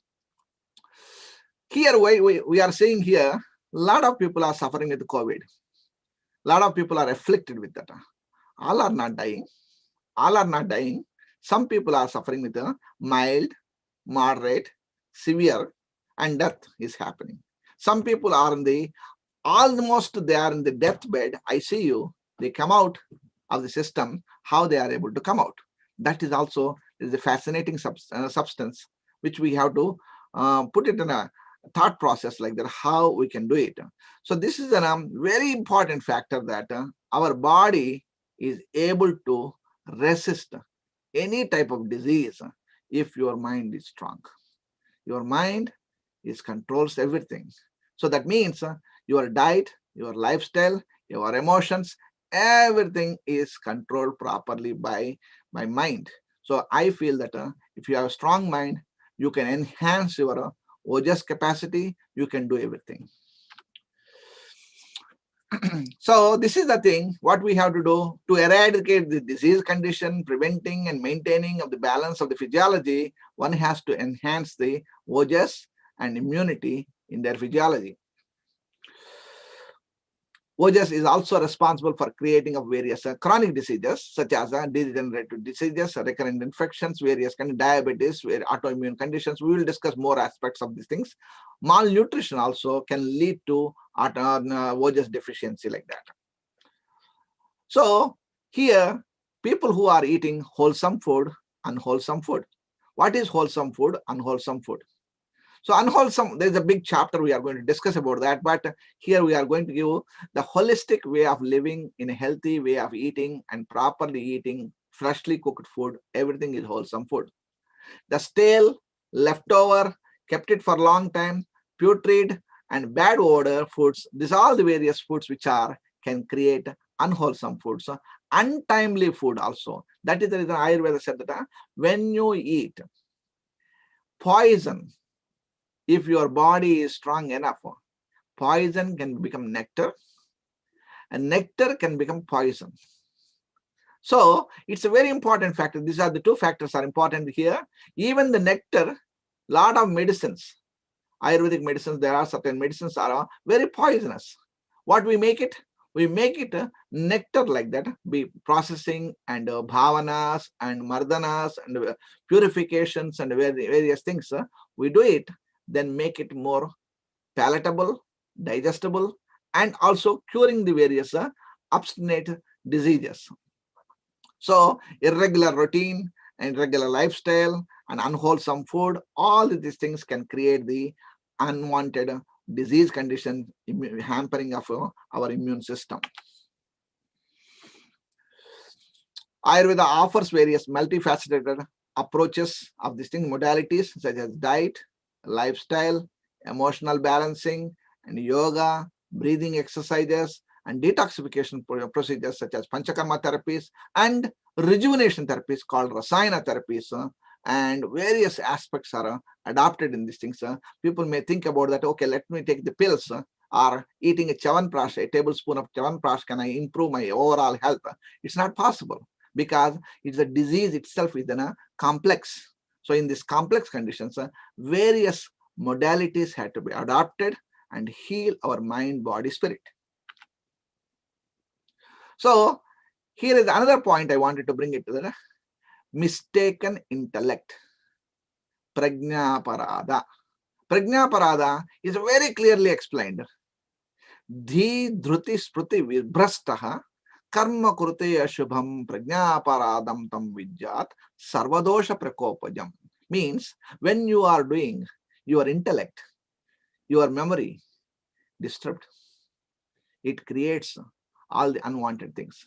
here we are seeing here, a lot of people are suffering with COVID. A lot of people are afflicted with that. All are not dying. All are not dying. Some people are suffering with a mild, moderate, severe, and death is happening. Some people are in the almost they are in the deathbed, ICU. They come out of the system. How they are able to come out? That is also a fascinating substance which we have to put it in a thought process like that, how we can do it. So this is a very important factor that our body is able to resist any type of disease if your mind is strong. Your mind controls everything. So that means your diet, your lifestyle, your emotions, everything is controlled properly by mind. So I feel that if you have a strong mind, you can enhance your Ojas capacity, you can do everything. So this is the thing, what we have to do to eradicate the disease condition, preventing and maintaining of the balance of the physiology. One has to enhance the Ojas and immunity in their physiology. Ojas is also responsible for creating of various chronic diseases such as degenerative diseases, recurrent infections, various kind of diabetes, autoimmune conditions. We will discuss more aspects of these things. Malnutrition also can lead to Ojas deficiency like that. So here, people who are eating wholesome food, unwholesome food. What is wholesome food, unwholesome food? So unwholesome, there's a big chapter we are going to discuss about that, but here we are going to give the holistic way of living in a healthy way of eating and properly eating freshly cooked food. Everything is wholesome food. The stale, leftover, kept it for a long time, putrid and bad odor foods, these are all the various foods which can create unwholesome foods. So untimely food also. That is the reason Ayurveda said that when you eat poison, if your body is strong enough, poison can become nectar, and nectar can become poison. So it's a very important factor. These are the two factors are important here. Even the nectar, lot of medicines, Ayurvedic medicines, there are certain medicines are very poisonous. What we make it? We make it nectar like that, be processing and bhavanas and mardhanas and purifications and various things. We do it, then make it more palatable, digestible, and also curing the various obstinate diseases. So irregular routine and irregular lifestyle and unwholesome food, all these things can create the unwanted disease condition, hampering of our immune system. Ayurveda offers various multifaceted approaches of distinct modalities such as diet, lifestyle, emotional balancing, and yoga, breathing exercises, and detoxification procedures such as panchakarma therapies and rejuvenation therapies called rasayana therapies, and various aspects are adopted in these things. People may think about that, okay, let me take the pills or eating a chavanprash, a tablespoon of chavanprash, can I improve my overall health? It's not possible because it's a disease itself is complex. So in these complex conditions, various modalities had to be adopted and heal our mind, body, spirit. So here is another point I wanted to bring it to the mistaken intellect. Prajnaparada. Prajnaparada is very clearly explained. Dhi dhruti spruti vibhrastaha karma kurte ashubham prajnaparadam tam vidyat sarvadosha prakopajam. Means when you are doing your intellect, your memory disturbed, it creates all the unwanted things.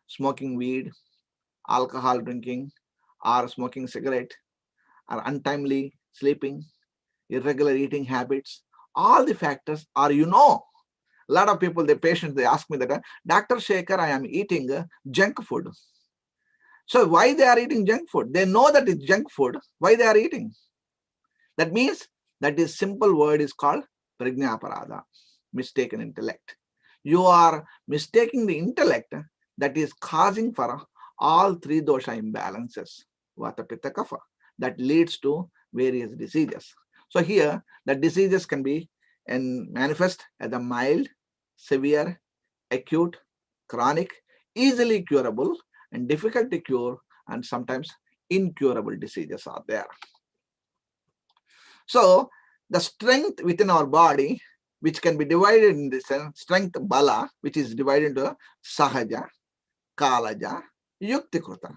Smoking weed, alcohol drinking, or smoking cigarette, or untimely sleeping, irregular eating habits, all the factors are, a lot of people, the patients, they ask me that, Dr. Shekhar, I am eating junk food. So why they are eating junk food? They know that it's junk food. Why they are eating? That means that this simple word is called prajnaparada, mistaken intellect. You are mistaking the intellect that is causing for all three dosha imbalances, vata, pitta, kapha, that leads to various diseases. So here the diseases can be and manifest as a mild, severe, acute, chronic, easily curable, and difficult to cure, and sometimes incurable diseases are there. So the strength within our body, which can be divided in this strength bala, which is divided into sahaja, kalaja, yuktikruta.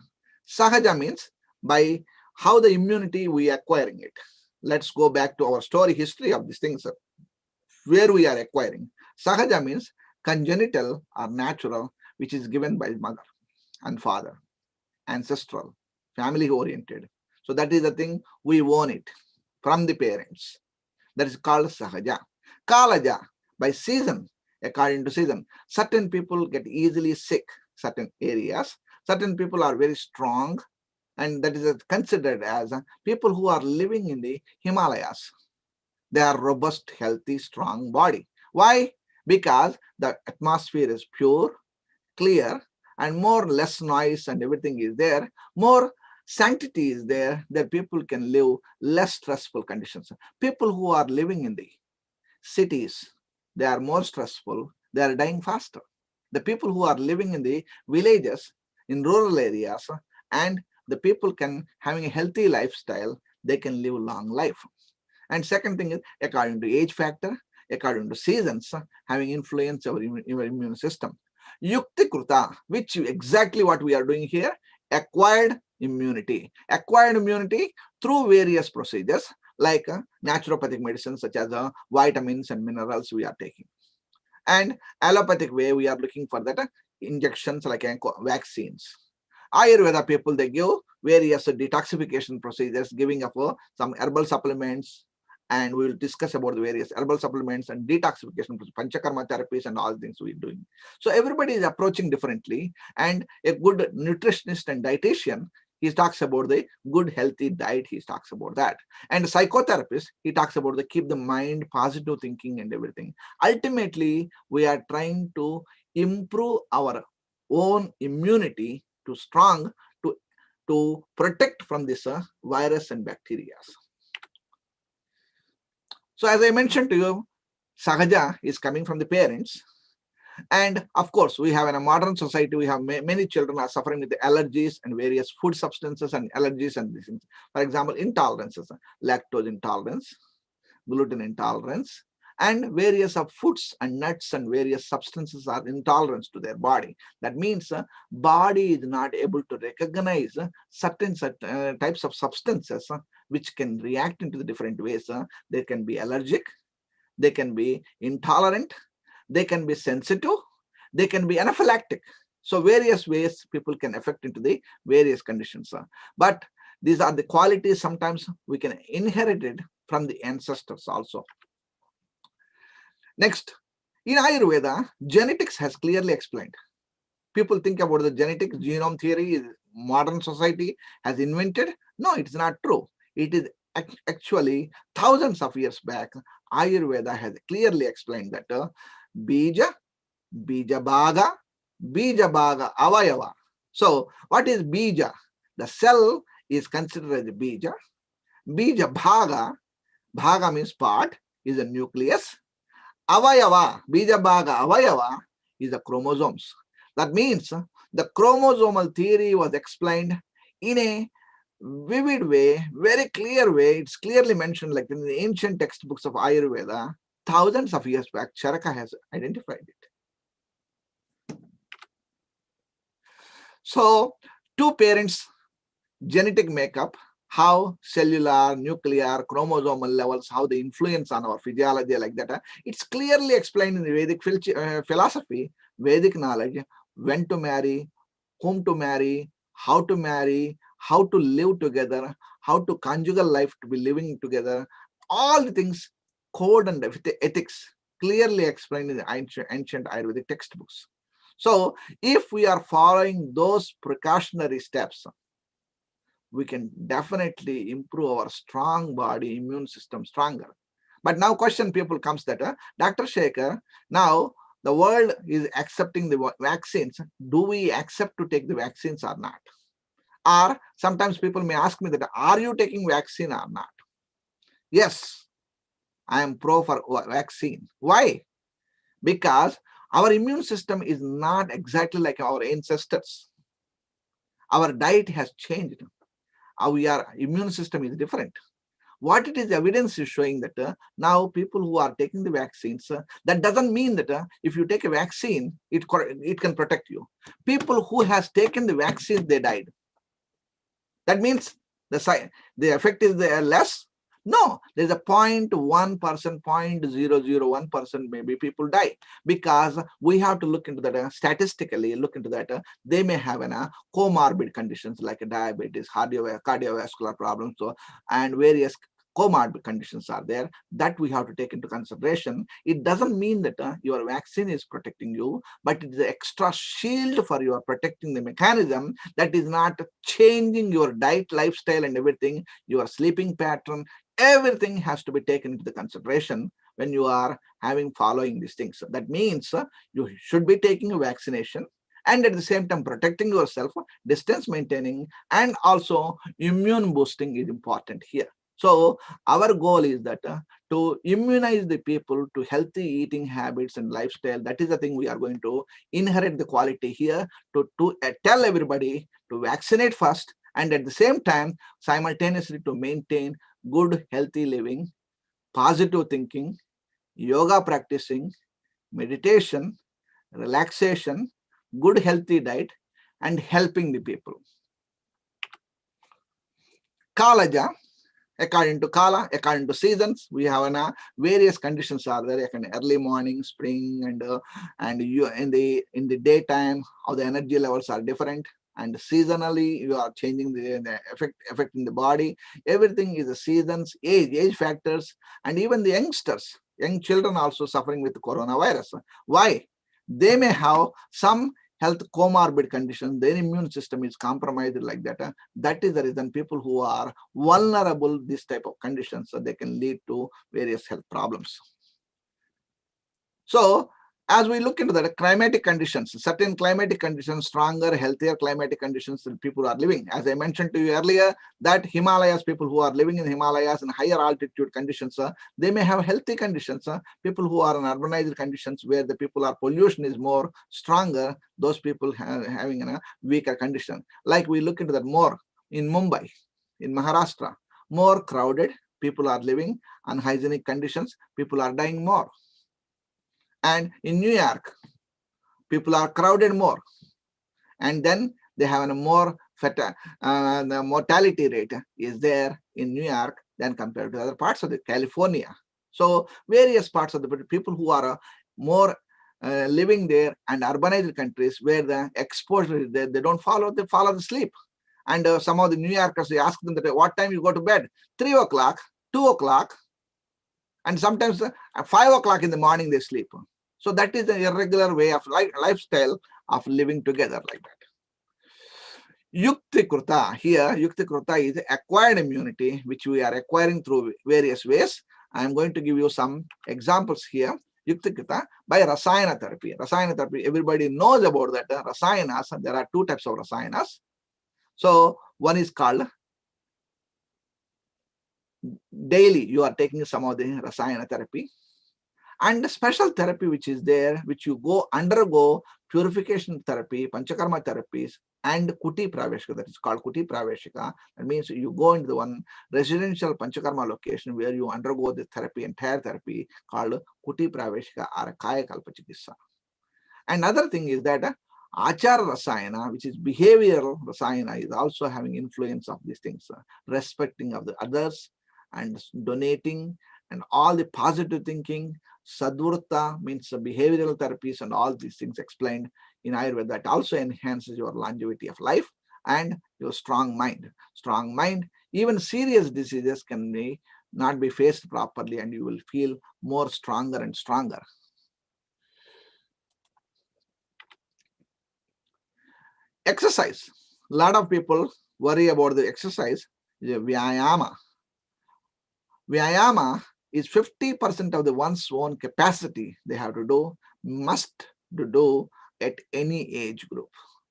Sahaja means by how the immunity we are acquiring it. Let's go back to our story history of these things, where we are acquiring. Sahaja means congenital or natural, which is given by mother and father, ancestral, family oriented. So that is the thing, we own it from the parents. That is called sahaja. Kalaja, by season, according to season. Certain people get easily sick, certain areas. Certain people are very strong, and that is considered as people who are living in the Himalayas. They are robust, healthy, strong body. Why? Because the atmosphere is pure, clear, and more less noise and everything is there. More sanctity is there, that people can live less stressful conditions. People who are living in the cities, they are more stressful, they are dying faster. The people who are living in the villages, in rural areas, and the people can having a healthy lifestyle, they can live long life. And second thing is, according to age factor, according to seasons, having influence over your immune system. Yuktikruta, which exactly what we are doing here, acquired immunity. Acquired immunity through various procedures like naturopathic medicines such as vitamins and minerals we are taking. And allopathic way, we are looking for that injections like vaccines. Ayurveda people, they give various detoxification procedures, giving up some herbal supplements, and we will discuss about the various herbal supplements and detoxification, panchakarma therapies, and all things we're doing. So everybody is approaching differently, and a good nutritionist and dietitian, he talks about the good healthy diet, he talks about that. And psychotherapist, he talks about the keep the mind positive thinking and everything. Ultimately, we are trying to improve our own immunity to strong to protect from this virus and bacteria. So as I mentioned to you, Sahaja is coming from the parents. And of course, we have in a modern society, we have many children are suffering with allergies and various food substances and allergies and these things. For example, intolerances, lactose intolerance, gluten intolerance, and various of foods and nuts and various substances are intolerant to their body. That means body is not able to recognize certain types of substances which can react into the different ways. They can be allergic, they can be intolerant, they can be sensitive, they can be anaphylactic. So various ways people can affect into the various conditions. But these are the qualities sometimes we can inherit it from the ancestors also. Next, in Ayurveda, genetics has clearly explained. People think about the genetic genome theory is modern society has invented. No, it's not true. It is actually thousands of years back, Ayurveda has clearly explained that bija, bija bhaga, avayava. So what is bija? The cell is considered as a bija. Bija bhaga means part, is a nucleus. Avayava, bija bhaga avayava is the chromosomes. That means the chromosomal theory was explained in a vivid way, very clear way. It's clearly mentioned like in the ancient textbooks of Ayurveda, thousands of years back, Charaka has identified it. So, two parents' genetic makeup, how cellular, nuclear, chromosomal levels, how they influence on our physiology like that. It's clearly explained in the Vedic philosophy, Vedic knowledge, when to marry, whom to marry, how to live together, how to conjugal life to be living together, all the things, code and ethics, clearly explained in the ancient Ayurvedic textbooks. So if we are following those precautionary steps, we can definitely improve our strong body, immune system stronger. But now question people comes that, Dr. Shekhar, now the world is accepting the vaccines. Do we accept to take the vaccines or not? Or sometimes people may ask me that, are you taking vaccine or not? Yes, I am pro for vaccine. Why? Because our immune system is not exactly like our ancestors. Our diet has changed. Our immune system is different. What it is, evidence is showing that now people who are taking the vaccines, that doesn't mean that if you take a vaccine, it can protect you. People who has taken the vaccine, they died. That means the effect is less? No, there's a 0.1%, 0.001% maybe people die, because we have to look into that, statistically look into that. They may have comorbid conditions like diabetes, cardiovascular problems, and various comorbid conditions are there that we have to take into consideration. It doesn't mean that your vaccine is protecting you, but it's the extra shield for your protecting the mechanism that is not changing your diet, lifestyle and everything, your sleeping pattern. Everything has to be taken into the consideration when you are following these things. That means you should be taking a vaccination and at the same time protecting yourself, distance maintaining, and also immune boosting is important here. So our goal is that to immunize the people to healthy eating habits and lifestyle. That is the thing we are going to inherit the quality here, to tell everybody to vaccinate first, and at the same time simultaneously to maintain good healthy living, positive thinking, yoga practicing, meditation, relaxation, good healthy diet, and helping the people. Kalaja, according to Kala, according to seasons, we have various conditions are there. Early morning, spring, and you in the daytime, how the energy levels are different, and seasonally you are changing the effect in the body. Everything is the seasons, age factors, and even the youngsters, young children also suffering with the coronavirus. Why? They may have some health comorbid conditions, their immune system is compromised like that. That is the reason people who are vulnerable this type of conditions, so they can lead to various health problems. So as we look into the climatic conditions, certain climatic conditions, stronger, healthier climatic conditions that people are living. As I mentioned to you earlier, that Himalayas, people who are living in Himalayas and higher altitude conditions, they may have healthy conditions. People who are in urbanized conditions where the people are pollution is more stronger, those people having a weaker condition. Like we look into that more in Mumbai, in Maharashtra, more crowded, people are living unhygienic conditions, people are dying more. And in New York, people are crowded more, and then they have a more the mortality rate is there in New York than compared to other parts of the California. So various parts of the people who are more living there and urbanized countries where the exposure is there, they don't follow, they follow the sleep. And some of the New Yorkers, they ask them that what time you go to bed? 3 o'clock, 2 o'clock, and sometimes 5 o'clock in the morning they sleep. So that is an irregular way of lifestyle of living together like that. Yukti Kruta, here Yukti Kruta is acquired immunity, which we are acquiring through various ways. I am going to give you some examples here. Yukti Kruta by Rasayana therapy. Rasayana therapy, everybody knows about that. Rasayanas, there are two types of Rasayanas. So one is called daily, you are taking some of the Rasayana therapy. And the special therapy which is there, which you undergo purification therapy, panchakarma therapies, and kuti praveshika, that is called kuti praveshika. That means you go into the one residential panchakarma location where you undergo the therapy, entire therapy called kuti praveshika or kaya kalpa chikitsa. Another thing is that achara rasayana, which is behavioral rasayana, is also having influence of these things, respecting of the others and donating and all the positive thinking. Sadvrutta means behavioral therapies and all these things explained in Ayurveda that also enhances your longevity of life and your strong mind. Strong mind, even serious diseases can not be faced properly, and you will feel more stronger and stronger. Exercise. A lot of people worry about the exercise, the vyayama. Vyayama is 50% of the one's own capacity they have to do, must do at any age group.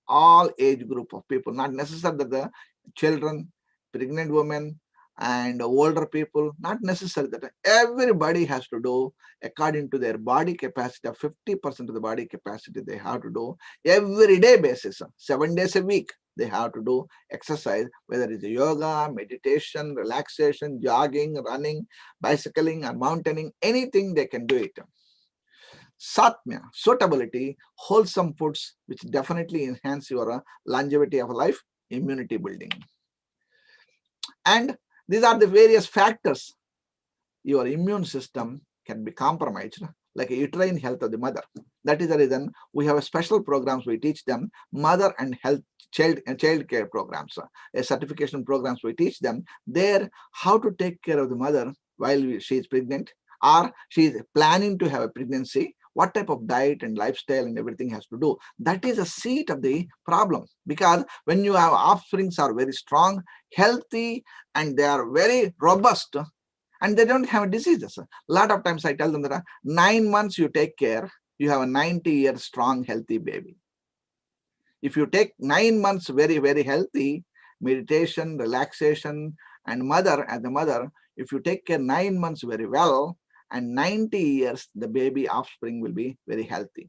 All age group of people, not necessarily that the children, pregnant women, and older people, not necessarily that everybody has to do according to their body capacity. Of 50% of the body capacity they have to do everyday basis, 7 days a week. They have to do exercise, whether it's yoga, meditation, relaxation, jogging, running, bicycling, or mountaineering, anything they can do it. Satmya, suitability, wholesome foods, which definitely enhance your longevity of life, immunity building. And these are the various factors. Your immune system can be compromised, like a uterine health of the mother. That is the reason we have a special programs we teach them, mother and health child care programs, a certification programs we teach them there how to take care of the mother while she is pregnant or she is planning to have a pregnancy, what type of diet and lifestyle and everything has to do. That is a seat of the problem, because when you have offsprings are very strong, healthy, and they are very robust, and they don't have diseases. A lot of times I tell them that 9 months you take care, you have a 90-year strong, healthy baby. If you take 9 months very, very healthy, meditation, relaxation, and mother, as a mother, if you take care 9 months very well, and 90 years, the baby offspring will be very healthy.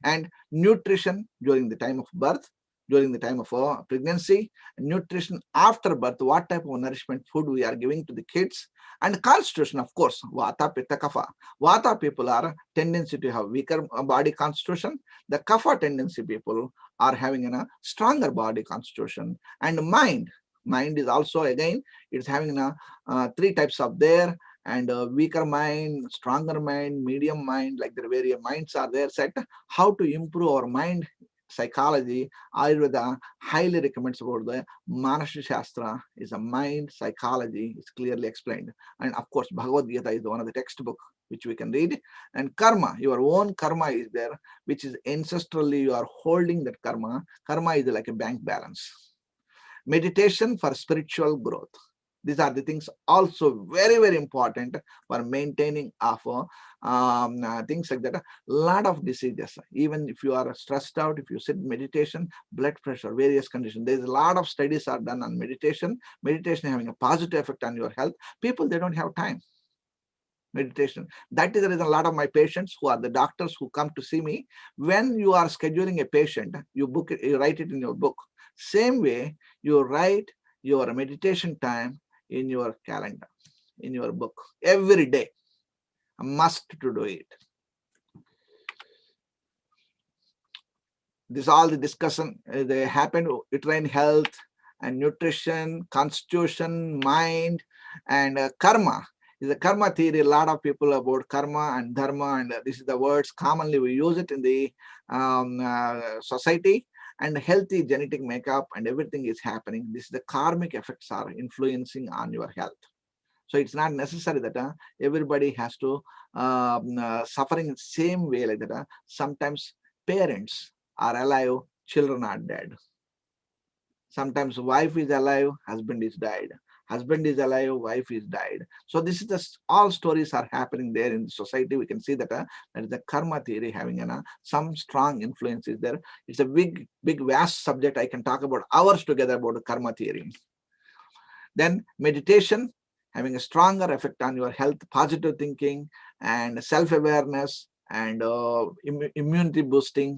And nutrition during the time of birth, during the time of pregnancy, nutrition after birth, what type of nourishment food we are giving to the kids, and constitution, of course, Vata, Pitta, Kapha. Vata people are tendency to have weaker body constitution. The Kapha tendency people are having a stronger body constitution. And mind is also, again, it's having 3 types of there, and weaker mind, stronger mind, medium mind, like the various minds are there set. How to improve our mind psychology, Ayurveda highly recommends about the Manasya Shastra is a mind psychology, is clearly explained. And of course, Bhagavad Gita is one of the textbook which we can read. And karma, your own karma is there, which is ancestrally you are holding that karma. Karma is like a bank balance. Meditation for spiritual growth. These are the things also very, very important for maintaining of things like that. A lot of diseases, even if you are stressed out, if you sit meditation, blood pressure, various conditions. There's a lot of studies are done on meditation. Meditation having a positive effect on your health. People, they don't have time. Meditation. That is the reason a lot of my patients who are the doctors who come to see me, when you are scheduling a patient, you book it, you write it in your book. Same way, you write your meditation time in your calendar, in your book, every day. A must to do it. This all the discussion they happen, uterine health and nutrition, constitution, mind, and karma. Is a karma theory. A lot of people about karma and dharma, and this is the words commonly we use it in the society. And healthy genetic makeup and everything is happening. This is the karmic effects are influencing on your health. So it's not necessary that everybody has to suffering in the same way like that. Sometimes parents are alive, children are dead. Sometimes wife is alive, husband is died. Husband is alive, wife is died. So this is the all stories are happening there in the society. We can see that that is the karma theory having some strong influence is there. It's a big vast subject. I can talk about hours together about the karma theory. Then meditation having a stronger effect on your health, positive thinking and self-awareness and immunity boosting.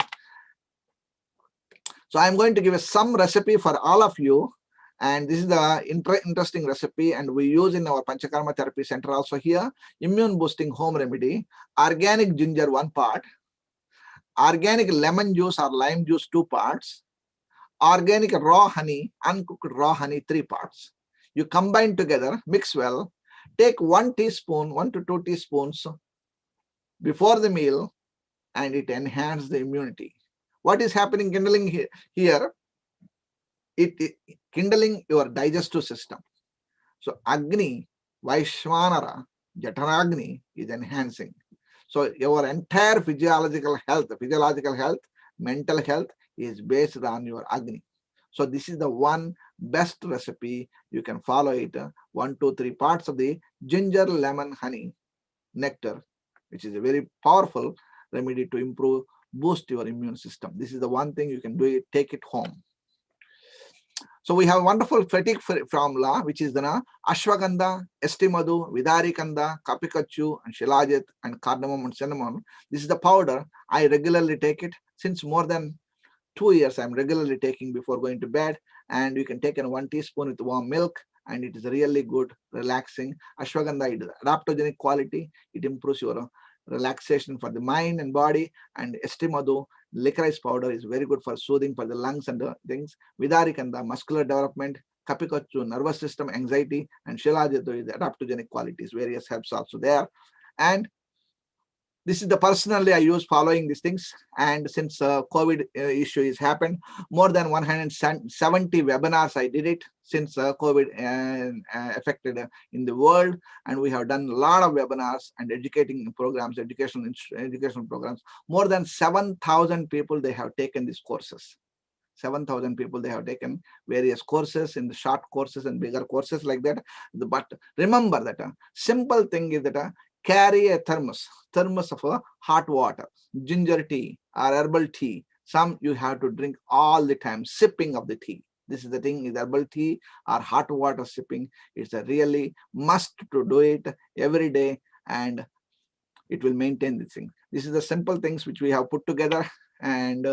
So I'm going to give some recipe for all of you. And this is the interesting recipe, and we use in our Panchakarma Therapy Center also here. Immune boosting home remedy, organic ginger 1 part, organic lemon juice or lime juice 2 parts, organic raw honey, uncooked raw honey 3 parts. You combine together, mix well, take 1 teaspoon, 1 to 2 teaspoons before the meal, and it enhances the immunity. What is happening kindling here? It kindling your digestive system. So Agni, Vaishwanara, Jataragni is enhancing. So your entire physiological health, mental health is based on your Agni. So this is the one best recipe. You can follow it. 1, 2, 3 parts of the ginger, lemon, honey, nectar, which is a very powerful remedy to improve, boost your immune system. This is the one thing you can do it, take it home. So we have a wonderful fatigue formula, which is the Ashwagandha, Estimadu, Vidarikanda, Kapikachu, and Shilajit, and cardamom and cinnamon. This is the powder. I regularly take it since more than 2 years. I'm regularly taking before going to bed, and you can take 1 teaspoon with warm milk, and it is really good, relaxing. Ashwagandha, it is adaptogenic quality. It improves your relaxation for the mind and body, and Estimadu, licorice powder is very good for soothing for the lungs and the things. Vidarikanda, muscular development. Kapikachu, nervous system, anxiety, and Shilajit is adaptogenic qualities. Various herbs also there. And this is the personally I use following these things. And since COVID issue has happened, more than 170 webinars I did it since COVID affected in the world. And we have done a lot of webinars and educating programs, educational programs. More than 7,000 people, they have taken these courses. 7,000 people, they have taken various courses in the short courses and bigger courses like that. But remember that simple thing is that carry a thermos of hot water, ginger tea or herbal tea. Some you have to drink all the time, sipping of the tea. This is the thing, is herbal tea or hot water sipping. It's a really must to do it every day, and it will maintain this thing. This is the simple things which we have put together. And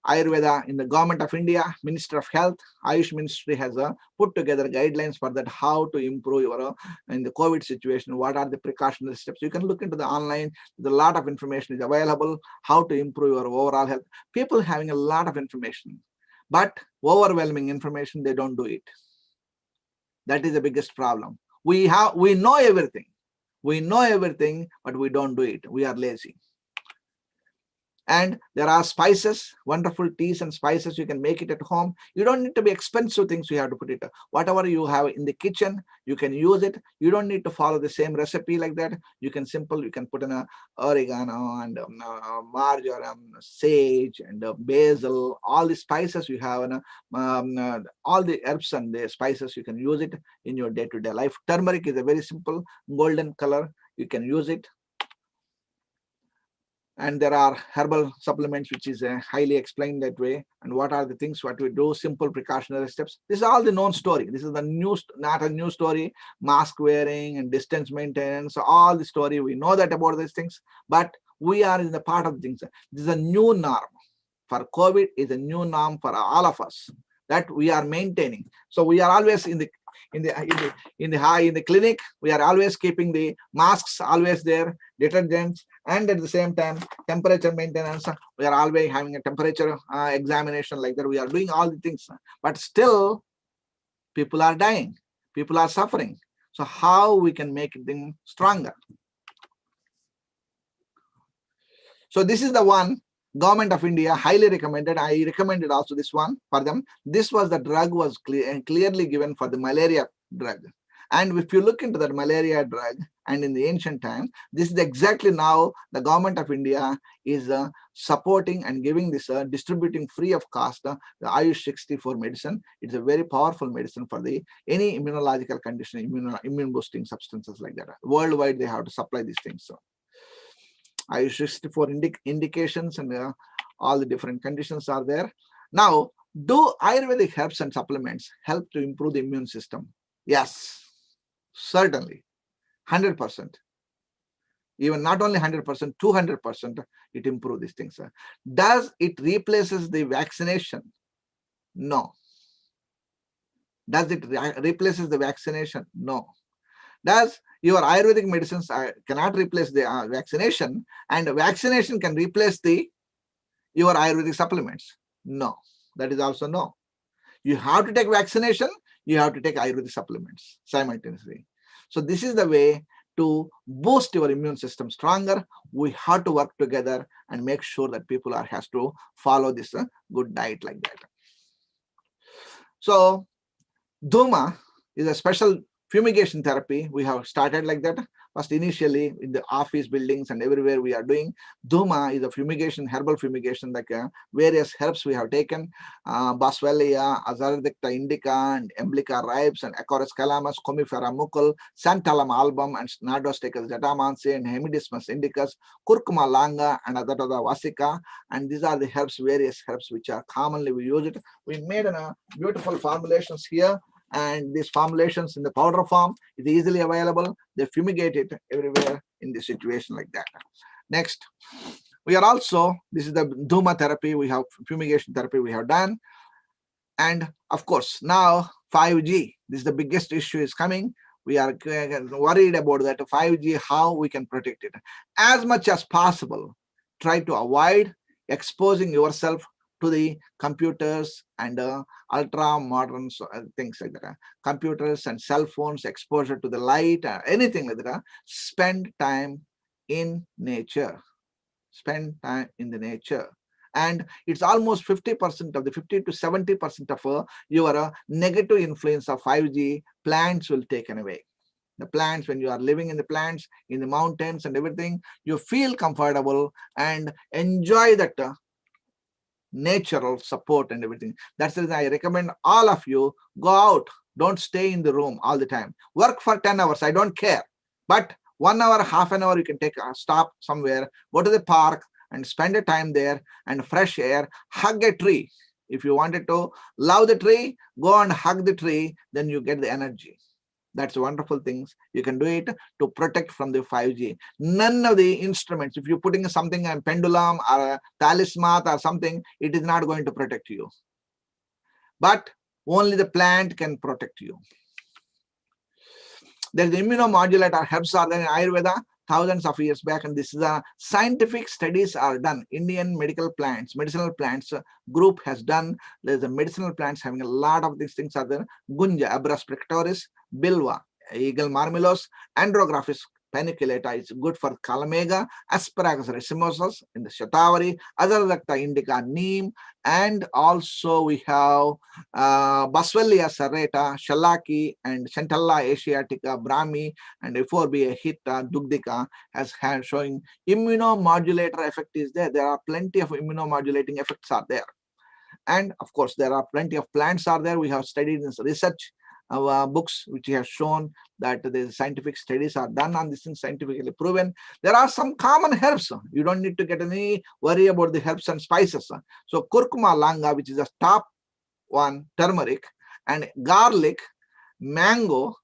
Ayurveda in the government of India, Minister of Health, Ayush Ministry has put together guidelines for that, how to improve your in the COVID situation, what are the precautionary steps. You can look into the online, there's a lot of information is available, how to improve your overall health. People having a lot of information, but overwhelming information, they don't do it. That is the biggest problem. We know everything. We know everything, but we don't do it. We are lazy. And there are spices, wonderful teas and spices. You can make it at home. You don't need to be expensive things. You have to put it. Whatever you have in the kitchen, you can use it. You don't need to follow the same recipe like that. You can you can put in a oregano and marjoram, sage and basil. All the spices you have, and all the herbs and the spices, you can use it in your day-to-day life. Turmeric is a very simple golden color. You can use it. And there are herbal supplements which is highly explained that way, and what are the things what we do, simple precautionary steps. This is all the known story. This is the new, not a new story. Mask wearing and distance maintenance, all the story, we know that about these things, but we are in the part of things. This is a new norm for COVID, is a new norm for all of us that we are maintaining. So we are always in the clinic, we are always keeping the masks always there, detergents, and at the same time temperature maintenance. We are always having a temperature examination like that. We are doing all the things, but still people are dying, people are suffering. So how we can make them stronger? So this is the one Government of India highly recommended. I recommended also this one for them. This was the drug was clearly given for the malaria drug. And if you look into that malaria drug, and in the ancient time, this is exactly now the Government of India is supporting and giving this, distributing free of cost, the Ayush 64 medicine. It's a very powerful medicine for the any immunological condition, immune boosting substances like that. Worldwide, they have to supply these things. So Ayush 64 indications and all the different conditions are there. Now, do Ayurvedic herbs and supplements help to improve the immune system? Yes, certainly, 100%. Even not only 100%, 200%, it improves these things. Does it replaces the vaccination? No. Does it replaces the vaccination? No. Does your Ayurvedic medicines cannot replace the vaccination, and vaccination can replace your Ayurvedic supplements? No, that is also no. You have to take vaccination, you have to take Ayurvedic supplements simultaneously. So this is the way to boost your immune system stronger. We have to work together and make sure that people has to follow this good diet like that. So Dhuma is a special fumigation therapy. We have started like that. First, initially in the office buildings and everywhere we are doing. Dhuma is a fumigation, herbal fumigation, like various herbs we have taken. Boswellia, Azadirachta indica, and Emblica ribes, and Acorus calamus, Comifera mucul, Santalum album, and Nardostechus jatamansi, and Hemidismus indicus, Curcuma longa, and Azadirachta vasica. And these are the herbs, various herbs which are commonly we use it. We made beautiful formulations here. And these formulations in the powder form is easily available. They fumigate it everywhere in this situation like that. Next, we are also, this is the Dhuma therapy, we have fumigation therapy we have done. And of course, now 5G, this is the biggest issue is coming. We are worried about that 5G, how we can protect it. As much as possible, try to avoid exposing yourself to the computers and ultra modern things like that. Computers and cell phones, exposure to the light, anything like that. Spend time in nature. Spend time in the nature. And it's almost 50% of the 50 to 70% of your negative influence of 5G plants will taken away. The plants, when you are living in the plants, in the mountains and everything, you feel comfortable and enjoy that natural support and everything. That's the reason I recommend all of you go out. Don't stay in the room all the time. Work for 10 hours. I don't care. But 1 hour, half an hour, you can take a stop somewhere, go to the park and spend a time there and fresh air, hug a tree. If you wanted to love the tree, go and hug the tree, then you get the energy. That's wonderful things. You can do it to protect from the 5G. None of the instruments, if you're putting something, a pendulum or a talisman or something, it is not going to protect you. But only the plant can protect you. There's the immunomodulator herbs are there in Ayurveda thousands of years back, and this is a scientific studies are done. Indian medicinal plants group has done. There's a medicinal plants having a lot of these things are there. Gunja, Abrus pectoris, Bilva, Eagle marmelos, Andrographis paniculata is good for Kalamega, Asparagus racemosus in the Shatavari, Azarakta indica neem, and also we have Boswellia serrata, Shallaki, and Centella asiatica, Brahmi, and Euphorbia hitta, Dugdika has had showing immunomodulator effect is there. There are plenty of immunomodulating effects are there. And of course, there are plenty of plants are there. We have studied this research books which have shown that the scientific studies are done on this and scientifically proven. There are some common herbs. You don't need to get any worry about the herbs and spices. So curcuma langa, which is the top one, turmeric, and garlic, mango,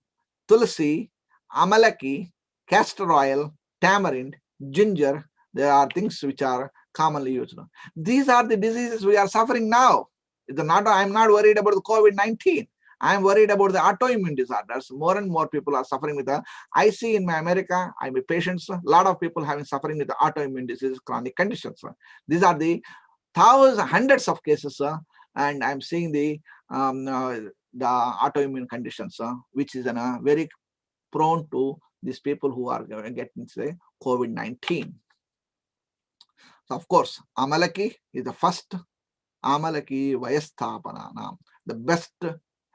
tulsi, amalaki, castor oil, tamarind, ginger. There are things which are commonly used. These are the diseases we are suffering now. I'm not worried about the COVID-19. I'm worried about the autoimmune disorders. More and more people are suffering with the, I see in my America, I'm a patient, a lot of people having suffering with the autoimmune diseases, chronic conditions. These are the hundreds of cases, and I'm seeing the autoimmune conditions, which is very prone to these people who are getting, say, COVID-19. So of course, Amalaki is the first Amalaki Vayasthapananam, the best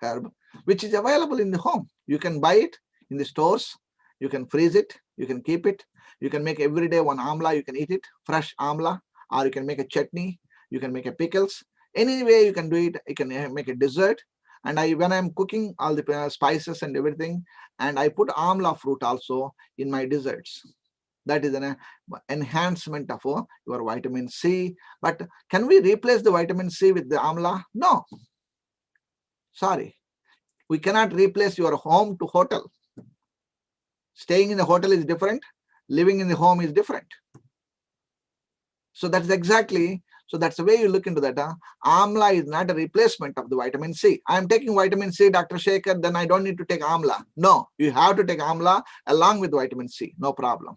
herb, which is available in the home. You can buy it in the stores, you can freeze it, you can keep it, you can make every day one amla, you can eat it, fresh amla, or you can make a chutney, you can make a pickles. Any way you can do it, you can make a dessert. And when I'm cooking all the spices and everything, and I put amla fruit also in my desserts. That is an enhancement of your vitamin C. But can we replace the vitamin C with the amla? No. Sorry. We cannot replace your home to hotel. Staying in the hotel is different. Living in the home is different. So that's exactly, so that's the way you look into that. Amla is not a replacement of the vitamin C. I'm taking vitamin C, Dr. Shekhar, then I don't need to take amla. No, you have to take amla along with vitamin C. No problem.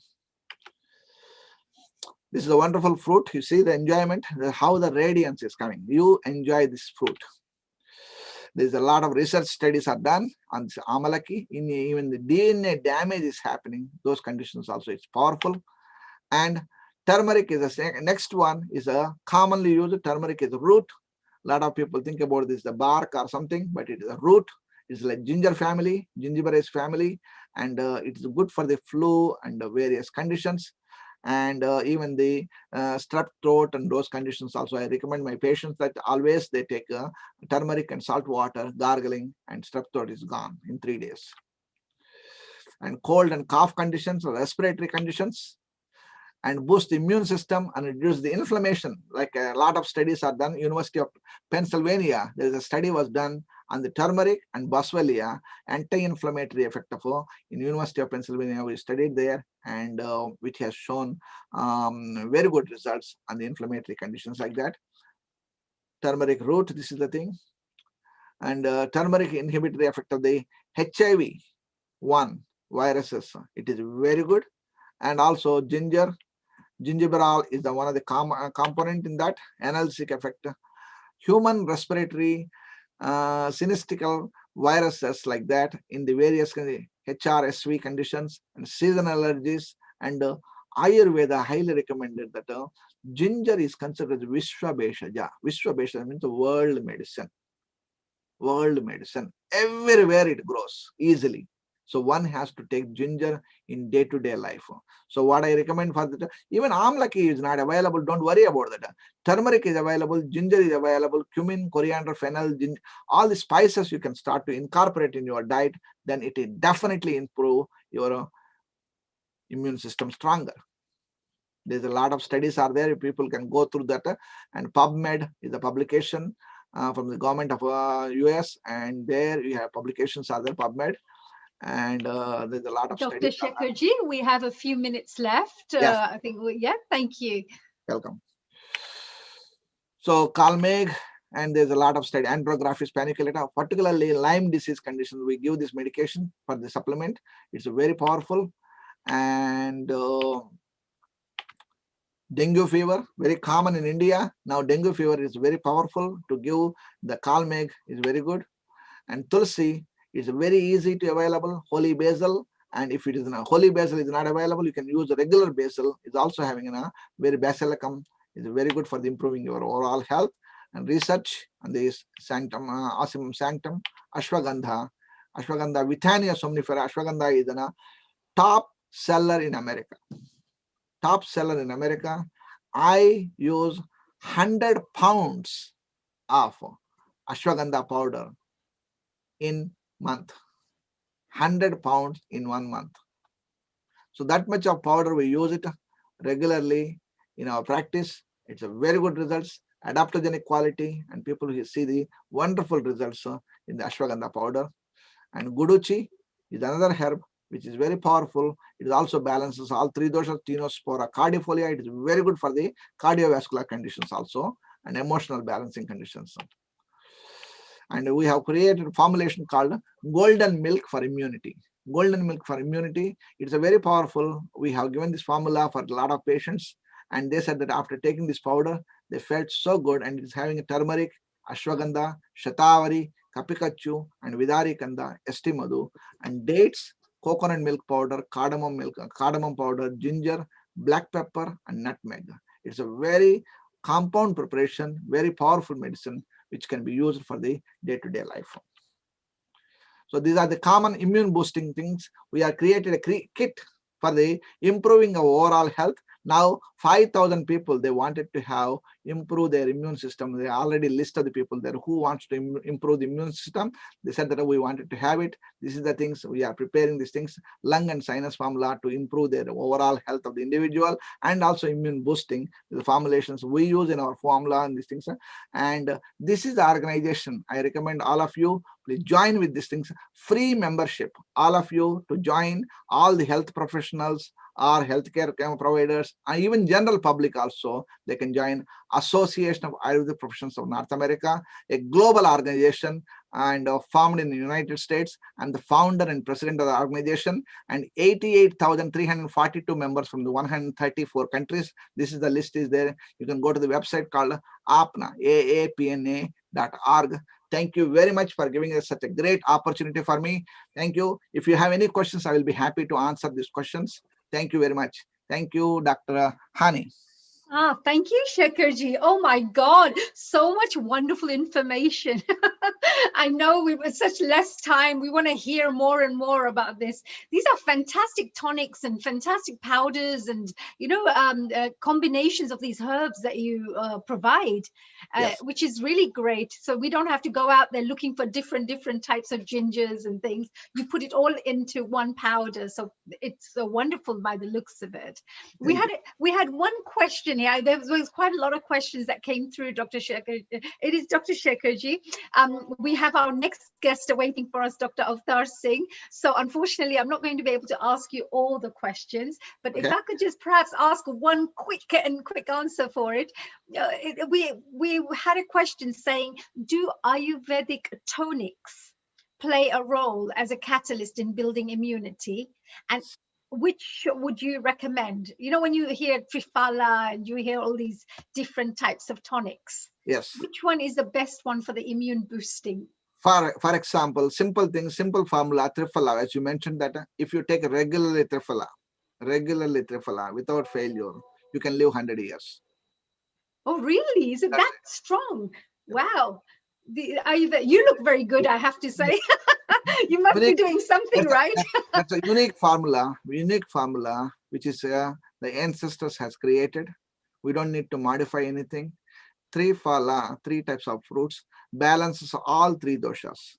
This is a wonderful fruit. You see the enjoyment, how the radiance is coming. You enjoy this fruit. There's a lot of research studies are done on this amalaki. Even the DNA damage is happening. Those conditions also, it's powerful. And turmeric is the next one, is a commonly used. Turmeric is a root. A lot of people think about this, the bark or something, but it is a root. It's like ginger family, gingiberase family, and it is good for the flu and various conditions. And even the strep throat and those conditions also, I recommend my patients that always they take turmeric and salt water, gargling, and strep throat is gone in 3 days. And cold and cough conditions or respiratory conditions, and boost the immune system and reduce the inflammation. Like a lot of studies are done. University of Pennsylvania, there is a study was done on the turmeric and boswellia, anti-inflammatory effect of in University of Pennsylvania. We studied there, and which has shown very good results on the inflammatory conditions like that. Turmeric root, this is the thing. And turmeric inhibitory effect of the HIV-1 viruses. It is very good. And also ginger. Gingiberol is the one of the component in that analgesic effect. Human respiratory syncytial viruses like that in the various HRSV conditions and seasonal allergies. And Ayurveda highly recommended that ginger is considered Vishwa Bheshaja. Vishwa Bheshaja means the world medicine. World medicine. Everywhere it grows easily. So one has to take ginger in day-to-day life. So what I recommend for that, even amlaki is not available, don't worry about that. Turmeric is available, ginger is available, cumin, coriander, fennel, ginger, all the spices you can start to incorporate in your diet, then it will definitely improve your immune system stronger. There's a lot of studies are there, people can go through that, and PubMed is a publication from the government of US, and there you have publications are there, PubMed. And there's a lot of Dr. Shekharji, we have a few minutes left. Yes. I think, yeah, thank you. Welcome. So Calmeg, and there's a lot of study, Andrographis paniculata, particularly Lyme disease conditions, we give this medication for the supplement. It's very powerful. And dengue fever, very common in India. Now dengue fever is very powerful. To give the Calmeg is very good. And Tulsi is very easy to available. Holy basil And if it is a holy basil is not available, you can use a regular basil. It's also having a very basilicum. It's very good for the improving your overall health. And research on this sanctum, awesome sanctum, ashwagandha, Withania somnifera. Ashwagandha is a top seller in America. Top seller in America. I use 100 pounds of ashwagandha powder in month. 100 pounds in 1 month. So that much of powder, we use it regularly in our practice. It's a very good results, adaptogenic quality, and people who see the wonderful results in the ashwagandha powder. And guduchi is another herb which is very powerful. It also balances all three doshas, tenospora, cardifolia. It is very good for the cardiovascular conditions also and emotional balancing conditions. And we have created a formulation called golden milk for immunity. Golden milk for immunity. It's a very powerful. We have given this formula for a lot of patients, and they said that after taking this powder, they felt so good. And it's having a turmeric, ashwagandha, shatavari, kapikachu, and vidari kanda, estimadu, and dates, coconut milk powder, cardamom powder, ginger, black pepper, and nutmeg. It's a very compound preparation, very powerful medicine, which can be used for the day-to-day life. So these are the common immune boosting things. We have created a kit for the improving our overall health. Now 5,000 people, they wanted to improve their immune system. They already listed the people there who wants to improve the immune system. They said that we wanted to have it. This is the things we are preparing, these things, lung and sinus formula to improve their overall health of the individual, and also immune boosting, the formulations we use in our formula and these things. And this is the organization. I recommend all of you, please join with these things. Free membership, all of you to join, all the health professionals or healthcare providers, and even general public also, they can join Association of Ayurvedic Professions of North America, a global organization and formed in the United States. I'm the founder and president of the organization, and 88,342 members from the 134 countries. This is the list is there. You can go to the website called AAPNA, aapna.org. Thank you very much for giving us such a great opportunity for me. Thank you. If you have any questions, I will be happy to answer these questions. Thank you very much. Thank you, Dr. Hani. Thank you, Shekharji. Oh my God, so much wonderful information. I know we have such less time. We want to hear more and more about this. These are fantastic tonics and fantastic powders and, combinations of these herbs that you provide, Yes. which is really great. So we don't have to go out there looking for different types of gingers and things. You put it all into one powder. So it's so wonderful by the looks of it. We had one question here. There was quite a lot of questions that came through, Dr. Shekharji. It is Dr. Shekharji. We have our next guest awaiting for us, Dr. Avtar Singh. So unfortunately, I'm not going to be able to ask you all the questions, but if I could just perhaps ask one quick answer for it. We had a question saying, do Ayurvedic tonics play a role as a catalyst in building immunity? And which would you recommend? When you hear Triphala and you hear all these different types of tonics, yes, which one is the best one for the immune boosting? For example, simple things, simple formula, Triphala, as you mentioned that if you take regularly Triphala without failure, you can live 100 years. Oh, really? Is it that strong? Wow. You look very good, I have to say. You must be doing something right. That's a unique formula, which is the ancestors has created. We don't need to modify anything. Triphala, 3 types of fruits, balances all 3 doshas.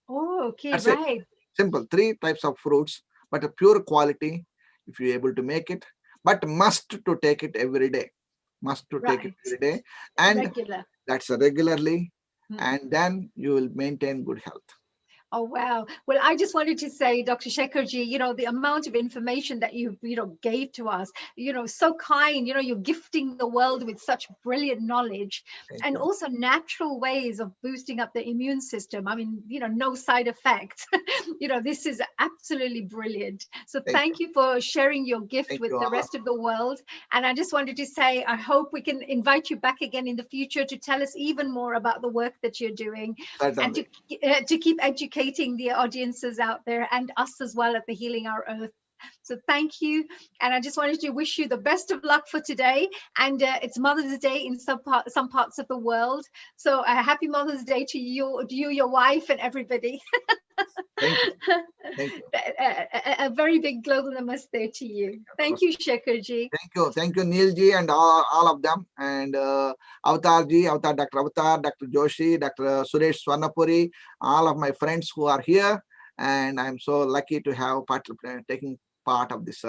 Oh, okay, That's right. it. Simple, 3 types of fruits, but a pure quality, if you're able to make it, but must to take it every day. Take it every day. And that's regularly, and then you will maintain good health. Oh, wow. Well, I just wanted to say, Dr. Shekharji, the amount of information that you gave to us, so kind, you're gifting the world with such brilliant knowledge and also natural ways of boosting up the immune system. I mean, no side effects. This is absolutely brilliant. So thank you for sharing your gift with the rest of the world. And I just wanted to say, I hope we can invite you back again in the future to tell us even more about the work that you're doing and to keep educating educating the audiences out there and us as well at the Healing Our Earth. So thank you. And I just wanted to wish you the best of luck for today. And it's Mother's Day in some parts of the world. So happy Mother's Day to you, your wife, and everybody. Thank you. Thank you. A very big global namaste to you. Thank you, Shekharji. Thank you, Neilji, and all of them, and Avatarji, Dr. Avatar, Dr. Joshi, Dr. Suresh Swarnapuri, all of my friends who are here, and I'm so lucky to have taking part of this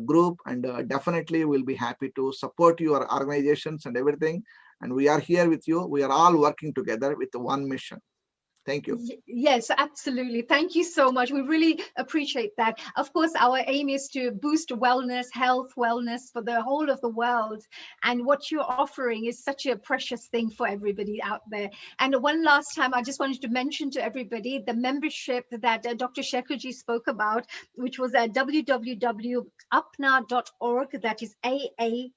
group, and definitely will be happy to support your organizations and everything. And we are here with you. We are all working together with one mission. Thank you. Yes, absolutely. Thank you so much. We really appreciate that. Of course, our aim is to boost wellness, health, wellness for the whole of the world. And what you're offering is such a precious thing for everybody out there. And one last time, I just wanted to mention to everybody the membership that Dr. Shekharji spoke about, which was at www.apna.org. That is AAPNA.org.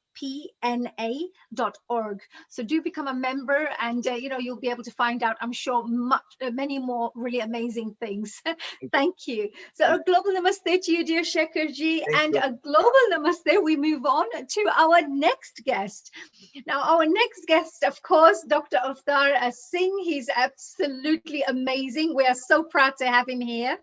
So do become a member, and you'll be able to find out, I'm sure, many more really amazing things. Thank you. So a global namaste to you, dear Shekharji, and a global namaste. We move on to our next guest. Now, our next guest, of course, Dr. Avtar Singh. He's absolutely amazing. We are so proud to have him here.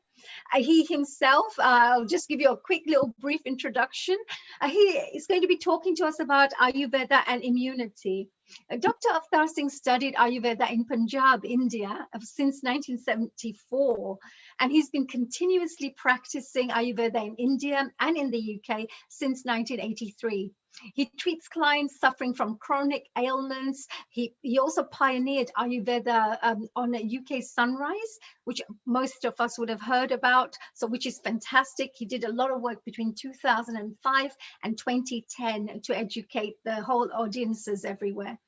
He himself, I'll just give you a quick little brief introduction. He is going to be talking to us about Ayurveda and immunity. Dr. Avtar Singh studied Ayurveda in Punjab, India, since 1974, and he's been continuously practicing Ayurveda in India and in the UK since 1983. He treats clients suffering from chronic ailments. He also pioneered Ayurveda on a UK Sunrise, which most of us would have heard about, so which is fantastic. He did a lot of work between 2005 and 2010 to educate the whole audiences everywhere.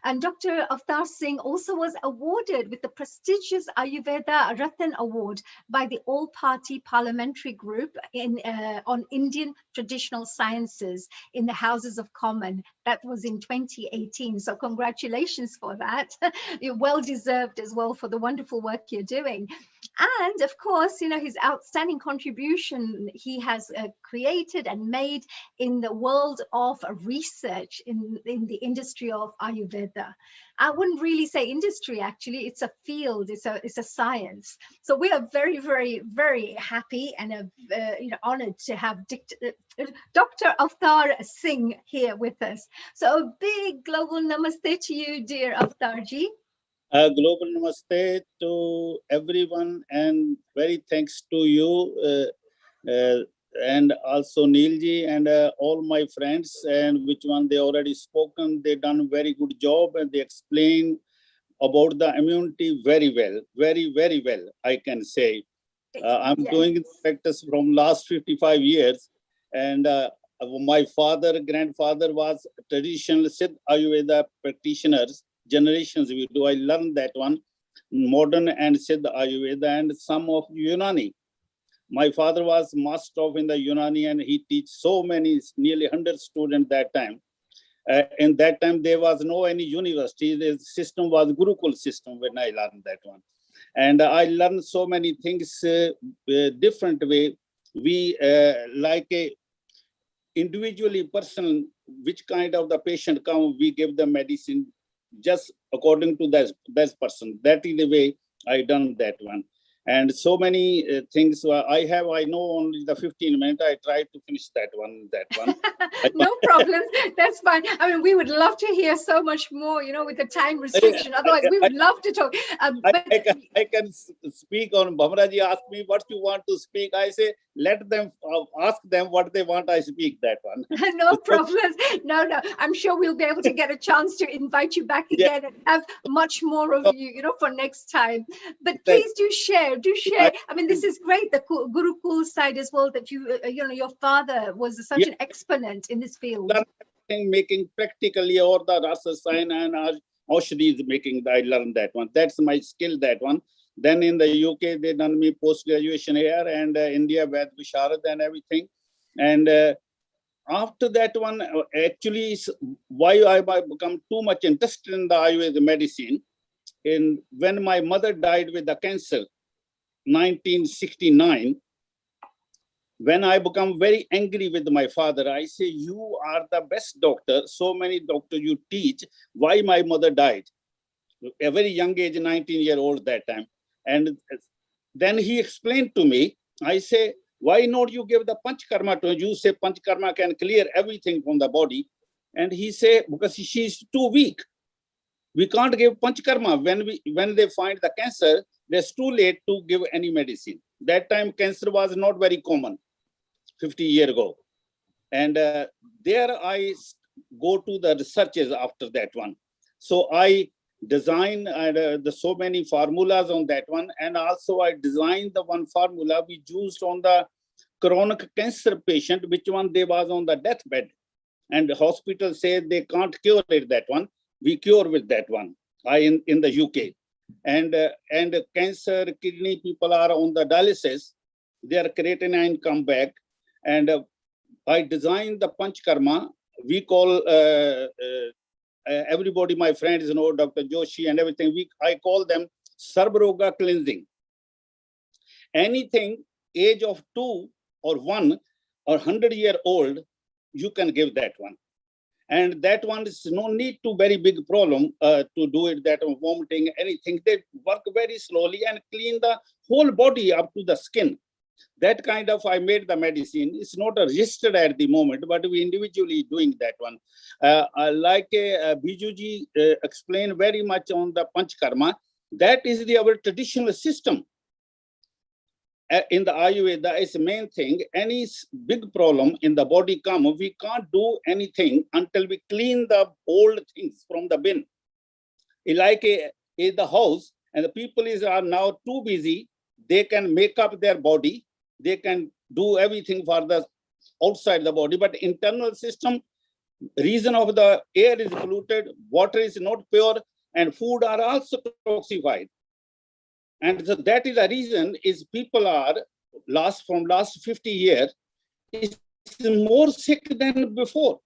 And Dr. Avtar Singh also was awarded with the prestigious Ayurveda Ratan Award by the All-Party Parliamentary Group on Indian Traditional Sciences in the Houses of Commons. That was in 2018. So congratulations for that. You're well deserved as well for the wonderful work you're doing. And of course, his outstanding contribution he has created and made in the world of research in the industry of Ayurveda. I wouldn't really say industry, actually. It's a field, it's a science. So we are very, very, very happy and honored to have Dr. Avtar Singh here with us. So a big global namaste to you, dear Avtarji. Global namaste to everyone, and very thanks to you and also Neilji and all my friends, and which one they already spoken. They done very good job, and they explain about the immunity very well, very, very well, I can say. I'm doing practice from last 55 years, and my grandfather was traditional Siddha Ayurveda practitioners. Generations we do. I learned that one, modern and Siddha Ayurveda, and some of Unani. My father was master of in the Unani, and he teach so many, nearly 100 students that time. In that time, there was no any university. The system was Gurukul system when I learned that one. And I learned so many things different way. We like a individually person, which kind of the patient come, we give the medicine just according to that person. That is the way I done that one. And so many things I know only the 15 minutes. I tried to finish that one. No problem. That's fine. I mean, we would love to hear so much more, with the time restriction. Otherwise, we would love to talk. I can speak on. Bhamraji asked me what you want to speak. I say, let them ask them what they want. I speak that one. No problems. No. I'm sure we'll be able to get a chance to invite you back again and have much more of you, for next time. But please do share. I mean, this is great. The Gurukul side as well. That your father was such an exponent in this field. Making practically all the rasa sign and Aushadhi is making. I learned that one. That's my skill. That one. Then in the UK, they done me post-graduation here, and India, Ved Visharad and everything. And after that one, actually, why I become too much interested in the Ayurveda medicine, when my mother died with the cancer, 1969, when I become very angry with my father, I say, you are the best doctor. So many doctors you teach. Why my mother died? A very young age, 19-year-old that time. And then he explained to me, I say, why not you give the panch karma to her? You say panch karma can clear everything from the body. And he say, because she is too weak. We can't give panch karma. When they find the cancer, it's too late to give any medicine. That time cancer was not very common, 50 years ago. And there I go to the researches after that one. So I design so many formulas on that one. And also I designed the one formula we used on the chronic cancer patient, which one they was on the deathbed. And the hospital said they can't cure it, that one. We cure with that one in the UK. And cancer, kidney people are on the dialysis. Their creatinine come back. And I designed the panch karma. We call everybody, my friends, Dr. Joshi and everything. I call them Sarvaroga cleansing. Anything age of 2 or 1 or 100-year-old, you can give that one. And that one is no need to very big problem to do it, that vomiting, anything. They work very slowly and clean the whole body up to the skin. That kind of, I made the medicine. It's not registered at the moment, but we individually doing that one. Like Bijuji explained very much on the panch karma, that is our traditional system. In the Ayurveda, is the main thing. Any big problem in the body come, we can't do anything until we clean the old things from the bin. Like the house, and the people are now too busy. They can make up their body. They can do everything for the outside the body, but internal system, reason of the air is polluted, water is not pure, and food are also toxified. And so that is the reason is people are from last 50 years is more sick than before.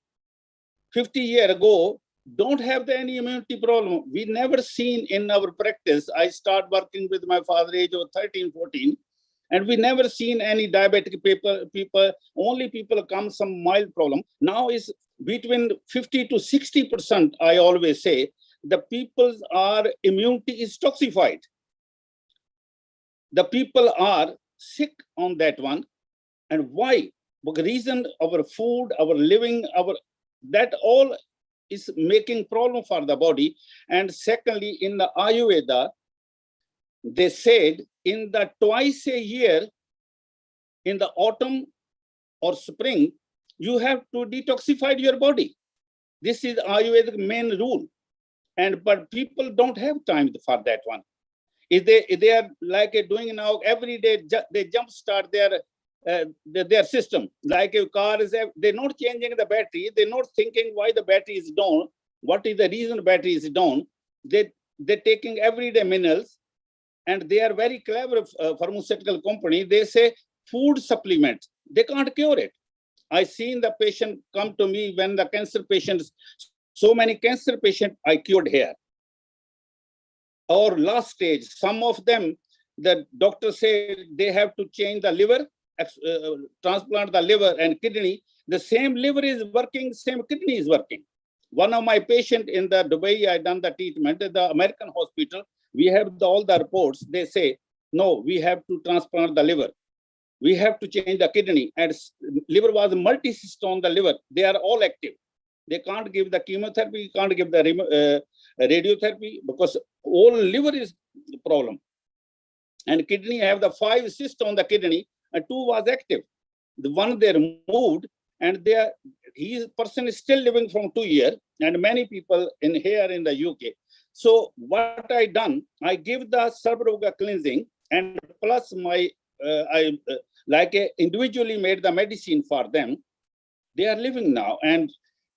50 years ago, don't have any immunity problem. We never seen in our practice. I start working with my father age of 13, 14, and we never seen any diabetic people, only people come some mild problem. Now is between 50 to 60%, I always say, the people's immunity is toxified. The people are sick on that one. And why? Because reason our food, our living, that all is making problem for the body. And secondly, in the Ayurveda, they said in the twice a year, in the autumn or spring, you have to detoxify your body. This is Ayurvedic main rule. But people don't have time for that one. If they are like doing now every day, they jumpstart their system. Like a car is, they're not changing the battery. They're not thinking why the battery is down. What is the reason battery is down? They're taking everyday minerals, and they are very clever pharmaceutical company. They say food supplement. They can't cure it. I seen the patient come to me when the cancer patients, so many cancer patients I cured here. Or last stage, some of them, the doctor said they have to change the liver, transplant the liver and kidney. The same liver is working, same kidney is working. One of my patient in the Dubai, I done the treatment at the American hospital. We have all the reports. They say, no, we have to transplant the liver. We have to change the kidney. And liver was multi-cyst on the liver. They are all active. They can't give the chemotherapy, can't give the radiotherapy, because all liver is the problem. And kidney have the 5 cysts on the kidney, and 2 was active. The one they removed, and person is still living from 2 years, and many people here in the UK. So what I done, I give the Sarvaroga cleansing, and plus I individually made the medicine for them. They are living now, and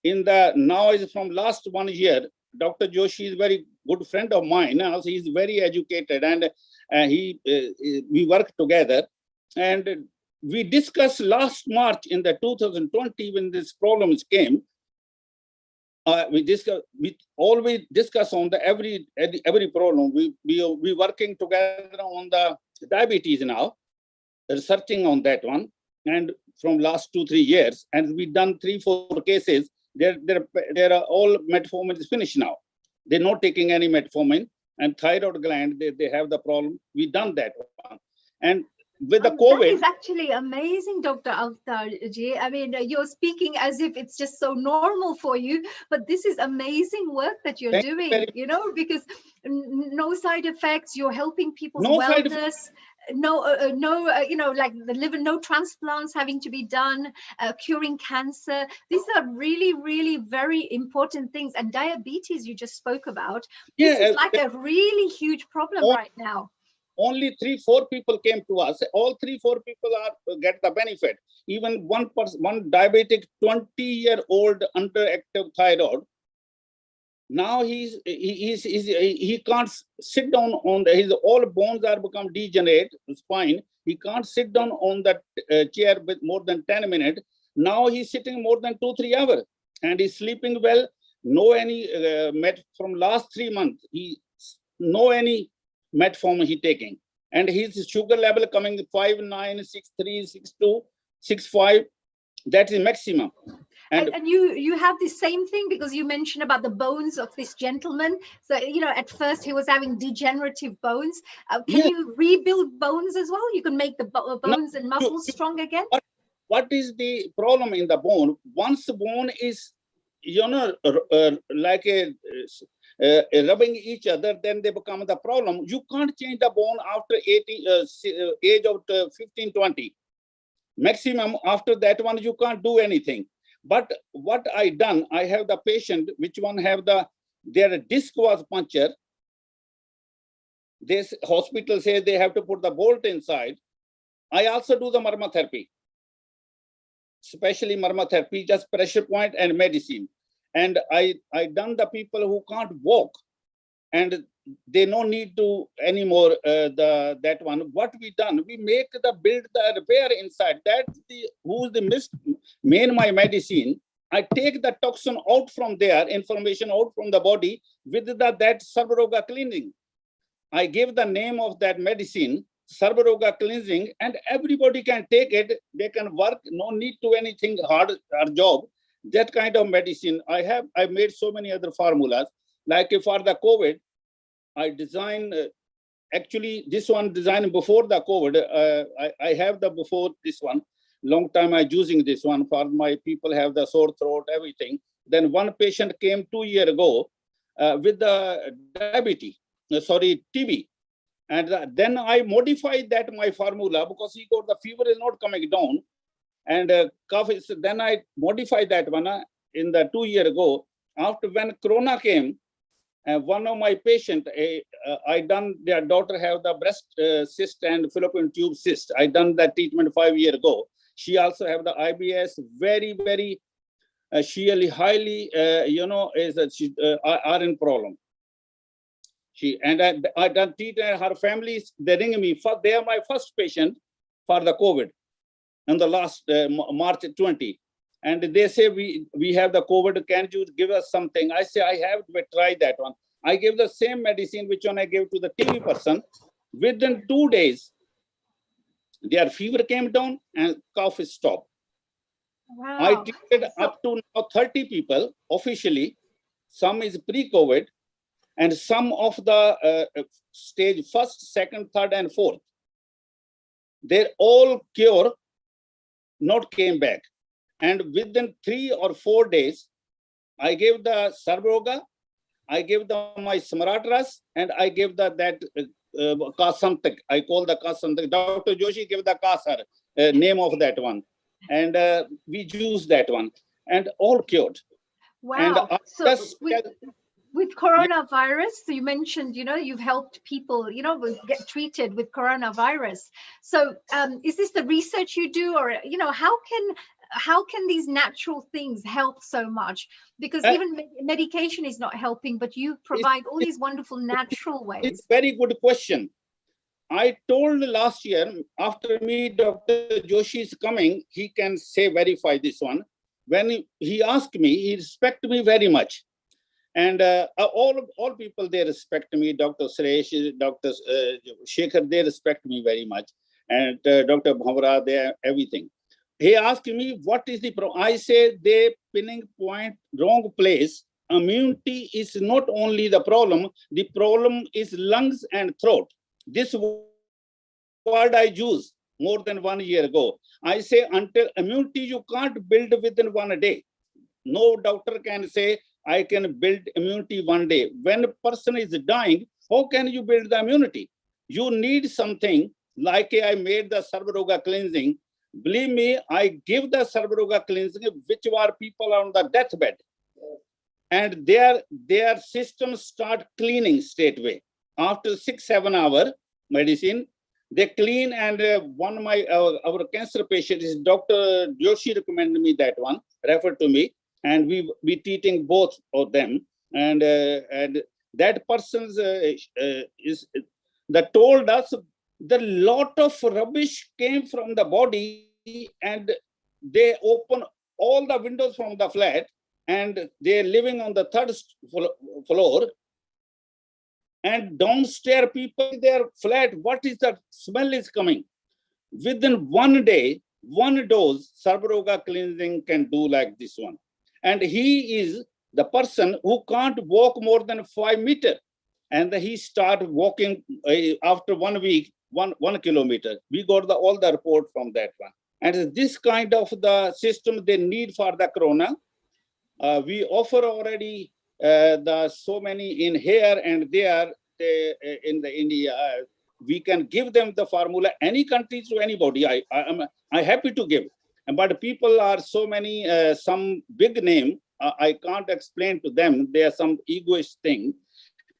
now is from last 1 year. Dr. Joshi is a very good friend of mine. Also, he's very educated, and we work together. And we discussed last March in the 2020 when these problems came. we always discuss on the every problem. We working together on the diabetes now, researching on that one, and from last 2-3 years, and we done 3-4 cases. They're all metformin is finished now. They're not taking any metformin, and thyroid gland they have the problem. We done that one, and with the COVID. That is actually amazing, Dr. Avtarji. I mean, you're speaking as if it's just so normal for you, but this is amazing work that you're doing, you know, because no side effects, you're helping people's wellness. You know, like the liver, no transplants having to be done, curing cancer. These are really, really very important things. And diabetes you just spoke about. This is like a really huge problem right now. Only 3-4 people came to us. All 3-4 people are get the benefit. Even one person, one diabetic 20-year-old underactive thyroid. Now he can't sit down on his all bones are become degenerate spine. He can't sit down on that chair with more than 10 minutes. Now he's sitting more than 2-3 hours and he's sleeping well. No any from last 3 months. No any metformin he taking, and his sugar level coming 5.9, 6.3, 6.2, 6.5. That is maximum. And you have the same thing, because you mentioned about the bones of this gentleman. So, you know, at first he was having degenerative bones. Can you rebuild bones as well? You can make the bones and muscles strong again? What is the problem in the bone? Once the bone is, you know, like rubbing each other, then they become the problem. You can't change the bone after age of 15, 20. Maximum after that one, you can't do anything. But what I done, I have the patient, which one have their disc was punctured. This hospital says they have to put the bolt inside. I also do the marma therapy, especially marma therapy, just pressure point and medicine. And I done the people who can't walk, and they no need to anymore that one. What we done, we make the build the repair inside. That's who's the main my medicine. I take the toxin out from there, information out from the body with that Sarvaroga cleansing. I give the name of that medicine, Sarvaroga cleansing, and everybody can take it. They can work. No need to anything hard job. That kind of medicine I made so many other formulas. Like for the COVID, I designed actually this one designed before the COVID. I have the before this one. Long time I using this one for my people have the sore throat, everything. Then one patient came 2 years ago with the diabetes, TB. And then I modified that my formula because he got the fever is not coming down. And cough is, then I modified that one in the 2 years ago. After when Corona came, one of my patient, I done their daughter have the breast cyst and fallopian tube cyst. I done that treatment 5 years ago. She also have the IBS, very, very, she highly, you know, she are in problem. I done treat her families, they ring me, they are my first patient for the COVID in the last March 20. And they say, we have the COVID, can you give us something? I say, I have to try that one. I give the same medicine, which one I gave to the TB person. Within 2 days, their fever came down and cough is stopped. Wow. I treated up to now 30 people officially. Some is pre-COVID, and some of the stage 1st, 2nd, 3rd, and 4th. They're all cured, not came back. And within 3 or 4 days, I gave the Sarvaroga, I gave my Smaratras, and I gave that Kasantak. I call the Kasantak. Dr. Joshi gave the Kasar, name of that one. And we use that one, and all cured. Wow. And so with coronavirus, so you mentioned, you know, you've helped people, you know, get treated with coronavirus. So is this the research you do, or, you know, how can these natural things help so much? Because even medication is not helping, but you provide all these wonderful natural ways. It's very good question. I told last year, after me, Dr. Joshi is coming, he can verify this one. when he asked me, he respect me very much. And all people, they respect me. Dr. Suresh, Dr. Shekhar, they respect me very much. And Dr. Bhavra, they everything. He asked me, what is the problem? I say, they pinning point wrong place. Immunity is not only the problem is lungs and throat. This word I use more than 1 year ago. I say, until immunity, you can't build within 1 day. No doctor can say, I can build immunity 1 day. When a person is dying, how can you build the immunity? You need something like I made the Sarvaroga cleansing. Believe me, I give the Sarvaroga cleansing, which were people on the deathbed. And their systems start cleaning straight away. After 6-7 hour medicine, they clean. And one of my our cancer patient is Dr. Joshi recommended me that one, referred to me, and we treating both of them. And that person's is that told us the lot of rubbish came from the body, and they open all the windows from the flat, and they're living on the 3rd floor. And downstairs people, their flat, what is that smell is coming? Within 1 day, 1 dose, Sarvaroga cleansing can do like this one. And he is the person who can't walk more than 5 meters. And he started walking after 1 week, 1 kilometer. We got all the report from that one. And this kind of the system they need for the corona. We offer already the so many in here and there in the India. We can give them the formula, any country to anybody. I'm happy to give. But people are so many, some big name, I can't explain to them. They are some egoist thing.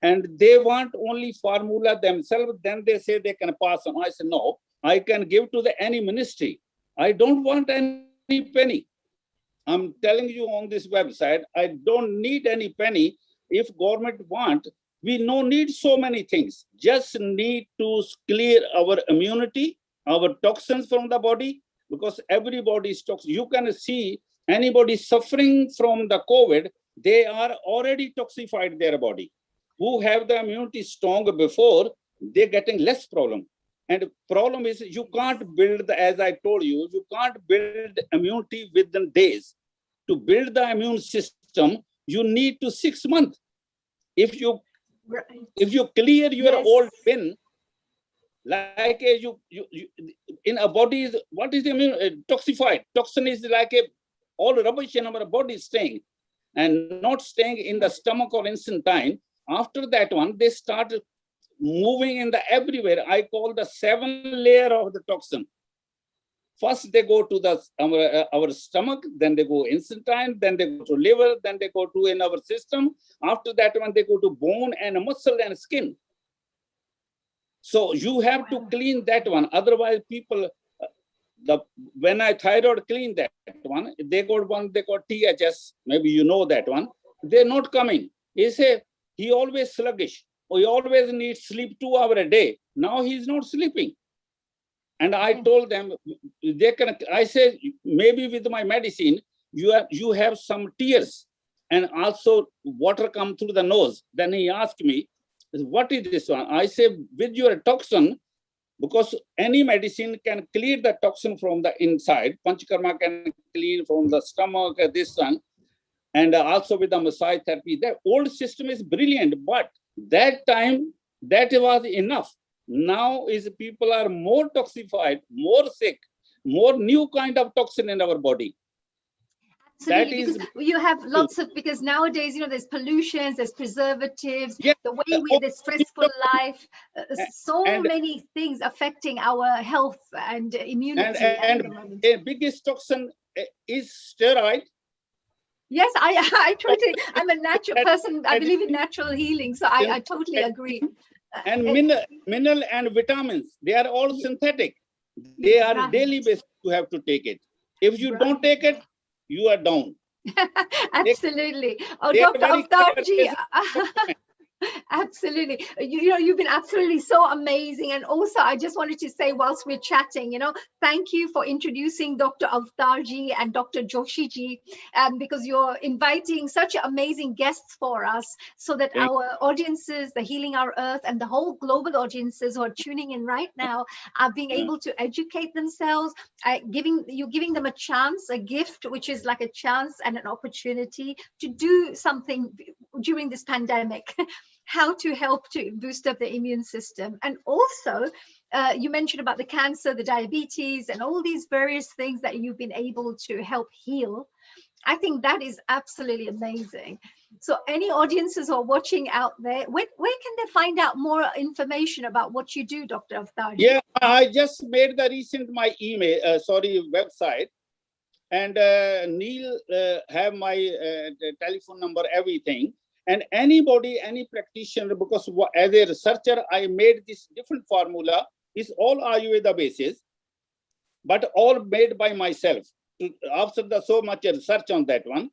And they want only formula themselves. Then they say they can pass on. I say, no, I can give to any ministry. I don't want any penny. I'm telling you on this website, I don't need any penny. If government want, we no need so many things. Just need to clear our immunity, our toxins from the body, because everybody is toxic. You can see anybody suffering from the COVID, they are already toxified their body. Who have the immunity strong before, they're getting less problem. And problem is you can't build, as I told you, you can't build immunity within days. To build the immune system, you need to 6 months. If you clear your old pin, like you in a body, what is the immune toxified? Toxin is like all rubbish in our body staying and not staying in the stomach or instant time. After that one, they start moving in the everywhere. I call the 7 layer of the toxin. First, they go to the our stomach, then they go intestine, then they go to liver, then they go to in our system. After that one, they go to bone and muscle and skin. So you have to clean that one. Otherwise, people, when I thyroid clean that one, they got THS. Maybe you know that one. They're not coming. He always sluggish. He always needs sleep 2 hours a day. Now he's not sleeping. And I told them, I say, maybe with my medicine, you have some tears and also water come through the nose. Then he asked me, what is this one? I say, with your toxin, because any medicine can clear the toxin from the inside. Panchakarma can clean from the stomach, this one. And also with the massage therapy, the old system is brilliant, but that time, that was enough. Now is people are more toxified, more sick, more new kind of toxin in our body. Absolutely, that is, you have lots of, because nowadays, there's pollutions, there's preservatives, the way the stressful life, so many things affecting our health and immunity. And the biggest toxin is steroid. Yes, I totally, I'm a natural person. I believe in natural healing. So I totally agree. And mineral and vitamins, they are all synthetic. They are daily basis, you have to take it. If you don't take it, you are down. Absolutely. Oh, Dr. Avtarji. Absolutely. You know, you've been absolutely so amazing. And also, I just wanted to say, whilst we're chatting, you know, thank you for introducing Dr. Avtarji and Dr. Joshiji, because you're inviting such amazing guests for us so that our audiences, the Healing Our Earth, and the whole global audiences who are tuning in right now are being able to educate themselves, giving them a chance, a gift, which is like a chance and an opportunity to do something during this pandemic. How to help to boost up the immune system. And also, you mentioned about the cancer, the diabetes, and all these various things that you've been able to help heal. I think that is absolutely amazing. So any audiences who are watching out there, where can they find out more information about what you do, Dr. Avtarji? Yeah, I just made the recent my email, website. And Neil have my telephone number, everything. And anybody, any practitioner, because as a researcher, I made this different formula. It's all Ayurveda basis, but all made by myself after so much research on that one.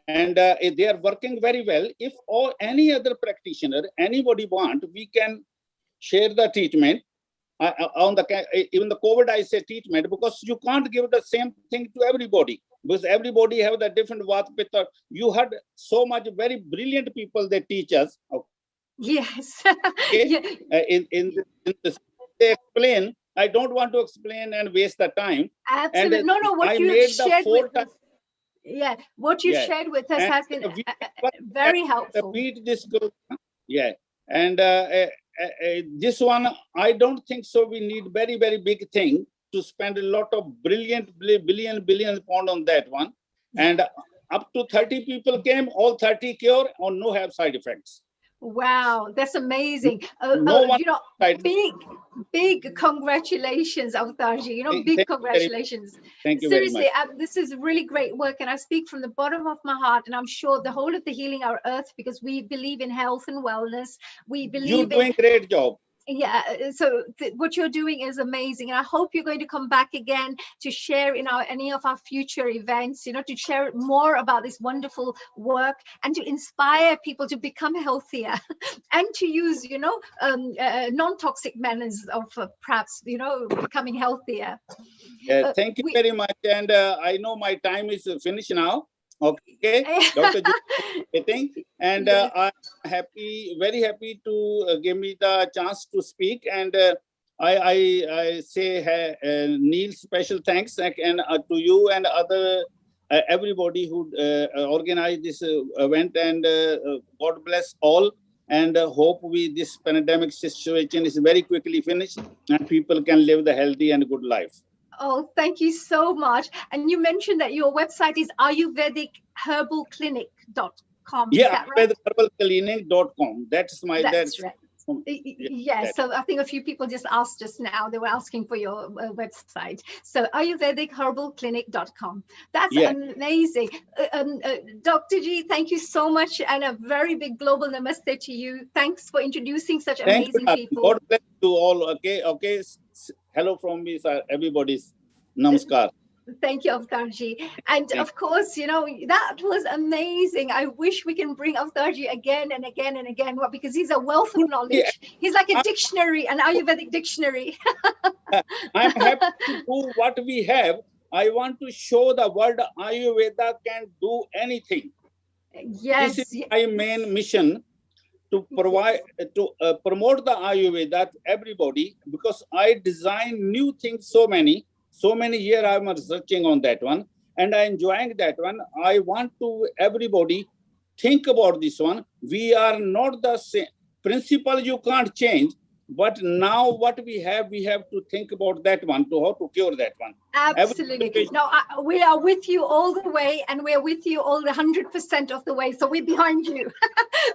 And they are working very well. If any other practitioner, anybody want, we can share the treatment. On the even the COVID, I say treatment, because you can't give the same thing to everybody, because everybody have the different Vata Pitta. You had so much very brilliant people that teach us. Okay. Yes. Okay. In the, they explain. I don't want to explain and waste the time. Absolutely. And no, what I you made shared the 4 with times. us. Yeah, what you shared with us And has been very helpful. Beat this group. Yeah. And this one, I don't think so. We need very, very big thing to spend a lot of billion pound on that one. And up to 30 people came, all 30 cure or no have side effects. Wow, that's amazing. No one, you know, big congratulations, Avtarji. You know, big congratulations. Thank you Seriously, very much. this is really great work, and I speak from the bottom of my heart. And I'm sure the whole of the Healing Our Earth, because we believe in health and wellness. We believe you're doing great job. Yeah, so what you're doing is amazing, and I hope you're going to come back again to share in any of our future events, you know, to share more about this wonderful work and to inspire people to become healthier and to use, you know, non-toxic manners of perhaps, you know, becoming healthier. Thank you very much, and I know my time is finished now. Okay, Dr. And I'm very happy to give me the chance to speak. And I say Neil, special thanks and to you and other everybody who organized this event. And God bless all. And hope this pandemic situation is very quickly finished and people can live the healthy and good life. Oh, thank you so much. And you mentioned that your website is ayurvedicherbalclinic.com. Yeah, ayurvedicherbalclinic.com. That's my that's right. Yeah, so I think a few people just asked just now, they were asking for your website. So ayurvedicherbalclinic.com. That's amazing. Dr. G, thank you so much, and a very big global namaste to you. Thanks for introducing such amazing people. God bless you all. Okay. Hello from me, sir. Everybody's namaskar. Thank you, Avtarji. And of course, you know, that was amazing. I wish we can bring Avtarji again and again and again, because he's a wealth of knowledge. He's like a dictionary, an Ayurvedic dictionary. I'm happy to do what we have. I want to show the world Ayurveda can do anything. Yes. This is my main mission, to provide, to promote the Ayurveda to everybody, because I design new things so many years I'm researching on that one, and I'm enjoying that one. I want to everybody think about this one. We are not the same. Principle you can't change, but now what we have to think about that one, to how to cure that one. Absolutely. No, we are with you all the way, and we're with you all the 100% of the way. So we're behind you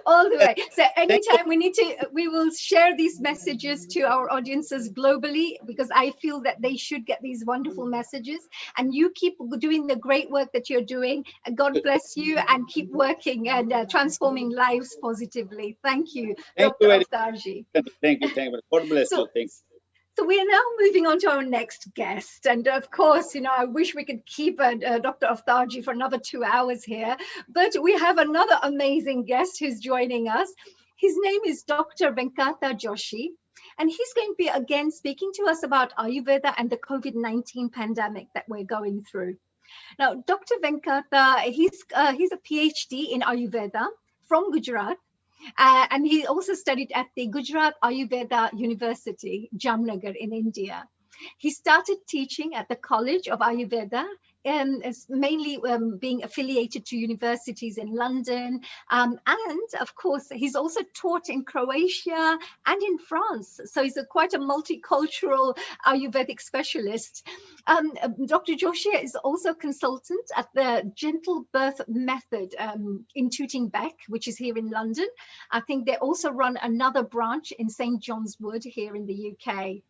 all the way. So anytime we will share these messages to our audiences globally, because I feel that they should get these wonderful messages. And you keep doing the great work that you're doing. And God bless you, and keep working and transforming lives positively. Thank you, Dr. Avtarji. Thank you. God bless you. Thanks. So we are now moving on to our next guest. And of course, you know, I wish we could keep Dr. Avtarji for another 2 hours here, but we have another amazing guest who's joining us. His name is Dr. Venkata Joshi, and he's going to be again speaking to us about Ayurveda and the COVID-19 pandemic that we're going through. Now, Dr. Venkata, he's a PhD in Ayurveda from Gujarat, and he also studied at the Gujarat Ayurveda University, Jamnagar in India. He started teaching at the College of Ayurveda, and is mainly being affiliated to universities in London. And of course, he's also taught in Croatia and in France. So he's quite a multicultural Ayurvedic specialist. Dr. Joshi is also consultant at the Gentle Birth Method in Tooting Bec, which is here in London. I think they also run another branch in St. John's Wood here in the UK.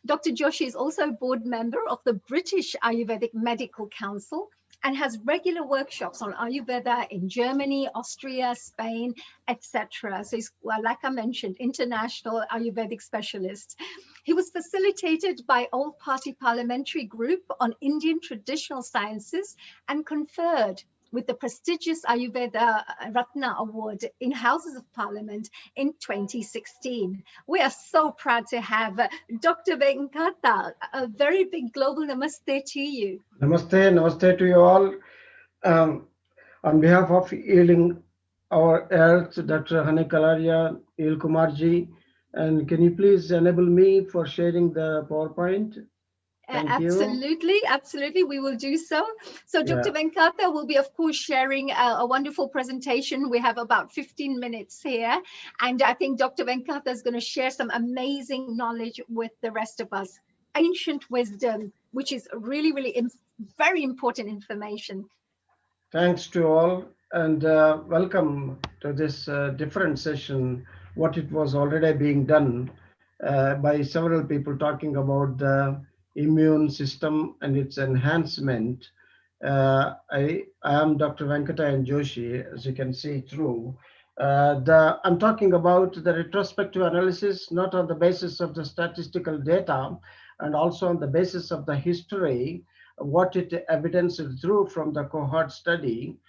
Dr. Joshi is also a board member of the British Ayurvedic Medical Council and has regular workshops on Ayurveda in Germany, Austria, Spain, etc. So he's, well, like I mentioned, international Ayurvedic specialist. He was facilitated by All Party Parliamentary Group on Indian Traditional Sciences and conferred with the prestigious Ayurveda Ratna Award in Houses of Parliament in 2016. We are so proud to have Dr. Venkata. A very big global namaste to you. Namaste to you all. On behalf of Healing Our Earth, Dr. Hani Kalaria, Il Kumarji, and can you please enable me for sharing the PowerPoint? Thank you. Absolutely, we will do so. So Dr. Venkata will be, of course, sharing a wonderful presentation. We have about 15 minutes here, and I think Dr. Venkata is going to share some amazing knowledge with the rest of us. Ancient wisdom, which is really, very important information. Thanks to all, and welcome to this different session, what it was already being done by several people talking about the immune system and its enhancement. I am Dr. Venkata Joshi, as you can see through. I'm talking about the retrospective analysis, not on the basis of the statistical data, and also on the basis of the history, what it evidenced through from the cohort study,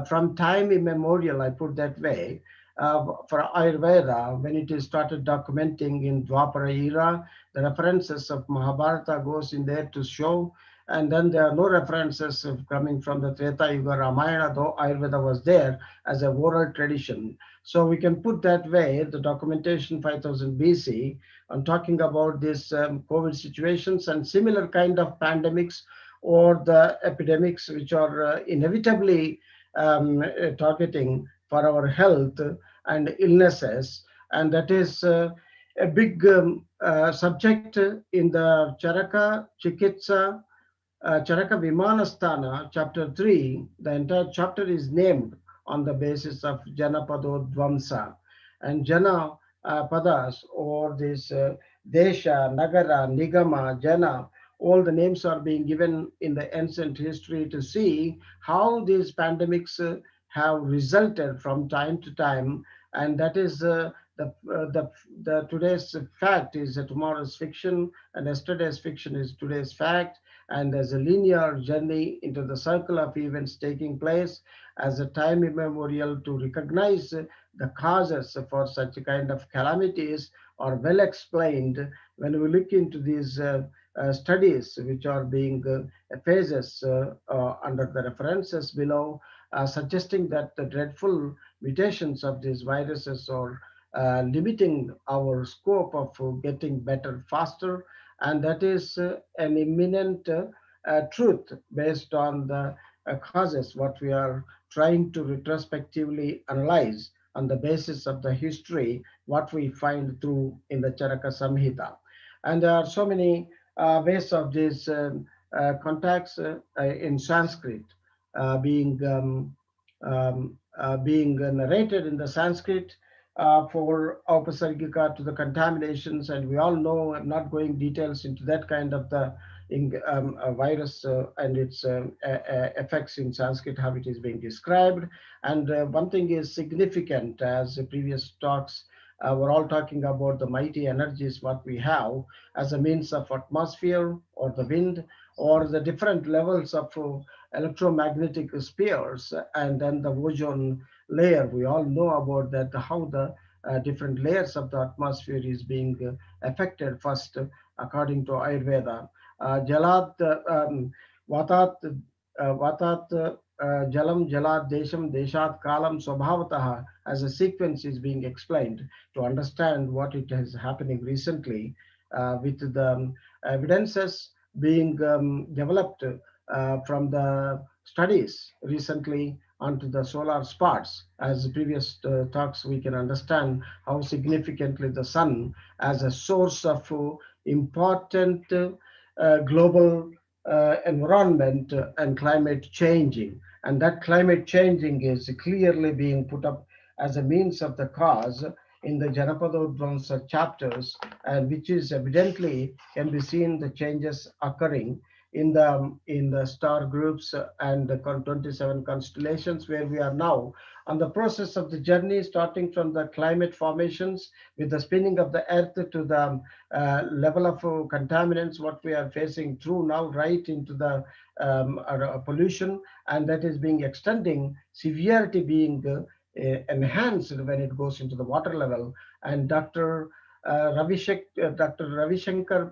from time immemorial, I put that way, for Ayurveda, when it is started documenting in Dwapara era, the references of Mahabharata goes in there to show, and then there are no references coming from the Treta Yuga Ramayana, though Ayurveda was there as a oral tradition. So we can put that way, the documentation 5000 BC, on talking about this COVID situations and similar kind of pandemics or the epidemics which are inevitably targeting for our health and illnesses. And that is a big subject in the Charaka Chikitsa, Charaka Vimanasthana, chapter 3. The entire chapter is named on the basis of Janapado Dvamsa. And Jana Padas, or this Desha, Nagara, Nigama, Jana, all the names are being given in the ancient history to see how these pandemics have resulted from time to time. And that is the today's fact is tomorrow's fiction, and yesterday's fiction is today's fact. And there's a linear journey into the circle of events taking place as a time immemorial to recognize the causes for such a kind of calamities are well explained when we look into these studies which are being phases under the references below, suggesting that the dreadful mutations of these viruses are limiting our scope of getting better faster, and that is an imminent truth based on the causes what we are trying to retrospectively analyze on the basis of the history what we find through in the Charaka Samhita. And there are so many ways of these contacts in Sanskrit being narrated in the Sanskrit for Upasargika to the contaminations, and we all know, I'm not going details into that kind of the virus and its effects in Sanskrit, how it is being described. And one thing is significant, as the previous talks we're all talking about the mighty energies what we have as a means of atmosphere or the wind or the different levels of electromagnetic spheres, and then the ozone layer. We all know about that, how the different layers of the atmosphere is being affected first, according to Ayurveda. Jalat, Vatat, Vatat, Jalam, Jalat, Desham, Deshat, Kalam, Swabhavataha, as a sequence is being explained to understand what it is happening recently, with the evidences being developed from the studies recently onto the solar spots. As previous talks, we can understand how significantly the sun as a source of important global environment and climate changing. And that climate changing is clearly being put up as a means of the cause in the Janapadodvamsa chapters, and which is evidently can be seen the changes occurring in the star groups and the 27 constellations, where we are now on the process of the journey, starting from the climate formations with the spinning of the earth to the level of contaminants what we are facing through now, right into the pollution, and that is being extending severity being enhanced when it goes into the water level. And Dr. Ravishankar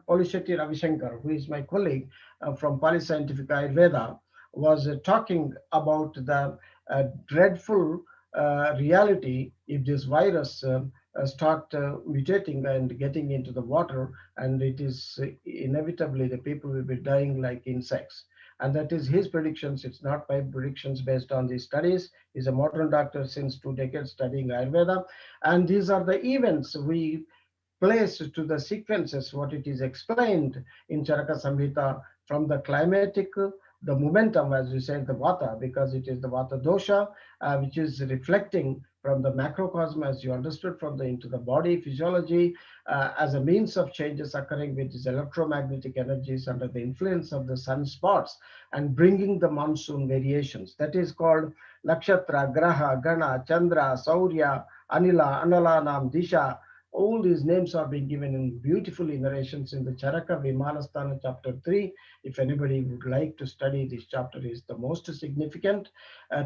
Polishetty Ravishankar, who is my colleague from Polyscientific Ayurveda, was talking about the dreadful reality if this virus start mutating and getting into the water, and it is inevitably the people will be dying like insects. And that is his predictions. It's not my predictions based on these studies. He's a modern doctor since 2 decades studying Ayurveda. And these are the events we place to the sequences, what it is explained in Charaka Samhita from the climatic, the momentum, as we said, the Vata, because it is the Vata dosha, which is reflecting from the macrocosm, as you understood, from the into the body physiology, as a means of changes occurring with these electromagnetic energies under the influence of the sunspots and bringing the monsoon variations. That is called Nakshatra, Graha, Gana, Chandra, Saurya, Anila, Analanam, Disha. All these names are being given in beautiful narrations in the Charaka Vimanasthana chapter 3. If anybody would like to study this chapter, is the most significant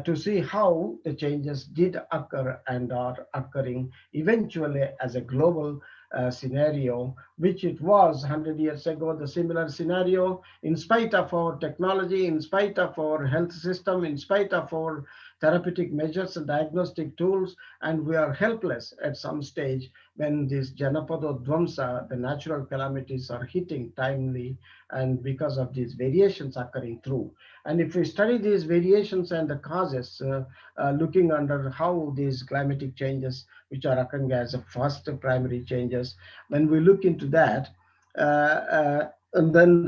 to see how the changes did occur and are occurring eventually as a global scenario, which it was 100 years ago, the similar scenario, in spite of our technology, in spite of our health system, in spite of our therapeutic measures and diagnostic tools, and we are helpless at some stage when these Janapadodvamsa, the natural calamities, are hitting timely, and because of these variations occurring through. And if we study these variations and the causes, looking under how these climatic changes, which are occurring as a first primary changes, when we look into that, and then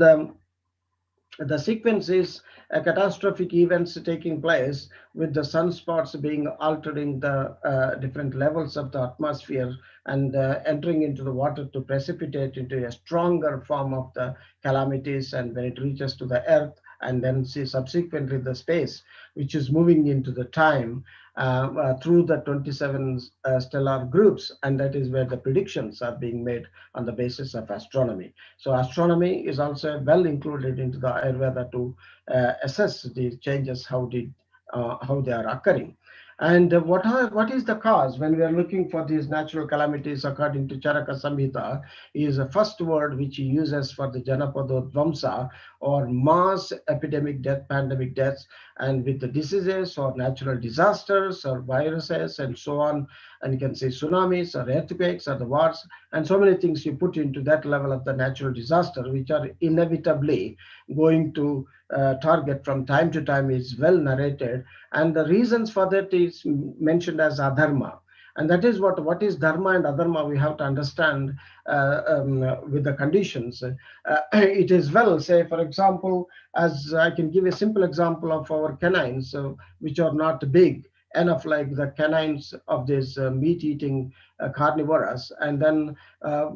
the sequence is a catastrophic events taking place with the sunspots being altering the different levels of the atmosphere and entering into the water to precipitate into a stronger form of the calamities, and when it reaches to the earth and then see subsequently the space which is moving into the time through the 27 stellar groups, and that is where the predictions are being made on the basis of astronomy. So astronomy is also well included into the Ayurveda to assess these changes, how they are occurring. And what is the cause when we are looking for these natural calamities according to Charaka Samhita is the first word which he uses for the Janapadodvamsa, or mass epidemic death, pandemic deaths, and with the diseases or natural disasters or viruses and so on, and you can say tsunamis or earthquakes or the wars, and so many things you put into that level of the natural disaster, which are inevitably going to target from time to time, is well narrated. And the reasons for that is mentioned as adharma. And that is what is dharma and adharma, we have to understand with the conditions. It is well, say, for example, as I can give a simple example of our canines, which are not big enough like the canines of this meat-eating carnivorous. And then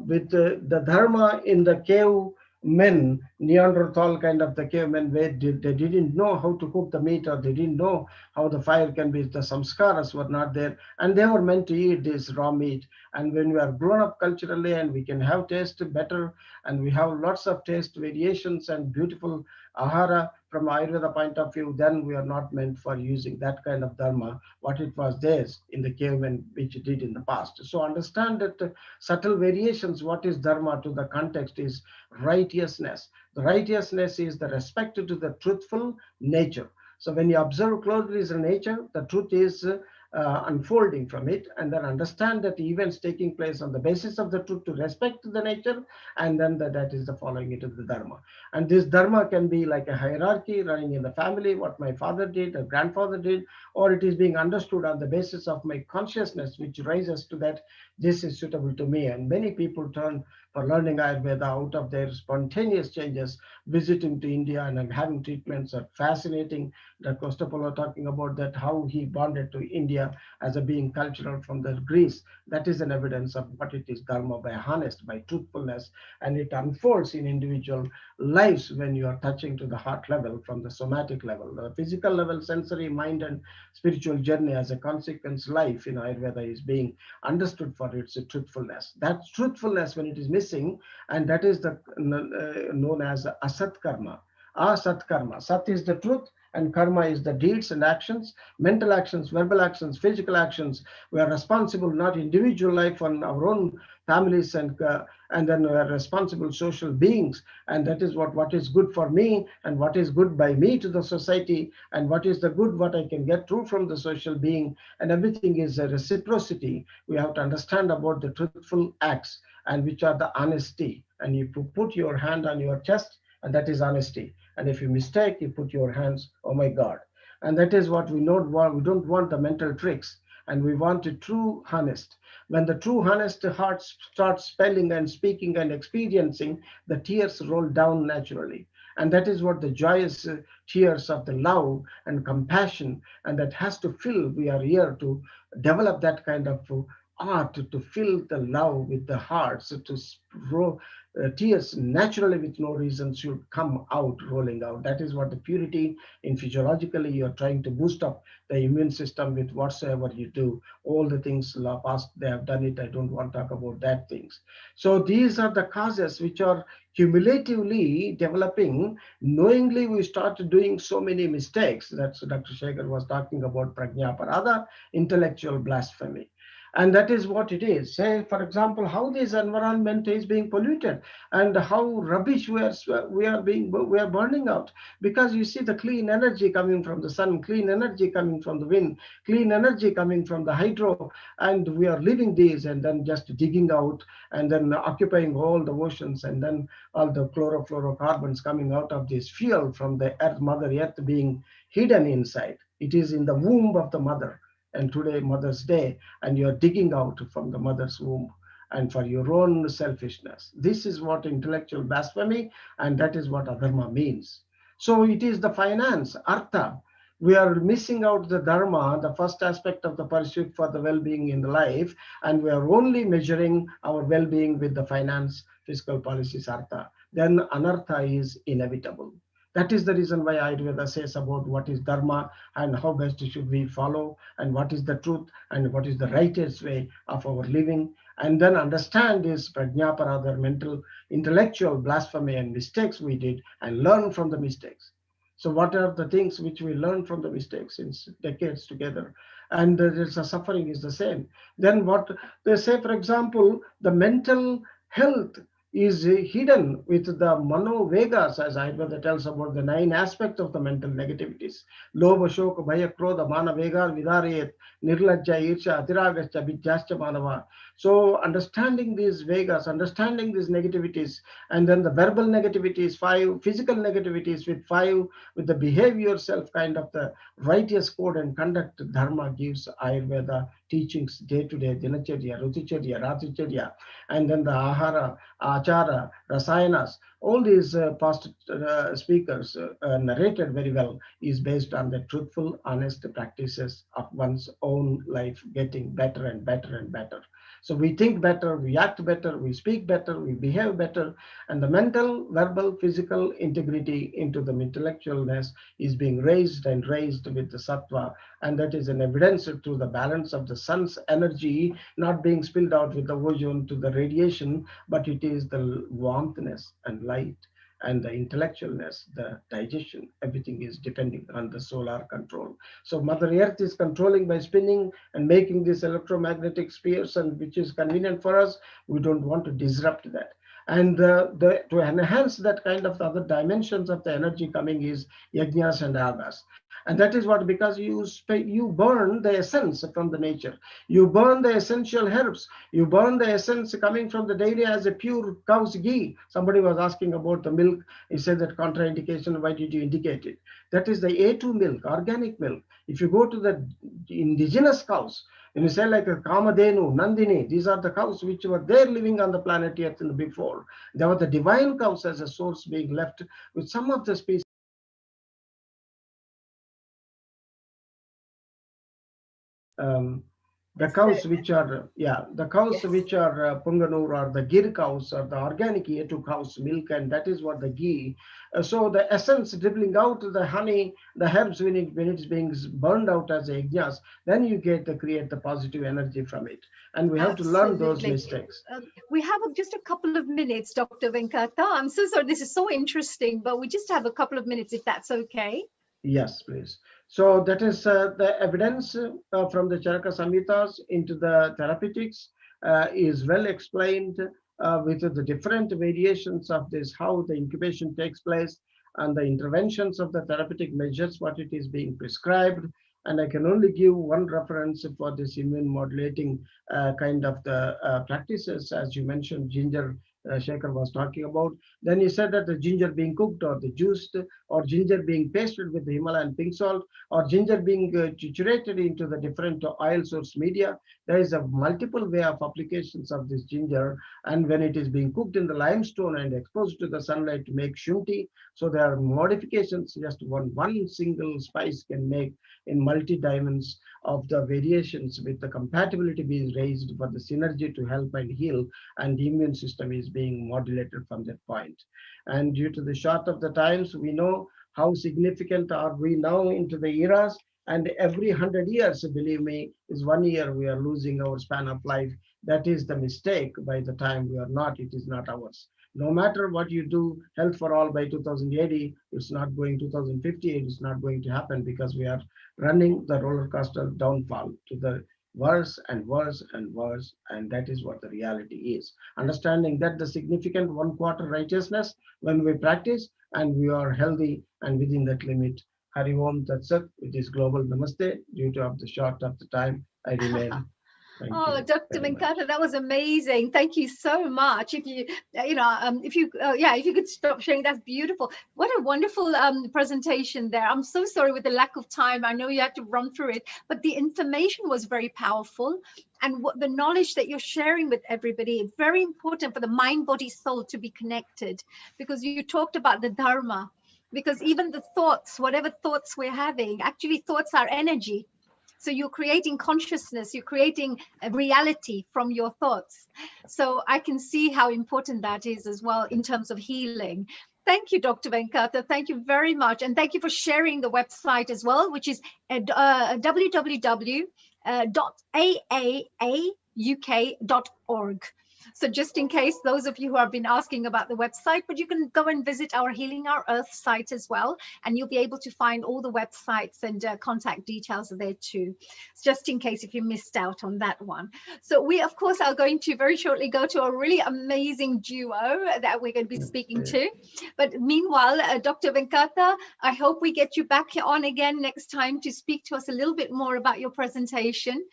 with the dharma in the cave men, Neanderthal kind of the cavemen, where they didn't know how to cook the meat, or they didn't know how the fire can be, the samskaras were not there, and they were meant to eat this raw meat. And when we are grown up culturally and we can have taste better, and we have lots of taste variations and beautiful Ahara, from Ayurveda point of view, then we are not meant for using that kind of dharma, what it was theirs in the cavemen, which it did in the past. So understand that subtle variations, what is dharma to the context is righteousness. The righteousness is the respect to the truthful nature. So when you observe closely the nature, the truth is unfolding from it, and then understand that events taking place on the basis of the truth to respect the nature, and then that is the following it of the dharma. And this dharma can be like a hierarchy running in the family, what my father did, or grandfather did, or it is being understood on the basis of my consciousness, which rises to that this is suitable to me. And many people turn for learning Ayurveda out of their spontaneous changes, visiting to India and having treatments are fascinating. That Costopolo talking about that, how he bonded to India as a being cultural from the Greece. That is an evidence of what it is dharma, by honest, by truthfulness, and it unfolds in individual lives when you are touching to the heart level from the somatic level. The physical level, sensory, mind, and spiritual journey as a consequence, life in Ayurveda is being understood for its truthfulness. That truthfulness, when it is missing, and that is the known as asat karma. Asat karma. Sat is the truth, and karma is the deeds and actions, mental actions, verbal actions, physical actions. We are responsible, not individual life on our own families, and then we are responsible social beings. And that is what is good for me, and what is good by me to the society, and what is the good what I can get through from the social being. And everything is a reciprocity. We have to understand about the truthful acts, and which are the honesty. And you put your hand on your chest, and that is honesty. And if you mistake, you put your hands, oh my God. And that is what we don't want. We don't want the mental tricks, and we want a true honest. When the true honest heart starts spelling and speaking and experiencing, the tears roll down naturally. And that is what the joyous tears of the love and compassion, and that has to fill. We are here to develop that kind of art to fill the love with the heart, so to tears naturally with no reason should come out, rolling out. That is what the purity in physiologically you are trying to boost up the immune system with whatsoever you do. All the things past they have done it. I don't want to talk about that things. So these are the causes which are cumulatively developing. Knowingly we started doing so many mistakes. That's Dr. Shekhar was talking about prajna parada, intellectual blasphemy. And that is what it is. Say, for example, how this environment is being polluted, and how rubbish we are burning out. Because you see the clean energy coming from the sun, clean energy coming from the wind, clean energy coming from the hydro, and we are leaving these and then just digging out and then occupying all the oceans, and then all the chlorofluorocarbons coming out of this fuel from the earth, Mother Earth, being hidden inside. It is in the womb of the mother. And today, Mother's Day, and you're digging out from the mother's womb and for your own selfishness. This is what intellectual blasphemy, and that is what adharma means. So it is the finance, artha. We are missing out the dharma, the first aspect of the pursuit for the well-being in the life, and we are only measuring our well-being with the finance, fiscal policies, artha. Then anartha is inevitable. That is the reason why Ayurveda says about what is dharma and how best should we follow, and what is the truth and what is the righteous way of our living. And then understand this prajnaparada, mental, intellectual blasphemy and mistakes we did, and learn from the mistakes. So what are the things which we learn from the mistakes since decades together? And there's a suffering is the same. Then what they say, for example, the mental health is hidden with the mano vegas, as Ayurveda tells about the 9 aspects of the mental negativities. Lobha, shoka, bhaya, krodha, mana vegar, vidarayet, nirlajja, irsha, atiragascha, vidyascha, manava. So understanding these vegas, understanding these negativities, and then the verbal negativities, 5, physical negativities with 5, with the behavior self kind of the righteous code and conduct, dharma gives Ayurveda teachings day to day, dinacharya, ruticharya, ratricharya, and then the ahara, achara, rasayanas, all these past speakers narrated very well, is based on the truthful, honest practices of one's own life getting better and better and better. So we think better, we act better, we speak better, we behave better, and the mental, verbal, physical integrity into the intellectualness is being raised and raised with the sattva, and that is an evidence to the balance of the sun's energy not being spilled out with the ozone to the radiation, but it is the warmthness and light. and the intellectualness, the digestion, everything is depending on the solar control. So Mother Earth is controlling by spinning and making these electromagnetic spheres, and which is convenient for us. We don't want to disrupt that. And to enhance that kind of the other dimensions of the energy coming is yajnas and yagas. And that is what, because you burn the essence from the nature. You burn the essential herbs. You burn the essence coming from the dairy as a pure cow's ghee. Somebody was asking about the milk. He said that contraindication. Why did you indicate it? That is the A2 milk, organic milk. If you go to the indigenous cows, when you say like a Kamadhenu, Nandini, these are the cows which were there living on the planet Earth in the before. There were the divine cows as a source being left with some of the species. The cows which are, the cows which are Punganur or the Gir cows or the organic A2 cows milk, and that is what the ghee. So the essence dribbling out the honey, the herbs when it's being burned out as yajnas, then you create the positive energy from it. And we have to learn those mistakes. We have just a couple of minutes, Dr. Venkata. I'm so sorry, this is so interesting, but we just have a couple of minutes if that's okay. Yes, please. So that is the evidence from the Charaka Samhitas into the therapeutics is well explained with the different variations of this, how the incubation takes place and the interventions of the therapeutic measures, what it is being prescribed. And I can only give one reference for this immune modulating kind of the practices, as you mentioned, ginger. Shekhar was talking about. Then he said that the ginger being cooked or the juiced, or ginger being pasted with the Himalayan pink salt, or ginger being triturated into the different oil source media. There is a multiple way of applications of this ginger, and when it is being cooked in the limestone and exposed to the sunlight to make shunti, so there are modifications. Just one single spice can make in multi-dimensions of the variations, with the compatibility being raised for the synergy to help and heal, and the immune system is being modulated from that point. And due to the short of the times, we know how significant are we now into the eras, and every 100 years, believe me, is 1 year we are losing our span of life. That is the mistake. By the time we are not, it is not ours. No matter what you do, health for all by 2080, it's not going 2050, it is not going to happen, because we are running the roller coaster downfall to the worse and worse and worse, and that is what the reality is. Understanding that the significant 1/4 righteousness when we practice and we are healthy and within that limit. Hari Om Tat Sat, it is global namaste. Due to the short of the time, I remain. Oh, Dr. Venkata, that was amazing. Thank you so much. If you, if you could stop sharing, that's beautiful. What a wonderful presentation there. I'm so sorry with the lack of time. I know you had to run through it, but the information was very powerful. And what the knowledge that you're sharing with everybody is very important for the mind, body, soul to be connected, because you talked about the Dharma, because even the thoughts, whatever thoughts we're having, actually thoughts are energy. So you're creating consciousness, you're creating a reality from your thoughts. So I can see how important that is as well in terms of healing. Thank you, Dr. Venkata. Thank you very much. And thank you for sharing the website as well, which is www.aaauk.org. So just in case those of you who have been asking about the website, but you can go and visit our Healing Our Earth site as well, and you'll be able to find all the websites and contact details there too, just in case if you missed out on that one. So we, of course, are going to very shortly go to a really amazing duo that we're going to be speaking to. But meanwhile, Dr. Venkata, I hope we get you back on again next time to speak to us a little bit more about your presentation.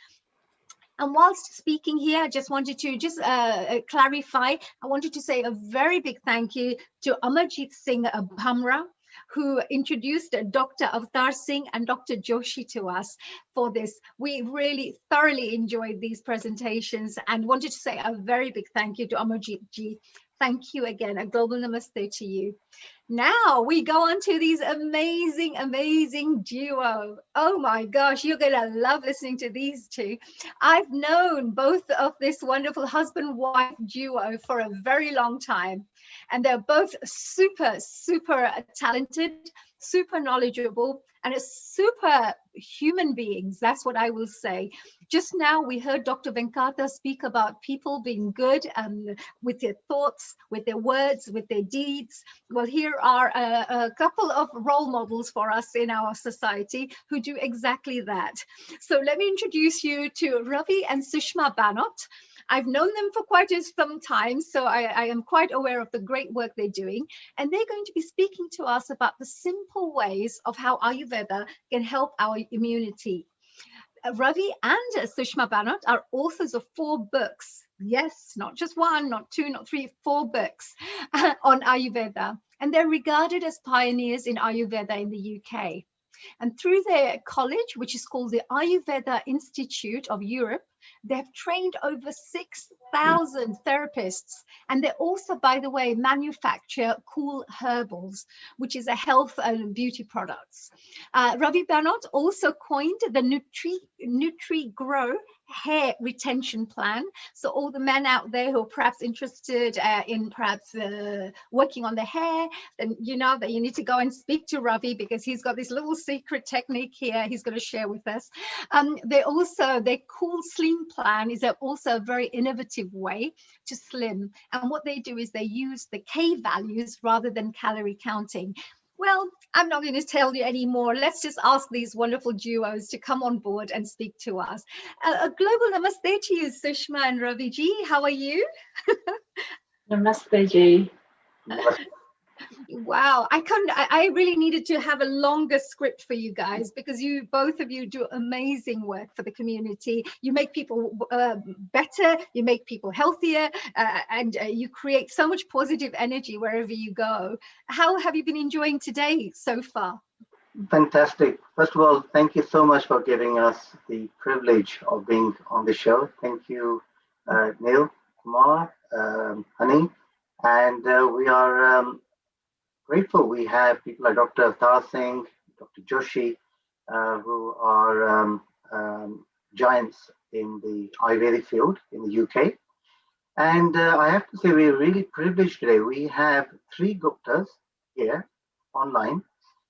And whilst speaking here, I just wanted to clarify, I wanted to say a very big thank you to Amarjit Singh Bhamra, who introduced Dr. Avtar Singh and Dr. Joshi to us for this. We really thoroughly enjoyed these presentations and wanted to say a very big thank you to Amarjit ji. Thank you again. A global namaste to you. Now we go on to these amazing, amazing duo. Oh my gosh, you're going to love listening to these two. I've known both of this wonderful husband-wife duo for a very long time, and they're both super, super talented. super knowledgeable, and a super human beings. That's what I will say. Just now we heard Dr. Venkata speak about people being good with their thoughts, with their words, with their deeds. Well, here are a couple of role models for us in our society who do exactly that. So let me introduce you to Ravi and Sushma Banot. I've known them for quite some time, so I am quite aware of the great work they're doing. And they're going to be speaking to us about the simple ways of how Ayurveda can help our immunity. Ravi and Sushma Banot are authors of 4 books. Yes, not just 1, not 2, not 3, 4 books on Ayurveda. And they're regarded as pioneers in Ayurveda in the UK. And through their college, which is called the Ayurveda Institute of Europe, they've trained over 6,000 therapists. And they also, by the way, manufacture Cool Herbals, which is a health and beauty products. Ravi Banot also coined the Nutri-Grow hair retention plan. So all the men out there who are perhaps interested in perhaps working on their hair, then you know that you need to go and speak to Ravi, because he's got this little secret technique here he's going to share with us. Their Cool Slim plan is also a very innovative way to slim. And what they do is they use the K values rather than calorie counting. Well, I'm not going to tell you anymore. Let's just ask these wonderful duos to come on board and speak to us. A global namaste to you, Sushma and Ravi ji. How are you? Namaste ji. Wow, I really needed to have a longer script for you guys, because both of you do amazing work for the community. You make people better, you make people healthier, and you create so much positive energy wherever you go. How have you been enjoying today so far? Fantastic. First of all, thank you so much for giving us the privilege of being on the show. Thank you, Neil, Kumar, Honey, and we are grateful we have people like Dr. Avtar Singh, Dr. Joshi, who are giants in the Ayurvedic field in the UK. And I have to say, we're really privileged today. We have 3 Guptas here online,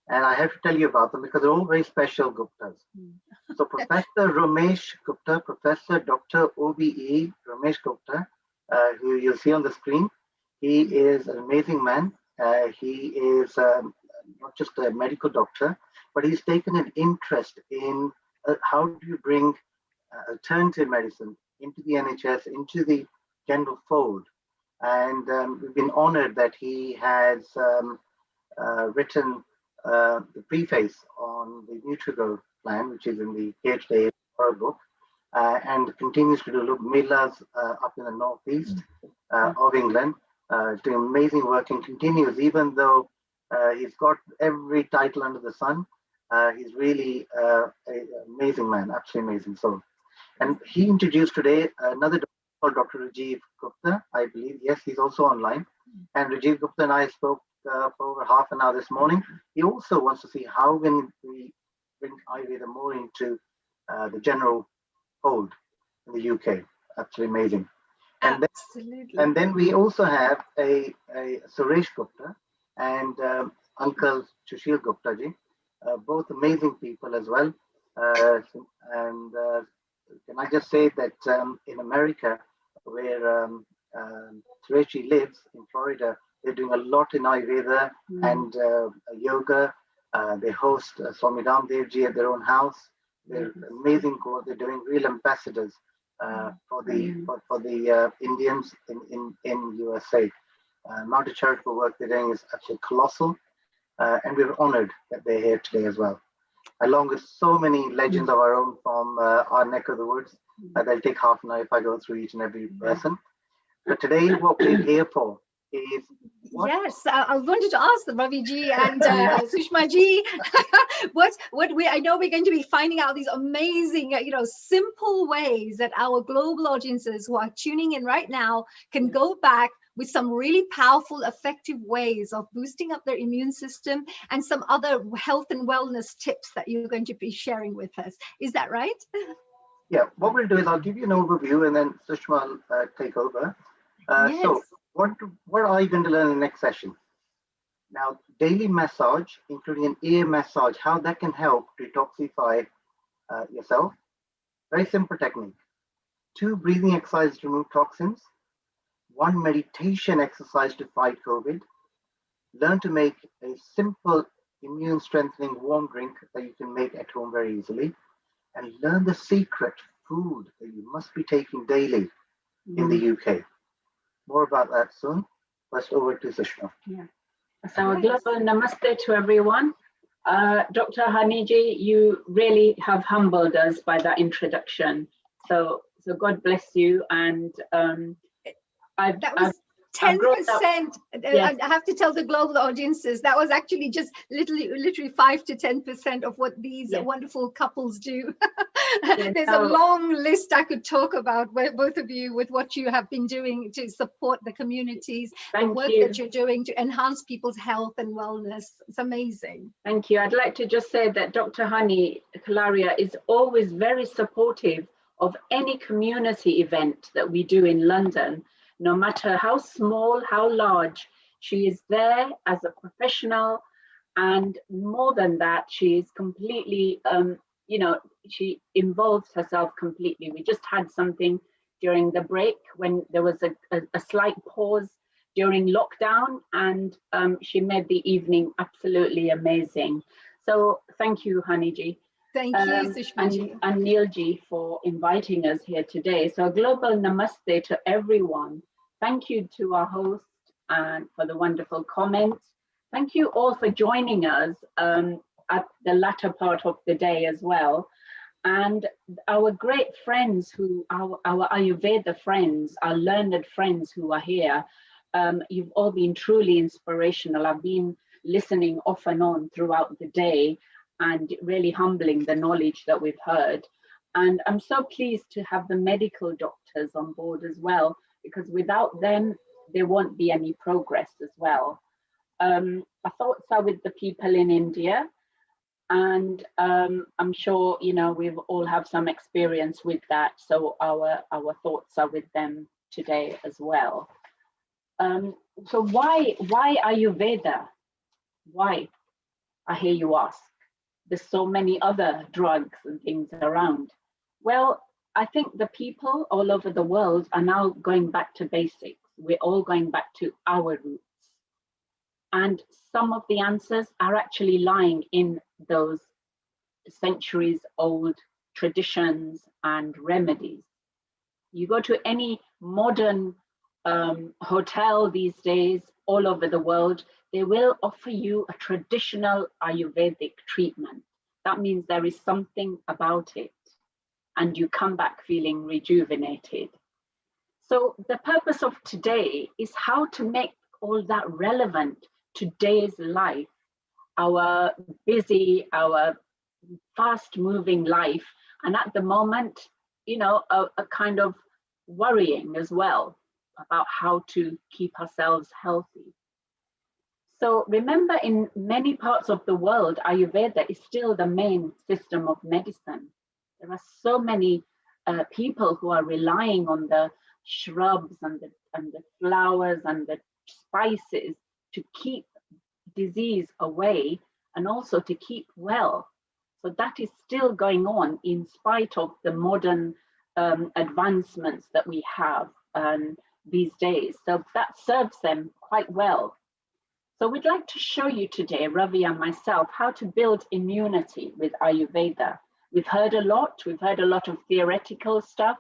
and I have to tell you about them because they're all very special Guptas. So Professor Ramesh Gupta, Professor Dr. OBE Ramesh Gupta, who you'll see on the screen, he is an amazing man. He is not just a medical doctor, but he's taken an interest in how do you bring alternative medicine into the NHS, into the general fold. And we've been honored that he has written the preface on the Nutrigo plan, which is in the Here Today book, and continues to do Millas up in the northeast of England. Doing amazing work and continues, even though he's got every title under the sun. He's really an amazing man, absolutely amazing soul. And he introduced today another doctor called Dr. Rajiv Gupta, I believe. Yes, he's also online. And Rajiv Gupta and I spoke for over half an hour this morning. He also wants to see how can we bring Ayurveda more into the general fold in the UK. Absolutely amazing. And then we also have a Suresh Gupta and Uncle Sushil Gupta ji, both amazing people as well. And can I just say that in America, where Suresh ji lives in Florida, they're doing a lot in Ayurveda and yoga. They host Swami Ramdev ji at their own house. They're amazing. They're doing real ambassadors for the Indians in USA. Amount of charitable work they're doing is actually colossal, and we're honored that they're here today as well, along with so many legends of our own from our neck of the woods. They'll take half an hour if I go through each and every person. But today, what we're here for is yes, I wanted to ask Ravi ji and Sushma ji, I know we're going to be finding out these amazing, simple ways that our global audiences who are tuning in right now can go back with some really powerful, effective ways of boosting up their immune system and some other health and wellness tips that you're going to be sharing with us. Is that right? Yeah, what we'll do is I'll give you an overview and then Sushma will take over. Yes. So what are you going to learn in the next session? Now, daily massage, including an ear massage, how that can help detoxify yourself. Very simple technique. 2 breathing exercises to remove toxins. 1 meditation exercise to fight COVID. Learn to make a simple immune strengthening warm drink that you can make at home very easily. And learn the secret food that you must be taking daily in the UK. More about that soon. First, over to Sushma. Yeah. So a global namaste to everyone. Dr. Haniji, you really have humbled us by that introduction. So God bless you. And that was 10%. Yes. I have to tell the global audiences that was actually just literally 5 to 10% of what these wonderful couples do. There's a long list I could talk about, where both of you, with what you have been doing to support the communities, the work that you're doing to enhance people's health and wellness. It's amazing. Thank you. I'd like to just say that Dr. Hani Kalaria is always very supportive of any community event that we do in London. No matter how small, how large, she is there as a professional, and more than that, she is completely, she involves herself completely. We just had something during the break when there was a slight pause during lockdown, and she made the evening absolutely amazing. So thank you, Haniji. Thank you, Sushma-ji. And Neilji for inviting us here today. So a global namaste to everyone. Thank you to our host and for the wonderful comments. Thank you all for joining us at the latter part of the day as well. And our great friends our Ayurveda friends, our learned friends who are here, you've all been truly inspirational. I've been listening off and on throughout the day, and really humbling the knowledge that we've heard. And I'm so pleased to have the medical doctors on board as well, because without them, there won't be any progress as well. Our thoughts are with the people in India, and I'm sure, we all have some experience with that. So our thoughts are with them today as well. So why Ayurveda? Why? I hear you ask. There's so many other drugs and things around. Well, I think the people all over the world are now going back to basics. We're all going back to our roots. And some of the answers are actually lying in those centuries old traditions and remedies. You go to any modern hotel these days all over the world, they will offer you a traditional Ayurvedic treatment. That means there is something about it, and you come back feeling rejuvenated. So the purpose of today is how to make all that relevant to today's life, our busy, our fast-moving life, and at the moment, a kind of worrying as well about how to keep ourselves healthy. So remember, in many parts of the world, Ayurveda is still the main system of medicine. There are so many people who are relying on the shrubs and the flowers and the spices to keep disease away and also to keep well. So that is still going on in spite of the modern advancements that we have these days. So that serves them quite well. So we'd like to show you today, Ravi and myself, how to build immunity with Ayurveda. We've heard a lot of theoretical stuff,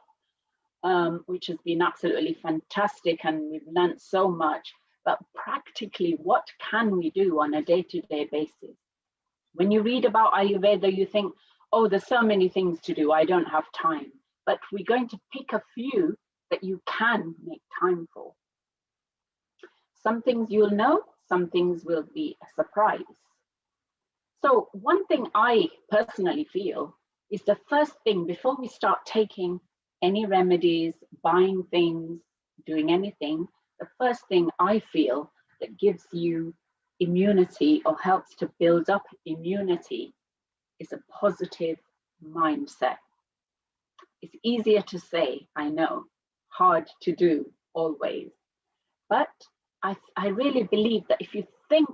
which has been absolutely fantastic, and we've learned so much. But practically, what can we do on a day-to-day basis? When you read about Ayurveda, you think, oh, there's so many things to do, I don't have time. But we're going to pick a few that you can make time for. Some things you'll know, some things will be a surprise. So one thing I personally feel is the first thing before we start taking any remedies, buying things, doing anything, the first thing I feel that gives you immunity or helps to build up immunity is a positive mindset. It's easier to say, I know, hard to do always. But I really believe that if you think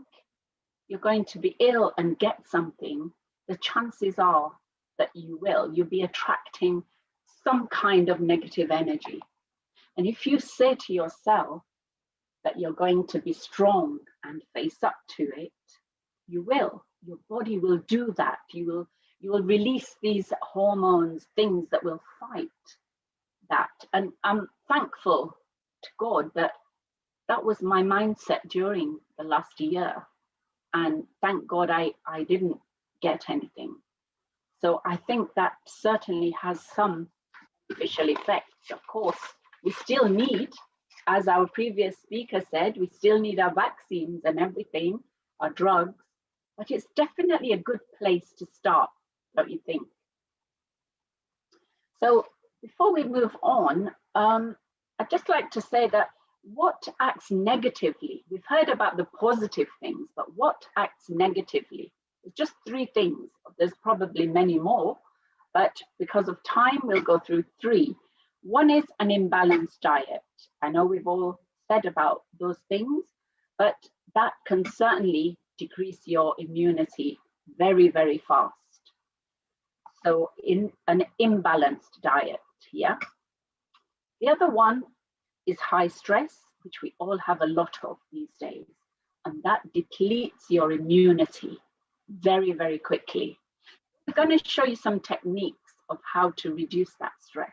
you're going to be ill and get something, the chances are that you'll be attracting some kind of negative energy. And if you say to yourself that you're going to be strong and face up to it, you will. Your body will do that. You will release these hormones, things that will fight that. And I'm thankful to God that that was my mindset during the last year. And thank God I didn't get anything. So I think that certainly has some beneficial effects. Of course, we still need, as our previous speaker said, we still need our vaccines and everything, our drugs, but it's definitely a good place to start, don't you think? So before we move on, I'd just like to say that what acts negatively, we've heard about the positive things, but what acts negatively? It's just 3 things. There's probably many more, but because of time, we'll go through 3. One is an imbalanced diet. I know we've all said about those things, but that can certainly decrease your immunity very, very fast. So in an imbalanced diet, yeah. The other one is high stress, which we all have a lot of these days, and that depletes your immunity very, very quickly. I'm going to show you some techniques of how to reduce that stress.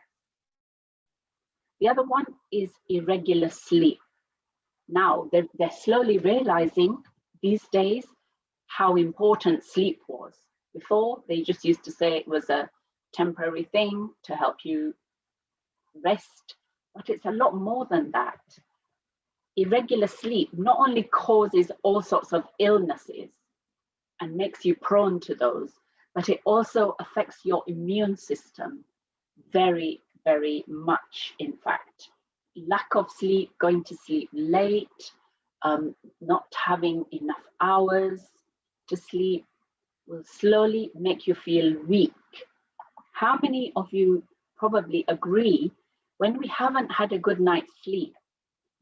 The other one is irregular sleep. Now, they're slowly realizing these days how important sleep was. Before, they just used to say it was a temporary thing to help you rest, but it's a lot more than that. Irregular sleep not only causes all sorts of illnesses and makes you prone to those, but it also affects your immune system very, very much, in fact. Lack of sleep, going to sleep late, not having enough hours to sleep will slowly make you feel weak. How many of you probably agree when we haven't had a good night's sleep,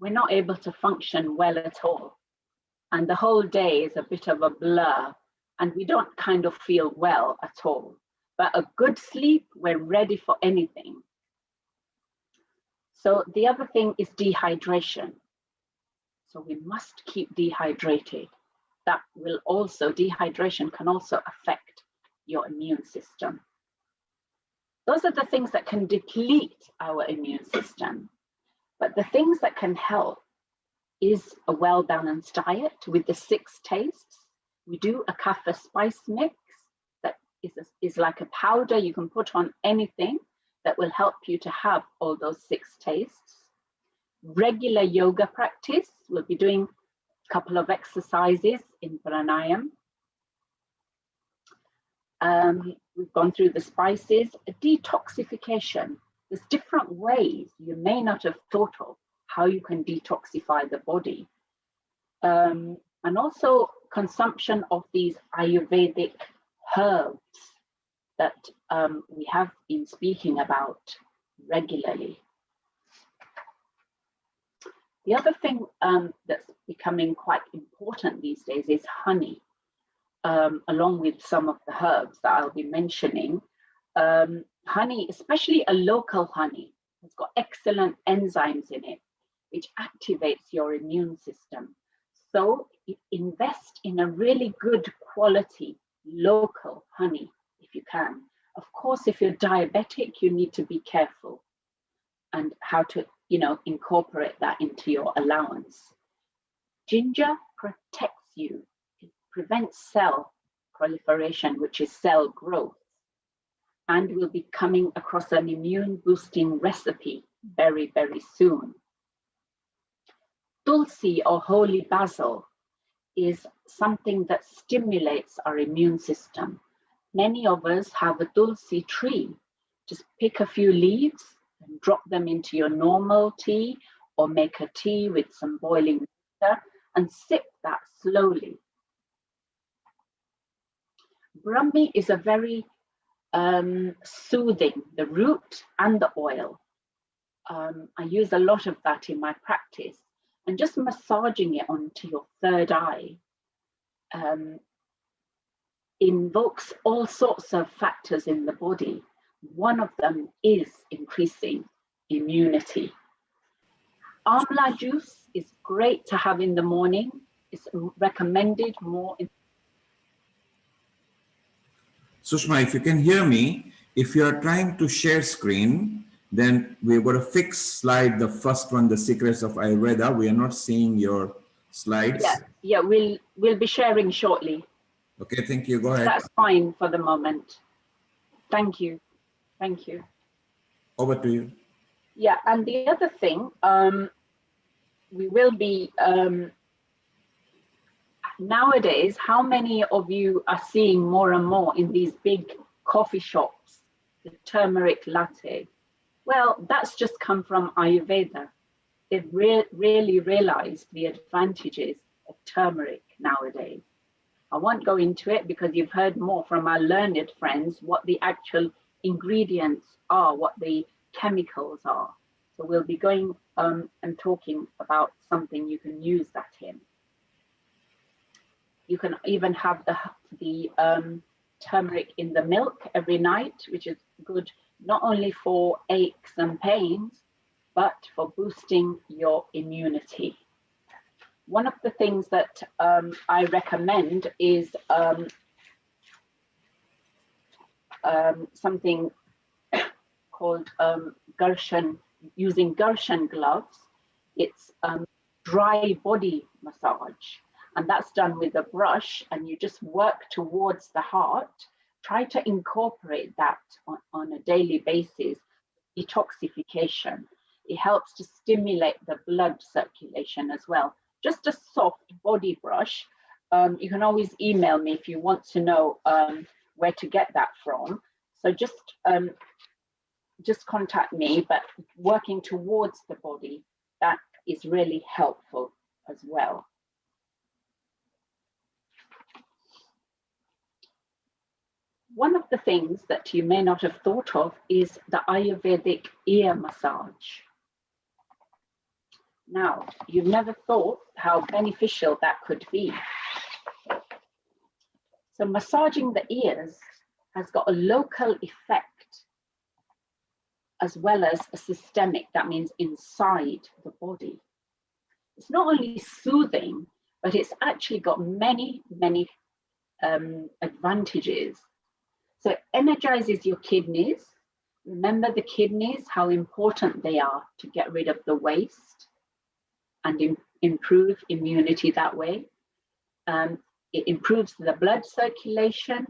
we're not able to function well at all. And the whole day is a bit of a blur and we don't kind of feel well at all. But a good sleep, we're ready for anything. So the other thing is dehydration. So we must keep dehydrated. That will also, dehydration can also affect your immune system. Those are the things that can deplete our immune system. But the things that can help is a well-balanced diet with the 6 tastes. We do a kaffir spice mix that is like a powder you can put on anything that will help you to have all those 6 tastes. Regular yoga practice, we'll be doing a couple of exercises in pranayam. We've gone through the spices. Detoxification. There's different ways you may not have thought of how you can detoxify the body. And also consumption of these Ayurvedic herbs that we have been speaking about regularly. The other thing that's becoming quite important these days is honey, along with some of the herbs that I'll be mentioning. Honey, especially a local honey, has got excellent enzymes in it, which activates your immune system. So invest in a really good quality local honey if you can. Of course, if you're diabetic, you need to be careful and how to, incorporate that into your allowance. Ginger protects you. It prevents cell proliferation, which is cell growth. And we'll be coming across an immune boosting recipe very, very soon. Tulsi or holy basil is something that stimulates our immune system. Many of us have a tulsi tree. Just pick a few leaves and drop them into your normal tea or make a tea with some boiling water and sip that slowly. Brahmi is a very soothing, the root and the oil. I use a lot of that in my practice and just massaging it onto your third eye invokes all sorts of factors in the body. One of them is increasing immunity. Amla juice is great to have in the morning. It's recommended more. Sushma, if you can hear me, if you are trying to share screen, then we've got a fixed slide, the first one, the secrets of Ayurveda. We are not seeing your slides. Yeah, we'll be sharing shortly. Okay, thank you. Go ahead. That's fine for the moment. Thank you. Thank you. Over to you. Yeah, and the other thing, we will be, nowadays, how many of you are seeing more and more in these big coffee shops, the turmeric latte? Well, that's just come from Ayurveda. They've really realized the advantages of turmeric nowadays. I won't go into it because you've heard more from our learned friends what the actual ingredients are, what the chemicals are. So we'll be going and talking about something you can use that in. You can even have the turmeric in the milk every night, which is good not only for aches and pains, but for boosting your immunity. One of the things that I recommend is something called using Gershan gloves. It's dry body massage, and that's done with a brush, and you just work towards the heart. Try to incorporate that on a daily basis. Detoxification. It helps to stimulate the blood circulation as well. Just a soft body brush. You can always email me if you want to know where to get that from. So just contact me, but working towards the body, that is really helpful as well. One of the things that you may not have thought of is the Ayurvedic ear massage. Now, you've never thought how beneficial that could be. So massaging the ears has got a local effect as well as a systemic, that means inside the body. It's not only soothing, but it's actually got many advantages. So it energizes your kidneys. Remember the kidneys, how important they are to get rid of the waste and improve immunity that way. It improves the blood circulation,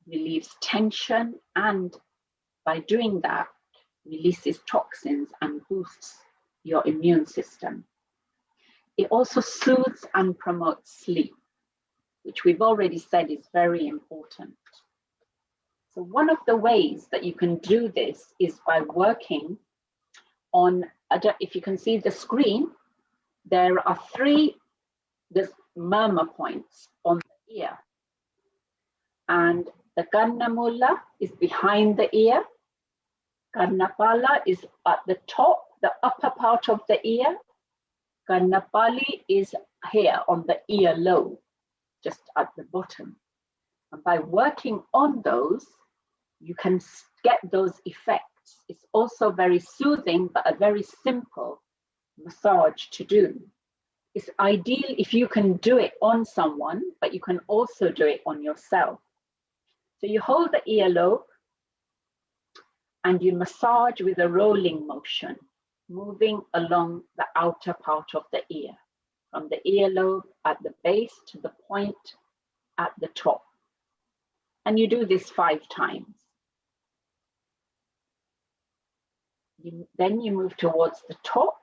relieves tension, and by doing that, releases toxins and boosts your immune system. It also soothes and promotes sleep, which we've already said is very important. So one of the ways that you can do this is by working on, if you can see the screen, there are there's murmur points on the ear. And the Karnamula is behind the ear. Karnapala is at the top, the upper part of the ear. Karnapali is here on the ear lobe, just at the bottom. And by working on those, you can get those effects. It's also very soothing, but a very simple massage to do. It's ideal if you can do it on someone, but you can also do it on yourself. So you hold the earlobe and you massage with a rolling motion, moving along the outer part of the ear, from the earlobe at the base to the point at the top. And you do this 5 times. Then you move towards the top,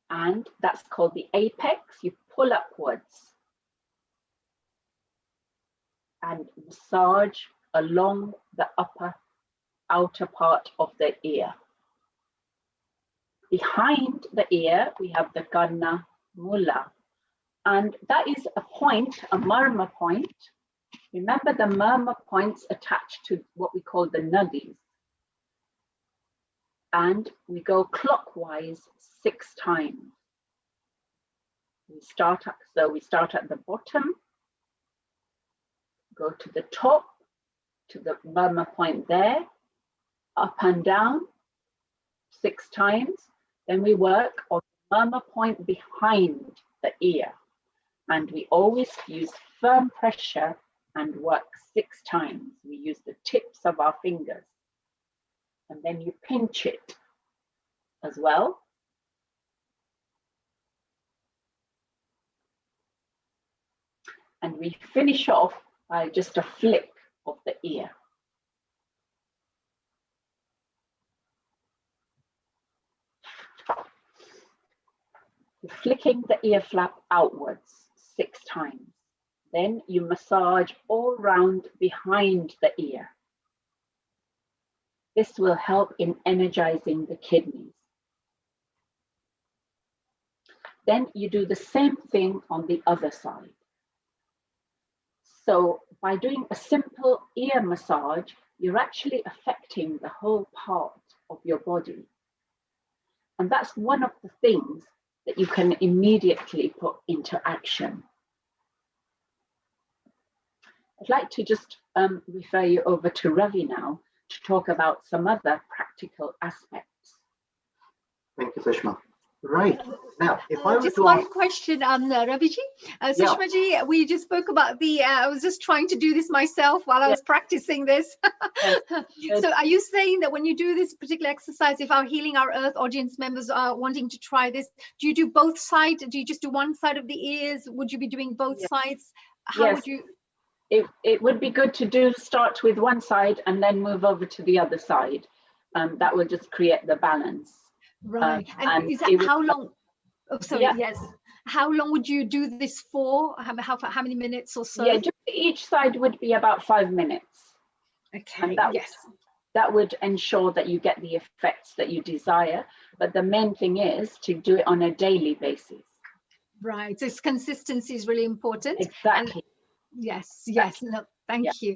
and that's called the apex. You pull upwards and massage along the outer part of the ear. Behind the ear, we have the Karna Mula, and that is a point, a murmur point. Remember the murmur points attached to what we call the nadis. And we go clockwise 6 times. we start at the bottom, go to the top, to the murmur point there, up and down 6 times. Then we work on the murmur point behind the ear. And we always use firm pressure and work 6 times. We use the tips of our fingers. And then you pinch it as well. And we finish off by just a flick of the ear. You're flicking the ear flap outwards 6 times. Then you massage all round behind the ear. This will help in energizing the kidneys. Then you do the same thing on the other side. So by doing a simple ear massage, you're actually affecting the whole part of your body. And that's one of the things that you can immediately put into action. I'd like to just refer you over to Ravi now to talk about some other practical aspects. Thank you, Sushma. Right. Now, if I were just to one ask, question, Raviji. Sushmaji, we just spoke about I was just trying to do this myself while I was practicing this. So are you saying that when you do this particular exercise, if our Healing Our Earth audience members are wanting to try this, do you do both sides? Do you just do one side of the ears? Would you be doing both sides? How would you? It would be good to start with one side and then move over to the other side. That will just create the balance. Right. And is that how long? Oh, sorry. Yes. How long would you do this for? How many minutes or so? Yeah, just each side would be about 5 minutes. Okay. And that would ensure that you get the effects that you desire. But the main thing is to do it on a daily basis. Right. So consistency is really important. Exactly. Yes. No, thank you.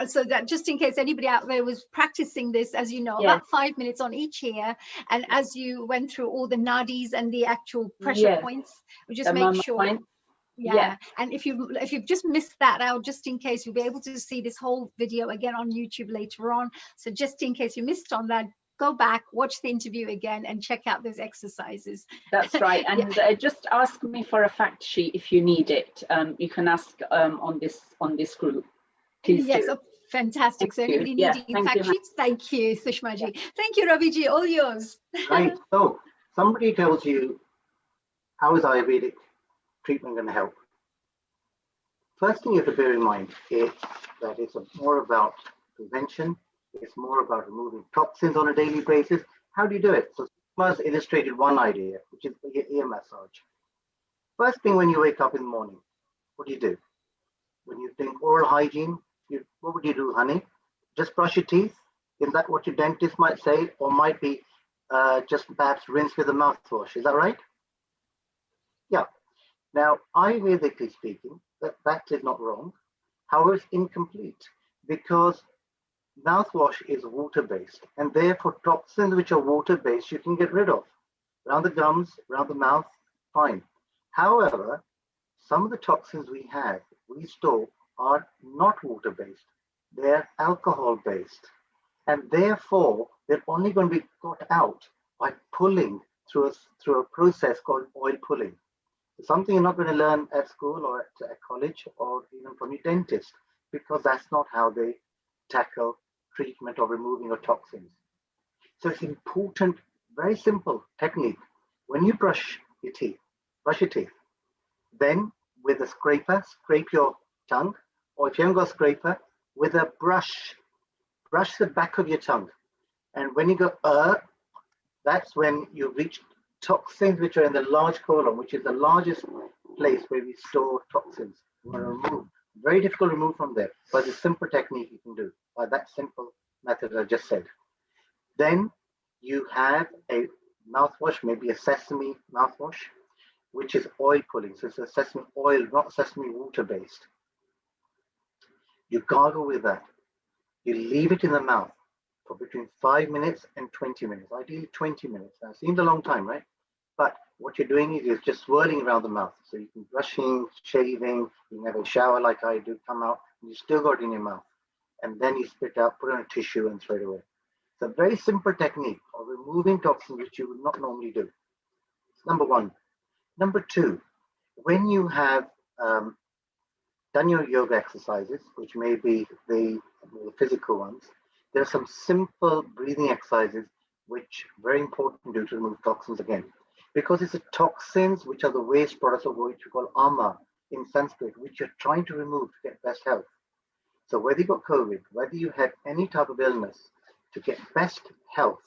So that just in case anybody out there was practicing this, as you know, about 5 minutes on each ear, and as you went through all the nadis and the actual pressure points, we just make sure. And if you've just missed that out, just in case, you'll be able to see this whole video again on YouTube later on. So just in case you missed on that, go back, watch the interview again, and check out those exercises. That's right. And just ask me for a fact sheet if you need it. You can ask on this group. Please do. Fantastic. So anybody needing fact sheets, thank you, Sushmaji. Thank you, Raviji. All yours. Right. So somebody tells you, how is Ayurvedic treatment going to help? First thing you have to bear in mind is that it's more about prevention. It's more about removing toxins on a daily basis. How do you do it? So Sushma's illustrated one idea, which is ear massage. First thing when you wake up in the morning, what do? When you think oral hygiene, what would you do, honey? Just brush your teeth? Is that what your dentist might say? Or might be just perhaps rinse with a mouthwash? Is that right? Yeah. Now, Ayurvedically speaking, that is not wrong. However, it's incomplete because mouthwash is water-based, and therefore toxins which are water-based you can get rid of. Around the gums, around the mouth, fine. However, some of the toxins we store are not water-based. They're alcohol-based. And therefore, they're only going to be got out by pulling through a process called oil pulling. It's something you're not going to learn at school or at college or even from your dentist, because that's not how they tackle treatment or removing of toxins. So it's important, very simple technique. When you brush your teeth, then with a scraper, scrape your tongue, or if you haven't got a scraper, with a brush the back of your tongue. And when you go, that's when you reach toxins which are in the large colon, which is the largest place where we store toxins. You want to remove. Very difficult to remove from there, but it's a simple technique you can do by that simple method I just said. Then you have a mouthwash, maybe a sesame mouthwash, which is oil pulling. So it's a sesame oil, not sesame water based. You gargle with that. You leave it in the mouth for between 5 minutes and 20 minutes, ideally 20 minutes. That seems a long time, right? But what you're doing is you're just swirling around the mouth. So you can brushing, shaving, you can have a shower like I do, come out, and you still got it in your mouth. And then you spit out, put it on a tissue and throw it away. It's a very simple technique of removing toxins which you would not normally do. It's number one. Number two, when you have done your yoga exercises, which may be the physical ones, there are some simple breathing exercises which are very important to do to remove toxins again. Because it's the toxins which are the waste products of what you call ama in Sanskrit, which you're trying to remove to get best health. So whether you got COVID, whether you had any type of illness, to get best health,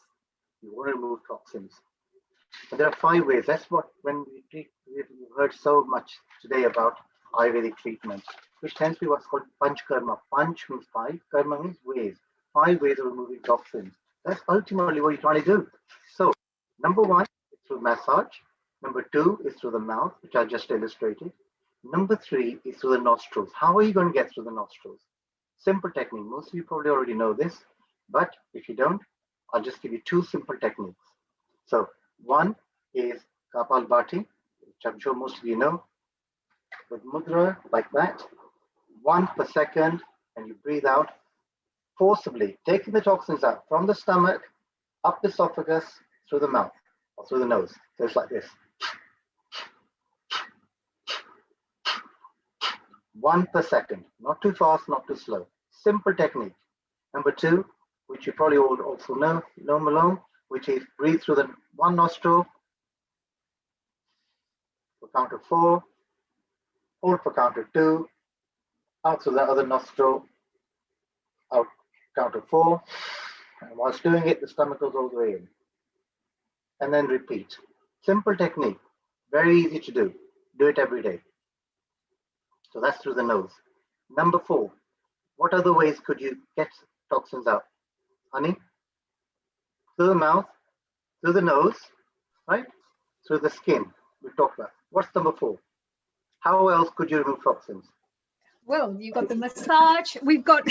you want to remove toxins. And there are 5 ways. That's what, when we treat, we've heard so much today about Ayurvedic treatment, which tends to be what's called Panch Karma. Panch means 5, Karma means ways. 5 ways of removing toxins. That's ultimately what you're trying to do. So, number 1 is through massage. Number 2 is through the mouth, which I just illustrated. Number 3 is through the nostrils. How are you going to get through the nostrils? Simple technique. Most of you probably already know this, but if you don't, I'll just give you 2 simple techniques. So, one is Kapalbhati, which I'm sure most of you know, with mudra like that, 1 per second, and you breathe out forcibly, taking the toxins out from the stomach, up the esophagus, through the mouth, or through the nose. So it's like this. 1 per second, not too fast, not too slow. Simple technique. Number 2, which you probably all also know, Malone, which is breathe through the 1 nostril for count of 4, hold for count of 2, out through the other nostril, out count of 4, and whilst doing it, the stomach goes all the way in. And then repeat. Simple technique, very easy to do. Do it every day. So that's through the nose. Number 4, what other ways could you get toxins out? Honey? Through the mouth, through the nose, right? Through the skin, we talked about. What's number 4? How else could you remove toxins? Well, you've got the massage. We've got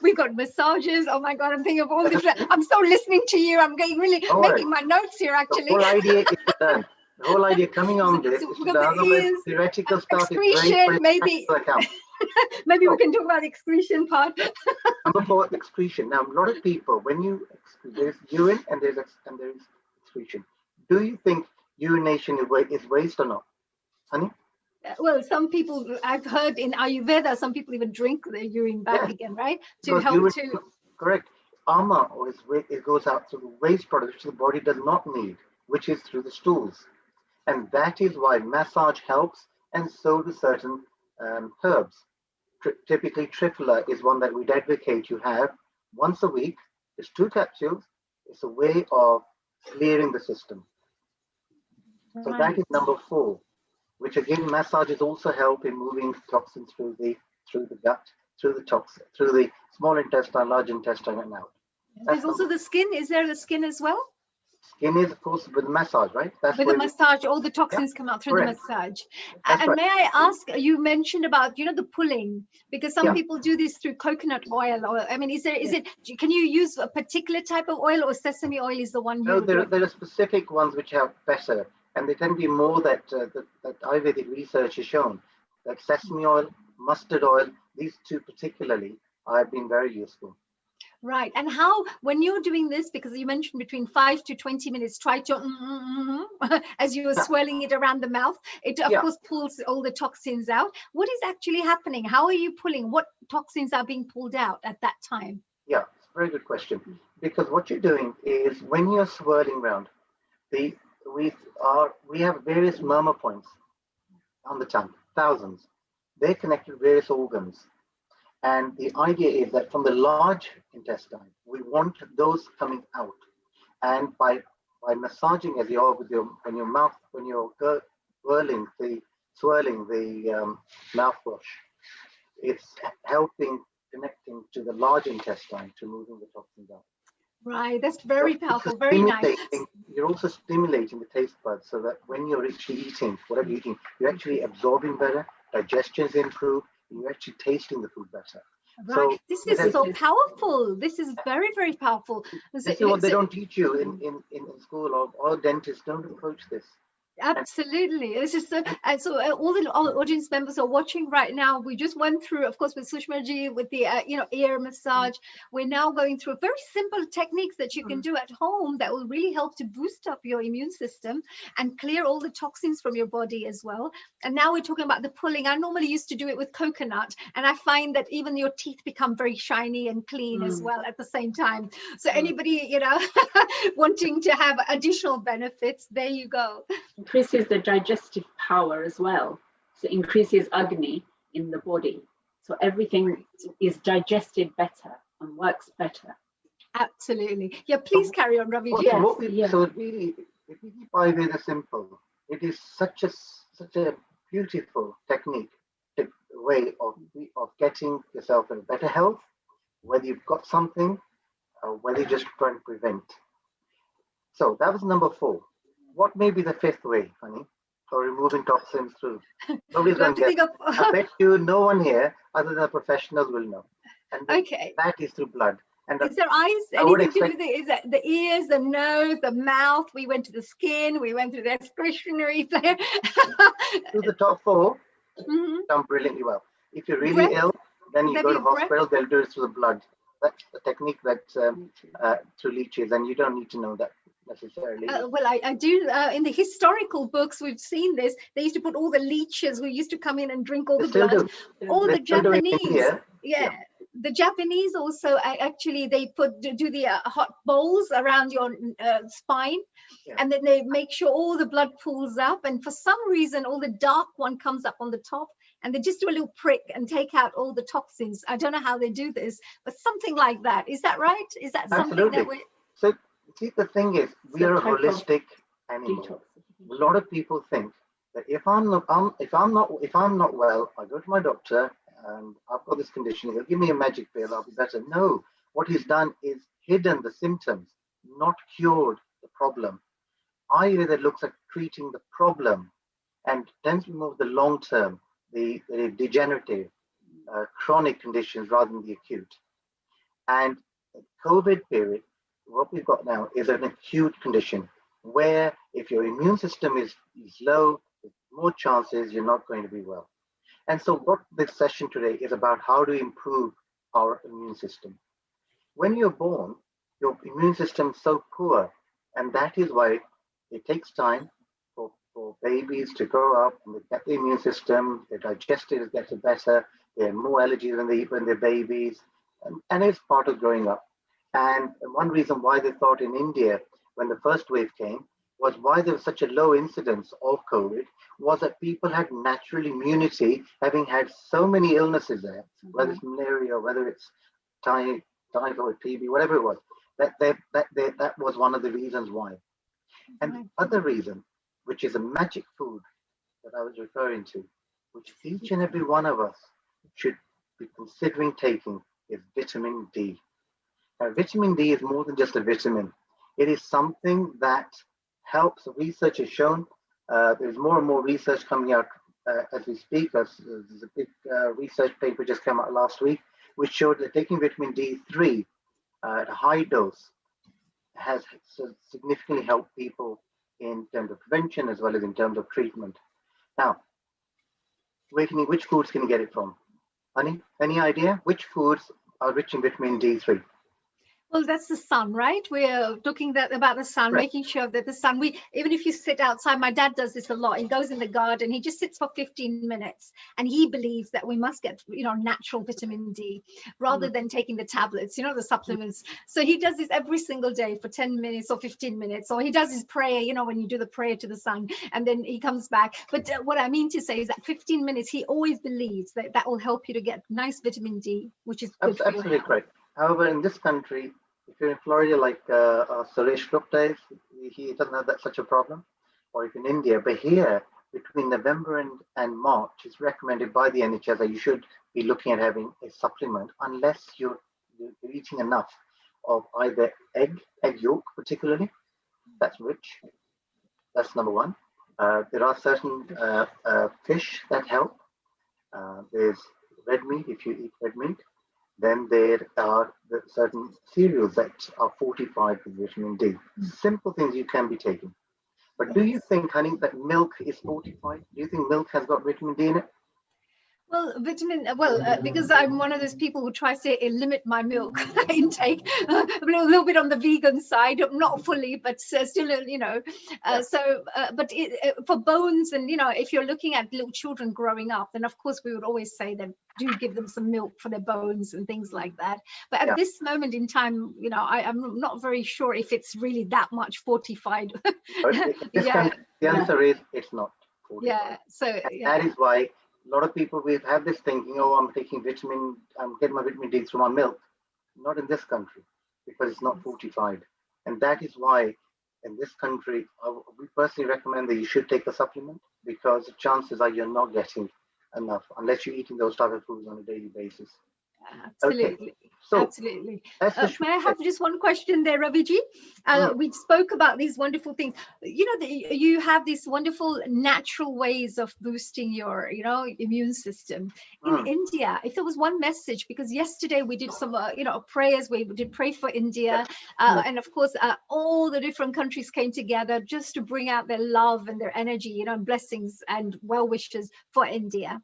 we've got massages. Oh my God, I'm thinking of all this. I'm so listening to you. I'm getting really making my notes here actually. The whole idea is to learn. The whole idea coming on this is to learn. Otherwise, theoretical stuff is very maybe maybe we can talk about the excretion part. Number 4, excretion. Now, a lot of people, when you there's urine and there's excretion. Do you think urination is waste or not, honey? Well, some people, I've heard in Ayurveda, some people even drink their urine back again, right? To help urine, to. Correct. Ama, or it goes out through the waste product which the body does not need, which is through the stools. And that is why massage helps, and so do certain herbs. Typically, Triphala is one that we'd advocate you have once a week. It's 2 capsules. It's a way of clearing the system. So that is number 4, which again, massages also help in moving toxins through the gut, through the small intestine, large intestine, and out. There's also the skin. Is there the skin as well? Skin is, of course, with massage, right? That's with the massage, all the toxins come out through the massage. That's and may I ask, you mentioned about, the pulling, because some people do this through coconut oil, or I mean, is it, can you use a particular type of oil, or sesame oil is the one you? No, there are specific ones which are better, and they tend to be more that Ayurvedic research has shown that sesame oil, mustard oil, these 2 particularly have been very useful. Right. And how, when you're doing this, because you mentioned between 5 to 20 minutes, try to, as you were swirling it around the mouth, it of course pulls all the toxins out. What is actually happening? How are you pulling? What toxins are being pulled out at that time? Yeah, it's a very good question. Because what you're doing is when you're swirling around, we have various murmur points on the tongue, thousands. They're connected to various organs. And the idea is that from the large intestine, we want those coming out. And by massaging as you are with your mouth, when you're swirling the mouthwash, it's helping connecting to the large intestine to moving the toxins out. Right, that's very powerful, very nice. You're also stimulating the taste buds so that when you're actually eating, whatever you're eating, you're actually absorbing better, digestion's improved, you're actually tasting the food better. Right. So this is so powerful. This is very, very powerful. This is what they don't teach you in school, or dentists don't approach this. Absolutely. It's just and so all the audience members are watching right now. We just went through, of course, with Sushma ji, with the ear massage. We're now going through very simple techniques that you can do at home that will really help to boost up your immune system and clear all the toxins from your body as well. And now we're talking about the pulling. I normally used to do it with coconut, and I find that even your teeth become very shiny and clean as well at the same time. So anybody, wanting to have additional benefits, there you go. Increases the digestive power as well. So increases Agni in the body. So everything is digested better and works better. Absolutely. Yeah, please carry on, Ravi. So really, if we keep Ayurveda simple, it is such a beautiful technique, way of getting yourself in better health, whether you've got something, whether you're just trying to prevent. So that was number 4. What may be the 5th way, honey, for removing toxins through? Nobody's going to get. I bet you no one here, other than the professionals, will know. And that is through blood. And is there eyes? Anything to do with is that the ears, the nose, the mouth? We went to the skin. We went through the excretionary flare. Through the top 4, done brilliantly well. If you're really ill, then you go to hospital. They'll do it through the blood. That's the technique that's through leeches, and you don't need to know that necessarily. Well, I do. In the historical books, we've seen this. They used to put all the leeches who used to come in and drink all the blood. All the Japanese, the Japanese also actually they do the hot bowls around your spine, and then they make sure all the blood pools up. And for some reason, all the dark one comes up on the top. And they just do a little prick and take out all the toxins. I don't know how they do this, but something like that. Is that right? Is that something that we? So, see, the thing is, we are a holistic animal. A lot of people think that if I'm not well, I go to my doctor and I've got this condition. He'll give me a magic pill. I'll be better. No, what he's done is hidden the symptoms, not cured the problem. Ayurveda looks at treating the problem and tends to remove the long term, the degenerative, chronic conditions rather than the acute. And the COVID period, what we've got now is an acute condition where if your immune system is low, there's more chances you're not going to be well. And so what this session today is about, how to improve our immune system. When you're born, your immune system is so poor, and that is why it takes time for babies to grow up and they get the immune system, their digestive gets better, they have more allergies when they're babies, and it's part of growing up. And one reason why they thought in India, when the first wave came, was why there was such a low incidence of COVID, was that people had natural immunity, having had so many illnesses there, whether it's malaria, whether it's typhoid, TB, whatever it was. That was one of the reasons why. And the other reason, which is a magic food that I was referring to, which each and every one of us should be considering taking, is vitamin D. Now, vitamin D is more than just a vitamin. It is something that helps. Research has shown there's more and more research coming out as we speak. There's a big research paper just came out last week, which showed that taking vitamin D3 at a high dose has significantly helped people in terms of prevention as well as in terms of treatment. Now, which foods can you get it from? Honey, any idea? Which foods are rich in vitamin D3? Well, that's the sun, right? We're talking about the sun, making sure that the sun, even if you sit outside, my dad does this a lot. He goes in the garden, he just sits for 15 minutes and he believes that we must get, natural vitamin D rather than taking the tablets, the supplements. So he does this every single day for 10 minutes or 15 minutes. Or he does his prayer, when you do the prayer to the sun, and then he comes back. But what I mean to say is that 15 minutes, he always believes that will help you to get nice vitamin D, which is good for absolutely correct. However, in this country, if you're in Florida, like Suresh Gupta is, he doesn't have such a problem. Or if in India, but here, between November and March, it's recommended by the NHS that you should be looking at having a supplement unless you're eating enough of either egg yolk particularly, that's rich. That's number one. There are certain fish that help. There's red meat, if you eat red meat. Then there are certain cereals that are fortified with vitamin D. Simple things you can be taking. But do you think, honey, that milk is fortified? Do you think milk has got vitamin D in it? Well, because I'm one of those people who tries to limit my milk intake, a little bit on the vegan side, not fully, but still, for bones and, if you're looking at little children growing up, then of course we would always say that do give them some milk for their bones and things like that. But at this moment in time, I'm not very sure if it's really that much fortified. The answer is it's not fortified. Yeah, so that is why a lot of people we have this thinking, oh, I'm getting my vitamin D through my milk. Not in this country, because it's not fortified. And that is why in this country, we personally recommend that you should take a supplement, because the chances are you're not getting enough unless you're eating those type of foods on a daily basis. Absolutely. Okay. So, absolutely. May I have just one question there, Raviji? We spoke about these wonderful things. You have these wonderful natural ways of boosting your, immune system. In India, if there was one message, because yesterday we did some, prayers, we did pray for India. And of course, all the different countries came together just to bring out their love and their energy, blessings and well wishes for India.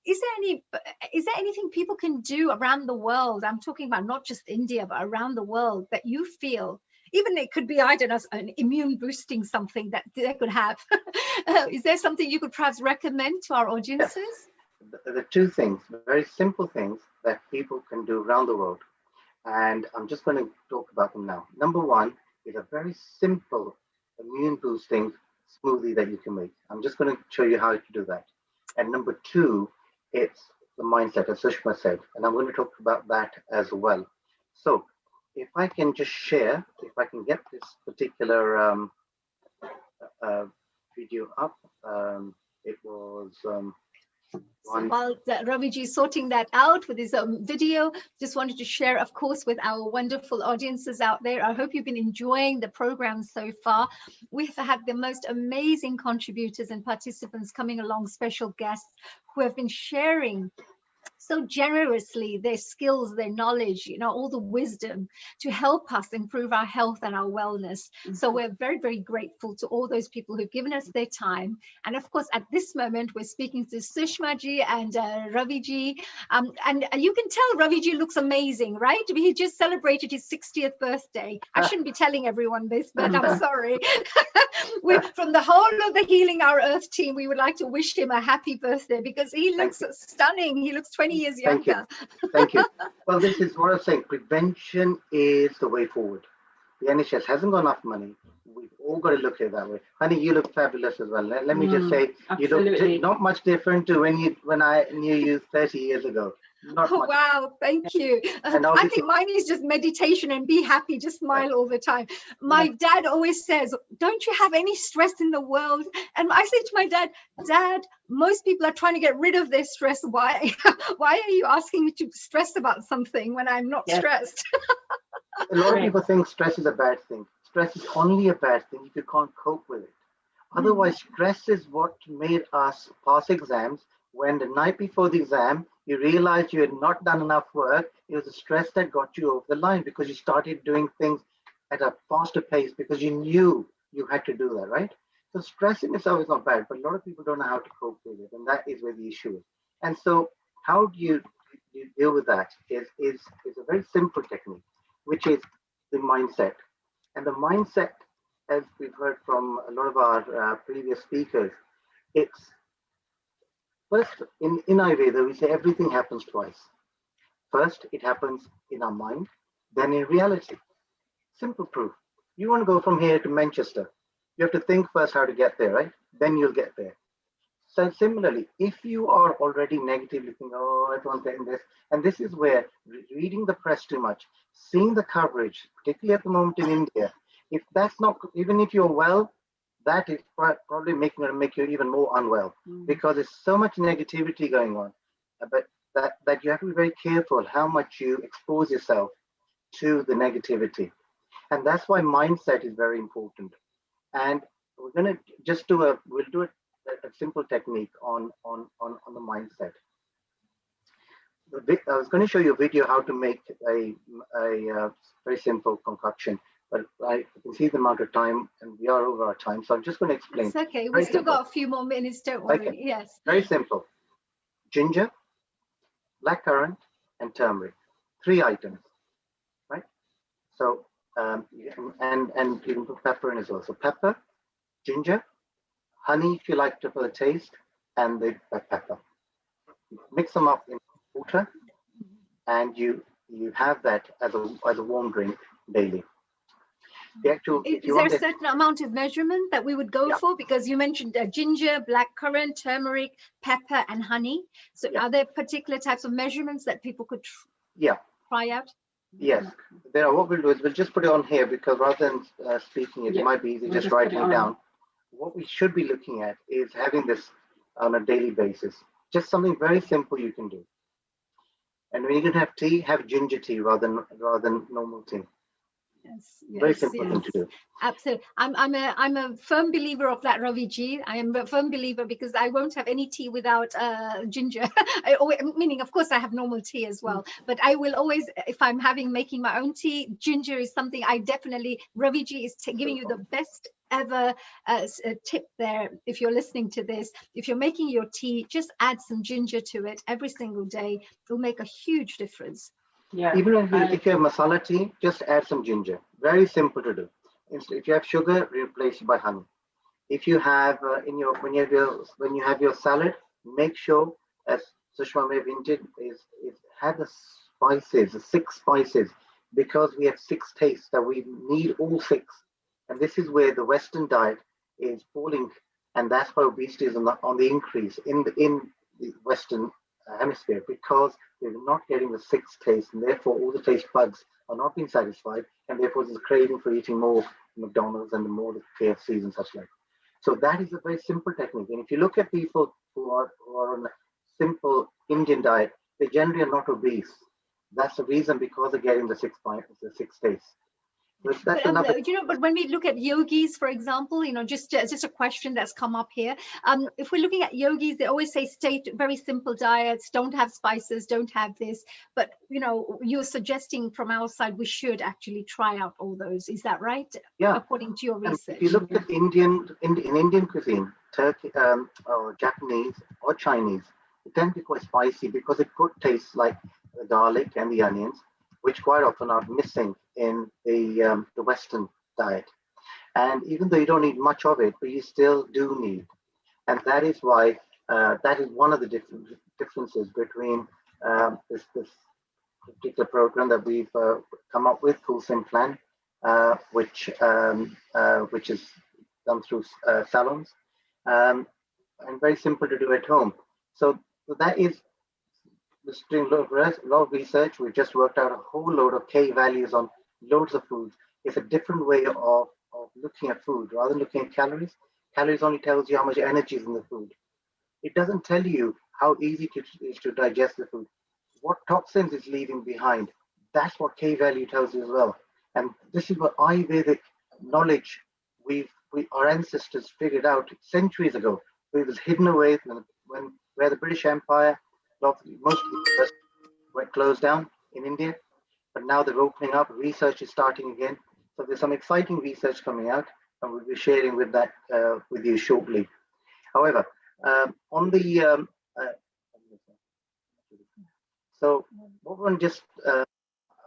Is there anything people can do around the world? I'm talking about not just India, but around the world that you feel, even it could be, I don't know, an immune boosting something that they could have. Is there something you could perhaps recommend to our audiences? Yes. There are two things, very simple things that people can do around the world. And I'm just going to talk about them now. Number one is a very simple immune boosting smoothie that you can make. I'm just going to show you how to do that. And number two, it's the mindset, as Sushma said, and I'm going to talk about that as well. So if I can just share, if I can get this particular video up, it was while Raviji is sorting that out with his video, just wanted to share, of course, with our wonderful audiences out there. I hope you've been enjoying the program so far. We've had the most amazing contributors and participants coming along, special guests who have been sharing so generously their skills, their knowledge, all the wisdom to help us improve our health and our wellness. So we're very, very grateful to all those people who've given us their time. And of course, at this moment, we're speaking to Sushma ji and Ravi ji. And you can tell Ravi ji looks amazing, right? He just celebrated his 60th birthday. I shouldn't be telling everyone this, but I'm sorry. From the whole of the Healing Our Earth team, we would like to wish him a happy birthday, because he looks stunning. He looks 20 years younger. Thank you. Well, this is what I'm saying. Prevention is the way forward. The NHS hasn't got enough money. We've all got to look at it that way. Honey, you look fabulous as well. Let me just say, absolutely. You look not much different to when I knew you 30 years ago. Not much. Wow, thank you. I think mine is just meditation and be happy, just smile all the time. My dad always says, don't you have any stress in the world? And I say to my dad, Dad, most people are trying to get rid of their stress. Why are you asking me to stress about something when I'm not stressed? A lot of people think stress is a bad thing. Stress is only a bad thing if you can't cope with it. Otherwise, stress is what made us pass exams. When the night before the exam, you realized you had not done enough work, it was the stress that got you over the line, because you started doing things at a faster pace because you knew you had to do that, right? So stress in itself is not bad, but a lot of people don't know how to cope with it, and that is where the issue is. And so how do you deal with that is a very simple technique, which is the mindset. And the mindset, as we've heard from a lot of our previous speakers, it's first, in Ayurveda, we say everything happens twice. First, it happens in our mind, then in reality. Simple proof. You want to go from here to Manchester. You have to think first how to get there, right? Then you'll get there. So similarly, if you are already negatively thinking, oh, everyone's getting this, and this is where reading the press too much, seeing the coverage, particularly at the moment in India, if that's not, even if you're well, that is probably going to make you even more unwell, because there's so much negativity going on. But that you have to be very careful how much you expose yourself to the negativity. And that's why mindset is very important. And we're going to just we'll do a simple technique on the mindset. I was going to show you a video how to make a very simple concoction. but I can see the amount of time and we are over our time. So I'm just going to explain. It's okay. Very We've still simple. got a few more minutes. Don't worry. Okay. Yes. Very simple. Ginger, blackcurrant, and turmeric. 3 items, right? So, and you can put pepper in as well. So pepper, ginger, honey if you like to for the taste, and the pepper. Mix them up in water, and you have that as a warm drink daily. The actual, Is there a certain amount of measurement that we would go for? Because you mentioned ginger, blackcurrant, turmeric, pepper, and honey. So are there particular types of measurements that people could try out? Yes, there are. What we'll do is we'll just put it on here, because rather than speaking it, it might be easy just writing it down. What we should be looking at is having this on a daily basis. Just something very simple you can do. And when you're going to have tea, have ginger tea rather than normal tea. Yes, Very simple thing to do. Absolutely. I'm a firm believer of that, Ravi ji. I am a firm believer, because I won't have any tea without ginger. Meaning, of course, I have normal tea as well. But I will always, if I'm making my own tea, ginger is something I definitely. Ravi ji is giving you the best ever tip there. If you're listening to this, if you're making your tea, just add some ginger to it every single day. It will make a huge difference. Yeah. Even if you have masala tea, just add some ginger. Very simple to do. If you have sugar, replace it by honey. If you have when you have your salad, make sure, as Sushma may have hinted, is have the spices, the 6 spices, because we have 6 tastes that we need all 6. And this is where the Western diet is falling, and that's why obesity is on the increase in the Western hemisphere, because we're not getting the 6 tastes, and therefore all the taste buds are not being satisfied, and therefore there's a craving for eating more McDonald's and more KFCs and such like. So that is a very simple technique. And if you look at people who are on a simple Indian diet, they generally are not obese. That's the reason, because they're getting the 6 tastes. But, but when we look at yogis, for example, just a question that's come up here. If we're looking at yogis, they always say stay very simple diets, don't have spices, don't have this. But, you're suggesting from our side, we should actually try out all those. Is that right? Yeah. According to your research. If you look at in Indian cuisine, Turkey, or Japanese or Chinese, it tends to be quite spicy, because it could taste like the garlic and the onions, which quite often are missing in the Western diet. And even though you don't need much of it, but you still do need. And that is why, that is one of the differences between this particular program that we've come up with, Full Sim Plan, which is done through salons, and very simple to do at home. So that is doing a lot of research. We've just worked out a whole load of K values on loads of foods. It's a different way of looking at food. Rather than looking at calories, calories only tells you how much energy is in the food. It doesn't tell you how easy it is to digest the food, what toxins it's leaving behind. That's what K value tells you as well. And this is what Ayurvedic knowledge our ancestors figured out centuries ago. It was hidden away where the British Empire, most universities were closed down in India, but now they're opening up. Research is starting again. So there's some exciting research coming out, and we'll be sharing with you shortly. However, on the so what one just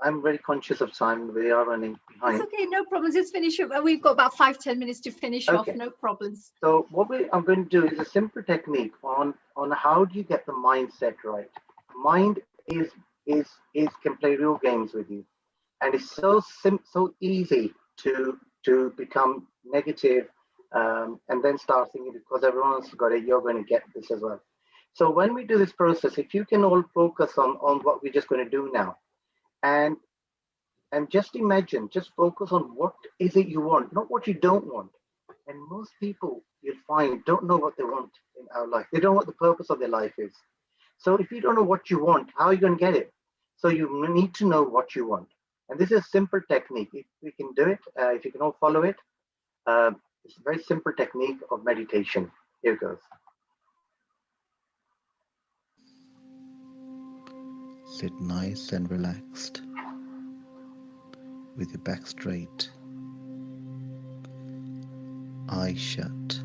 I'm very conscious of time. We are running behind. It's okay, no problems. Just finish it. We've got about 5-10 minutes to finish off. No problems. So what I'm going to do is a simple technique on how do you get the mindset right. Mind can play real games with you, and it's so easy to become negative, and then start thinking, because everyone's got it, you're going to get this as well. So when we do this process, if you can all focus on what we're just going to do now, and just imagine, just focus on what is it you want, not what you don't want. And most people, you'll find, don't know what they want in our life. They don't know what the purpose of their life is. So if you don't know what you want, how are you going to get it? So you need to know what you want. And this is a simple technique. If we can do it, if you can all follow it, it's a very simple technique of meditation. Here goes. Sit nice and relaxed with your back straight eyes shut,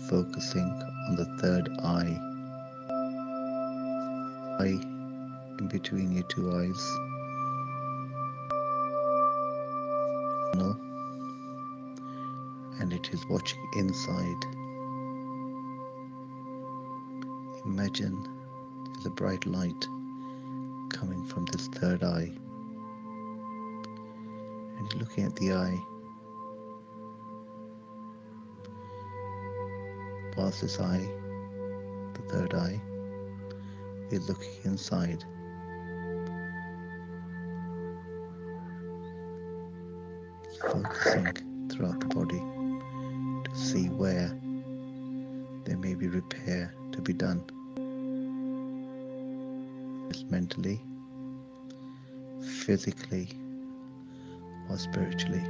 focusing on the third eye in between your two eyes. No, and it is watching inside. Imagine there's a bright light coming from this third eye, and you're looking at the eye. Past this eye, the third eye, is looking inside. Focusing throughout the body to see where there may be repair to be done. Mentally, physically, or spiritually.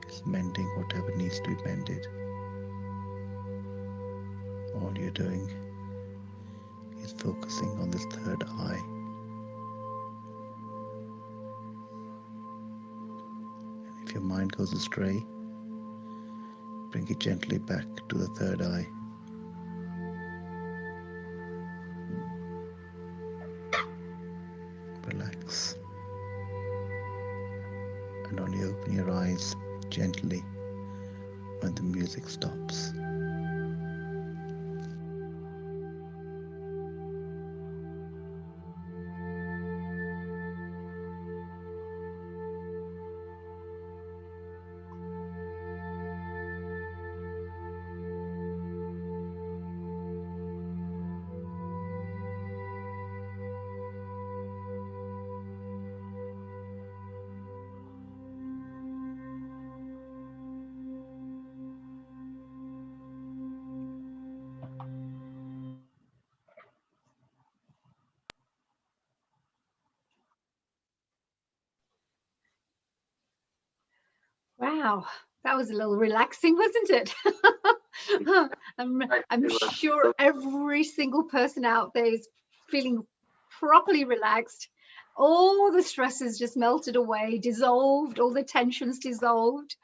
It's mending whatever needs to be mended. All you're doing is focusing on this third eye. And if your mind goes astray, bring it gently back to the third eye. Relax, and only open your eyes gently when the music stops. Wow, that was a little relaxing, wasn't it? I'm sure every single person out there is feeling properly relaxed. All the stresses just melted away, dissolved, all the tensions dissolved.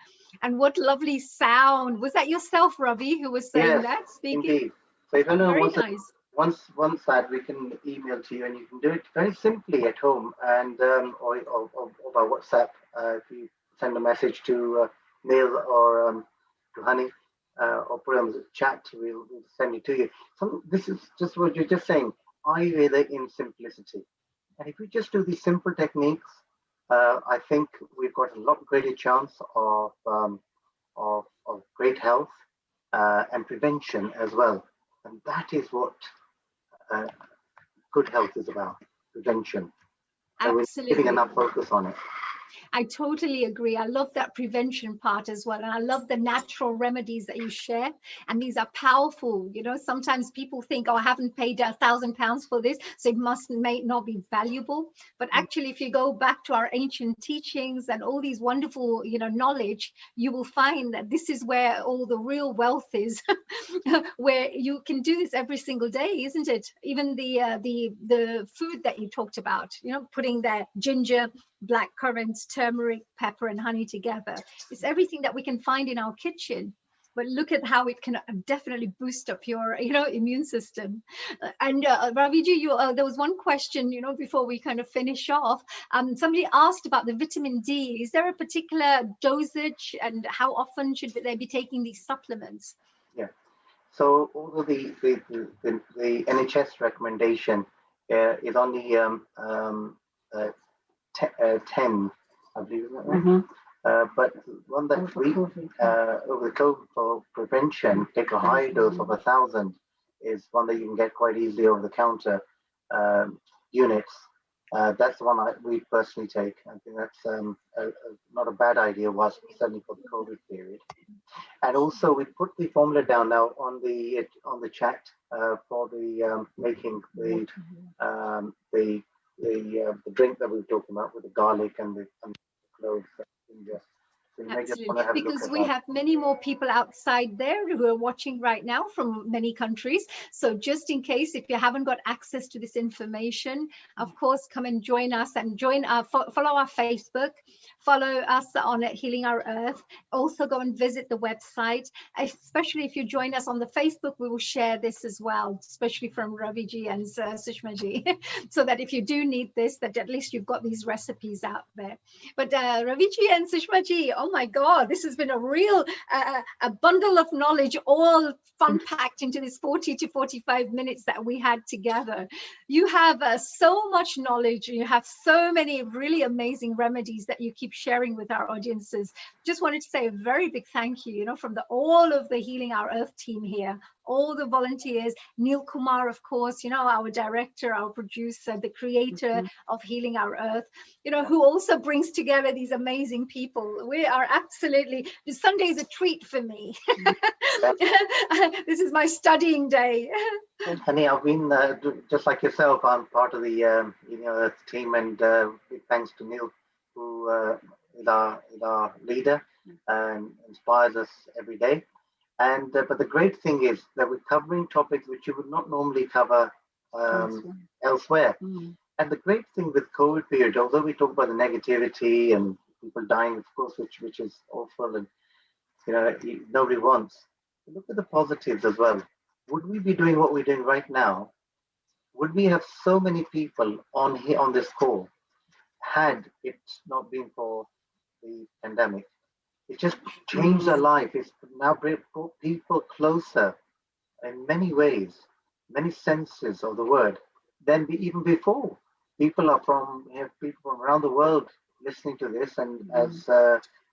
And what lovely sound. Was that yourself, Ravi, who was saying Yes, that, speaking? indeed. So if anyone Very wants nice. once that, we can email to you, and you can do it very simply at home, and or by WhatsApp. If you send a message to Neil or to Honey, or put it on the chat, we'll send it to you. So this is just what you're just saying, Ayurveda in simplicity. And if we just do these simple techniques, I think we've got a lot greater chance of great health and prevention as well. And that is what good health is about, prevention. And we're Absolutely. giving enough focus on it. I totally agree. I love that prevention part as well. And I love the natural remedies that you share. And these are powerful. You know, sometimes people think, oh, I haven't paid £1,000 for this, so it may not be valuable. But actually, if you go back to our ancient teachings and all these wonderful, knowledge, you will find that this is where all the real wealth is, where you can do this every single day, isn't it? Even the food that you talked about, putting that ginger, black currants, turmeric, pepper, and honey together. It's everything that we can find in our kitchen. But look at how it can definitely boost up your, immune system. And Raviji, there was one question, before we kind of finish off. Somebody asked about the vitamin D. Is there a particular dosage, and how often should they be taking these supplements? Yeah. So although the NHS recommendation is only 10, I believe, is that right? But one that we over the COVID for prevention, take a high dose of 1,000 is one that you can get quite easily over the counter units. That's the one we personally take. I think that's not a bad idea, was certainly for the COVID period. And also we put the formula down now on the chat for the making the drink that we were talking about with the garlic and the cloves and ginger. So you may just Absolutely, want to have a look because at we that. have many more people outside there who are watching right now from many countries. So just in case, if you haven't got access to this information, of course, come and join us and follow our Facebook, follow us on Healing Our Earth. Also go and visit the website, especially if you join us on the Facebook, we will share this as well, especially from Raviji and Sushmaji, so that if you do need this, that at least you've got these recipes out there. But Raviji and Sushmaji, oh my God, this has been a real a bundle of knowledge, all fun packed into this 40 to 45 minutes that we had together. You have so much knowledge. You have so many really amazing remedies that you keep sharing with our audiences. Just wanted to say a very big thank you, from all of the Healing Our Earth team here, all the volunteers, Neil Kumar, of course, our director, our producer, the creator of Healing Our Earth, who also brings together these amazing people. We are absolutely, Sunday is a treat for me. This is my studying day. Honey, I've been, just like yourself, I'm part of the Earth team, and big thanks to Neil, who is our leader and inspires us every day. And but the great thing is that we're covering topics which you would not normally cover elsewhere. And the great thing with COVID period, although we talk about the negativity and people dying, of course, which is awful, and nobody wants. Look at the positives as well. Would we be doing what we're doing right now? Would we have so many people on here on this call had it not been for the pandemic? It just changed our life. It's now brought people closer in many ways, many senses of the word, than even before. People are people from around the world listening to this, and as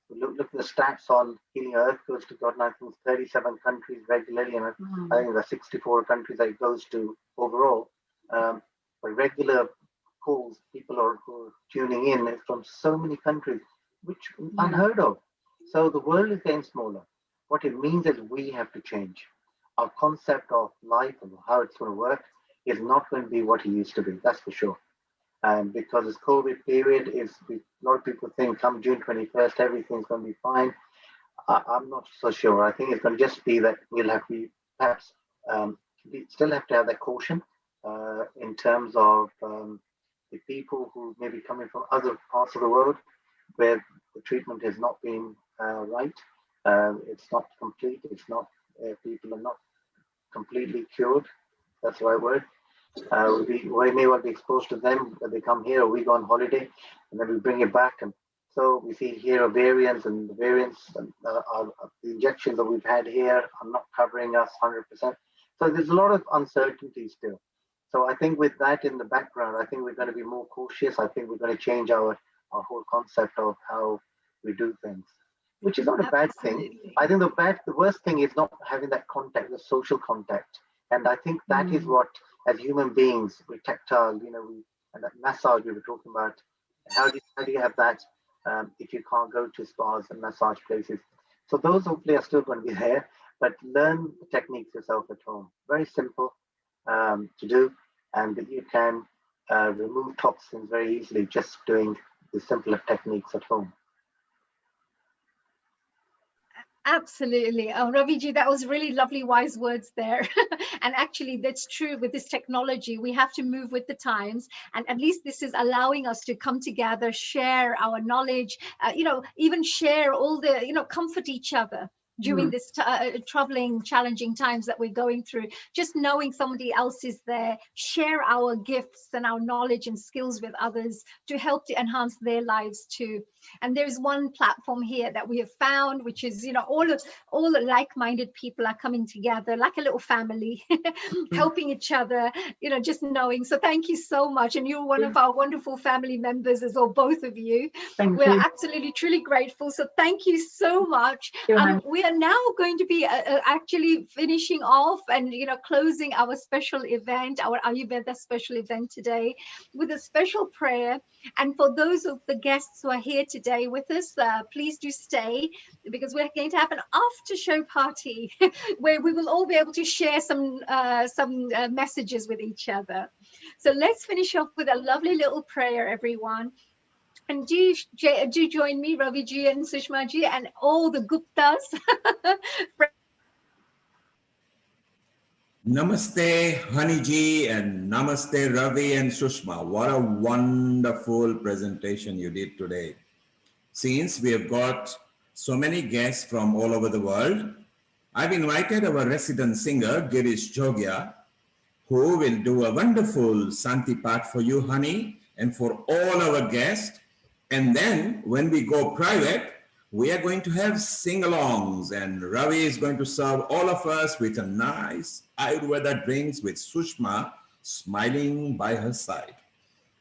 we look at the stats on Healing Earth, goes to God, I think 37 countries regularly, and I think there's 64 countries that it goes to overall. But regular calls, people are tuning in from so many countries, which unheard of. So the world is getting smaller. What it means is we have to change. Our concept of life and how it's going to work is not going to be what it used to be, that's for sure. And because this COVID period a lot of people think come June 21st, everything's going to be fine. I'm not so sure. I think it's going to just be that we'll have to perhaps still have to have that caution in terms of the people who may be coming from other parts of the world where the treatment has not been right. It's not complete. It's not, people are not completely cured. That's the right word. We may well be exposed to them when they come here, or we go on holiday, and then we bring it back. And so we see here variants, and the variants, the injections that we've had here are not covering us 100%. So there's a lot of uncertainty still. So I think with that in the background, I think we're going to be more cautious. I think we're going to change our whole concept of how we do things, which is not a bad thing. I think the worst thing is not having that contact, the social contact. And I think that is what, as human beings, we're tactile, and that massage we were talking about. How do you have that if you can't go to spas and massage places? So those hopefully are still going to be there, but learn the techniques yourself at home. Very simple to do, and that you can remove toxins very easily just doing the simpler techniques at home. Absolutely. Oh, Raviji, that was really lovely, wise words there. And actually, that's true with this technology. We have to move with the times. And at least this is allowing us to come together, share our knowledge, even share all the, comfort each other during this troubling, challenging times that we're going through. Just knowing somebody else is there, share our gifts and our knowledge and skills with others to help to enhance their lives too. And there's one platform here that we have found, which is, all the like-minded people are coming together like a little family, helping each other, just knowing. So thank you so much. And you're one of our wonderful family members as well, both of you. We're absolutely, truly grateful. So thank you so much. We are now going to be actually finishing off and closing our special event, our Ayurveda special event today, with a special prayer. And for those of the guests who are here today with us, please do stay, because we're going to have an after show party where we will all be able to share some messages with each other. So let's finish off with a lovely little prayer, everyone. And do join me, Ravi ji and Sushma ji, and all the Guptas. Namaste, Haniji, and Namaste, Ravi and Sushma. What a wonderful presentation you did today. Since we have got so many guests from all over the world, I've invited our resident singer, Girish Jogia, who will do a wonderful Santi part for you, honey, and for all our guests. And then when we go private, we are going to have sing-alongs, and Ravi is going to serve all of us with a nice Ayurveda drinks with Sushma smiling by her side.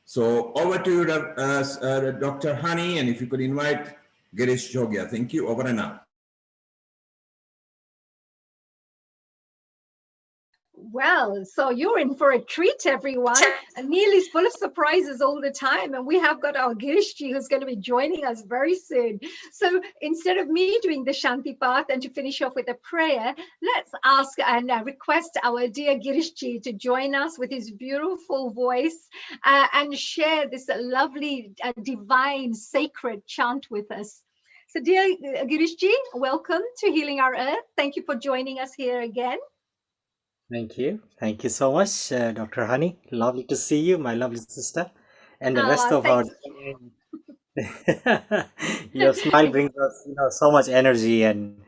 So over to you, Dr. Hani, and if you could invite Girish Jogia. Thank you. Over and out. Well, so you're in for a treat, everyone. And Neil is full of surprises all the time. And we have got our Girishji who's going to be joining us very soon. So instead of me doing the Shanti Path and to finish off with a prayer, let's ask and request our dear Girishji to join us with his beautiful voice and share this lovely, divine, sacred chant with us. So dear Girishji, welcome to Healing Our Earth. Thank you for joining us here again. Thank you. Thank you so much, Dr. Honey. Lovely to see you, my lovely sister, and the rest of our. Your smile brings us, so much energy, and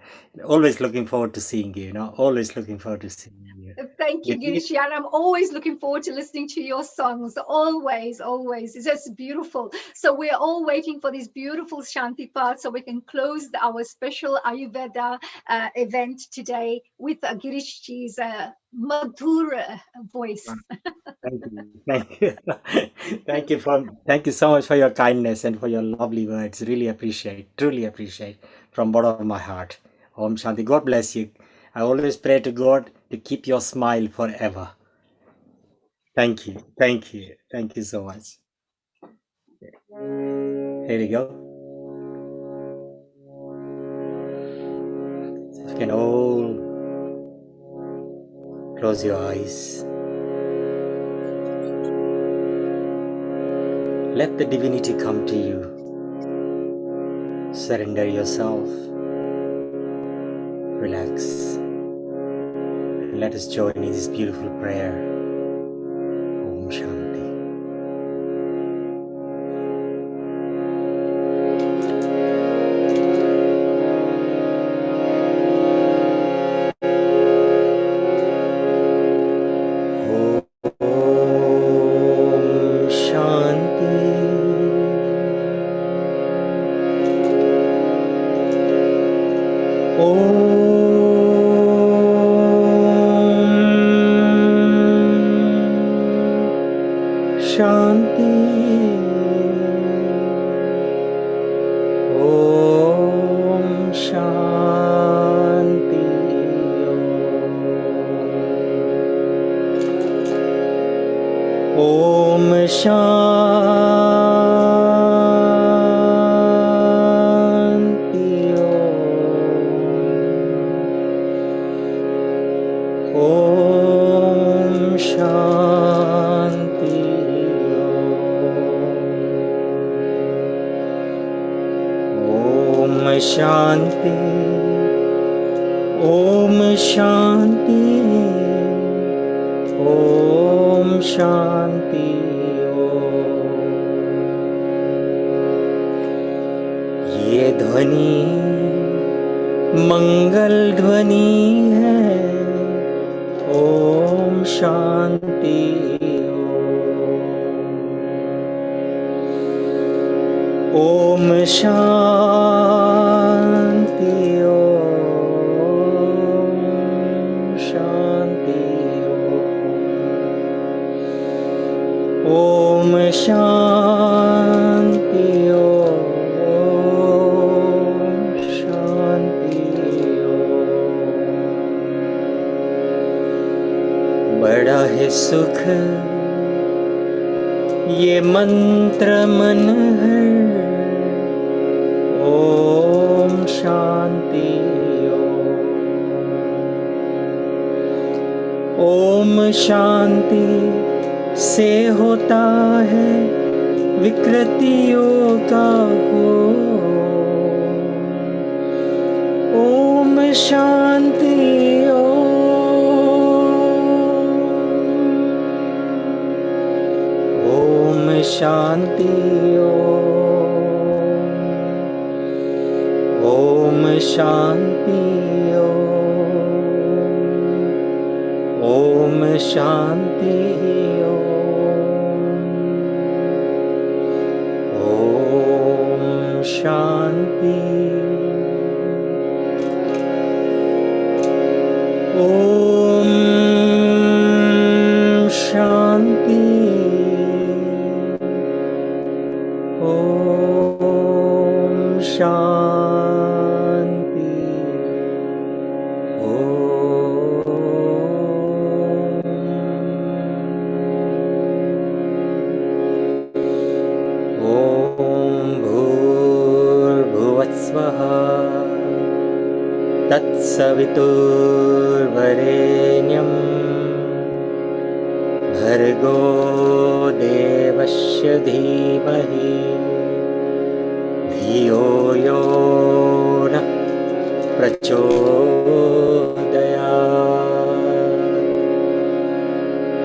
always looking forward to seeing you. Always looking forward to seeing you. Thank you, Girish. And I'm always looking forward to listening to your songs. Always, always. It's just beautiful. So we're all waiting for this beautiful Shanti part so we can close our special Ayurveda event today with Girishji's Madhura voice. Thank you. Thank you. Thank you so much for your kindness and for your lovely words. Really appreciate, truly appreciate from bottom of my heart. Om Shanti. God bless you. I always pray to God to keep your smile forever. Thank you. Thank you. Thank you so much. Here we go. So you can all close your eyes. Let the divinity come to you. Surrender yourself. Relax. And let us join in this beautiful prayer. Om Shanti. बड़ा है सुख ये मंत्र मन है ओम शांति ओम शांति से होता है विकृतियों का हो। ओम शांति ओम शांति ओम शांति ओम शांति ओम शांति ओम शांति ओम शांति ओम भूर्भुवस्वः तत्सवितुर्वरेण्यं भर्गो देवस्य धीमहि धियो यो नः प्रचोदयात्।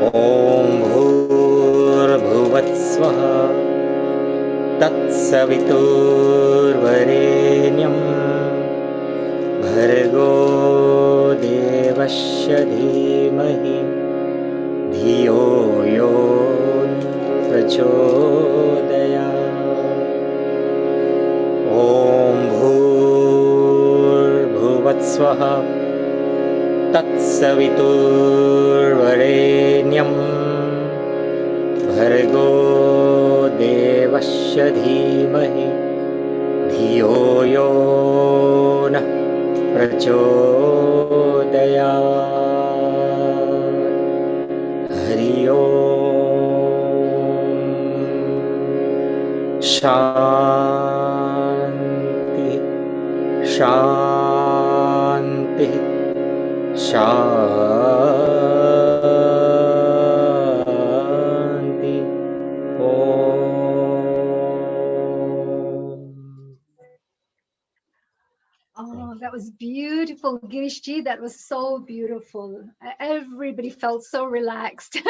ॐ भूर्भुवस्वः तत्सवितुर्वरेण्यं भर्गो देवस्य धीमहि धियो यो नः प्रचोदयात्। ॐ भूर्भुवस्वः तत्सवितुर्वरेण्यं भर्गो देवस्य धीमहि धियो यो नः प्रचोदयात्। हरि ओम। शांति शांति शांति। Oh, that was beautiful, Girishji. That was so beautiful. Everybody felt so relaxed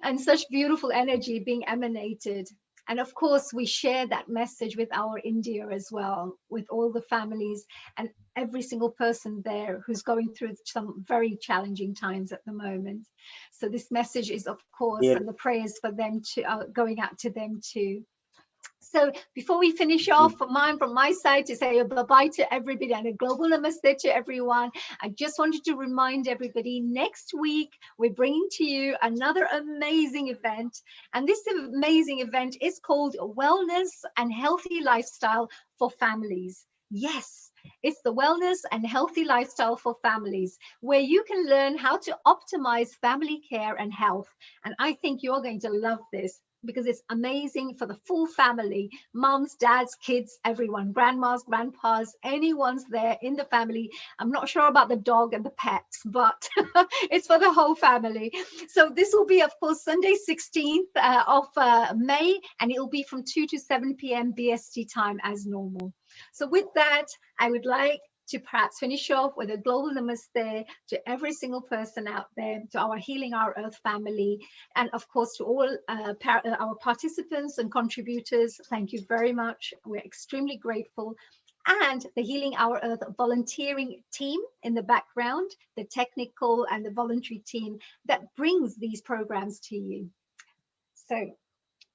and such beautiful energy being emanated. And of course, we share that message with our India as well, with all the families and every single person there who's going through some very challenging times at the moment. So this message is, of course, Yeah. and the prayers for them to going out to them too. So before we finish off, from my side, to say a bye-bye to everybody and a global namaste to everyone, I just wanted to remind everybody, next week, we're bringing to you another amazing event. And this amazing event is called Wellness and Healthy Lifestyle for Families. Yes, it's the Wellness and Healthy Lifestyle for Families, where you can learn how to optimize family care and health. And I think you're going to love this, because it's amazing for the full family, moms, dads, kids, everyone, grandmas, grandpas, anyone's there in the family. I'm not sure about the dog and the pets, but it's for the whole family. So this will be, of course, Sunday, 16th of May, and it will be from 2 to 7 p.m. BST time as normal. So with that, I would like to perhaps finish off with a global namaste to every single person out there, to our Healing Our Earth family, and of course to all our participants and contributors. Thank you very much. We're extremely grateful. And the Healing Our Earth volunteering team in the background, the technical and the voluntary team that brings these programs to you. So